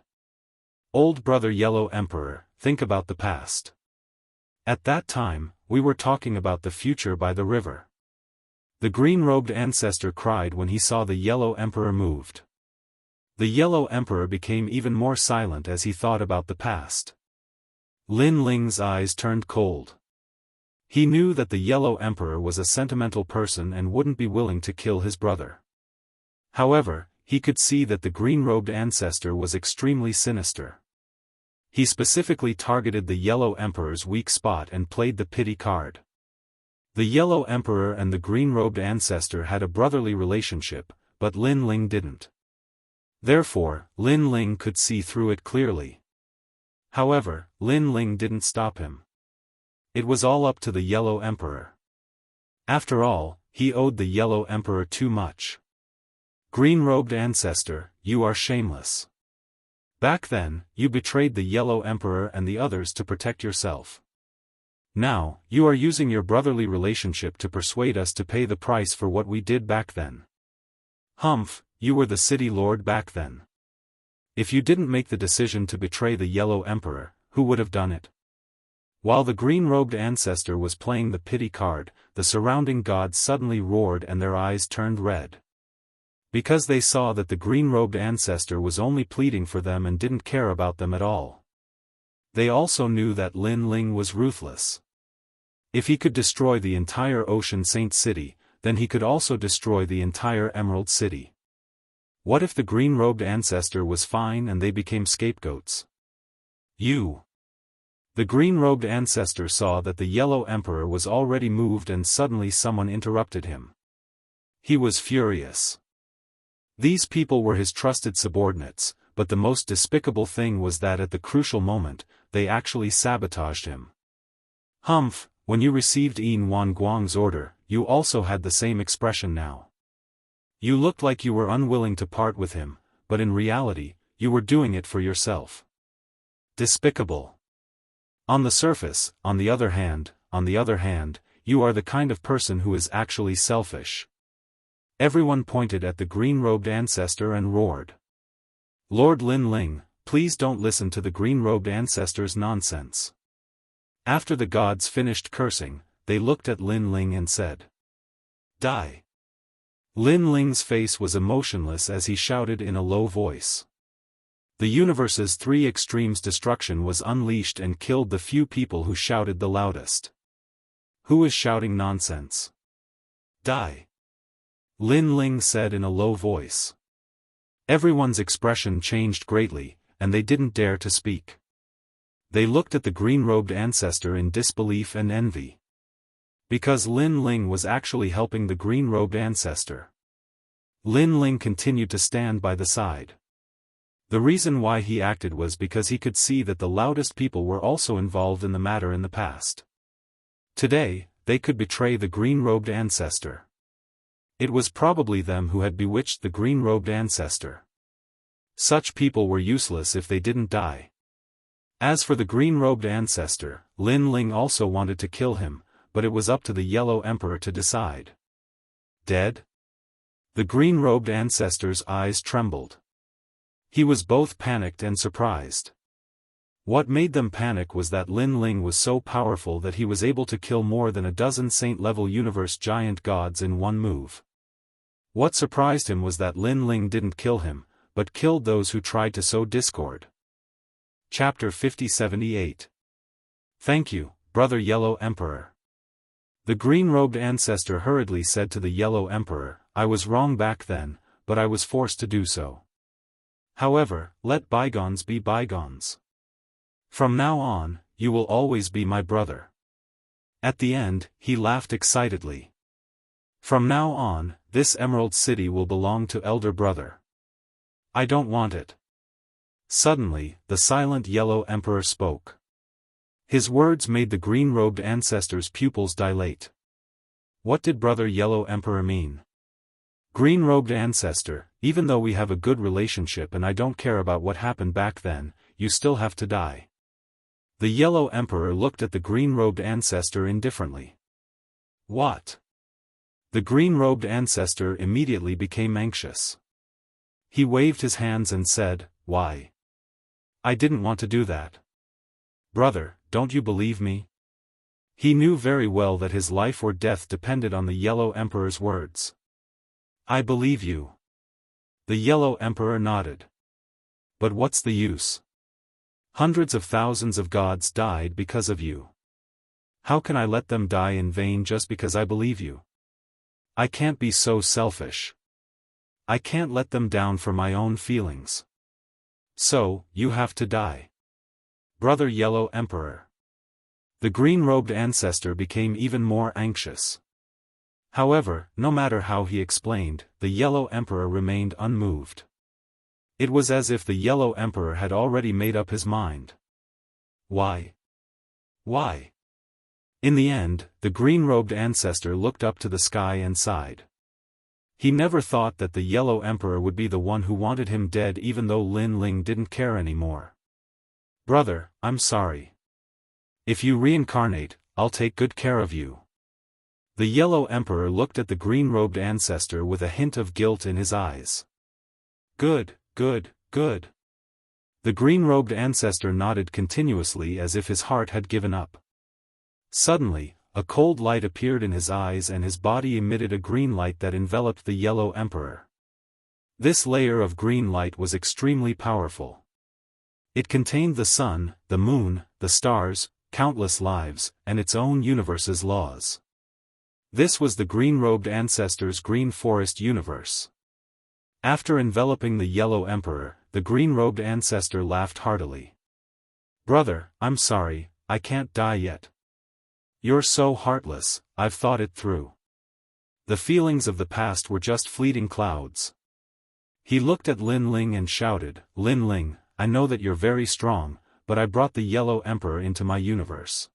Speaker 1: "Old brother Yellow Emperor, think about the past. At that time, we were talking about the future by the river." The green-robed ancestor cried when he saw the Yellow Emperor moved. The Yellow Emperor became even more silent as he thought about the past. Lin Ling's eyes turned cold. He knew that the Yellow Emperor was a sentimental person and wouldn't be willing to kill his brother. However, he could see that the green-robed ancestor was extremely sinister. He specifically targeted the Yellow Emperor's weak spot and played the pity card. The Yellow Emperor and the green-robed ancestor had a brotherly relationship, but Lin Ling didn't. Therefore, Lin Ling could see through it clearly. However, Lin Ling didn't stop him. It was all up to the Yellow Emperor. After all, he owed the Yellow Emperor too much. "Green-robed ancestor, you are shameless. Back then, you betrayed the Yellow Emperor and the others to protect yourself. Now, you are using your brotherly relationship to persuade us to pay the price for what we did back then. Humph, you were the city lord back then. If you didn't make the decision to betray the Yellow Emperor, who would have done it?" While the green-robed ancestor was playing the pity card, the surrounding gods suddenly roared and their eyes turned red. Because they saw that the green-robed ancestor was only pleading for them and didn't care about them at all. They also knew that Lin Ling was ruthless. If he could destroy the entire Ocean Saint City, then he could also destroy the entire Emerald City. What if the green-robed ancestor was fine and they became scapegoats? The green-robed ancestor saw that the Yellow Emperor was already moved and suddenly someone interrupted him. He was furious. These people were his trusted subordinates, but the most despicable thing was that at the crucial moment, they actually sabotaged him. "Humph, when you received Yin Wan Guang's order, you also had the same expression now. You looked like you were unwilling to part with him, but in reality, you were doing it for yourself. Despicable. On the surface, on the other hand, you are the kind of person who is actually selfish." Everyone pointed at the green-robed ancestor and roared. "Lord Lin Ling, please don't listen to the green-robed ancestor's nonsense." After the gods finished cursing, they looked at Lin Ling and said, "Die." Lin Ling's face was emotionless as he shouted in a low voice. The universe's three extremes destruction was unleashed and killed the few people who shouted the loudest. "Who is shouting nonsense? Die." Lin Ling said in a low voice. Everyone's expression changed greatly, and they didn't dare to speak. They looked at the green-robed ancestor in disbelief and envy. Because Lin Ling was actually helping the green-robed ancestor. Lin Ling continued to stand by the side. The reason why he acted was because he could see that the loudest people were also involved in the matter in the past. Today, they could betray the green-robed ancestor. It was probably them who had bewitched the green-robed ancestor. Such people were useless if they didn't die. As for the green-robed ancestor, Lin Ling also wanted to kill him, but it was up to the Yellow Emperor to decide. Dead? The green-robed ancestor's eyes trembled. He was both panicked and surprised. What made them panic was that Lin Ling was so powerful that he was able to kill more than a dozen saint-level universe giant gods in one move. What surprised him was that Lin Ling didn't kill him, but killed those who tried to sow discord. Chapter 5078. Thank you, Brother Yellow Emperor. The green-robed ancestor hurriedly said to the Yellow Emperor, I was wrong back then, but I was forced to do so. However, let bygones be bygones. From now on, you will always be my brother. At the end, he laughed excitedly. From now on, this Emerald City will belong to Elder Brother. I don't want it. Suddenly, the silent Yellow Emperor spoke. His words made the green-robed ancestor's pupils dilate. What did Brother Yellow Emperor mean? Green-robed ancestor, even though we have a good relationship and I don't care about what happened back then, you still have to die. The Yellow Emperor looked at the green-robed ancestor indifferently. What? The green-robed ancestor immediately became anxious. He waved his hands and said, Why? I didn't want to do that. Brother, don't you believe me? He knew very well that his life or death depended on the Yellow Emperor's words. I believe you. The Yellow Emperor nodded. But what's the use? Hundreds of thousands of gods died because of you. How can I let them die in vain just because I believe you? I can't be so selfish. I can't let them down for my own feelings. So, you have to die. Brother Yellow Emperor. The green-robed ancestor became even more anxious. However, no matter how he explained, the Yellow Emperor remained unmoved. It was as if the Yellow Emperor had already made up his mind. Why? Why? In the end, the green-robed ancestor looked up to the sky and sighed. He never thought that the Yellow Emperor would be the one who wanted him dead even though Lin Ling didn't care anymore. Brother, I'm sorry. If you reincarnate, I'll take good care of you. The Yellow Emperor looked at the green-robed ancestor with a hint of guilt in his eyes. Good, good, good. The green-robed ancestor nodded continuously as if his heart had given up. Suddenly, a cold light appeared in his eyes and his body emitted a green light that enveloped the Yellow Emperor. This layer of green light was extremely powerful. It contained the sun, the moon, the stars, countless lives, and its own universe's laws. This was the green-robed ancestor's green forest universe. After enveloping the Yellow Emperor, the green-robed ancestor laughed heartily. Brother, I'm sorry, I can't die yet. You're so heartless, I've thought it through. The feelings of the past were just fleeting clouds. He looked at Lin Ling and shouted, Lin Ling, I know that you're very strong, but I brought the Yellow Emperor into my universe.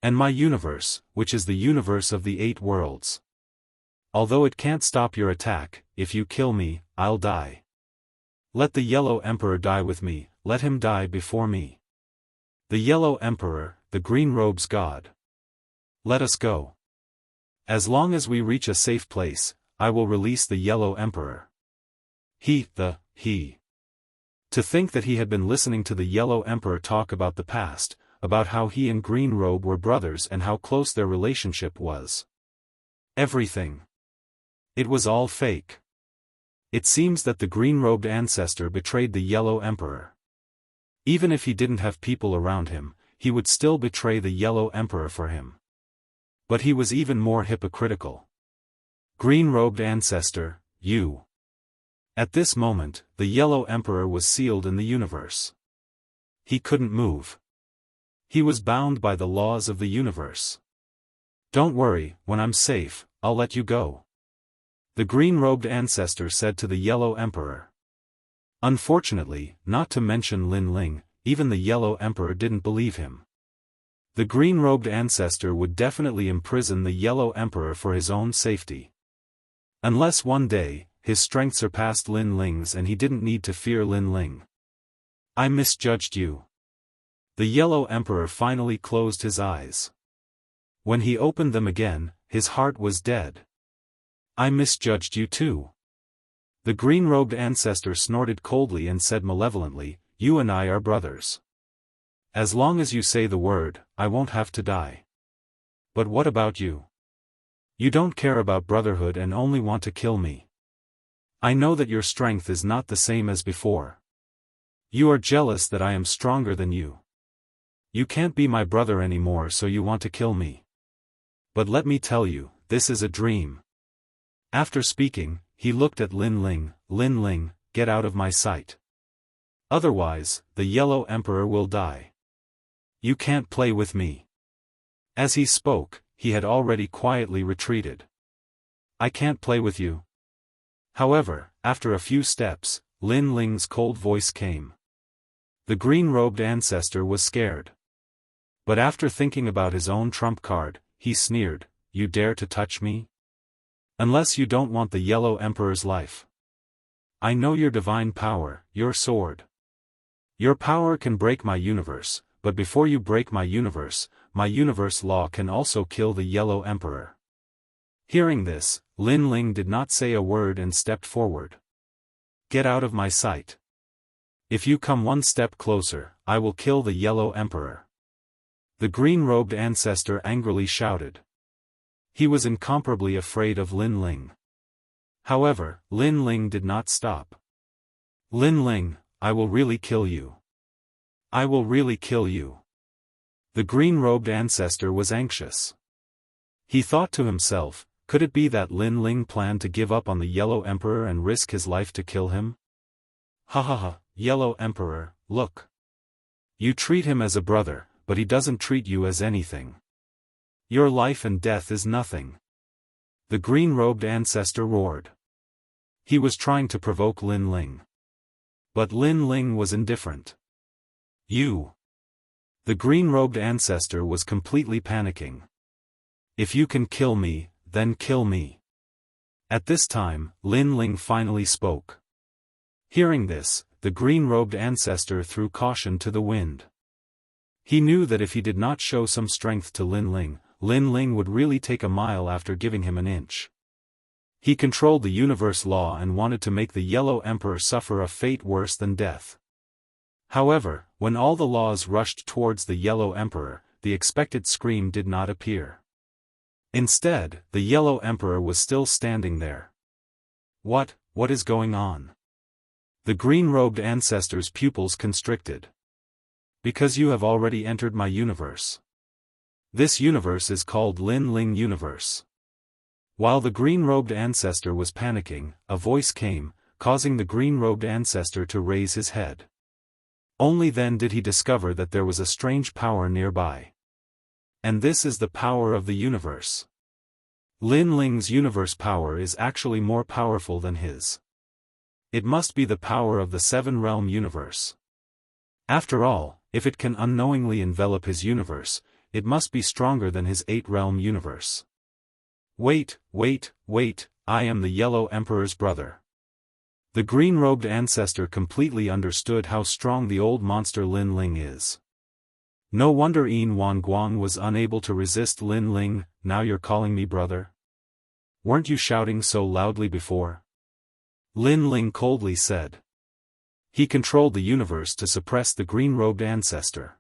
Speaker 1: And my universe, which is the universe of the 8 worlds. Although it can't stop your attack, if you kill me, I'll die. Let the Yellow Emperor die with me, let him die before me. The Yellow Emperor, the Green Robe's god. Let us go. As long as we reach a safe place, I will release the Yellow Emperor. He. To think that he had been listening to the Yellow Emperor talk about the past, about how he and Green Robe were brothers and how close their relationship was. Everything. It was all fake. It seems that the green-robed ancestor betrayed the Yellow Emperor. Even if he didn't have people around him, he would still betray the Yellow Emperor for him. But he was even more hypocritical. Green-robed ancestor, you. At this moment, the Yellow Emperor was sealed in the universe. He couldn't move. He was bound by the laws of the universe. Don't worry, when I'm safe, I'll let you go. the green-robed ancestor said to the Yellow Emperor. Unfortunately, not to mention Lin Ling, even the Yellow Emperor didn't believe him. The green-robed ancestor would definitely imprison the Yellow Emperor for his own safety. Unless one day, his strength surpassed Lin Ling's and he didn't need to fear Lin Ling. I misjudged you. The Yellow Emperor finally closed his eyes. When he opened them again, his heart was dead. I misjudged you too. The green-robed ancestor snorted coldly and said malevolently, you and I are brothers. As long as you say the word, I won't have to die. But what about you? You don't care about brotherhood and only want to kill me. I know that your strength is not the same as before. You are jealous that I am stronger than you. You can't be my brother anymore, so you want to kill me. But let me tell you, this is a dream. After speaking, he looked at Lin Ling. Lin Ling, get out of my sight. Otherwise, the Yellow Emperor will die. You can't play with me. As he spoke, he had already quietly retreated. I can't play with you. However, after a few steps, Lin Ling's cold voice came. The green-robed ancestor was scared. But after thinking about his own trump card, he sneered, you dare to touch me? Unless you don't want the Yellow Emperor's life. I know your divine power, your sword. Your power can break my universe, but before you break my universe law can also kill the Yellow Emperor. Hearing this, Lin Ling did not say a word and stepped forward. Get out of my sight. If you come one step closer, I will kill the Yellow Emperor. The green-robed ancestor angrily shouted. He was incomparably afraid of Lin Ling. However, Lin Ling did not stop. Lin Ling, I will really kill you. I will really kill you. The green-robed ancestor was anxious. He thought to himself, could it be that Lin Ling planned to give up on the Yellow Emperor and risk his life to kill him? Ha ha ha, Yellow Emperor, look. You treat him as a brother, but he doesn't treat you as anything. Your life and death is nothing. The green-robed ancestor roared. He was trying to provoke Lin Ling. But Lin Ling was indifferent. You. The green-robed ancestor was completely panicking. If you can kill me, then kill me. At this time, Lin Ling finally spoke. Hearing this, the green-robed ancestor threw caution to the wind. He knew that if he did not show some strength to Lin Ling would really take a mile after giving him an inch. He controlled the universe law and wanted to make the Yellow Emperor suffer a fate worse than death. However, when all the laws rushed towards the Yellow Emperor, the expected scream did not appear. Instead, the Yellow Emperor was still standing there. What is going on? The green-robed ancestor's pupils constricted. Because you have already entered my universe. This universe is called Lin Ling Universe. While the green-robed ancestor was panicking, a voice came, causing the green-robed ancestor to raise his head. Only then did he discover that there was a strange power nearby. And this is the power of the universe. Lin Ling's universe power is actually more powerful than his. It must be the power of the seven-realm universe. After all, if it can unknowingly envelop his universe, it must be stronger than his eight-realm universe. Wait, I am the Yellow Emperor's brother. The green-robed ancestor completely understood how strong the old monster Lin Ling is. No wonder Yin Wanguang was unable to resist Lin Ling. Now you're calling me brother? Weren't you shouting so loudly before? Lin Ling coldly said. He controlled the universe to suppress the green-robed ancestor.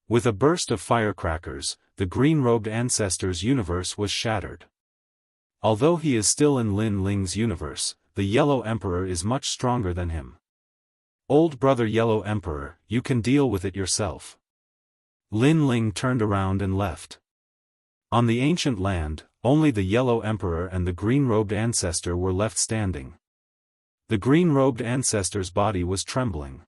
Speaker 1: With a burst of firecrackers, the green-robed ancestor's universe was shattered. Although he is still in Lin Ling's universe, the Yellow Emperor is much stronger than him. Old brother Yellow Emperor, you can deal with it yourself. Lin Ling turned around and left. On the ancient land, only the Yellow Emperor and the green-robed ancestor were left standing. The green-robed ancestor's body was trembling.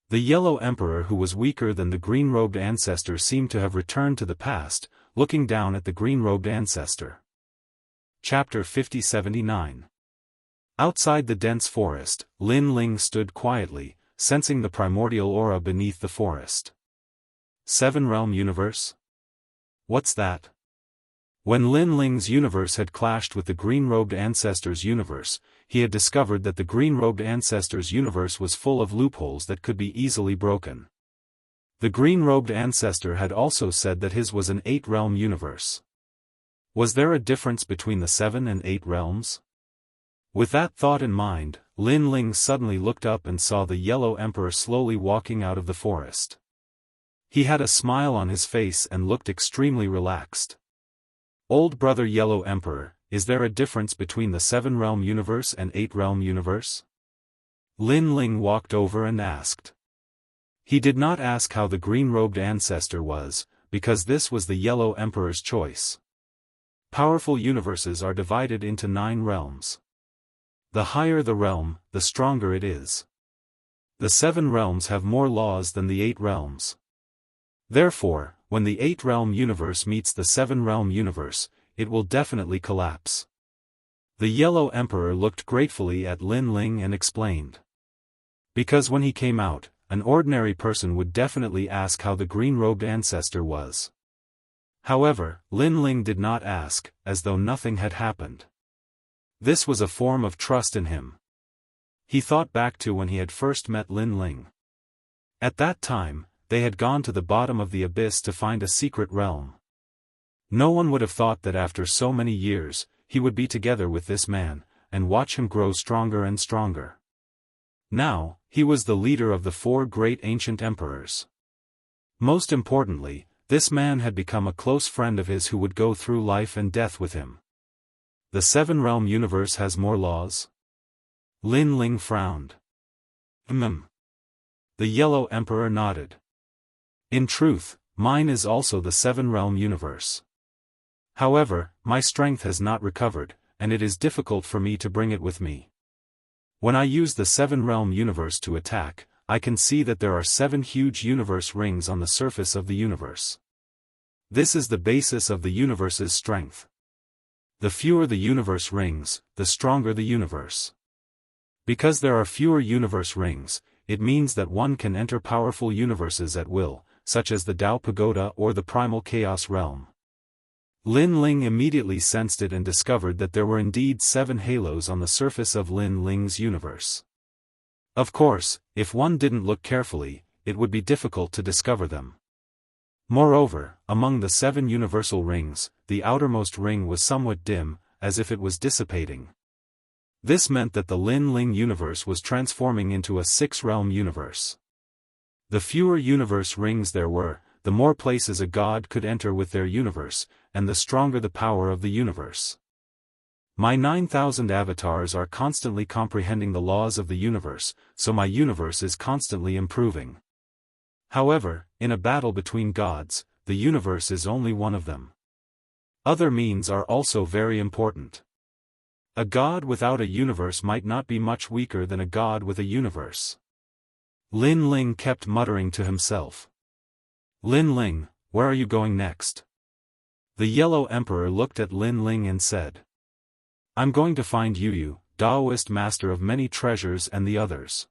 Speaker 1: The Yellow Emperor, who was weaker than the green-robed ancestor, seemed to have returned to the past, looking down at the green-robed ancestor. Chapter 50-79. Outside the dense forest, Lin Ling stood quietly, sensing the primordial aura beneath the forest. Seven-realm universe? What's that? When Lin Ling's universe had clashed with the green-robed ancestor's universe, he had discovered that the green-robed ancestor's universe was full of loopholes that could be easily broken. The green-robed ancestor had also said that his was an 8-realm universe. Was there a difference between the 7 and 8 realms? With that thought in mind, Lin Ling suddenly looked up and saw the Yellow Emperor slowly walking out of the forest. He had a smile on his face and looked extremely relaxed. Old brother Yellow Emperor, is there a difference between the 7-realm universe and 8-realm universe? Lin Ling walked over and asked. He did not ask how the green-robed ancestor was, because this was the Yellow Emperor's choice. Powerful universes are divided into 9 realms. The higher the realm, the stronger it is. The 7 realms have more laws than the 8 realms. Therefore, when the 8-realm universe meets the 7-realm universe, it will definitely collapse. The Yellow Emperor looked gratefully at Lin Ling and explained. Because when he came out, an ordinary person would definitely ask how the green-robed ancestor was. However, Lin Ling did not ask, as though nothing had happened. This was a form of trust in him. He thought back to when he had first met Lin Ling. At that time, they had gone to the bottom of the abyss to find a secret realm. No one would have thought that after so many years, he would be together with this man, and watch him grow stronger and stronger. Now, he was the leader of the 4 great ancient emperors. Most importantly, this man had become a close friend of his who would go through life and death with him. The 7-realm universe has more laws? Lin Ling frowned. The Yellow Emperor nodded. In truth, mine is also the 7-realm universe. However, my strength has not recovered, and it is difficult for me to bring it with me. When I use the 7-realm universe to attack, I can see that there are 7 huge universe rings on the surface of the universe. This is the basis of the universe's strength. The fewer the universe rings, the stronger the universe. Because there are fewer universe rings, it means that one can enter powerful universes at will, such as the Dao Pagoda or the Primal Chaos Realm. Lin Ling immediately sensed it and discovered that there were indeed 7 halos on the surface of Lin Ling's universe. Of course, if one didn't look carefully, it would be difficult to discover them. Moreover, among the 7 universal rings, the outermost ring was somewhat dim, as if it was dissipating. This meant that the Lin Ling universe was transforming into a 6-realm universe. The fewer universe rings there were, the more places a god could enter with their universe, and the stronger the power of the universe. My 9,000 avatars are constantly comprehending the laws of the universe, so my universe is constantly improving. However, in a battle between gods, the universe is only one of them. Other means are also very important. A god without a universe might not be much weaker than a god with a universe. Lin Ling kept muttering to himself. Lin Ling, where are you going next? The Yellow Emperor looked at Lin Ling and said. I'm going to find Yu, Daoist master of many treasures and the others.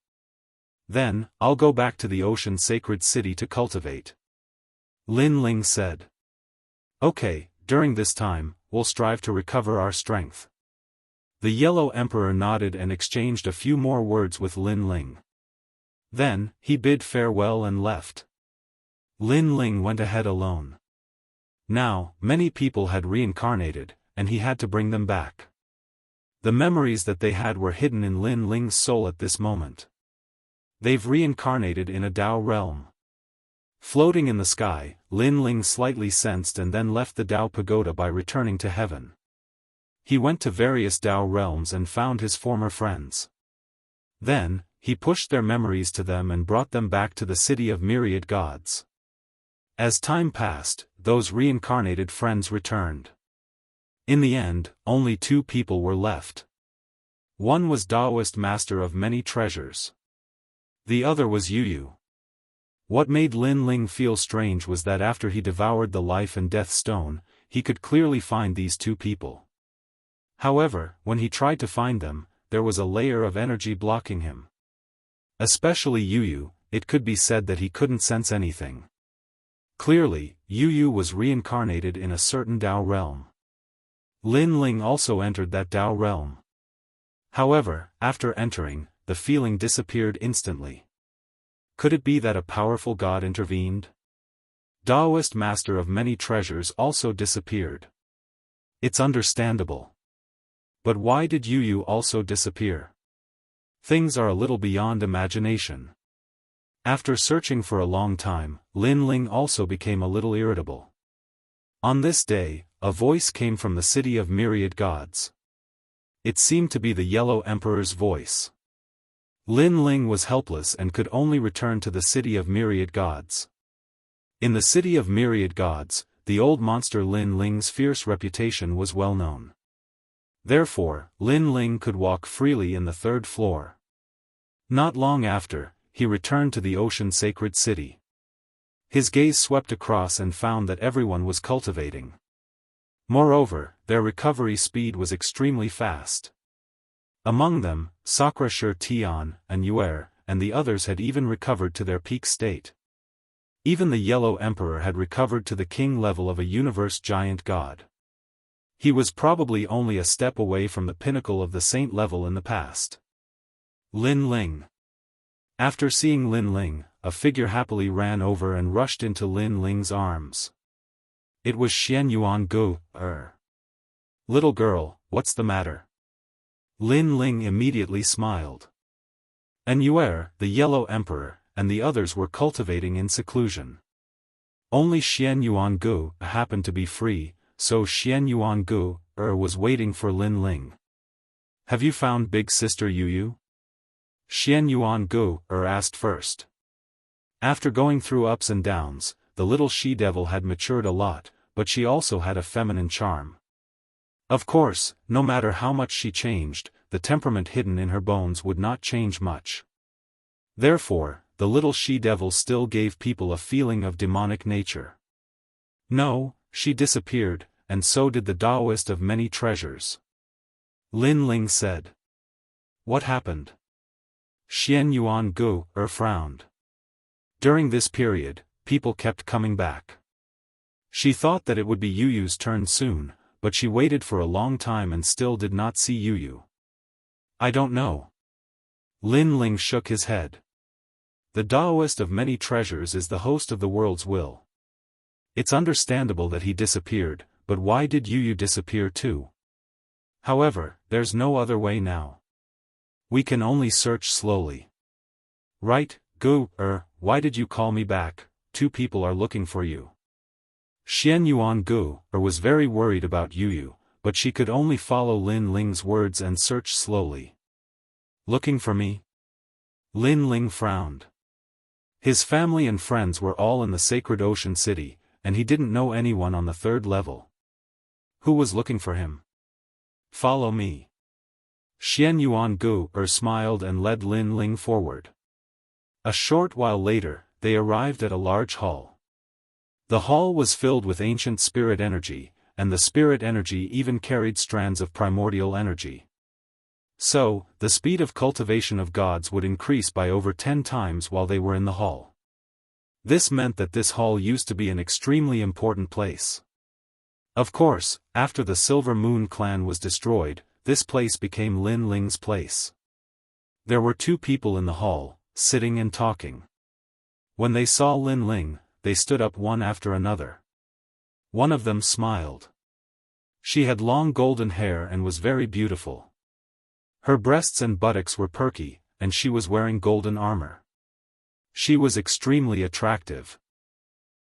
Speaker 1: Then, I'll go back to the ocean sacred city to cultivate. Lin Ling said. Okay, during this time, we'll strive to recover our strength. The Yellow Emperor nodded and exchanged a few more words with Lin Ling. Then, he bid farewell and left. Lin Ling went ahead alone. Now, many people had reincarnated, and he had to bring them back. The memories that they had were hidden in Lin Ling's soul at this moment. They've reincarnated in a Dao realm. Floating in the sky, Lin Ling slightly sensed and then left the Dao Pagoda by returning to heaven. He went to various Dao realms and found his former friends. Then, he pushed their memories to them and brought them back to the city of myriad gods. As time passed, those reincarnated friends returned. In the end, only 2 people were left. One was Daoist master of many treasures. The other was Yu. What made Lin Ling feel strange was that after he devoured the life and death stone, he could clearly find these 2 people. However, when he tried to find them, there was a layer of energy blocking him. Especially Yu, it could be said that he couldn't sense anything. Clearly, Yu was reincarnated in a certain Dao realm. Lin Ling also entered that Dao realm. However, after entering, the feeling disappeared instantly. Could it be that a powerful god intervened? Daoist master of many treasures also disappeared. It's understandable. But why did Yu also disappear? Things are a little beyond imagination. After searching for a long time, Lin Ling also became a little irritable. On this day, a voice came from the city of myriad gods. It seemed to be the Yellow Emperor's voice. Lin Ling was helpless and could only return to the city of myriad gods. In the city of myriad gods, the old monster Lin Ling's fierce reputation was well known. Therefore, Lin Ling could walk freely in the third floor. Not long after, he returned to the ocean sacred city. His gaze swept across and found that everyone was cultivating. Moreover, their recovery speed was extremely fast. Among them, Sakura Shi Tian, and Yuer, and the others had even recovered to their peak state. Even the Yellow Emperor had recovered to the king level of a universe giant god. He was probably only a step away from the pinnacle of the saint level in the past. Lin Ling. After seeing Lin Ling, a figure happily ran over and rushed into Lin Ling's arms. It was Xianxia. Little girl, what's the matter? Lin Ling immediately smiled. And Yuer, the Yellow Emperor, and the others were cultivating in seclusion. Only Xianxia happened to be free, so Xianxia was waiting for Lin Ling. Have you found big sister Yu? Xianxia asked first. After going through ups and downs, the little she-devil had matured a lot, but she also had a feminine charm. Of course, no matter how much she changed, the temperament hidden in her bones would not change much. Therefore, the little she-devil still gave people a feeling of demonic nature. No, she disappeared, and so did the Daoist of many treasures. Lin Ling said. What happened? Xianxia frowned. During this period, people kept coming back. She thought that it would be Yu's turn soon, but she waited for a long time and still did not see Yu. I don't know. Lin Ling shook his head. The Daoist of many treasures is the host of the world's will. It's understandable that he disappeared, but why did Yu disappear too? However, there's no other way now. We can only search slowly. Right, why did you call me back? Two people are looking for you. Xianxia was very worried about Yu, but she could only follow Lin Ling's words and search slowly. Looking for me? Lin Ling frowned. His family and friends were all in the sacred ocean city, and he didn't know anyone on the third level. Who was looking for him? Follow me. Xianxia smiled and led Lin Ling forward. A short while later, they arrived at a large hall. The hall was filled with ancient spirit energy, and the spirit energy even carried strands of primordial energy. So, the speed of cultivation of gods would increase by over 10 times while they were in the hall. This meant that this hall used to be an extremely important place. Of course, after the Silver Moon clan was destroyed, this place became Lin Ling's place. There were two people in the hall, sitting and talking. When they saw Lin Ling, they stood up one after another. One of them smiled. She had long golden hair and was very beautiful. Her breasts and buttocks were perky, and she was wearing golden armor. She was extremely attractive.